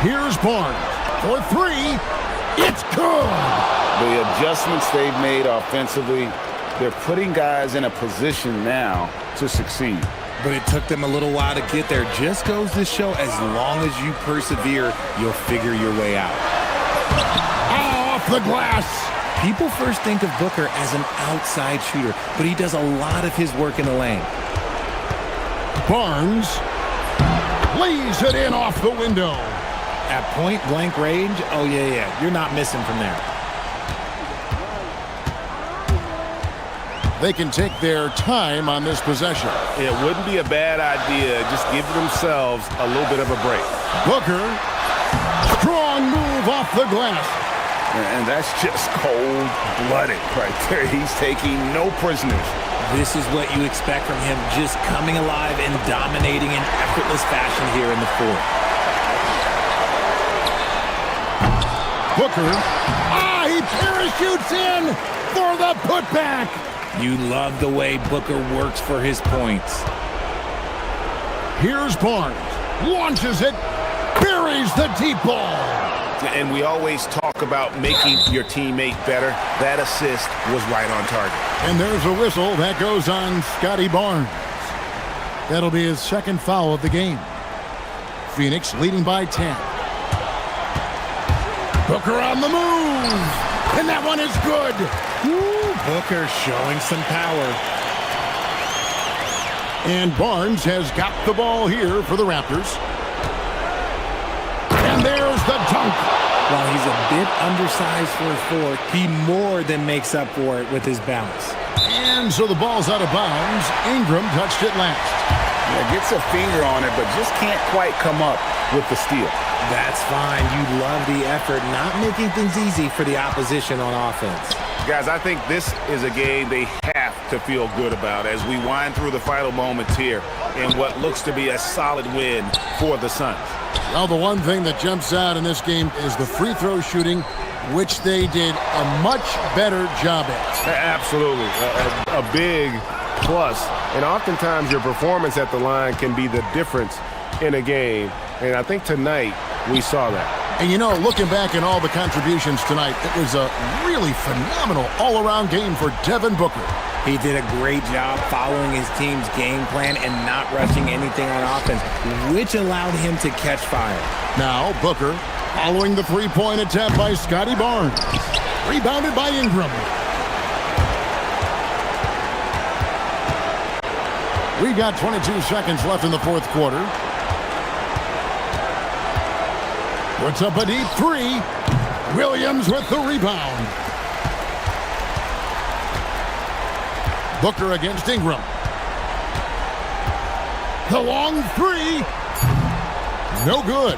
Here's Barnes for three. It's good. The adjustments they've made offensively, they're putting guys in a position now to succeed. But it took them a little while to get there. Just goes to show as long as you persevere, you'll figure your way out. Off the glass. People first think of Booker as an outside shooter, but he does a lot of his work in the lane. Barnes lays it in off the window. At point-blank range, oh, yeah, you're not missing from there. They can take their time on this possession. It wouldn't be a bad idea. Just give themselves a little bit of a break. Booker, strong move off the glass. And that's just cold-blooded right there. He's taking no prisoners. This is what you expect from him, just coming alive and dominating in effortless fashion here in the fourth. Booker, he parachutes in for the putback. You love the way Booker works for his points. Here's Barnes, launches it, buries the deep ball. And we always talk about making your teammate better. That assist was right on target. And there's a whistle that goes on Scotty Barnes. That'll be his second foul of the game. Phoenix leading by 10. Booker on the move, and that one is good. Woo, Booker showing some power. And Barnes has got the ball here for the Raptors. And there's the dunk. While he's a bit undersized for a four, he more than makes up for it with his bounce. And so the ball's out of bounds. Ingram touched it last. Yeah, gets a finger on it, but just can't quite come up with the steal. That's fine. You love the effort, not making things easy for the opposition on offense. Guys, I think this is a game they have to feel good about as we wind through the final moments here in what looks to be a solid win for the Suns. Well, the one thing that jumps out in this game is the free throw shooting, which they did a much better job at. Absolutely. A big plus. And oftentimes your performance at the line can be the difference in a game. And I think tonight we saw that. And you know, looking back at all the contributions tonight, it was a really phenomenal all-around game for Devin Booker. He did a great job following his team's game plan and not rushing anything on offense, which allowed him to catch fire. Now, Booker following the three-point attempt by Scotty Barnes. Rebounded by Ingram. We've got 22 seconds left in the fourth quarter. Puts up a deep three. Williams with the rebound. Booker against Ingram. The long three. No good.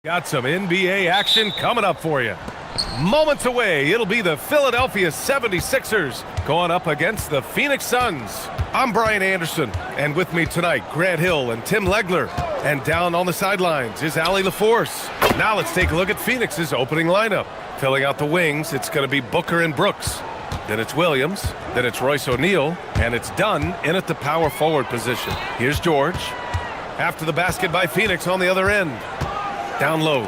Got some NBA action coming up for you. Moments away, it'll be the Philadelphia 76ers going up against the Phoenix Suns. I'm Brian Anderson, and with me tonight, Grant Hill and Tim Legler. And down on the sidelines is Allie LaForce. Now let's take a look at Phoenix's opening lineup. Filling out the wings, it's going to be Booker and Brooks. Then it's Williams, then it's Royce O'Neal, and it's Dunn in at the power forward position. Here's George. After the basket by Phoenix on the other end. Down low.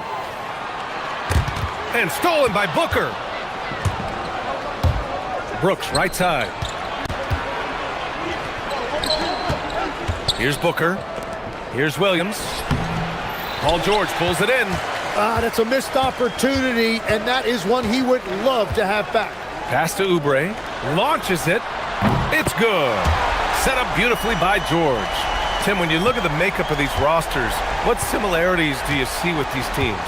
And stolen by Booker. Brooks, right side. Here's Booker. Here's Williams. Paul George pulls it in. That's a missed opportunity, and that is one he would love to have back. Pass to Oubre. Launches it. It's good. Set up beautifully by George. Tim, when you look at the makeup of these rosters, what similarities do you see with these teams?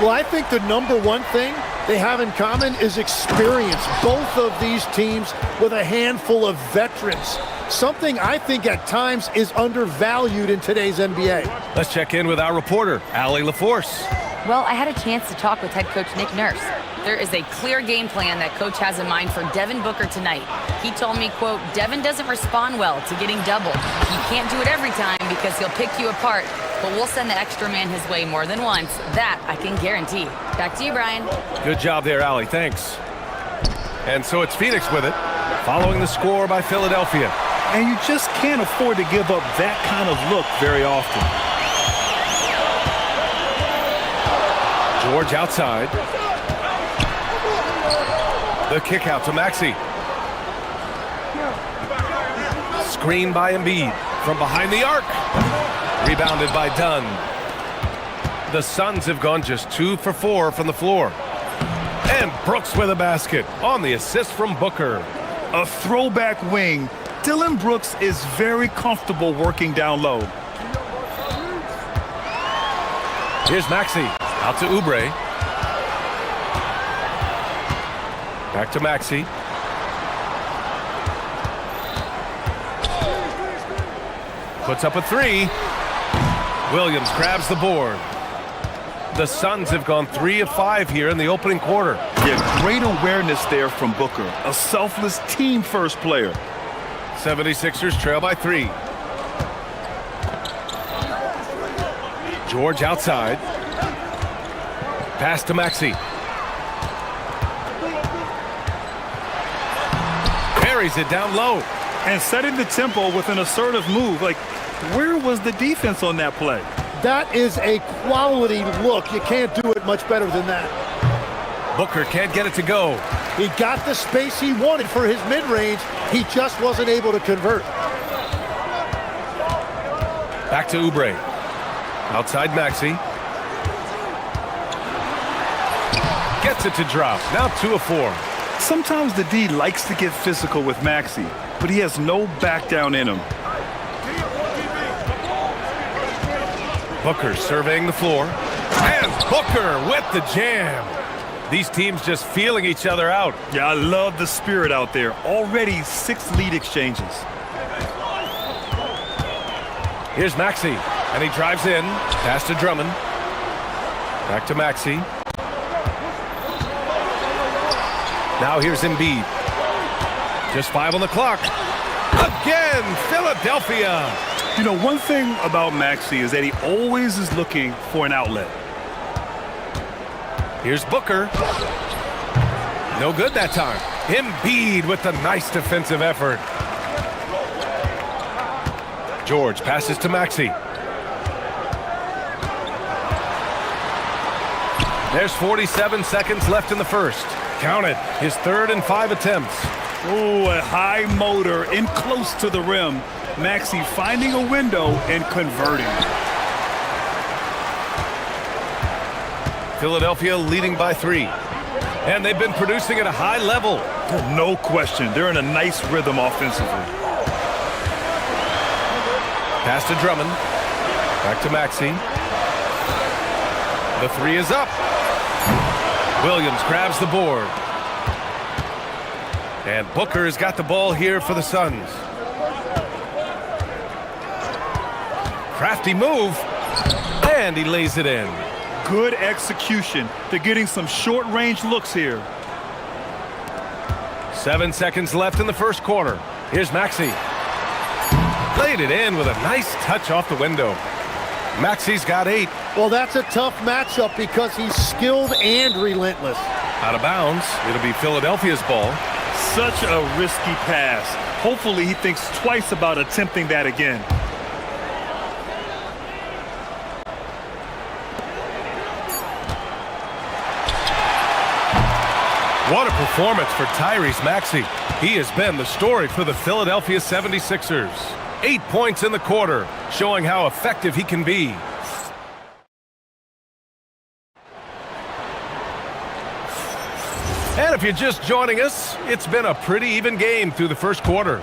Well, I think the number one thing they have in common is experience. Both of these teams with a handful of veterans. Something I think at times is undervalued in today's NBA. Let's check in with our reporter, Allie LaForce. Well, I had a chance to talk with head coach Nick Nurse. There is a clear game plan that coach has in mind for Devin Booker tonight. He told me, quote, Devin doesn't respond well to getting doubled. He can't do it every time because he'll pick you apart, but we'll send the extra man his way more than once. That I can guarantee. Back to you, Brian. Good job there, Allie. Thanks. And so it's Phoenix with it, following the score by Philadelphia. And you just can't afford to give up that kind of look very often. George outside. The kick out to Maxey. Screen by Embiid from behind the arc. Rebounded by Dunn. The Suns have gone just 2 for 4 from the floor. And Brooks with a basket on the assist from Booker. A throwback wing. Dylan Brooks is very comfortable working down low. Here's Maxey. Out to Oubre. Back to Maxey. Puts up a 3. Williams grabs the board. The Suns have gone 3 of 5 here in the opening quarter. Yeah, great awareness there from Booker. A selfless team-first player. 76ers trail by 3. George outside. Pass to Maxey. Carries it down low. And setting the tempo with an assertive move. Like, where was the defense on that play? That is a quality look. You can't do it much better than that. Booker can't get it to go. He got the space he wanted for his mid-range. He just wasn't able to convert. Back to Oubre. Outside Maxey. Gets it to drop. Now 2 of 4. Sometimes the D likes to get physical with Maxey, but he has no back down in him. Booker surveying the floor. And Booker with the jam. These teams just feeling each other out. Yeah, I love the spirit out there. Already 6 lead exchanges. Here's Maxey, and he drives in. Pass to Drummond. Back to Maxey. Now here's Embiid. Just 5 on the clock. Again, Philadelphia. You know, one thing about Maxey is that he always is looking for an outlet. Here's Booker. No good that time. Embiid with the nice defensive effort. George passes to Maxey. There's 47 seconds left in the first. Count it. His 3rd and 5 attempts. Oh, a high motor in close to the rim. Maxey finding a window and converting. Philadelphia leading by 3. And they've been producing at a high level. No question. They're in a nice rhythm offensively. Pass to Drummond. Back to Maxey. The 3 is up. Williams grabs the board. And Booker has got the ball here for the Suns. Crafty move. And he lays it in. Good execution. They're getting some short-range looks here. 7 seconds left in the first quarter. Here's Maxey. Played it in with a nice touch off the window. Maxey's got 8. Well, that's a tough matchup because he's skilled and relentless. Out of bounds. It'll be Philadelphia's ball. Such a risky pass. Hopefully he thinks twice about attempting that again. What a performance for Tyrese Maxey. He has been the story for the Philadelphia 76ers. 8 points in the quarter, showing how effective he can be. And if you're just joining us, it's been a pretty even game through the first quarter.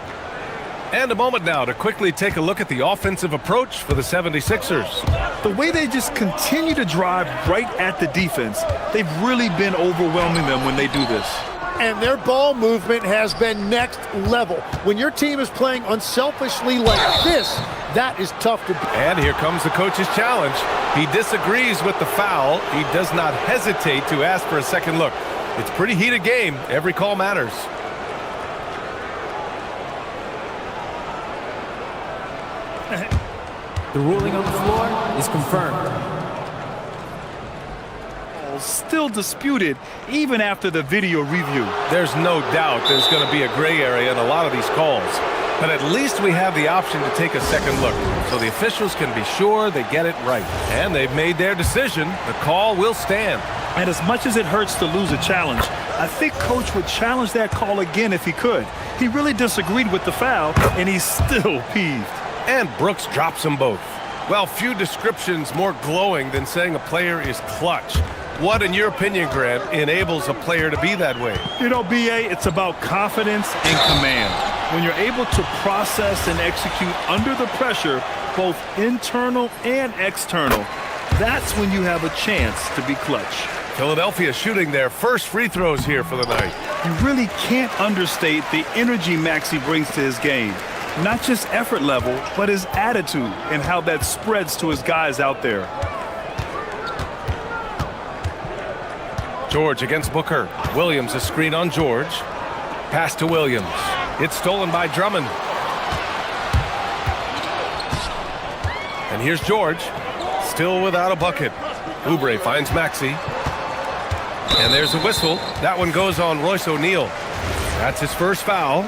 And a moment now to quickly take a look at the offensive approach for the 76ers. The way they just continue to drive right at the defense, they've really been overwhelming them when they do this. And their ball movement has been next level. When your team is playing unselfishly like this, that is tough to do. And here comes the coach's challenge. He disagrees with the foul. He does not hesitate to ask for a second look. It's a pretty heated game. Every call matters. The ruling on the floor is confirmed. Still disputed even after the video review. There's no doubt there's going to be a gray area in a lot of these calls. But at least we have the option to take a second look, so the officials can be sure they get it right. And they've made their decision. The call will stand. And as much as it hurts to lose a challenge, I think Coach would challenge that call again if he could. He really disagreed with the foul, and he's still peeved. And Brooks drops them both. Well, few descriptions more glowing than saying a player is clutch. What, in your opinion, Grant, enables a player to be that way? You know, BA, it's about confidence and command. When you're able to process and execute under the pressure, both internal and external, that's when you have a chance to be clutch. Philadelphia shooting their first free throws here for the night. You really can't understate the energy Maxey brings to his game. Not just effort level, but his attitude and how that spreads to his guys out there. George against Booker. Williams a screen on George. Pass to Williams. It's stolen by Drummond. And here's George. Still without a bucket. Oubre finds Maxey. And there's a whistle. That one goes on Royce O'Neal. That's his first foul.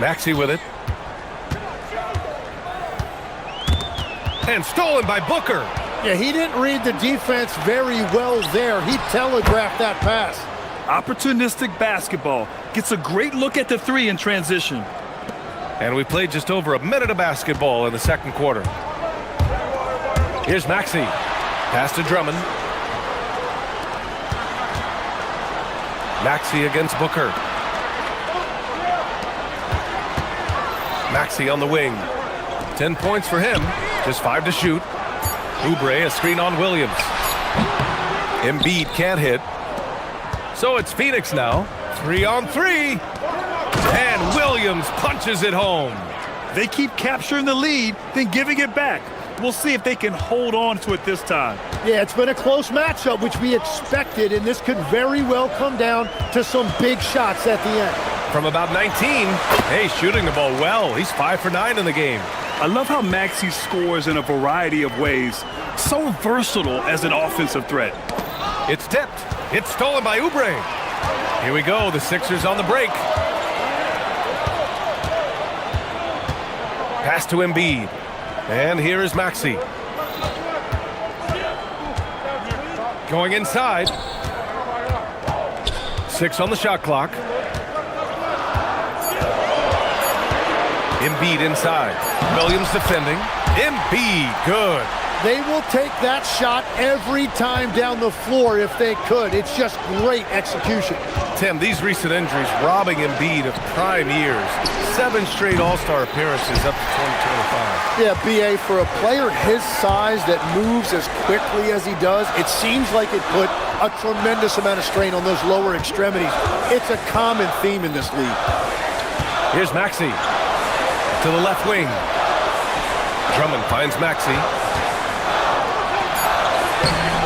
Maxey with it. And stolen by Booker. Yeah, he didn't read the defense very well there. He telegraphed that pass. Opportunistic basketball. Gets a great look at the three in transition. And we played just over a minute of basketball in the second quarter. Here's Maxey. Pass to Drummond. Maxey against Booker. Maxey on the wing. 10 points for him. Just 5 to shoot. Oubre a screen on Williams. Embiid can't hit. So it's Phoenix now. 3 on 3. And Williams punches it home. They keep capturing the lead, then giving it back. We'll see if they can hold on to it this time. Yeah, it's been a close matchup, which we expected, and this could very well come down to some big shots at the end. From about 19, hey, shooting the ball well. He's 5 for 9 in the game. I love how Maxey scores in a variety of ways. So versatile as an offensive threat. It's tipped. It's stolen by Oubre. Here we go. The Sixers on the break. Pass to Embiid. And here is Maxey. Going inside. 6 on the shot clock. Embiid inside. Williams defending. Embiid, good. They will take that shot every time down the floor if they could. It's just great execution. Tim, these recent injuries robbing Embiid of prime years. 7 straight All-Star appearances up to 2025. Yeah, BA, for a player his size that moves as quickly as he does, it seems like it put a tremendous amount of strain on those lower extremities. It's a common theme in this league. Here's Maxey. to the left wing. Drummond finds Maxey.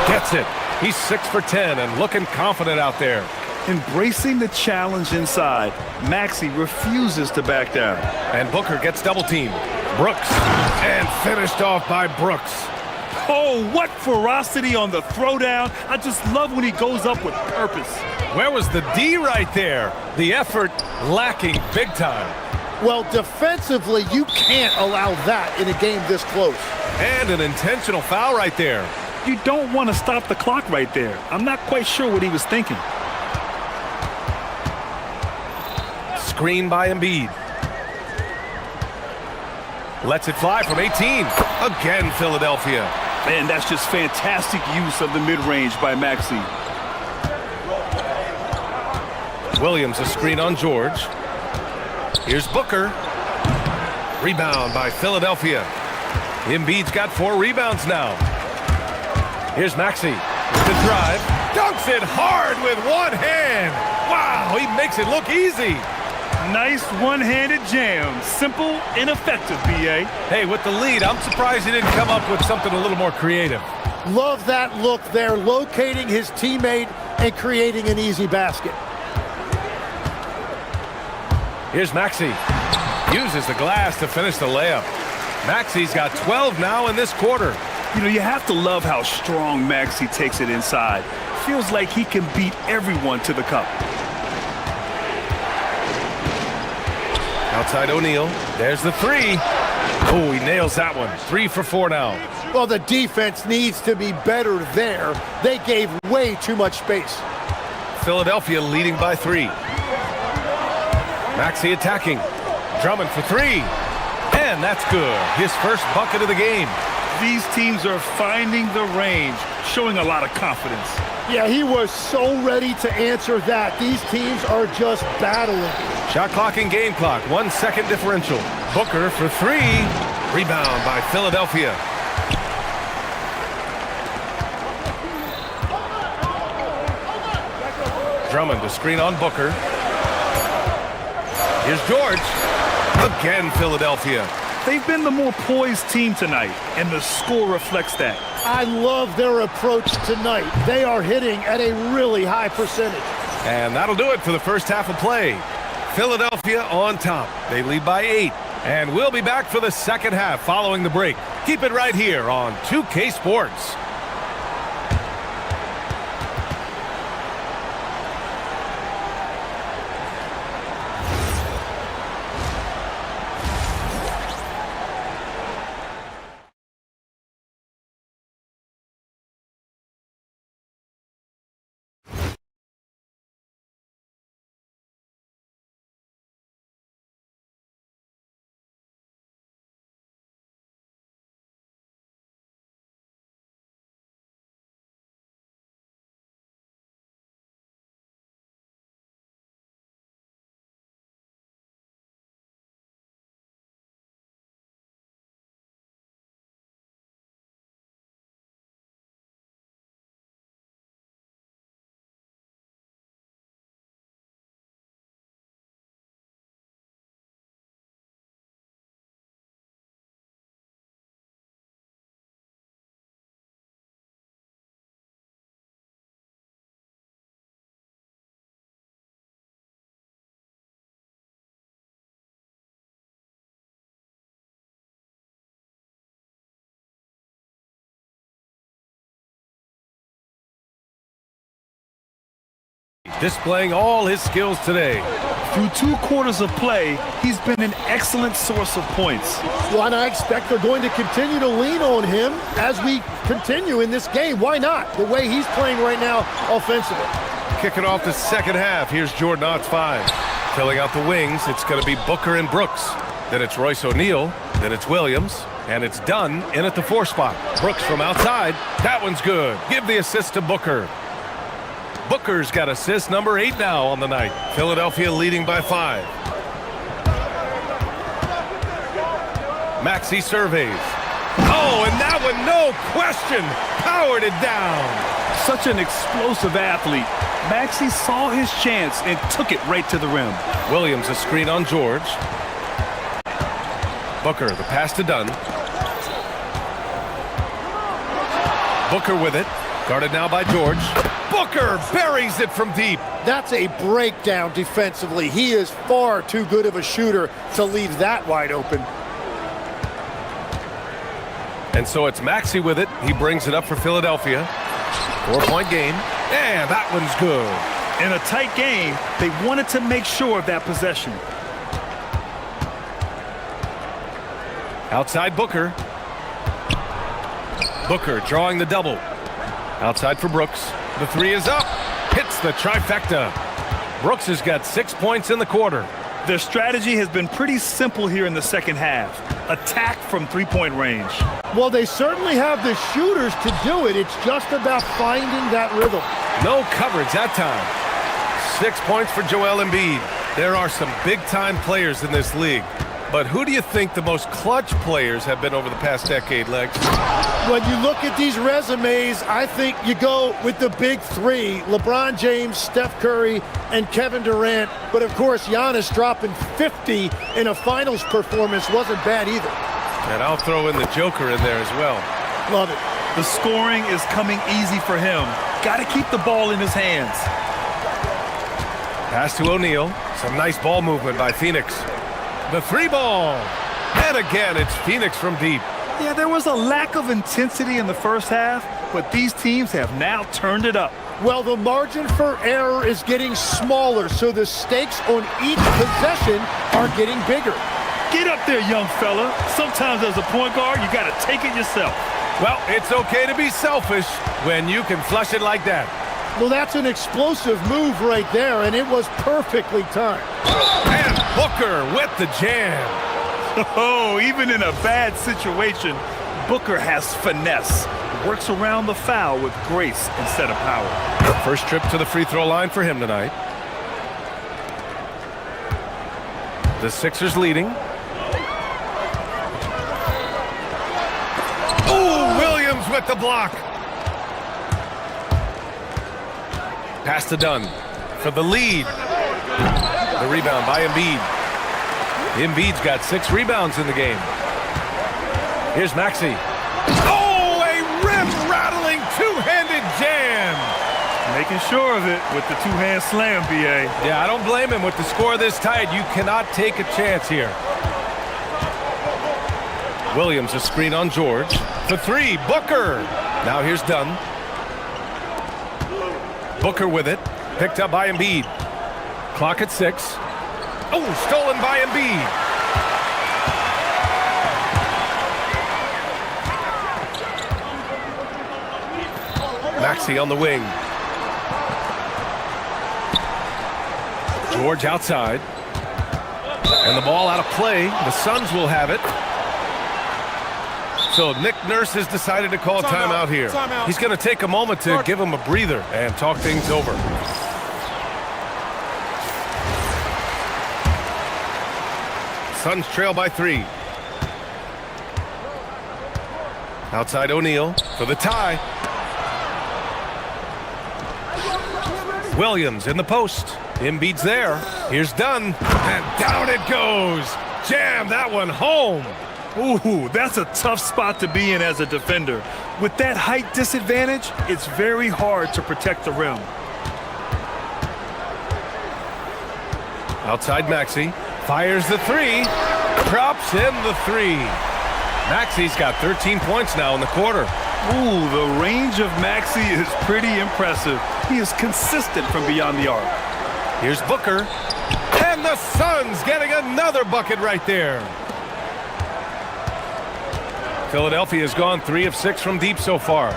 Gets it. He's 6 for 10 and looking confident out there. Embracing the challenge inside, Maxey refuses to back down. And Booker gets double teamed. Brooks. And finished off by Brooks. Oh, what ferocity on the throwdown. I just love when he goes up with purpose. Where was the D right there? The effort lacking big time. Well, defensively, you can't allow that in a game this close. And an intentional foul right there. You don't want to stop the clock right there. I'm not quite sure what he was thinking. Screen by Embiid. Lets it fly from 18. Again, Philadelphia. Man, that's just fantastic use of the mid-range by Maxey. Williams a screen on George. Here's Booker. Rebound by Philadelphia. Embiid's got 4 rebounds now. Here's Maxey with the drive. Dunks it hard with one hand. Wow, he makes it look easy. Nice one-handed jam. Simple and effective, B.A. Hey, with the lead, I'm surprised he didn't come up with something a little more creative. Love that look there, locating his teammate and creating an easy basket. Here's Maxey. Uses the glass to finish the layup. Maxey's got 12 now in this quarter. You know, you have to love how strong Maxey takes it inside. Feels like he can beat everyone to the cup. Outside O'Neal. There's the 3. Oh, he nails that one. 3 for 4 now. Well, the defense needs to be better there. They gave way too much space. Philadelphia leading by 3. Maxey attacking. Drummond for 3. And that's good. His first bucket of the game. These teams are finding the range, showing a lot of confidence. Yeah, he was so ready to answer that. These teams are just battling. Shot clock and game clock. 1 second differential. Booker for 3. Rebound by Philadelphia. Drummond to screen on Booker. Here's George. Again, Philadelphia. They've been the more poised team tonight, and the score reflects that. I love their approach tonight. They are hitting at a really high percentage. And that'll do it for the first half of play. Philadelphia on top. They lead by 8. And we'll be back for the second half following the break. Keep it right here on 2K Sports. Displaying all his skills today. Through 2 quarters of play, he's been an excellent source of points. Well, and I expect they're going to continue to lean on him as we continue in this game. Why not? The way he's playing right now offensively. Kicking off the second half. Here's Jordan Ott's 5. Filling out the wings, it's going to be Booker and Brooks. Then it's Royce O'Neal. Then it's Williams. And it's Dunn in at the 4 spot. Brooks from outside. That one's good. Give the assist to Booker. Booker's got assist number 8 now on the night. Philadelphia leading by 5. Maxey surveys. Oh, and that one, no question, powered it down. Such an explosive athlete. Maxey saw his chance and took it right to the rim. Williams a screen on George. Booker, the pass to Dunn. Booker with it. Guarded now by George. Booker buries it from deep. That's a breakdown defensively. He is far too good of a shooter to leave that wide open. And so it's Maxey with it. He brings it up for Philadelphia. 4-point game. And that one's good. In a tight game, they wanted to make sure of that possession. Outside Booker. Booker drawing the double. Outside for Brooks. The three is up. Hits the trifecta. Brooks has got 6 points in the quarter. Their strategy has been pretty simple here in the second half. Attack from three-point range. Well, they certainly have the shooters to do it. It's just about finding that rhythm. No coverage that time. 6 points for Joel Embiid. There are some big-time players in this league. But who do you think the most clutch players have been over the past decade, Lex? When you look at these resumes, I think you go with the big three. LeBron James, Steph Curry, and Kevin Durant. But of course, Giannis dropping 50 in a finals performance wasn't bad either. And I'll throw in the Joker in there as well. Love it. The scoring is coming easy for him. Got to keep the ball in his hands. Pass to O'Neal. Some nice ball movement by Phoenix. The three ball. And again, it's Phoenix from deep. Yeah, there was a lack of intensity in the first half, but these teams have now turned it up. Well, the margin for error is getting smaller, so the stakes on each possession are getting bigger. Get up there, young fella. Sometimes as a point guard, you got to take it yourself. Well, it's okay to be selfish when you can flush it like that. Well, that's an explosive move right there, and it was perfectly timed. And Booker with the jam. Oh, even in a bad situation, Booker has finesse. Works around the foul with grace instead of power. First trip to the free throw line for him tonight. The Sixers leading. Ooh, Williams with the block. Pass to Dunn for the lead. The rebound by Embiid. Embiid's got 6 rebounds in the game. Here's Maxey. Oh, a rim-rattling two-handed jam. Making sure of it with the two-hand slam, B.A. Yeah, I don't blame him. With the score this tight, you cannot take a chance here. Williams a screen on George. The three, Booker. Now here's Dunn. Booker with it. Picked up by Embiid. Clock at 6. Oh, stolen by Embiid. Maxey on the wing. George outside. And the ball out of play. The Suns will have it. So Nick Nurse has decided to call a timeout here. He's going to take a moment to give him a breather and talk things over. Suns trail by 3. Outside O'Neal for the tie. Williams in the post. Embiid's there. Here's Dunn. And down it goes. Jam that one home. Ooh, that's a tough spot to be in as a defender. With that height disadvantage, it's very hard to protect the rim. Outside Maxey. Fires the three. Drops in the three. Maxey's got 13 points now in the quarter. Ooh, the range of Maxey is pretty impressive. He is consistent from beyond the arc. Here's Booker. And the Suns getting another bucket right there. Philadelphia has gone 3 of 6 from deep so far.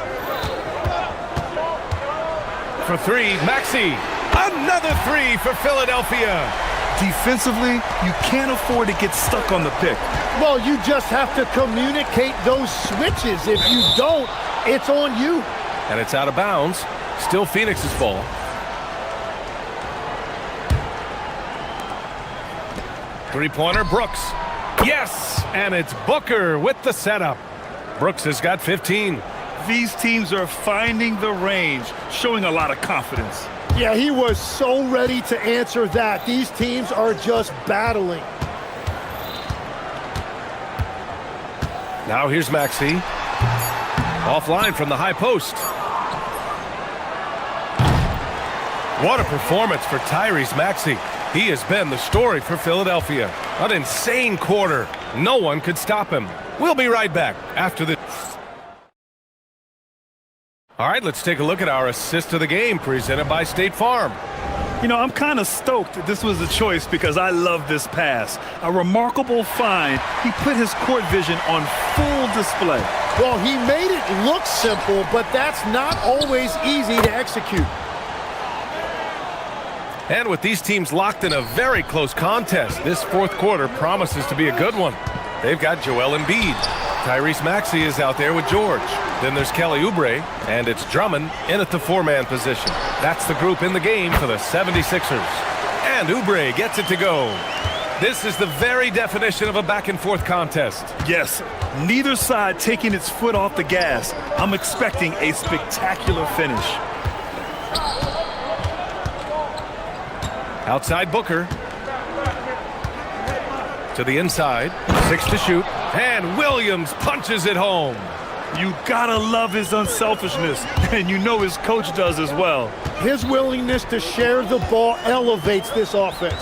For 3, Maxey. Another 3 for Philadelphia. Defensively, you can't afford to get stuck on the pick. Well, you just have to communicate those switches. If you don't, it's on you. And it's out of bounds. Still Phoenix's ball. Three-pointer, Brooks. Yes, and it's Booker with the setup. Brooks has got 15. These teams are finding the range, showing a lot of confidence. Yeah, he was so ready to answer that. These teams are just battling. Now here's Maxey. Offline from the high post. What a performance for Tyrese Maxey. He has been the story for Philadelphia. An insane quarter. No one could stop him. We'll be right back after this. All right, let's take a look at our assist of the game presented by State Farm. You know, I'm kind of stoked that this was a choice because I love this pass. A remarkable find. He put his court vision on full display. Well, he made it look simple, but that's not always easy to execute. And with these teams locked in a very close contest, this fourth quarter promises to be a good one. They've got Joel Embiid. Tyrese Maxey is out there with George. Then there's Kelly Oubre, and it's Drummond in at the four-man position. That's the group in the game for the 76ers. And Oubre gets it to go. This is the very definition of a back-and-forth contest. Yes, neither side taking its foot off the gas. I'm expecting a spectacular finish. Outside Booker. To the inside. 6 to shoot. And Williams punches it home. You gotta love his unselfishness, and you know his coach does as well. His willingness to share the ball elevates this offense.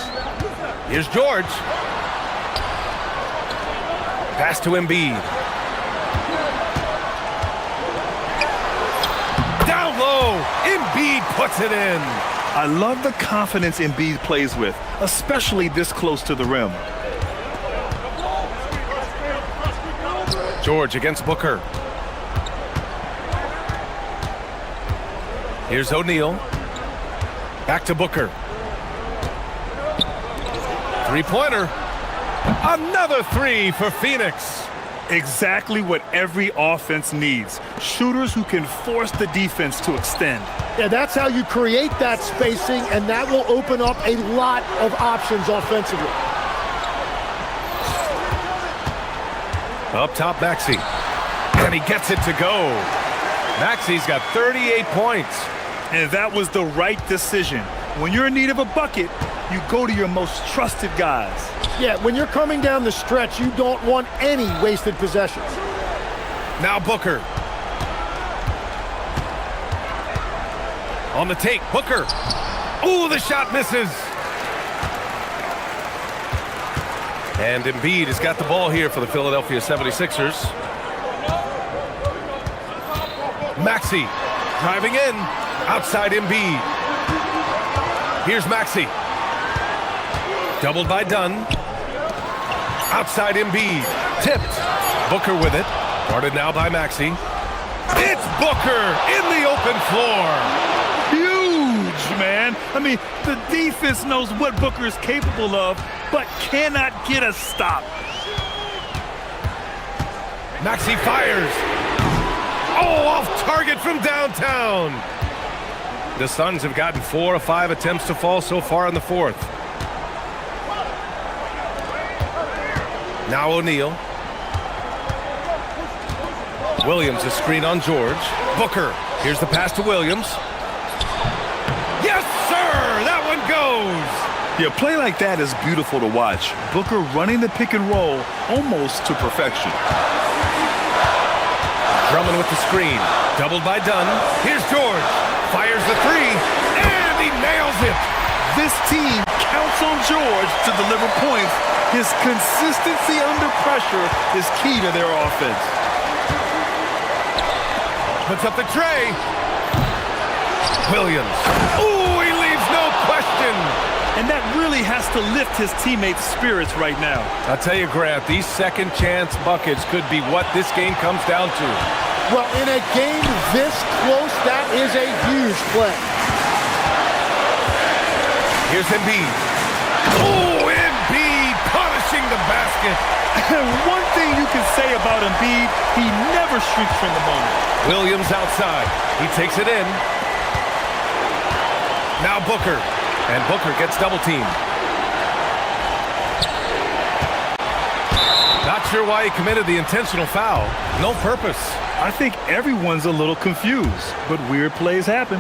Here's George. Pass to Embiid. Down low. Embiid puts it in. I love the confidence Embiid plays with, especially this close to the rim. George against Booker. Here's O'Neal. Back to Booker. Three-pointer. Another three for Phoenix. Exactly what every offense needs. Shooters who can force the defense to extend. Yeah, that's how you create that spacing, and that will open up a lot of options offensively. Up top, Maxey. And he gets it to go. Maxey's got 38 points. And that was the right decision. When you're in need of a bucket, you go to your most trusted guys. Yeah, when you're coming down the stretch, you don't want any wasted possessions. Now Booker. On the take, Booker. Ooh, the shot misses. And Embiid has got the ball here for the Philadelphia 76ers. Maxey driving in. Outside Embiid. Here's Maxey. Doubled by Dunn. Outside Embiid. Tipped. Booker with it. Guarded now by Maxey. It's Booker in the open floor. Huge, man. I mean, the defense knows what Booker is capable of, but cannot get a stop. Maxey fires. Oh, off target from downtown. The Suns have gotten 4 of 5 attempts to fall so far in the fourth. Now O'Neal. Williams is screen on George. Booker. Here's the pass to Williams. Yes, sir! That one goes! Yeah, play like that is beautiful to watch. Booker running the pick and roll almost to perfection. Drummond with the screen. Doubled by Dunn. Here's George. Fires the three. And he nails it. This team counts on George to deliver points. His consistency under pressure is key to their offense. Puts up the tray. Williams. Ooh, he leaves no question. And that really has to lift his teammates' spirits right now. I'll tell you, Grant, these second chance buckets could be what this game comes down to. Well, in a game this close, that is a huge play. Here's Embiid. Oh, Embiid punishing the basket. And one thing you can say about Embiid, he never shrinks from the moment. Williams outside. He takes it in. Now Booker. And Booker gets double-teamed. Not sure why he committed the intentional foul. No purpose. I think everyone's a little confused, but weird plays happen.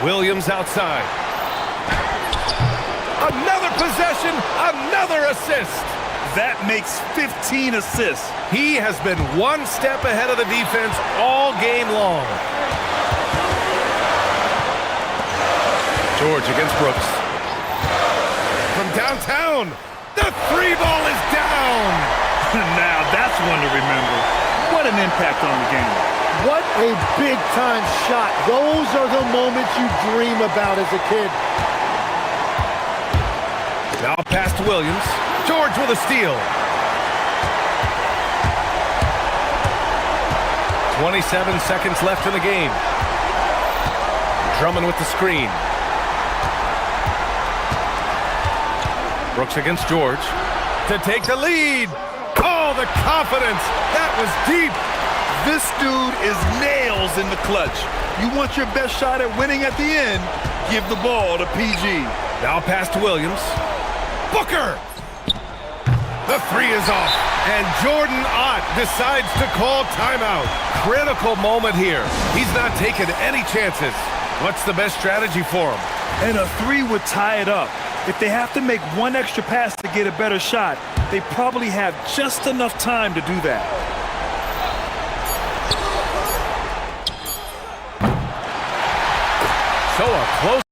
Williams outside. Another possession, another assist. That makes 15 assists. He has been one step ahead of the defense all game long. George against Brooks. From downtown, the three ball is down. Now that's one to remember. What an impact on the game. What a big-time shot. Those are the moments you dream about as a kid. Now pass to Williams. George with a steal. 27 seconds left in the game. Drummond with the screen. Brooks against George to take the lead. Oh, the confidence. That was deep. This dude is nails in the clutch. You want your best shot at winning at the end, give the ball to PG. Now pass to Williams. Booker! The three is off, and Jordan Ott decides to call timeout. Critical moment here. He's not taking any chances. What's the best strategy for him? And a three would tie it up. If they have to make one extra pass to get a better shot, they probably have just enough time to do that. So a close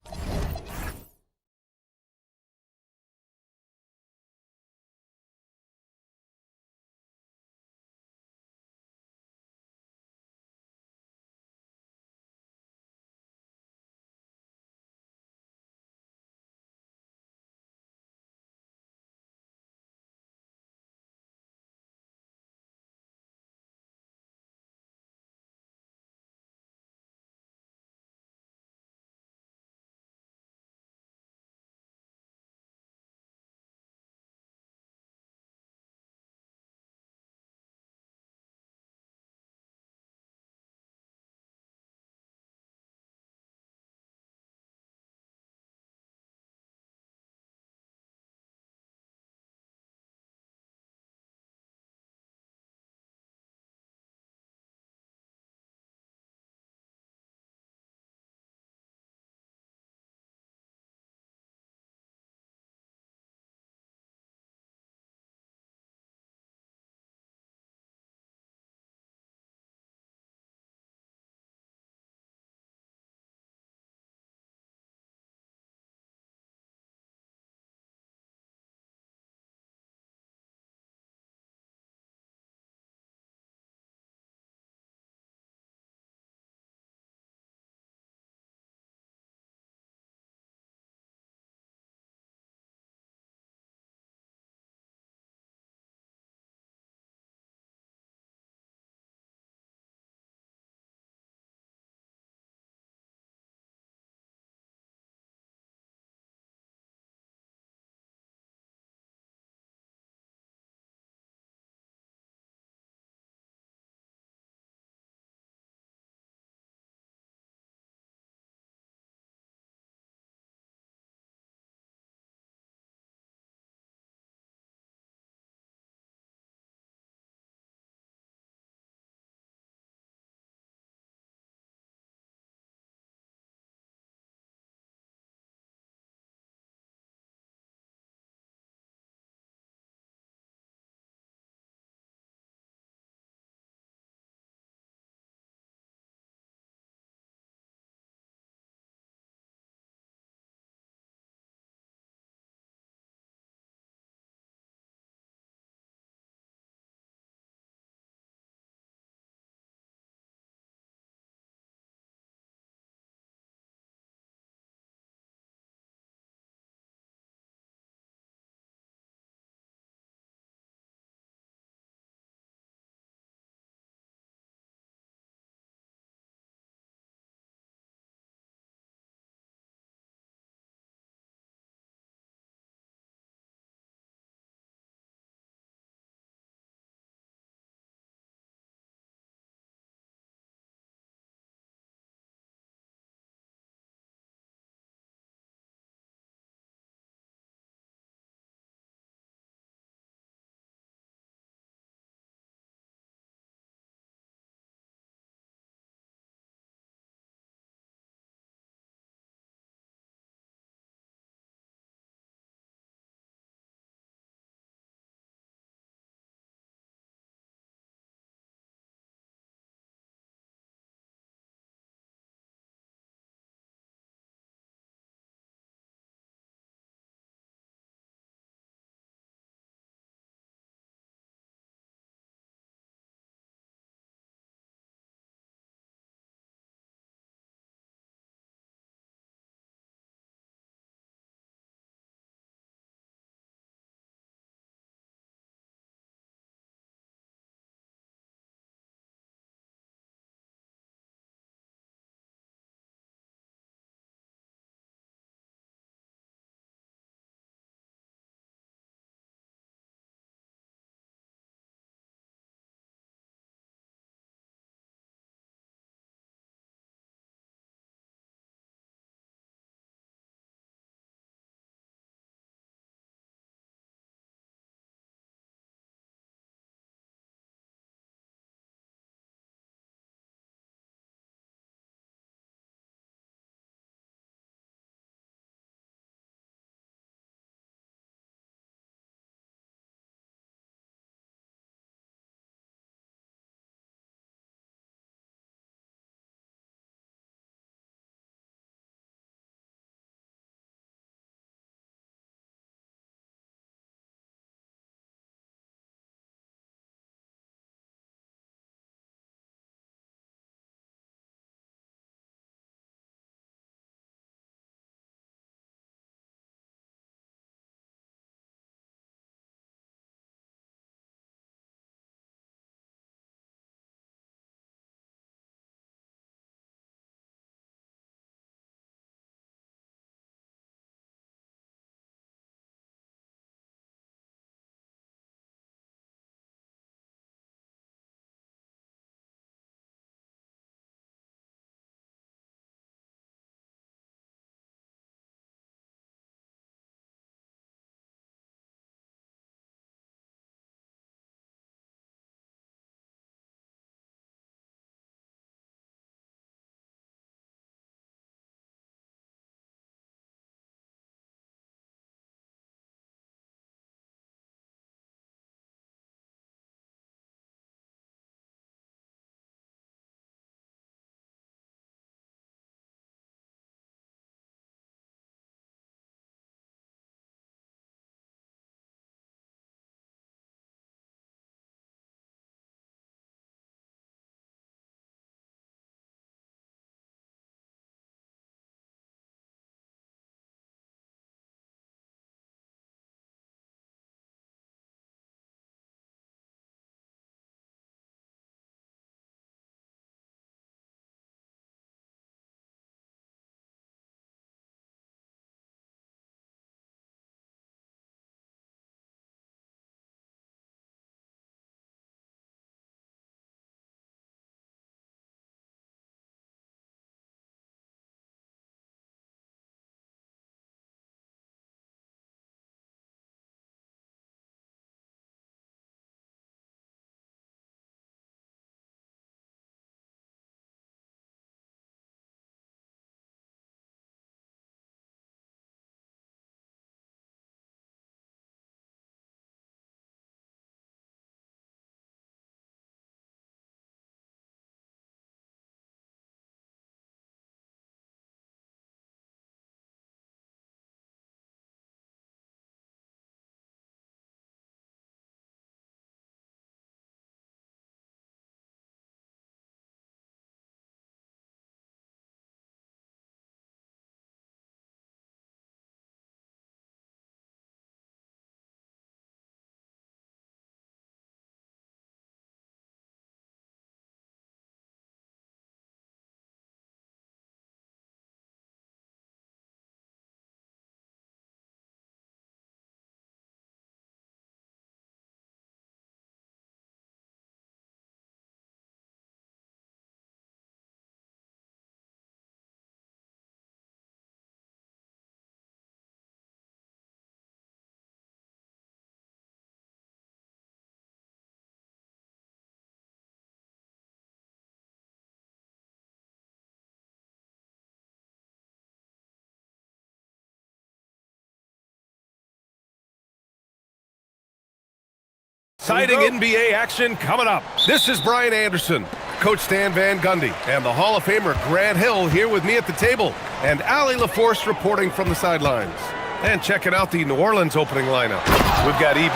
Exciting NBA action coming up. This is Brian Anderson, Coach Stan Van Gundy, and the Hall of Famer Grant Hill here with me at the table, and Allie LaForce reporting from the sidelines. And checking out the New Orleans opening lineup. We've got Eve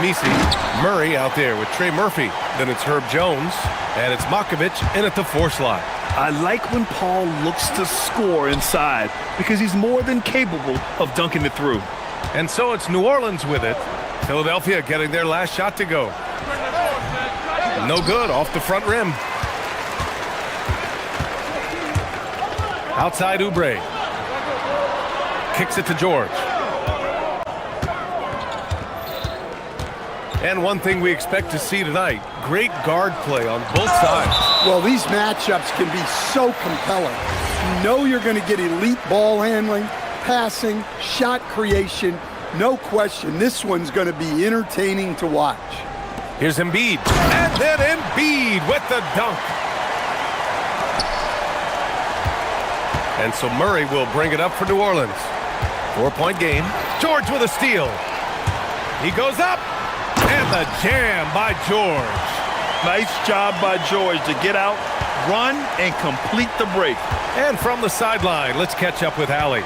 Murray out there with Trey Murphy. Then it's Herb Jones, and it's Makovic in at the 4 slot. I like when Paul looks to score inside because he's more than capable of dunking it through. And so it's New Orleans with it. Philadelphia getting their last shot to go. No good, off the front rim. Outside Oubre. Kicks it to George. And one thing we expect to see tonight, great guard play on both sides. Well, these matchups can be so compelling. You know you're going to get elite ball handling, passing, shot creation. No question, this one's going to be entertaining to watch. Here's Embiid. And then Embiid with the dunk. And so Murray will bring it up for New Orleans. 4-point game. George with a steal. He goes up. And the jam by George. Nice job by George to get out, run, and complete the break. And from the sideline, let's catch up with Allie.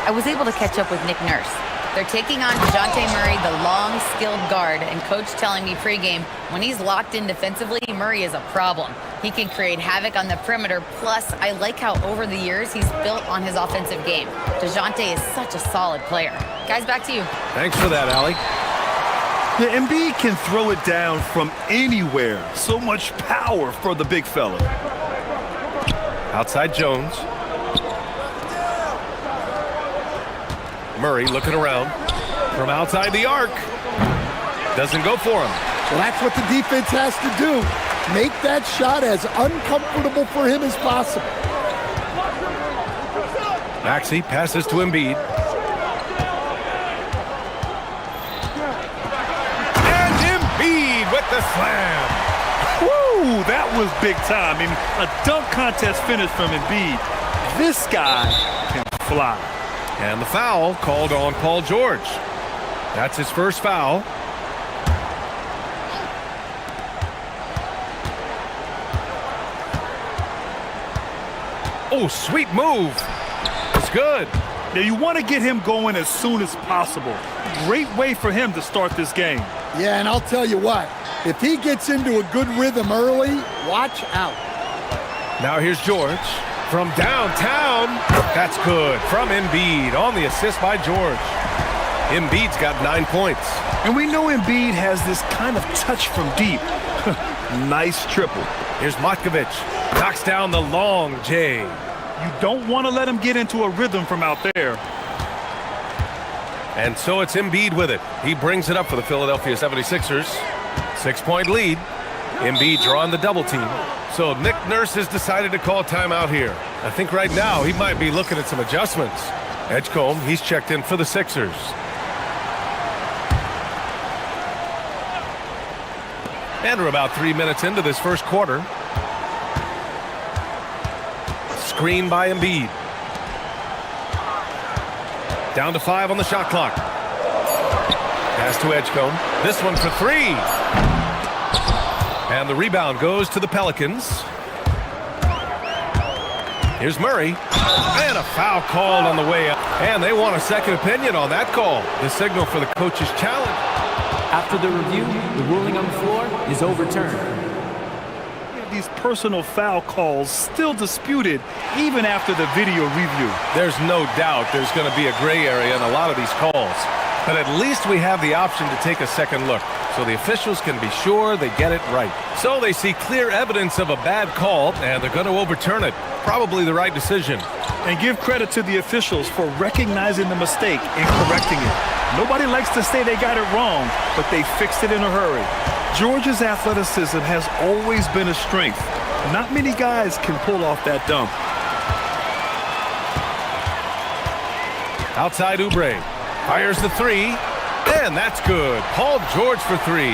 I was able to catch up with Nick Nurse. They're taking on DeJounte Murray, the long, skilled guard, and coach telling me pregame, when he's locked in defensively, Murray is a problem. He can create havoc on the perimeter, plus I like how over the years he's built on his offensive game. DeJounte is such a solid player. Guys, back to you. Thanks for that, Allie. The Embiid can throw it down from anywhere. So much power for the big fella. Outside Jones. Murray looking around from outside the arc. Doesn't go for him. Well, that's what the defense has to do. Make that shot as uncomfortable for him as possible. Maxey passes to Embiid. With the slam. Woo, that was big time. I mean, a dunk contest finish from Embiid. This guy can fly. And the foul called on Paul George. That's his first foul. Oh, sweet move. It's good. Now, you want to get him going as soon as possible. Great way for him to start this game. Yeah, and I'll tell you what, if he gets into a good rhythm early, watch out. Now here's George from downtown. That's good from Embiid on the assist by George. Embiid's got 9 points. And we know Embiid has this kind of touch from deep. Nice triple. Here's Matkovic. Knocks down the long J. You don't want to let him get into a rhythm from out there. And so it's Embiid with it. He brings it up for the Philadelphia 76ers. 6-point lead. Embiid drawing the double team. So Nick Nurse has decided to call timeout here. I think right now he might be looking at some adjustments. Edgecombe, he's checked in for the Sixers. And we're about 3 minutes into this first quarter. Screen by Embiid. Down to 5 on the shot clock. Pass to Edgecombe. This one for 3. And the rebound goes to the Pelicans. Here's Murray. And a foul called on the way up. And they want a second opinion on that call. The signal for the coach's challenge. After the review, the ruling on the floor is overturned. These personal foul calls still disputed even after the video review. There's no doubt there's going to be a gray area in a lot of these calls. But at least we have the option to take a second look, so the officials can be sure they get it right. So they see clear evidence of a bad call, and they're going to overturn it. Probably the right decision. And give credit to the officials for recognizing the mistake and correcting it. Nobody likes to say they got it wrong, but they fixed it in a hurry. George's athleticism has always been a strength. Not many guys can pull off that dunk. Outside Oubre. Fires the 3. And that's good. Paul George for 3.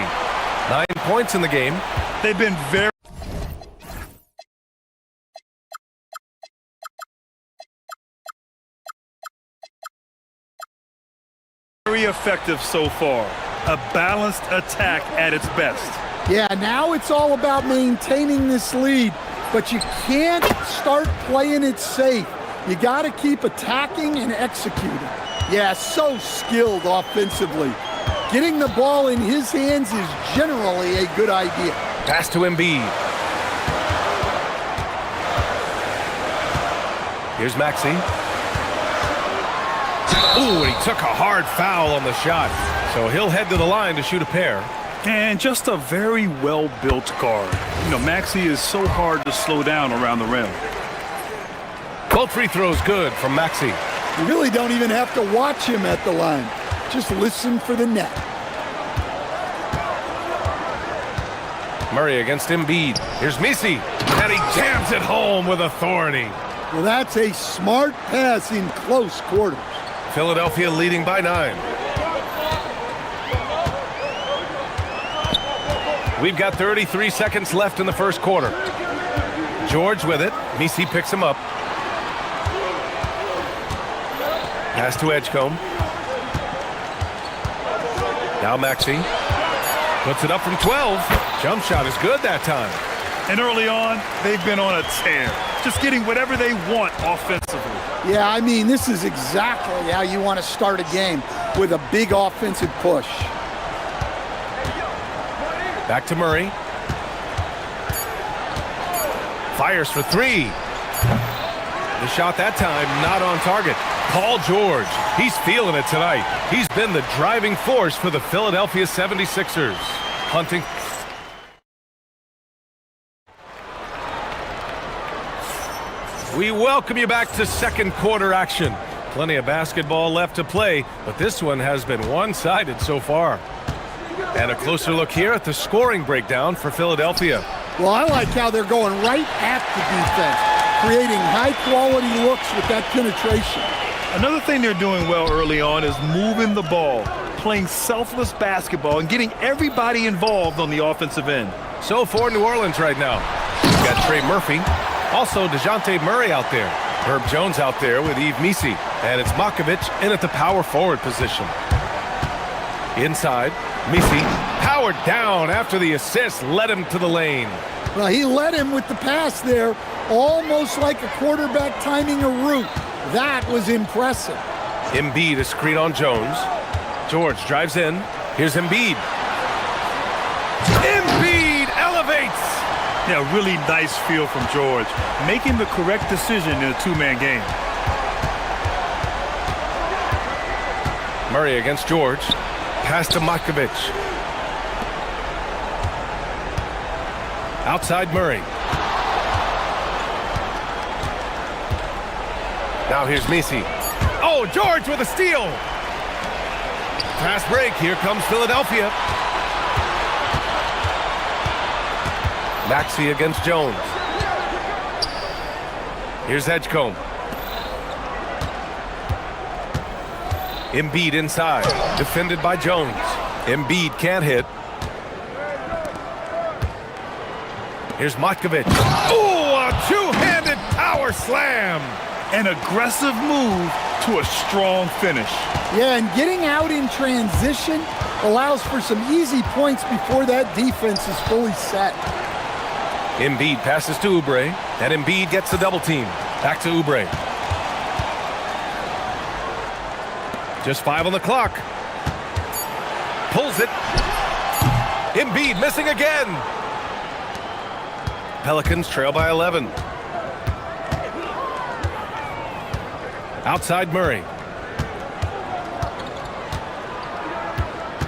9 points in the game. They've been very effective so far. A balanced attack at its best. Yeah, now it's all about maintaining this lead, but you can't start playing it safe. You got to keep attacking and executing. Yeah, so skilled offensively. Getting the ball in his hands is generally a good idea. Pass to Embiid. Here's Maxey. Ooh, and he took a hard foul on the shot. So he'll head to the line to shoot a pair. And just a very well-built guard. You know, Maxey is so hard to slow down around the rim. Both free throws good from Maxey. You really don't even have to watch him at the line. Just listen for the net. Murray against Embiid. Here's Messi, and he jams it home with authority. Well, that's a smart pass in close quarters. Philadelphia leading by 9. We've got 33 seconds left in the first quarter. George with it. Messi picks him up. Pass to Edgecombe. Now Maxey puts it up from 12. Jump shot is good that time. And early on, they've been on a tear. Just getting whatever they want offensively. Yeah, I mean, this is exactly how you want to start a game, with a big offensive push. Back to Murray. Fires for 3. The shot that time not on target. Paul George, he's feeling it tonight. He's been the driving force for the Philadelphia 76ers. Hunting. We welcome you back to second quarter action. Plenty of basketball left to play, but this one has been one-sided so far. And a closer look here at the scoring breakdown for Philadelphia. Well, I like how they're going right at the defense, creating high-quality looks with that penetration. Another thing they're doing well early on is moving the ball, playing selfless basketball, and getting everybody involved on the offensive end. So for New Orleans right now, we've got Trey Murphy, also DeJounte Murray out there, Herb Jones out there with Yves Messi, and it's Makovic in at the power forward position. Inside, Messi powered down after the assist led him to the lane. Well, he led him with the pass there, almost like a quarterback timing a route. That was impressive. Embiid, a screen on Jones. George drives in. Here's Embiid. Embiid elevates! Yeah, really nice feel from George, making the correct decision in a two-man game. Murray against George. Pass to Makovic. Outside Murray. Now here's Messi. Oh, George with a steal. Fast break. Here comes Philadelphia. Maxey against Jones. Here's Edgecombe. Embiid inside. Defended by Jones. Embiid can't hit. Here's Makovic. Oh, a two-handed power slam. An aggressive move to a strong finish. Yeah, and getting out in transition allows for some easy points before that defense is fully set. Embiid passes to Oubre, and Embiid gets the double team. Back to Oubre. Just 5 on the clock. Pulls it. Embiid missing again. Pelicans trail by 11. Outside Murray.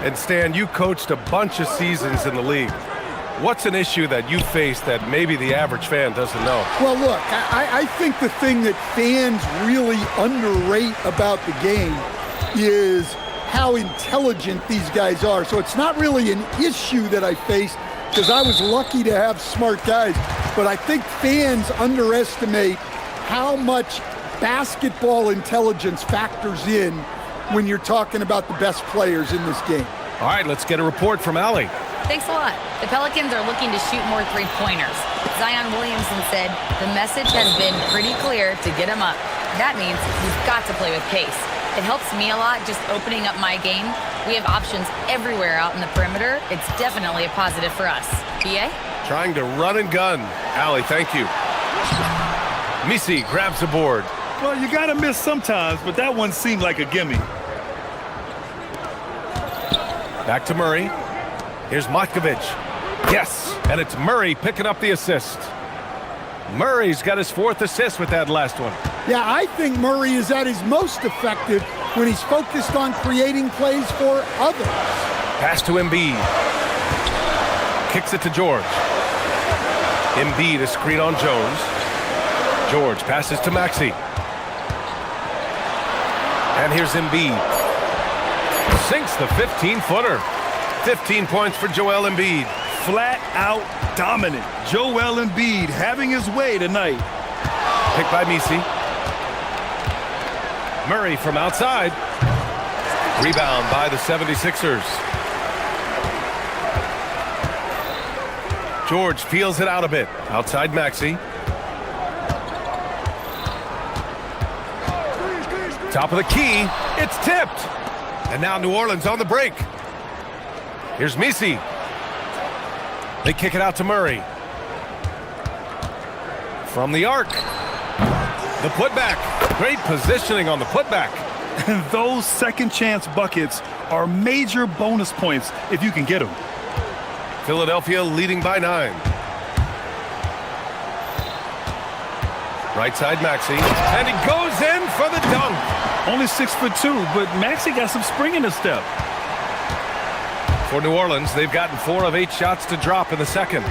And Stan, you coached a bunch of seasons in the league. What's an issue that you face that maybe the average fan doesn't know? Well, look, I think the thing that fans really underrate about the game is how intelligent these guys are. So it's not really an issue that I faced because I was lucky to have smart guys. But I think fans underestimate how much basketball intelligence factors in when you're talking about the best players in this game. All right, let's get a report from Allie. Thanks a lot. The Pelicans are looking to shoot more three-pointers. Zion Williamson said the message has been pretty clear to get him up. That means we've got to play with pace. It helps me a lot just opening up my game. We have options everywhere out in the perimeter. It's definitely a positive for us. BA? Trying to run and gun. Allie, thank you. Misi grabs the board. Well, you got to miss sometimes, but that one seemed like a gimme. Back to Murray. Here's Matkovic. Yes, and it's Murray picking up the assist. Murray's got his 4th assist with that last one. Yeah, I think Murray is at his most effective when he's focused on creating plays for others. Pass to Embiid. Kicks it to George. Embiid, a screen on Jones. George passes to Maxey. And here's Embiid. Sinks the 15-footer. 15 points for Joel Embiid. Flat out dominant. Joel Embiid having his way tonight. Picked by Misi. Murray from outside. Rebound by the 76ers. George feels it out a bit. Outside Maxey. Top of the key. It's tipped. And now New Orleans on the break. Here's Misi. They kick it out to Murray. From the arc. The putback. Great positioning on the putback. And those second chance buckets are major bonus points if you can get them. Philadelphia leading by 9. Right side Maxey. And he goes in for the dunk. Only 6'2", but Maxey got some spring in his step. For New Orleans, they've gotten 4 of 8 shots to drop in the second.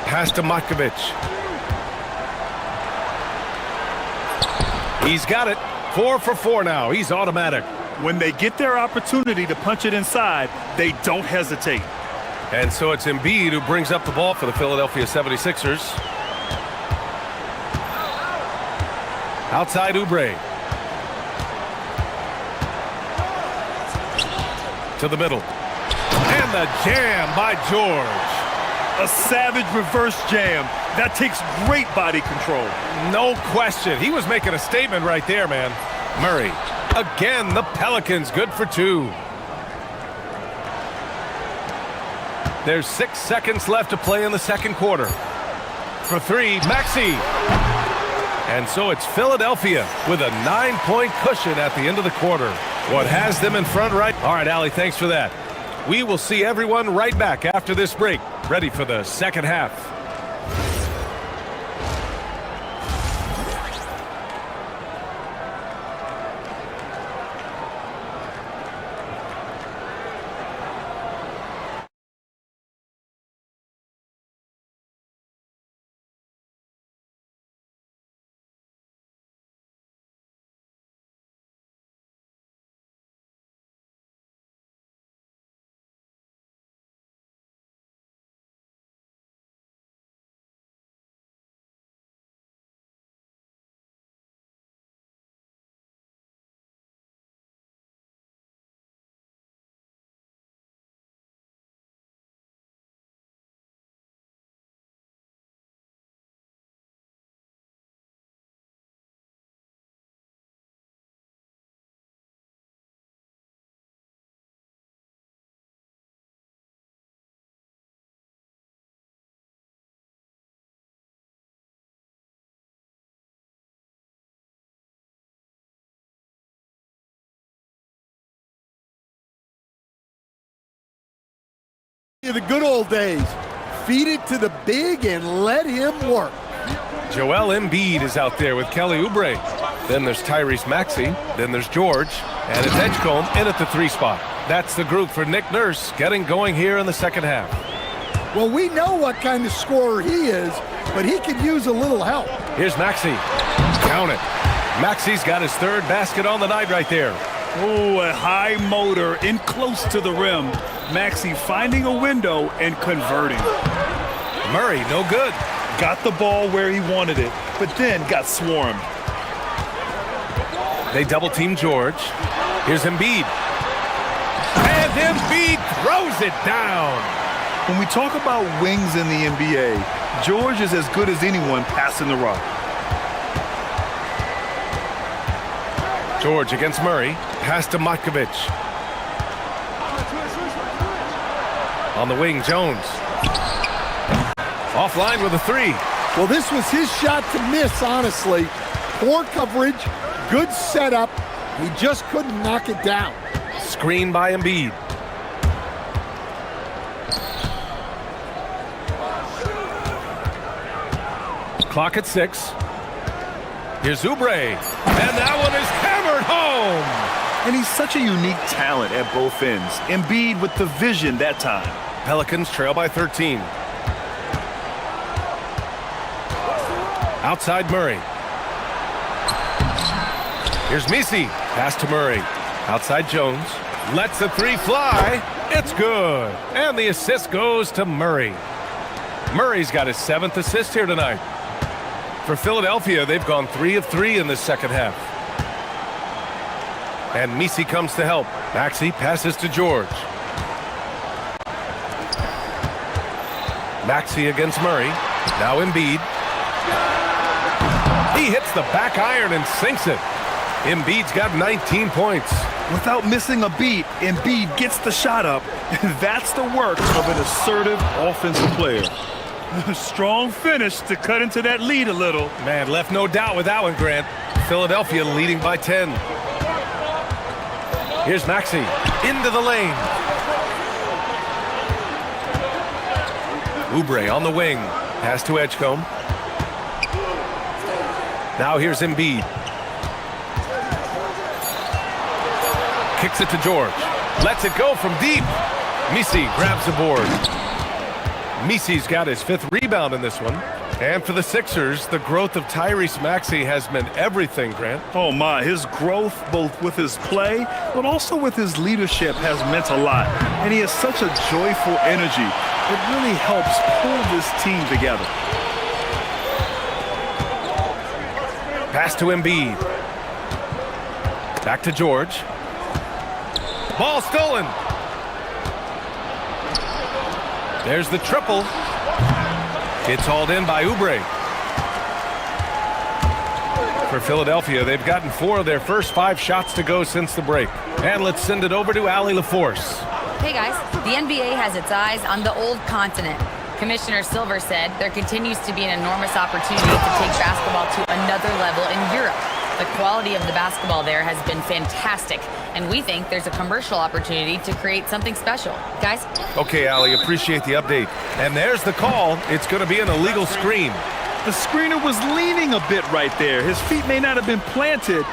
Pass to Matkovic. He's got it. 4 for 4 now. He's automatic. When they get their opportunity to punch it inside, they don't hesitate. And so it's Embiid who brings up the ball for the Philadelphia 76ers. Outside Oubre. To the middle. And the jam by George. A savage reverse jam. That takes great body control. No question. He was making a statement right there, man. Murray. Again, the Pelicans good for 2. There's 6 seconds left to play in the second quarter. For 3, Maxey. And so it's Philadelphia with a 9-point cushion at the end of the quarter. What has them in front right? All right, Allie, thanks for that. We will see everyone right back after this break, ready for the second half. The good old days. Feed it to the big and let him work. Joel Embiid is out there with Kelly Oubre. Then there's Tyrese Maxey. Then there's George. And it's Edgecombe in at the 3 spot. That's the group for Nick Nurse getting going here in the second half. Well, we know what kind of scorer he is, but he could use a little help. Here's Maxey. Count it. Maxey's got his 3rd basket on the night right there. Oh, a high motor in close to the rim. Maxey finding a window and converting. Murray, no good. Got the ball where he wanted it, but then got swarmed. They double-team George. Here's Embiid. And Embiid throws it down. When we talk about wings in the NBA, George is as good as anyone passing the rock. George against Murray. Pass to Matkovic. On the wing, Jones. Offline with a three. Well, this was his shot to miss, honestly. Poor coverage, good setup. He just couldn't knock it down. Screen by Embiid. Clock at 6. Here's Oubre. And that one is hammered home. And he's such a unique talent at both ends. Embiid with the vision that time. Pelicans trail by 13. Outside Murray. Here's Misi. Pass to Murray. Outside Jones. Lets the three fly. It's good. And the assist goes to Murray. Murray's got his 7th assist here tonight. For Philadelphia, they've gone 3 of 3 in the second half. And Misi comes to help. Maxey passes to George. Maxey against Murray. Now Embiid. He hits the back iron and sinks it. Embiid's got 19 points. Without missing a beat, Embiid gets the shot up. That's the work of an assertive offensive player. Strong finish to cut into that lead a little. Man, left no doubt with that one, Grant. Philadelphia leading by 10. Here's Maxey into the lane. Oubre on the wing. Pass to Edgecombe. Now here's Embiid. Kicks it to George. Lets it go from deep. Misi grabs the board. Misi's got his 5th rebound in this one. And for the Sixers, the growth of Tyrese Maxey has meant everything, Grant. Oh my, his growth both with his play, but also with his leadership has meant a lot. And he has such a joyful energy. It really helps pull this team together. Pass to Embiid. Back to George. Ball stolen. There's the triple. It's hauled in by Oubre. For Philadelphia, they've gotten 4 of their first 5 shots to go since the break. And let's send it over to Allie LaForce. Hey guys, the NBA has its eyes on the old continent. Commissioner Silver said there continues to be an enormous opportunity to take basketball to another level in Europe. The quality of the basketball there has been fantastic, and we think there's a commercial opportunity to create something special. Guys? Okay, Allie, appreciate the update. And there's the call. It's going to be an illegal screen. The screener was leaning a bit right there. His feet may not have been planted.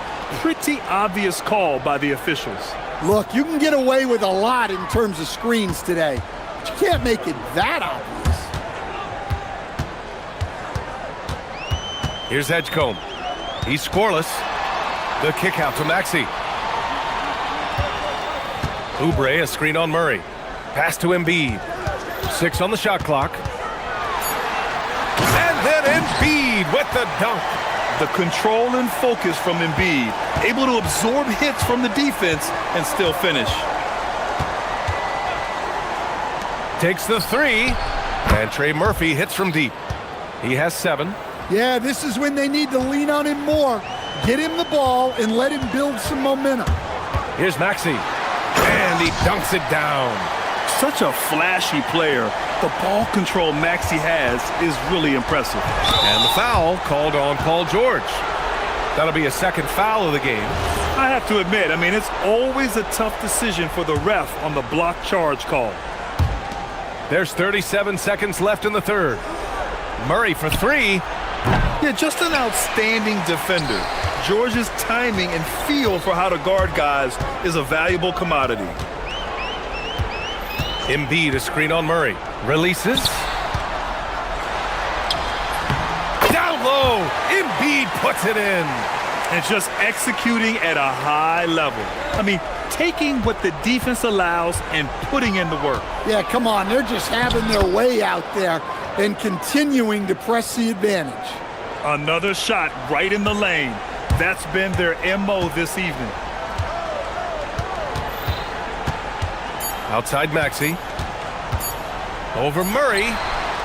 Pretty obvious call by the officials. Look, you can get away with a lot in terms of screens today, but you can't make it that obvious. Here's Edgecombe. He's scoreless. The kick out to Maxey. Oubre, a screen on Murray. Pass to Embiid. 6 on the shot clock. And then Embiid with the dunk. The control and focus from Embiid. Able to absorb hits from the defense and still finish. Takes the 3. And Trey Murphy hits from deep. He has 7. Yeah, this is when they need to lean on him more. Get him the ball and let him build some momentum. Here's Maxey. And he dunks it down. Such a flashy player. The ball control Maxey has is really impressive. And the foul called on Paul George. That'll be a 2nd foul of the game. I have to admit, I mean, it's always a tough decision for the ref on the block charge call. There's 37 seconds left in the 3rd. Murray for 3. Yeah, just an outstanding defender. George's timing and feel for how to guard guys is a valuable commodity. Embiid, a screen on Murray. Releases. Down low. Embiid puts it in. And just executing at a high level. I mean, taking what the defense allows and putting in the work. Yeah, come on. They're just having their way out there and continuing to press the advantage. Another shot right in the lane. That's been their MO this evening. Outside Maxey. Over Murray.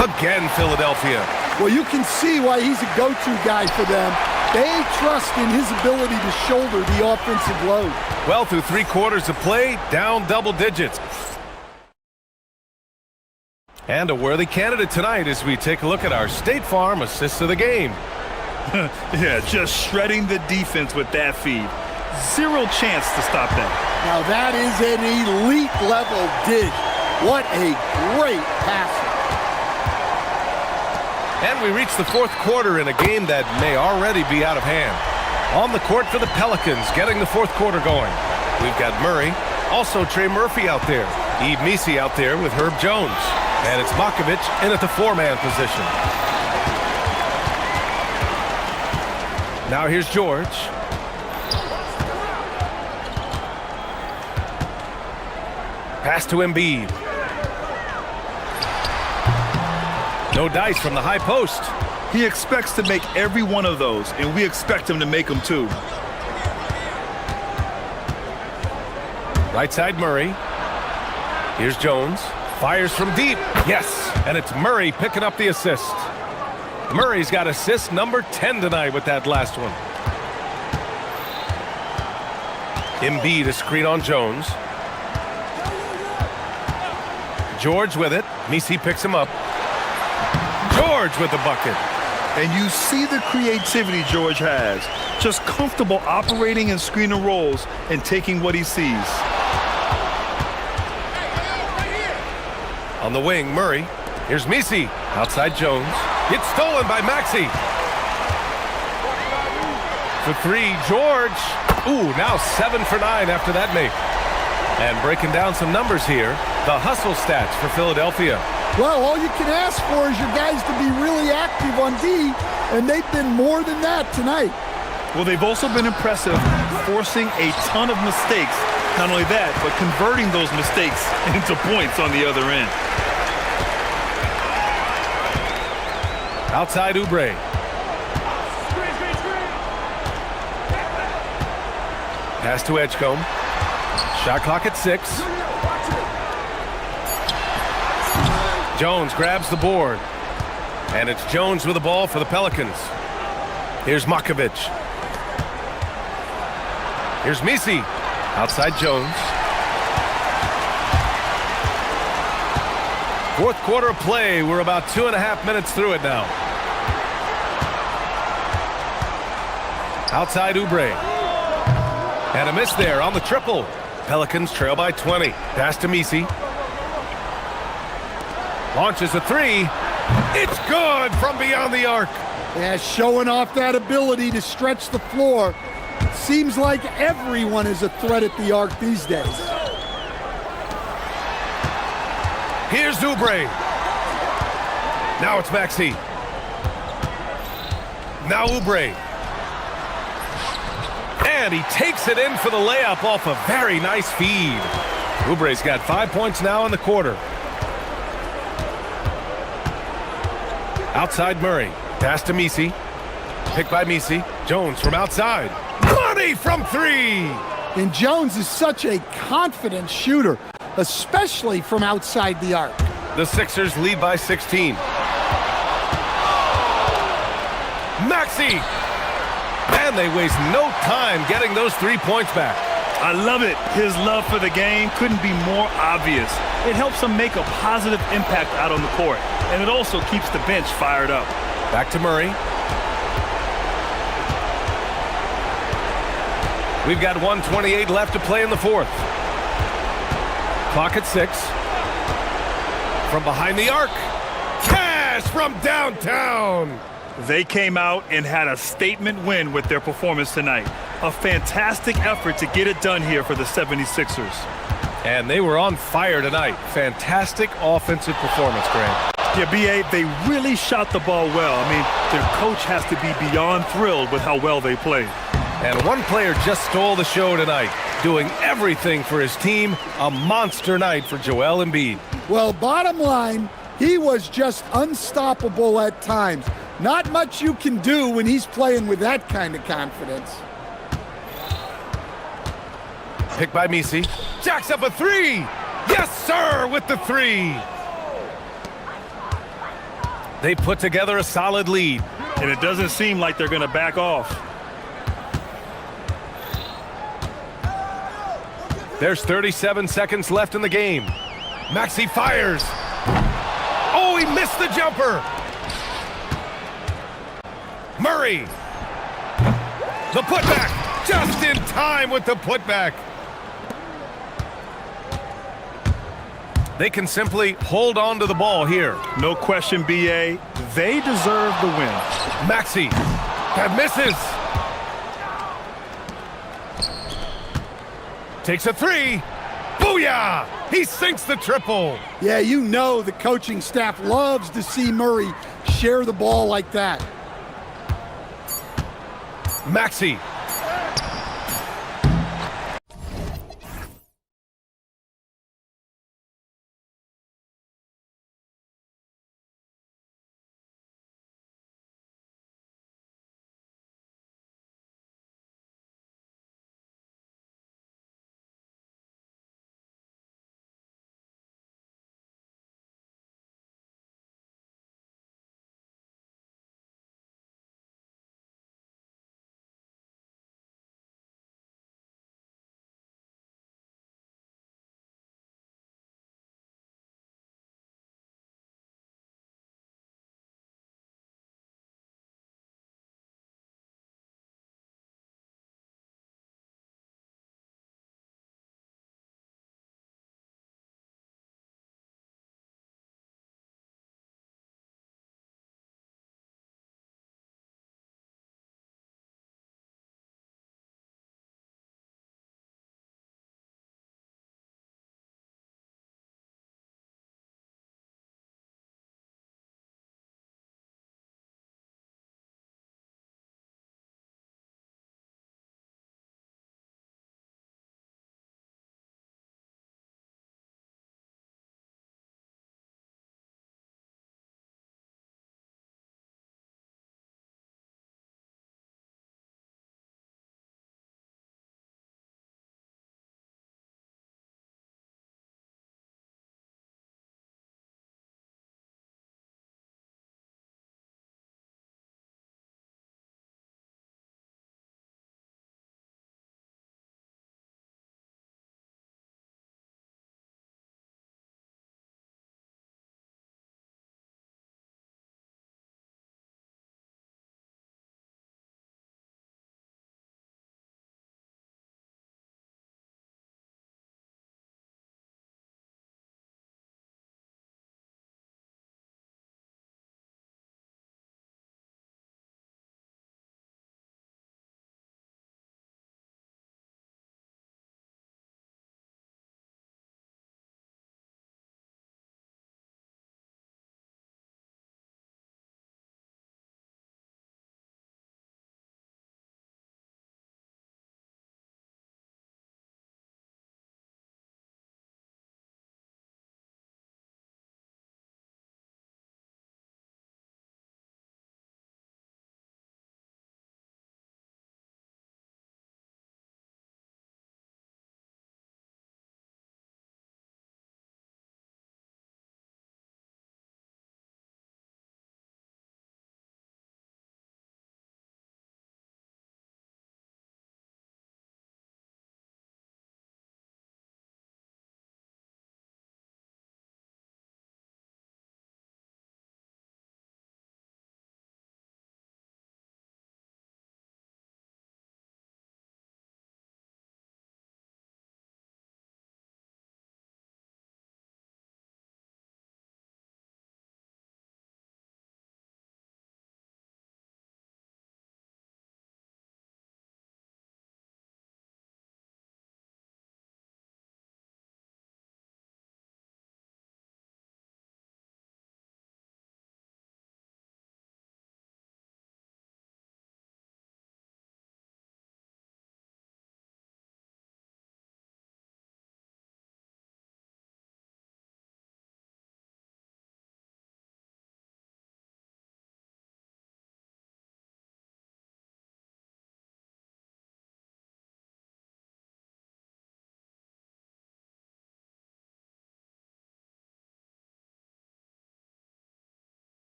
Again, Philadelphia. Well, you can see why he's a go-to guy for them. They trust in his ability to shoulder the offensive load. Well, through 3 quarters of play, down double digits. And a worthy candidate tonight as we take a look at our State Farm assists of the game. Yeah, just shredding the defense with that feed. Zero chance to stop that. Now that is an elite level dig. What a great pass. And we reach the 4th quarter in a game that may already be out of hand. On the court for the Pelicans, getting the 4th quarter going. We've got Murray, also Trey Murphy out there. eBasketball out there with Herb Jones. And it's Makovich in at the 4-man position. Now here's George. Pass to Embiid. No dice from the high post. He expects to make every one of those, and we expect him to make them too. Right side Murray. Here's Jones. Fires from deep. Yes, and it's Murray picking up the assist. Murray's got assist number 10 tonight with that last one. Embiid a screen on Jones. George with it. Misi picks him up. George with the bucket. And you see the creativity George has. Just comfortable operating in screen and rolls and taking what he sees. On the wing, Murray. Here's Misi. Outside Jones. It's stolen by Maxey. For 3, George. Ooh, now 7 for 9 after that make. And breaking down some numbers here, the hustle stats for Philadelphia. Well, all you can ask for is your guys to be really active on D, and they've been more than that tonight. Well, they've also been impressive, forcing a ton of mistakes. Not only that, but converting those mistakes into points on the other end. Outside Oubre. Pass to Edgecombe. Shot clock at 6. Jones grabs the board. And it's Jones with the ball for the Pelicans. Here's Makovich. Here's Misi. Outside Jones. 4th quarter of play. We're about 2.5 minutes through it now. Outside Oubre. And a miss there on the triple. Pelicans trail by 20. Pass to Misi. Launches a 3. It's good from beyond the arc. Yeah, showing off that ability to stretch the floor. Seems like everyone is a threat at the arc these days. Here's Oubre. Now it's Maxey. Now Oubre. And he takes it in for the layup off a very nice feed. Oubre's got 5 points now in the quarter. Outside Murray. Pass to Misi. Picked by Misi. Jones from outside. Money from 3! And Jones is such a confident shooter, especially from outside the arc. The Sixers lead by 16. Maxey! And they waste no time getting those 3 points back. I love it. His love for the game couldn't be more obvious. It helps him make a positive impact out on the court, and it also keeps the bench fired up. Back to Murray. We've got 1:28 left to play in the 4th. Clock at 6. From behind the arc. Cash from downtown. They came out and had a statement win with their performance tonight. A fantastic effort to get it done here for the 76ers. And they were on fire tonight. Fantastic offensive performance, Grant. Yeah, B.A., they really shot the ball well. I mean, their coach has to be beyond thrilled with how well they played. And one player just stole the show tonight, doing everything for his team. A monster night for Joel Embiid. Well, bottom line, he was just unstoppable at times. Not much you can do when he's playing with that kind of confidence. Picked by Misi. Jacks up a 3. Yes, sir, with the 3. They put together a solid lead. And it doesn't seem like they're going to back off. There's 37 seconds left in the game. Maxey fires. Oh, he missed the jumper. Murray. The putback. Just in time with the putback. They can simply hold on to the ball here. No question, BA. They deserve the win. Maxey. That misses. Takes a three. Booyah! He sinks the triple. Yeah, you know the coaching staff loves to see Murray share the ball like that. Maxey.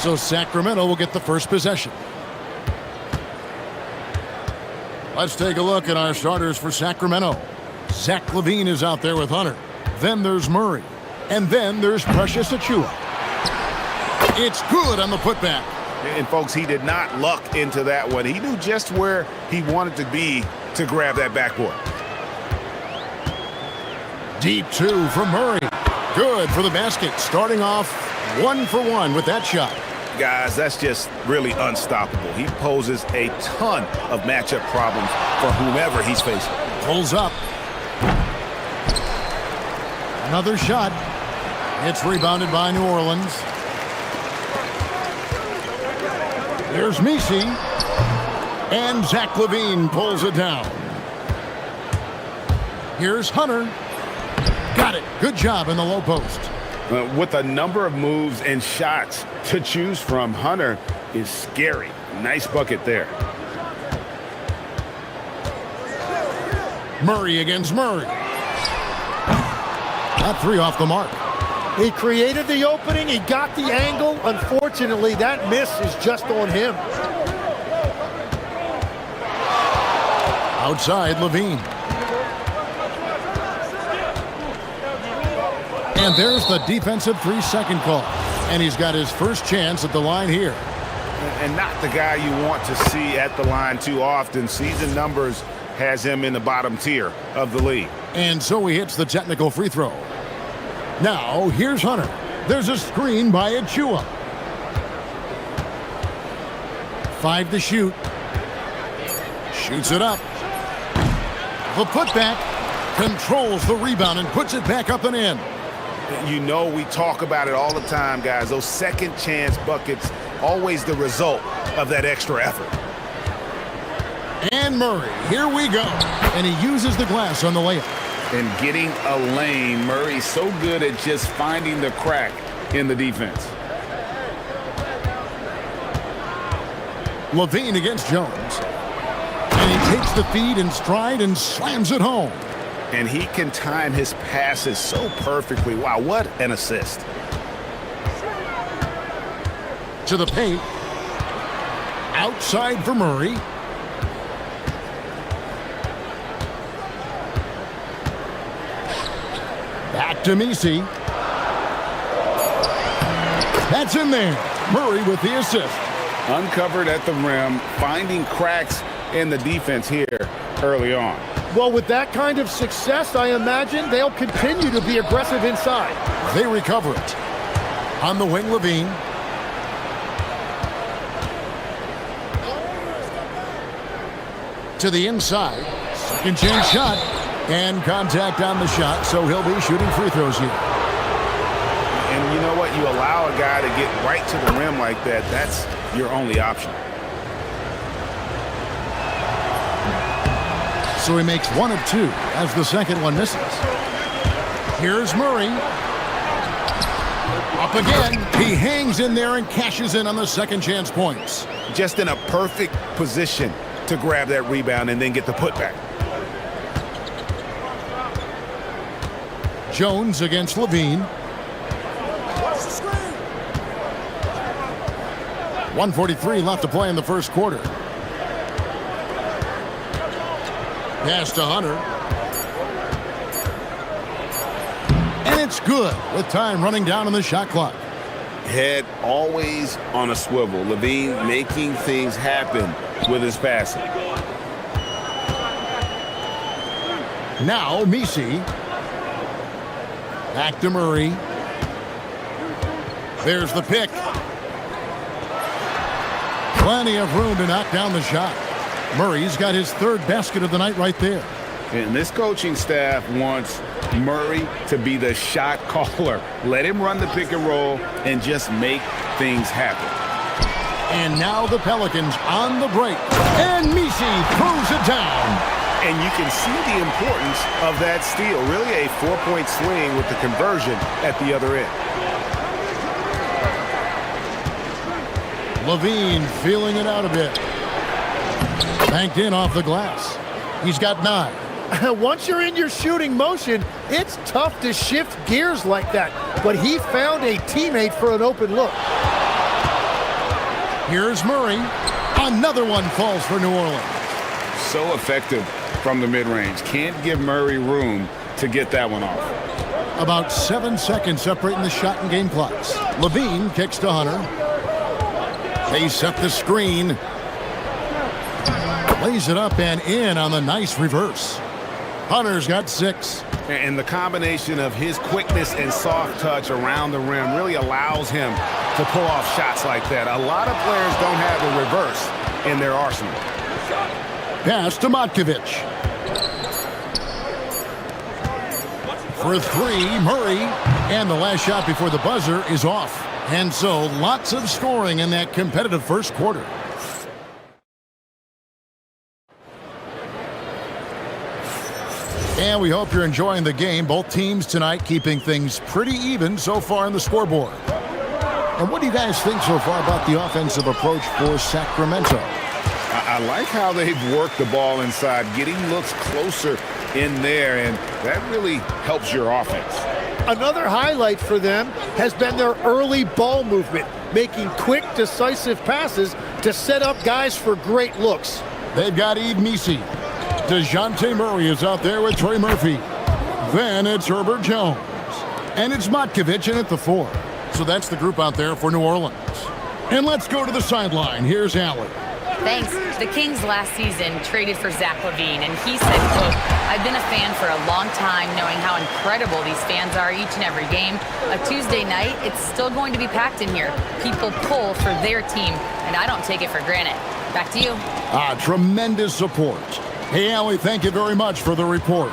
So Sacramento will get the first possession. Let's take a look at our starters for Sacramento. Zach LaVine is out there with Hunter. Then there's Murray. And then there's Precious Achiuwa. It's good on the putback. And folks, he did not luck into that one. He knew just where he wanted to be to grab that backboard. Deep two from Murray. Good for the basket. Starting off 1 for 1 with that shot. Guys, that's just really unstoppable. He poses a ton of matchup problems for whomever he's facing. Pulls up. Another shot. It's rebounded by New Orleans. Here's Misi. And Zach LaVine pulls it down. Here's Hunter. Got it. Good job in the low post. With a number of moves and shots to choose from, Hunter is scary. Nice bucket there. Murray against Murray. That three off the mark. He created the opening. He got the angle. Unfortunately, that miss is just on him. Outside, LaVine. And there's the defensive 3-second call. And he's got his first chance at the line here. And not the guy you want to see at the line too often. Season numbers has him in the bottom tier of the league. And so he hits the technical free throw. Now, here's Hunter. There's a screen by Achiuwa. 5 to shoot. Shoots it up. The putback controls the rebound and puts it back up and in. You know, we talk about it all the time, guys. Those second chance buckets, always the result of that extra effort. And Murray, here we go. And he uses the glass on the layup. And getting a lane. Murray's so good at just finding the crack in the defense. LaVine against Jones. And he takes the feed in stride and slams it home. And he can time his passes so perfectly. Wow, what an assist. To the paint. Outside for Murray. Back to Misi. That's in there. Murray with the assist. Uncovered at the rim, finding cracks in the defense here early on. Well, with that kind of success, I imagine they'll continue to be aggressive inside. They recover it. On the wing, LaVine. To the inside. Second chance shot. And contact on the shot, so he'll be shooting free throws here. And you know what? You allow a guy to get right to the rim like that. That's your only option. So he makes 1 of 2 as the second one misses. Here's Murray. Up again. He hangs in there and cashes in on the second chance points. Just in a perfect position to grab that rebound and then get the putback. Jones against LaVine. 1:43 left to play in the first quarter. Pass to Hunter. And it's good with time running down on the shot clock. Head always on a swivel. LaVine making things happen with his passing. Now Misi. Back to Murray. There's the pick. Plenty of room to knock down the shot. Murray's got his third basket of the night right there. And this coaching staff wants Murray to be the shot caller. Let him run the pick and roll and just make things happen. And now the Pelicans on the break. And Misi throws it down. And you can see the importance of that steal. Really a 4-point swing with the conversion at the other end. LaVine feeling it out a bit. Banked in off the glass. He's got 9. Once you're in your shooting motion, it's tough to shift gears like that. But he found a teammate for an open look. Here's Murray. Another one falls for New Orleans. So effective from the mid-range. Can't give Murray room to get that one off. About 7 seconds separating the shot and game clocks. Levine kicks to Hunter. They set the screen. Lays it up and in on the nice reverse. Hunter's got 6. And the combination of his quickness and soft touch around the rim really allows him to pull off shots like that. A lot of players don't have the reverse in their arsenal. Pass to Matkovic. For 3, Murray. And the last shot before the buzzer is off. And so lots of scoring in that competitive first quarter. And we hope you're enjoying the game. Both teams tonight keeping things pretty even so far in the scoreboard. And what do you guys think so far about the offensive approach for Sacramento? I like how they've worked the ball inside, getting looks closer in there, and that really helps your offense. Another highlight for them has been their early ball movement, making quick, decisive passes to set up guys for great looks. They've got eBasketball. DeJounte Murray is out there with Trey Murphy. Then it's Herbert Jones. And it's Matkovic in at the 4. So that's the group out there for New Orleans. And let's go to the sideline. Here's Allen. Thanks. The Kings last season traded for Zach LaVine, and he said, quote, "I've been a fan for a long time, knowing how incredible these fans are each and every game. A Tuesday night, it's still going to be packed in here. People pull for their team, and I don't take it for granted." Back to you. Tremendous support. Hey, Allie, thank you very much for the report.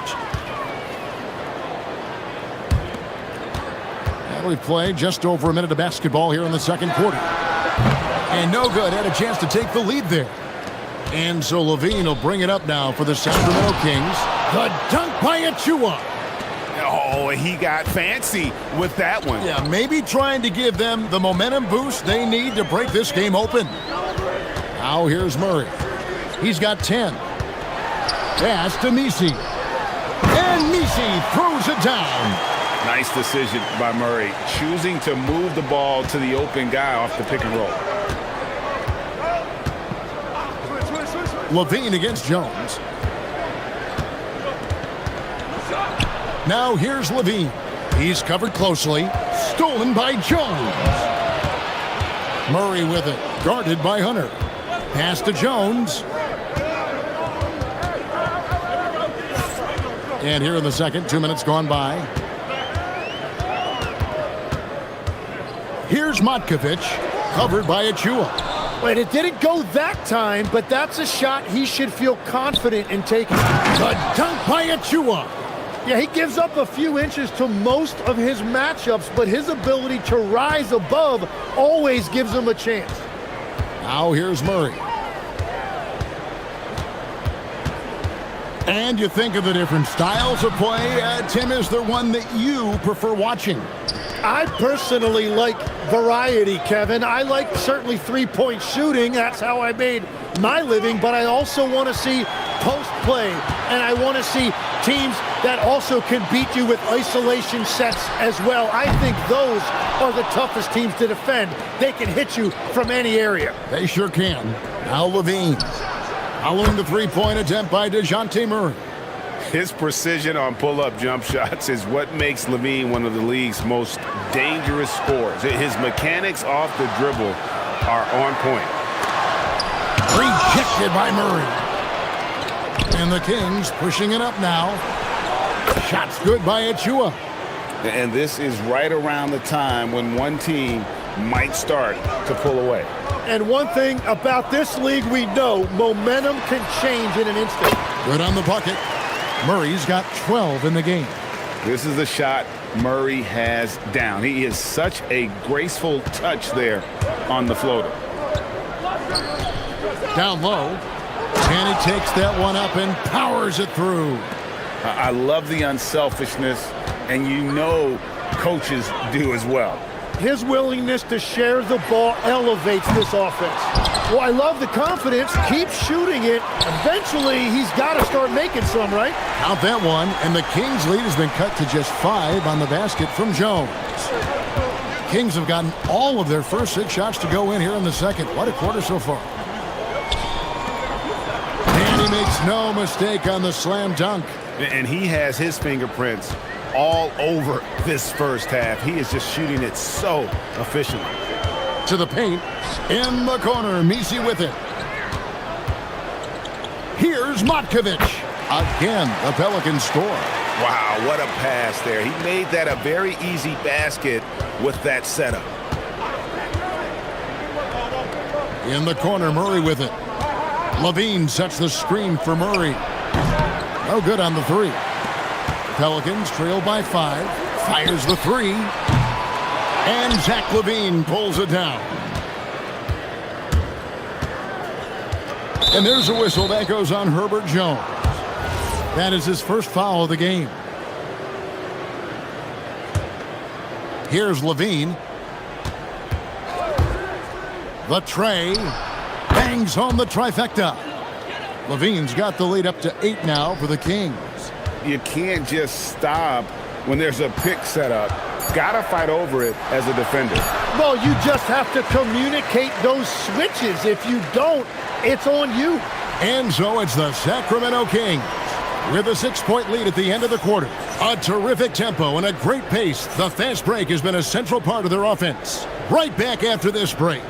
And we've played just over a minute of basketball here in the second quarter. And no good. Had a chance to take the lead there. And so Levine will bring it up now for the Sacramento Kings. The dunk by Achua. Oh, he got fancy with that one. Yeah, maybe trying to give them the momentum boost they need to break this game open. Now here's Murray. He's got 10. Pass to Misi. And Misi throws it down. Nice decision by Murray, choosing to move the ball to the open guy off the pick and roll. Levine against Jones. Now here's Levine. He's covered closely. Stolen by Jones. Murray with it. Guarded by Hunter. Pass to Jones. And here in the second, 2 minutes gone by. Here's Matkovic, covered by Achua. Wait, it didn't go that time, but that's a shot he should feel confident in taking. The dunk by Achua. Yeah, he gives up a few inches to most of his matchups, but his ability to rise above always gives him a chance. Now here's Murray. And you think of the different styles of play. Tim, is there one that you prefer watching? I personally like variety, Kevin. I like certainly three-point shooting. That's how I made my living. But I also want to see post play. And I want to see teams that also can beat you with isolation sets as well. I think those are the toughest teams to defend. They can hit you from any area. They sure can. Now Levine. Following the three-point attempt by DeJounte Murray. His precision on pull-up jump shots is what makes Levine one of the league's most dangerous scorers. His mechanics off the dribble are on point. Rejected by Murray. And the Kings pushing it up now. Shots good by Achua. And this is right around the time when one team might start to pull away. And one thing about this league we know, momentum can change in an instant. Good on the bucket. Murray's got 12 in the game. This is the shot Murray has down. He is such a graceful touch there on the floater. Down low. And he takes that one up and powers it through. I love the unselfishness, and you know coaches do as well. His willingness to share the ball elevates this offense. Well, I love the confidence. Keep shooting it. Eventually, he's got to start making some, right? Count that one, and the Kings' lead has been cut to just 5 on the basket from Jones. Kings have gotten all of their first 6 shots to go in here in the second. What a quarter so far. And he makes no mistake on the slam dunk. And he has his fingerprints all over this first half. He is just shooting it so efficiently. To the paint. In the corner, Misi with it. Here's Matkovic. Again, the Pelicans score. Wow, what a pass there. He made that a very easy basket with that setup. In the corner, Murray with it. Levine sets the screen for Murray. No good on the 3. Pelicans trail by 5. Fires the 3. And Zach Levine pulls it down. And there's a whistle that goes on Herbert Jones. That is his first foul of the game. Here's Levine. The tray. Bangs home the trifecta. Levine's got the lead up to 8 now for the Kings. You can't just stop when there's a pick set up. Gotta fight over it as a defender. Well, you just have to communicate those switches. If you don't, it's on you. And so it's the Sacramento Kings with a 6-point lead at the end of the quarter. A terrific tempo and a great pace. The fast break has been a central part of their offense. Right back after this break.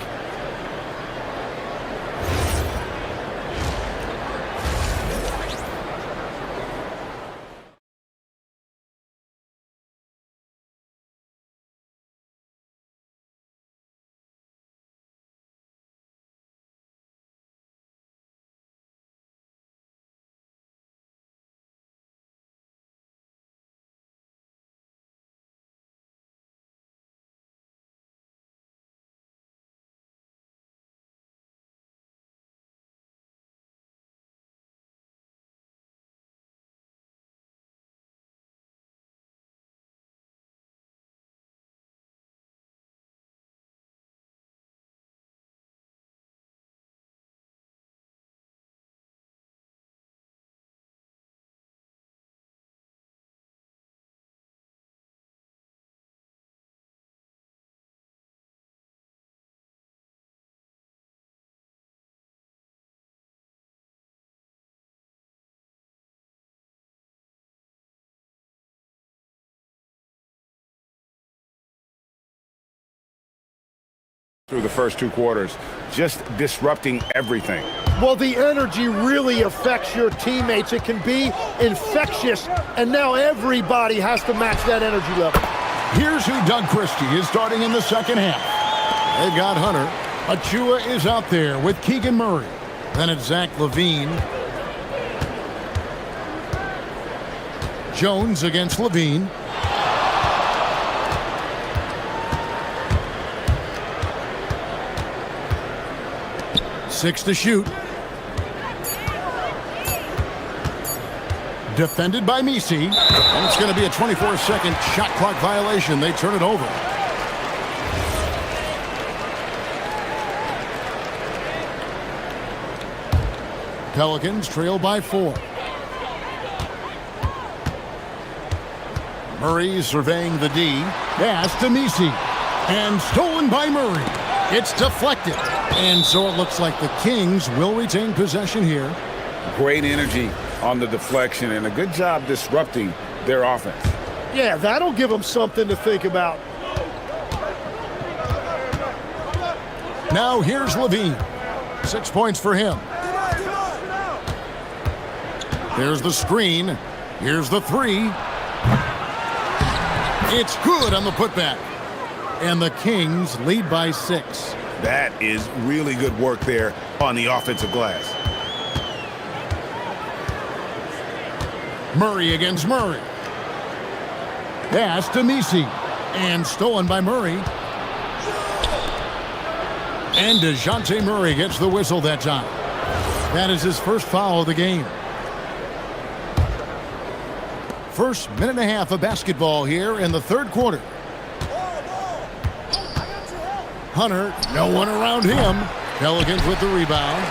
Through the first 2 quarters, just disrupting everything. Well, the energy really affects your teammates. It can be infectious, and now everybody has to match that energy level. Here's who Doug Christie is starting in the second half. They've got Hunter. Achua is out there with Keegan Murray. Then it's Zach Levine. Jones against Levine. Six to shoot. Defended by Misi. And it's going to be a 24-second shot clock violation. They turn it over. Pelicans trail by 4. Murray surveying the D. Pass to Misi. And stolen by Murray. It's deflected. And so it looks like the Kings will retain possession here. Great energy on the deflection and a good job disrupting their offense. Yeah, that'll give them something to think about. Now here's Levine. 6 points for him. There's the screen. Here's the 3. It's good on the putback. And the Kings lead by 6. That is really good work there on the offensive glass. Murray against Murray. Pass to Misi. And stolen by Murray. And DeJounte Murray gets the whistle that time. That is his first foul of the game. First minute and a half of basketball here in the third quarter. Hunter, no one around him. Pelicans with the rebound.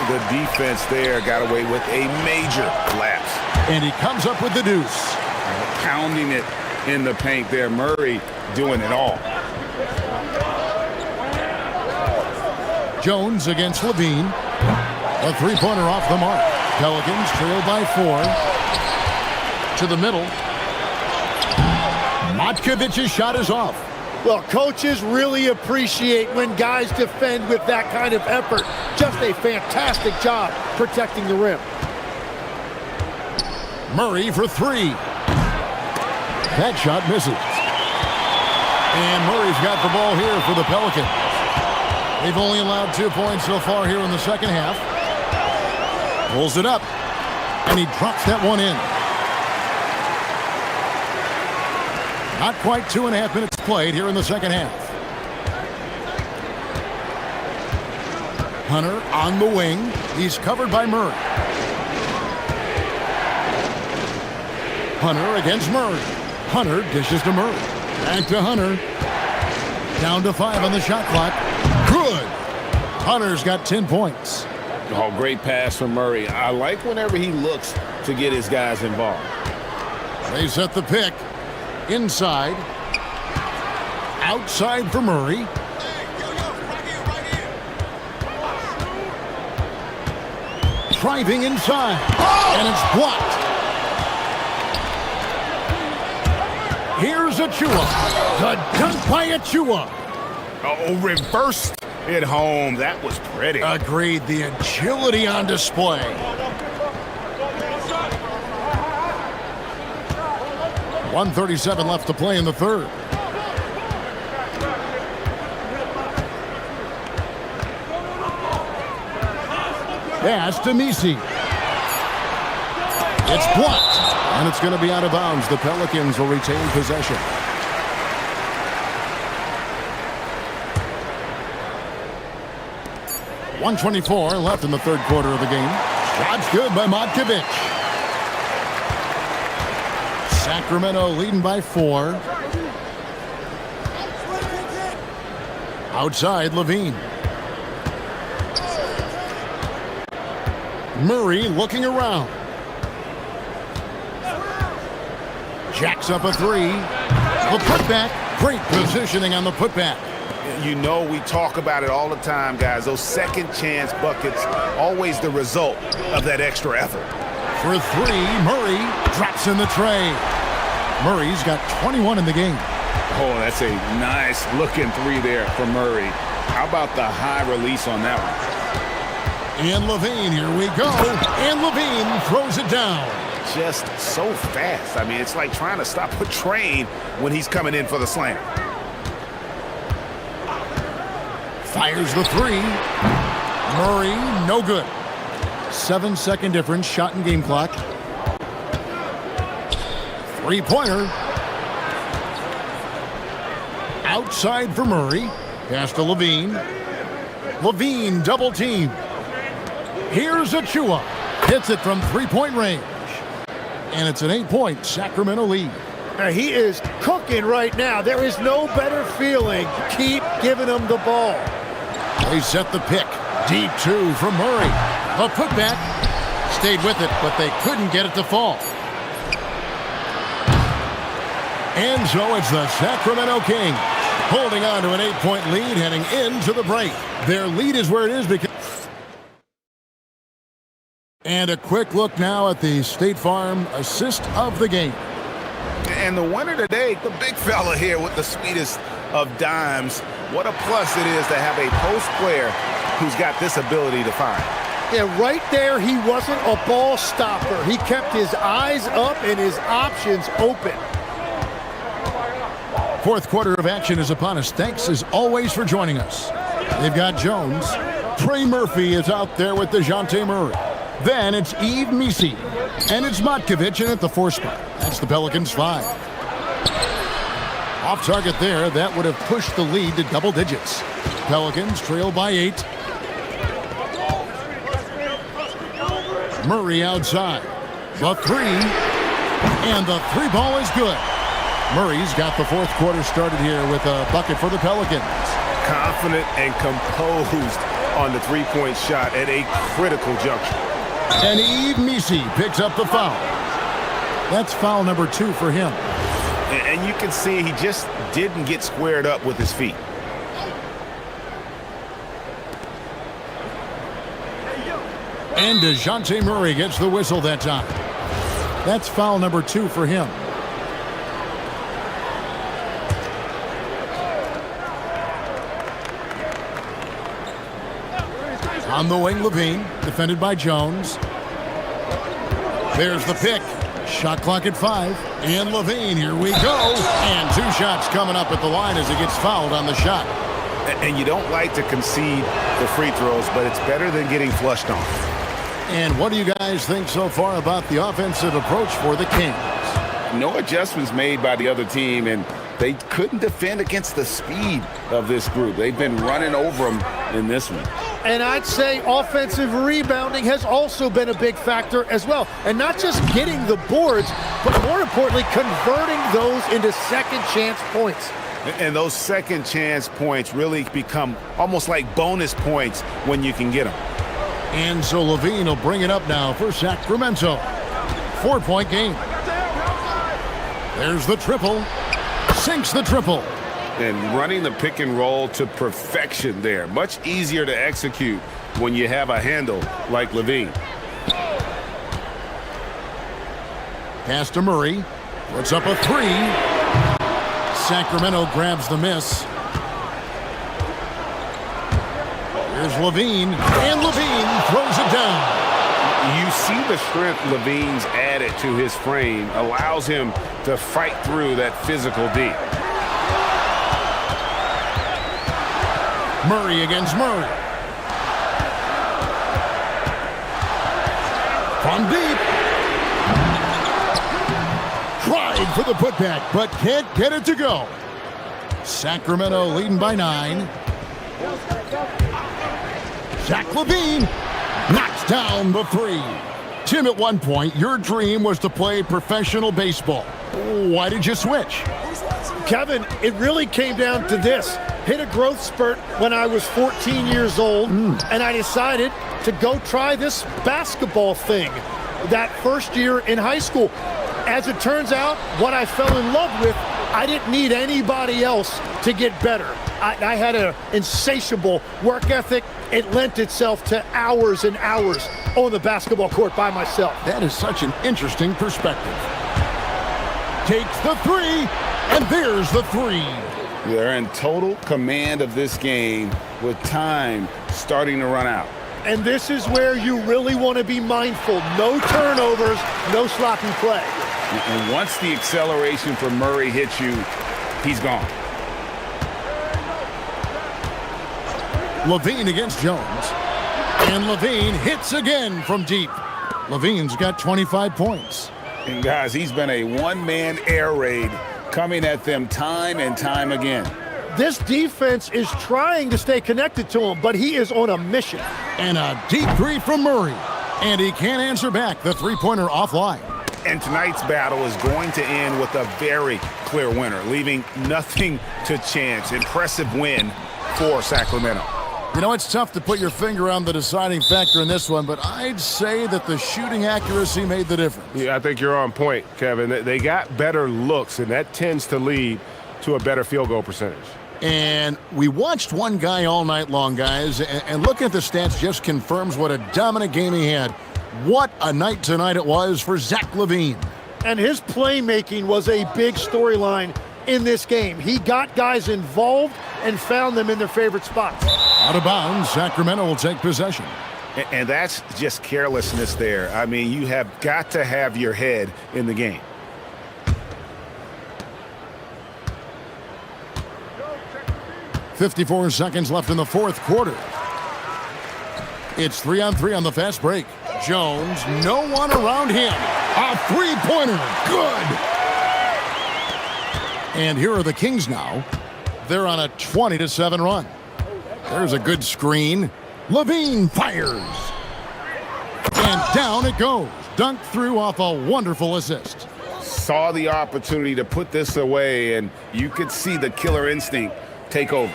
The defense there got away with a major lapse. And he comes up with the deuce. Pounding it in the paint there. Murray doing it all. Jones against Levine. A three-pointer off the mark. Pelicans trail by 4. To the middle. Matkovic's shot is off. Well, coaches really appreciate when guys defend with that kind of effort. Just a fantastic job protecting the rim. Murray for 3. That shot misses. And Murray's got the ball here for the Pelicans. They've only allowed 2 points so far here in the second half. Pulls it up. And he drops that one in. Not quite 2.5 minutes played here in the second half. Hunter on the wing. He's covered by Murray. Hunter against Murray. Hunter dishes to Murray. Back to Hunter. Down to 5 on the shot clock. Good. Hunter's got 10 points. Oh, great pass from Murray. I like whenever he looks to get his guys involved. They set the pick. Inside. Outside for Murray. Driving inside. And it's blocked. Here's Achua. The dunk by Achua. Oh, reversed it home. That was pretty. Agreed. The agility on display. .137 left to play in the third. Pass to Misi. It's blocked. And it's going to be out of bounds. The Pelicans will retain possession. .124 left in the third quarter of the game. Shot's good by Matkovic. Sacramento leading by 4. Outside, Levine. Murray looking around. Jacks up a 3. The putback. Great positioning on the putback. You know, we talk about it all the time, guys. Those second chance buckets, always the result of that extra effort. For 3, Murray drops in the tray. Murray's got 21 in the game. Oh, that's a nice looking 3 there for Murray. How about the high release on that one? And Levine, here we go. And Levine throws it down. Just so fast. I mean, it's like trying to stop a train when he's coming in for the slam. Fires the 3. Murray, no good. 7-second difference, shot and game clock. Three-pointer. Outside for Murray. Pass to Levine. Levine double team. Here's Achua. Hits it from three-point range. And it's an 8-point Sacramento lead. He is cooking right now. There is no better feeling. Keep giving him the ball. They set the pick. Deep 2 from Murray. A putback. Stayed with it, but they couldn't get it to fall. And so it's the Sacramento Kings holding on to an 8-point lead heading into the break. Their lead is where it is because... And a quick look now at the State Farm assist of the game. And the winner today, the big fella here with the sweetest of dimes. What a plus it is to have a post player who's got this ability to find. Yeah, right there, he wasn't a ball stopper. He kept his eyes up and his options open. Fourth quarter of action is upon us. Thanks as always for joining us. They've got Jones. Trey Murphy is out there with DeJounte Murray. Then it's Yves Missi. And it's Matkovic in at the 4 spot. That's the Pelicans 5. Off target there. That would have pushed the lead to double digits. Pelicans trail by 8. Murray outside. The 3. And the 3 ball is good. Murray's got the fourth quarter started here with a bucket for the Pelicans. Confident and composed on the three-point shot at a critical juncture. And Yves Missi picks up the foul. That's foul number 2 for him. And you can see he just didn't get squared up with his feet. And DeJounte Murray gets the whistle that time. That's foul number 2 for him. On the wing, Levine, defended by Jones. There's the pick. Shot clock at 5. And Levine, here we go. And 2 shots coming up at the line as he gets fouled on the shot. And you don't like to concede the free throws, but it's better than getting flushed on. And what do you guys think so far about the offensive approach for the Kings? No adjustments made by the other team, and they couldn't defend against the speed of this group. They've been running over them in this one. And I'd say offensive rebounding has also been a big factor as well. And not just getting the boards, but more importantly, converting those into second chance points. And those second chance points really become almost like bonus points when you can get them. And so Levine will bring it up now for Sacramento. 4-point game. There's the triple. Sinks the triple. And running the pick and roll to perfection there. Much easier to execute when you have a handle like Levine. Pass to Murray. Puts up a 3. Sacramento grabs the miss. Here's Levine. And Levine throws it down. You see the strength Levine's added to his frame. Allows him to fight through that physical D. Murray against Murray. From deep. Tried for the putback, but can't get it to go. Sacramento leading by 9. Zach Levine knocks down the 3. Tim, at one point, your dream was to play professional baseball. Why did you switch? Kevin, it really came down to this. Hit a growth spurt when I was 14 years old, and I decided to go try this basketball thing that first year in high school. As it turns out, what I fell in love with, I didn't need anybody else to get better. I had an insatiable work ethic. It lent itself to hours and hours on the basketball court by myself. That is such an interesting perspective. Takes the 3, and there's the 3. They're in total command of this game with time starting to run out. And this is where you really want to be mindful. No turnovers, no sloppy play. And once the acceleration from Murray hits you, he's gone. Levine against Jones. And Levine hits again from deep. Levine's got 25 points. And guys, he's been a one-man air raid coming at them time and time again. This defense is trying to stay connected to him, but he is on a mission. And a deep 3 from Murray. And he can't answer back. The 3-pointer offline. And tonight's battle is going to end with a very clear winner, leaving nothing to chance. Impressive win for Sacramento. You know, it's tough to put your finger on the deciding factor in this one, but I'd say that the shooting accuracy made the difference. Yeah, I think you're on point, Kevin. They got better looks, and that tends to lead to a better field goal percentage. And we watched one guy all night long, guys, and looking at the stats just confirms what a dominant game he had. What a night tonight it was for Zach Levine. And his playmaking was a big storyline in this game. He got guys involved and found them in their favorite spots. Out of bounds, Sacramento will take possession. And that's just carelessness there. I mean, you have got to have your head in the game. .54 seconds left in the fourth quarter. It's 3-on-3 on the fast break. Jones, no one around him. A 3-pointer, good. And here are the Kings now. They're on a 20-7 run. There's a good screen. Levine fires. And down it goes. Dunked through off a wonderful assist. Saw the opportunity to put this away, and you could see the killer instinct take over.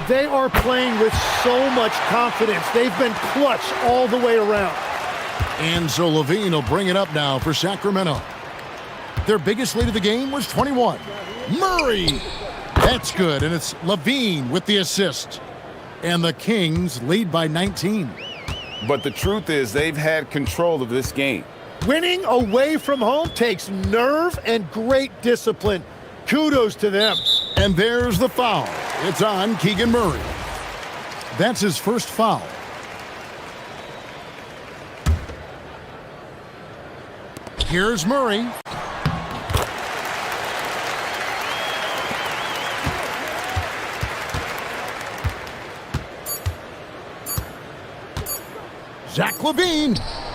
They are playing with so much confidence. They've been clutch all the way around. And so Levine will bring it up now for Sacramento. Their biggest lead of the game was 21. Murray! That's good, and it's Levine with the assist. And the Kings lead by 19. But the truth is they've had control of this game. Winning away from home takes nerve and great discipline. Kudos to them. And there's the foul. It's on Keegan Murray. That's his first foul. Here's Murray. Zach LaVine.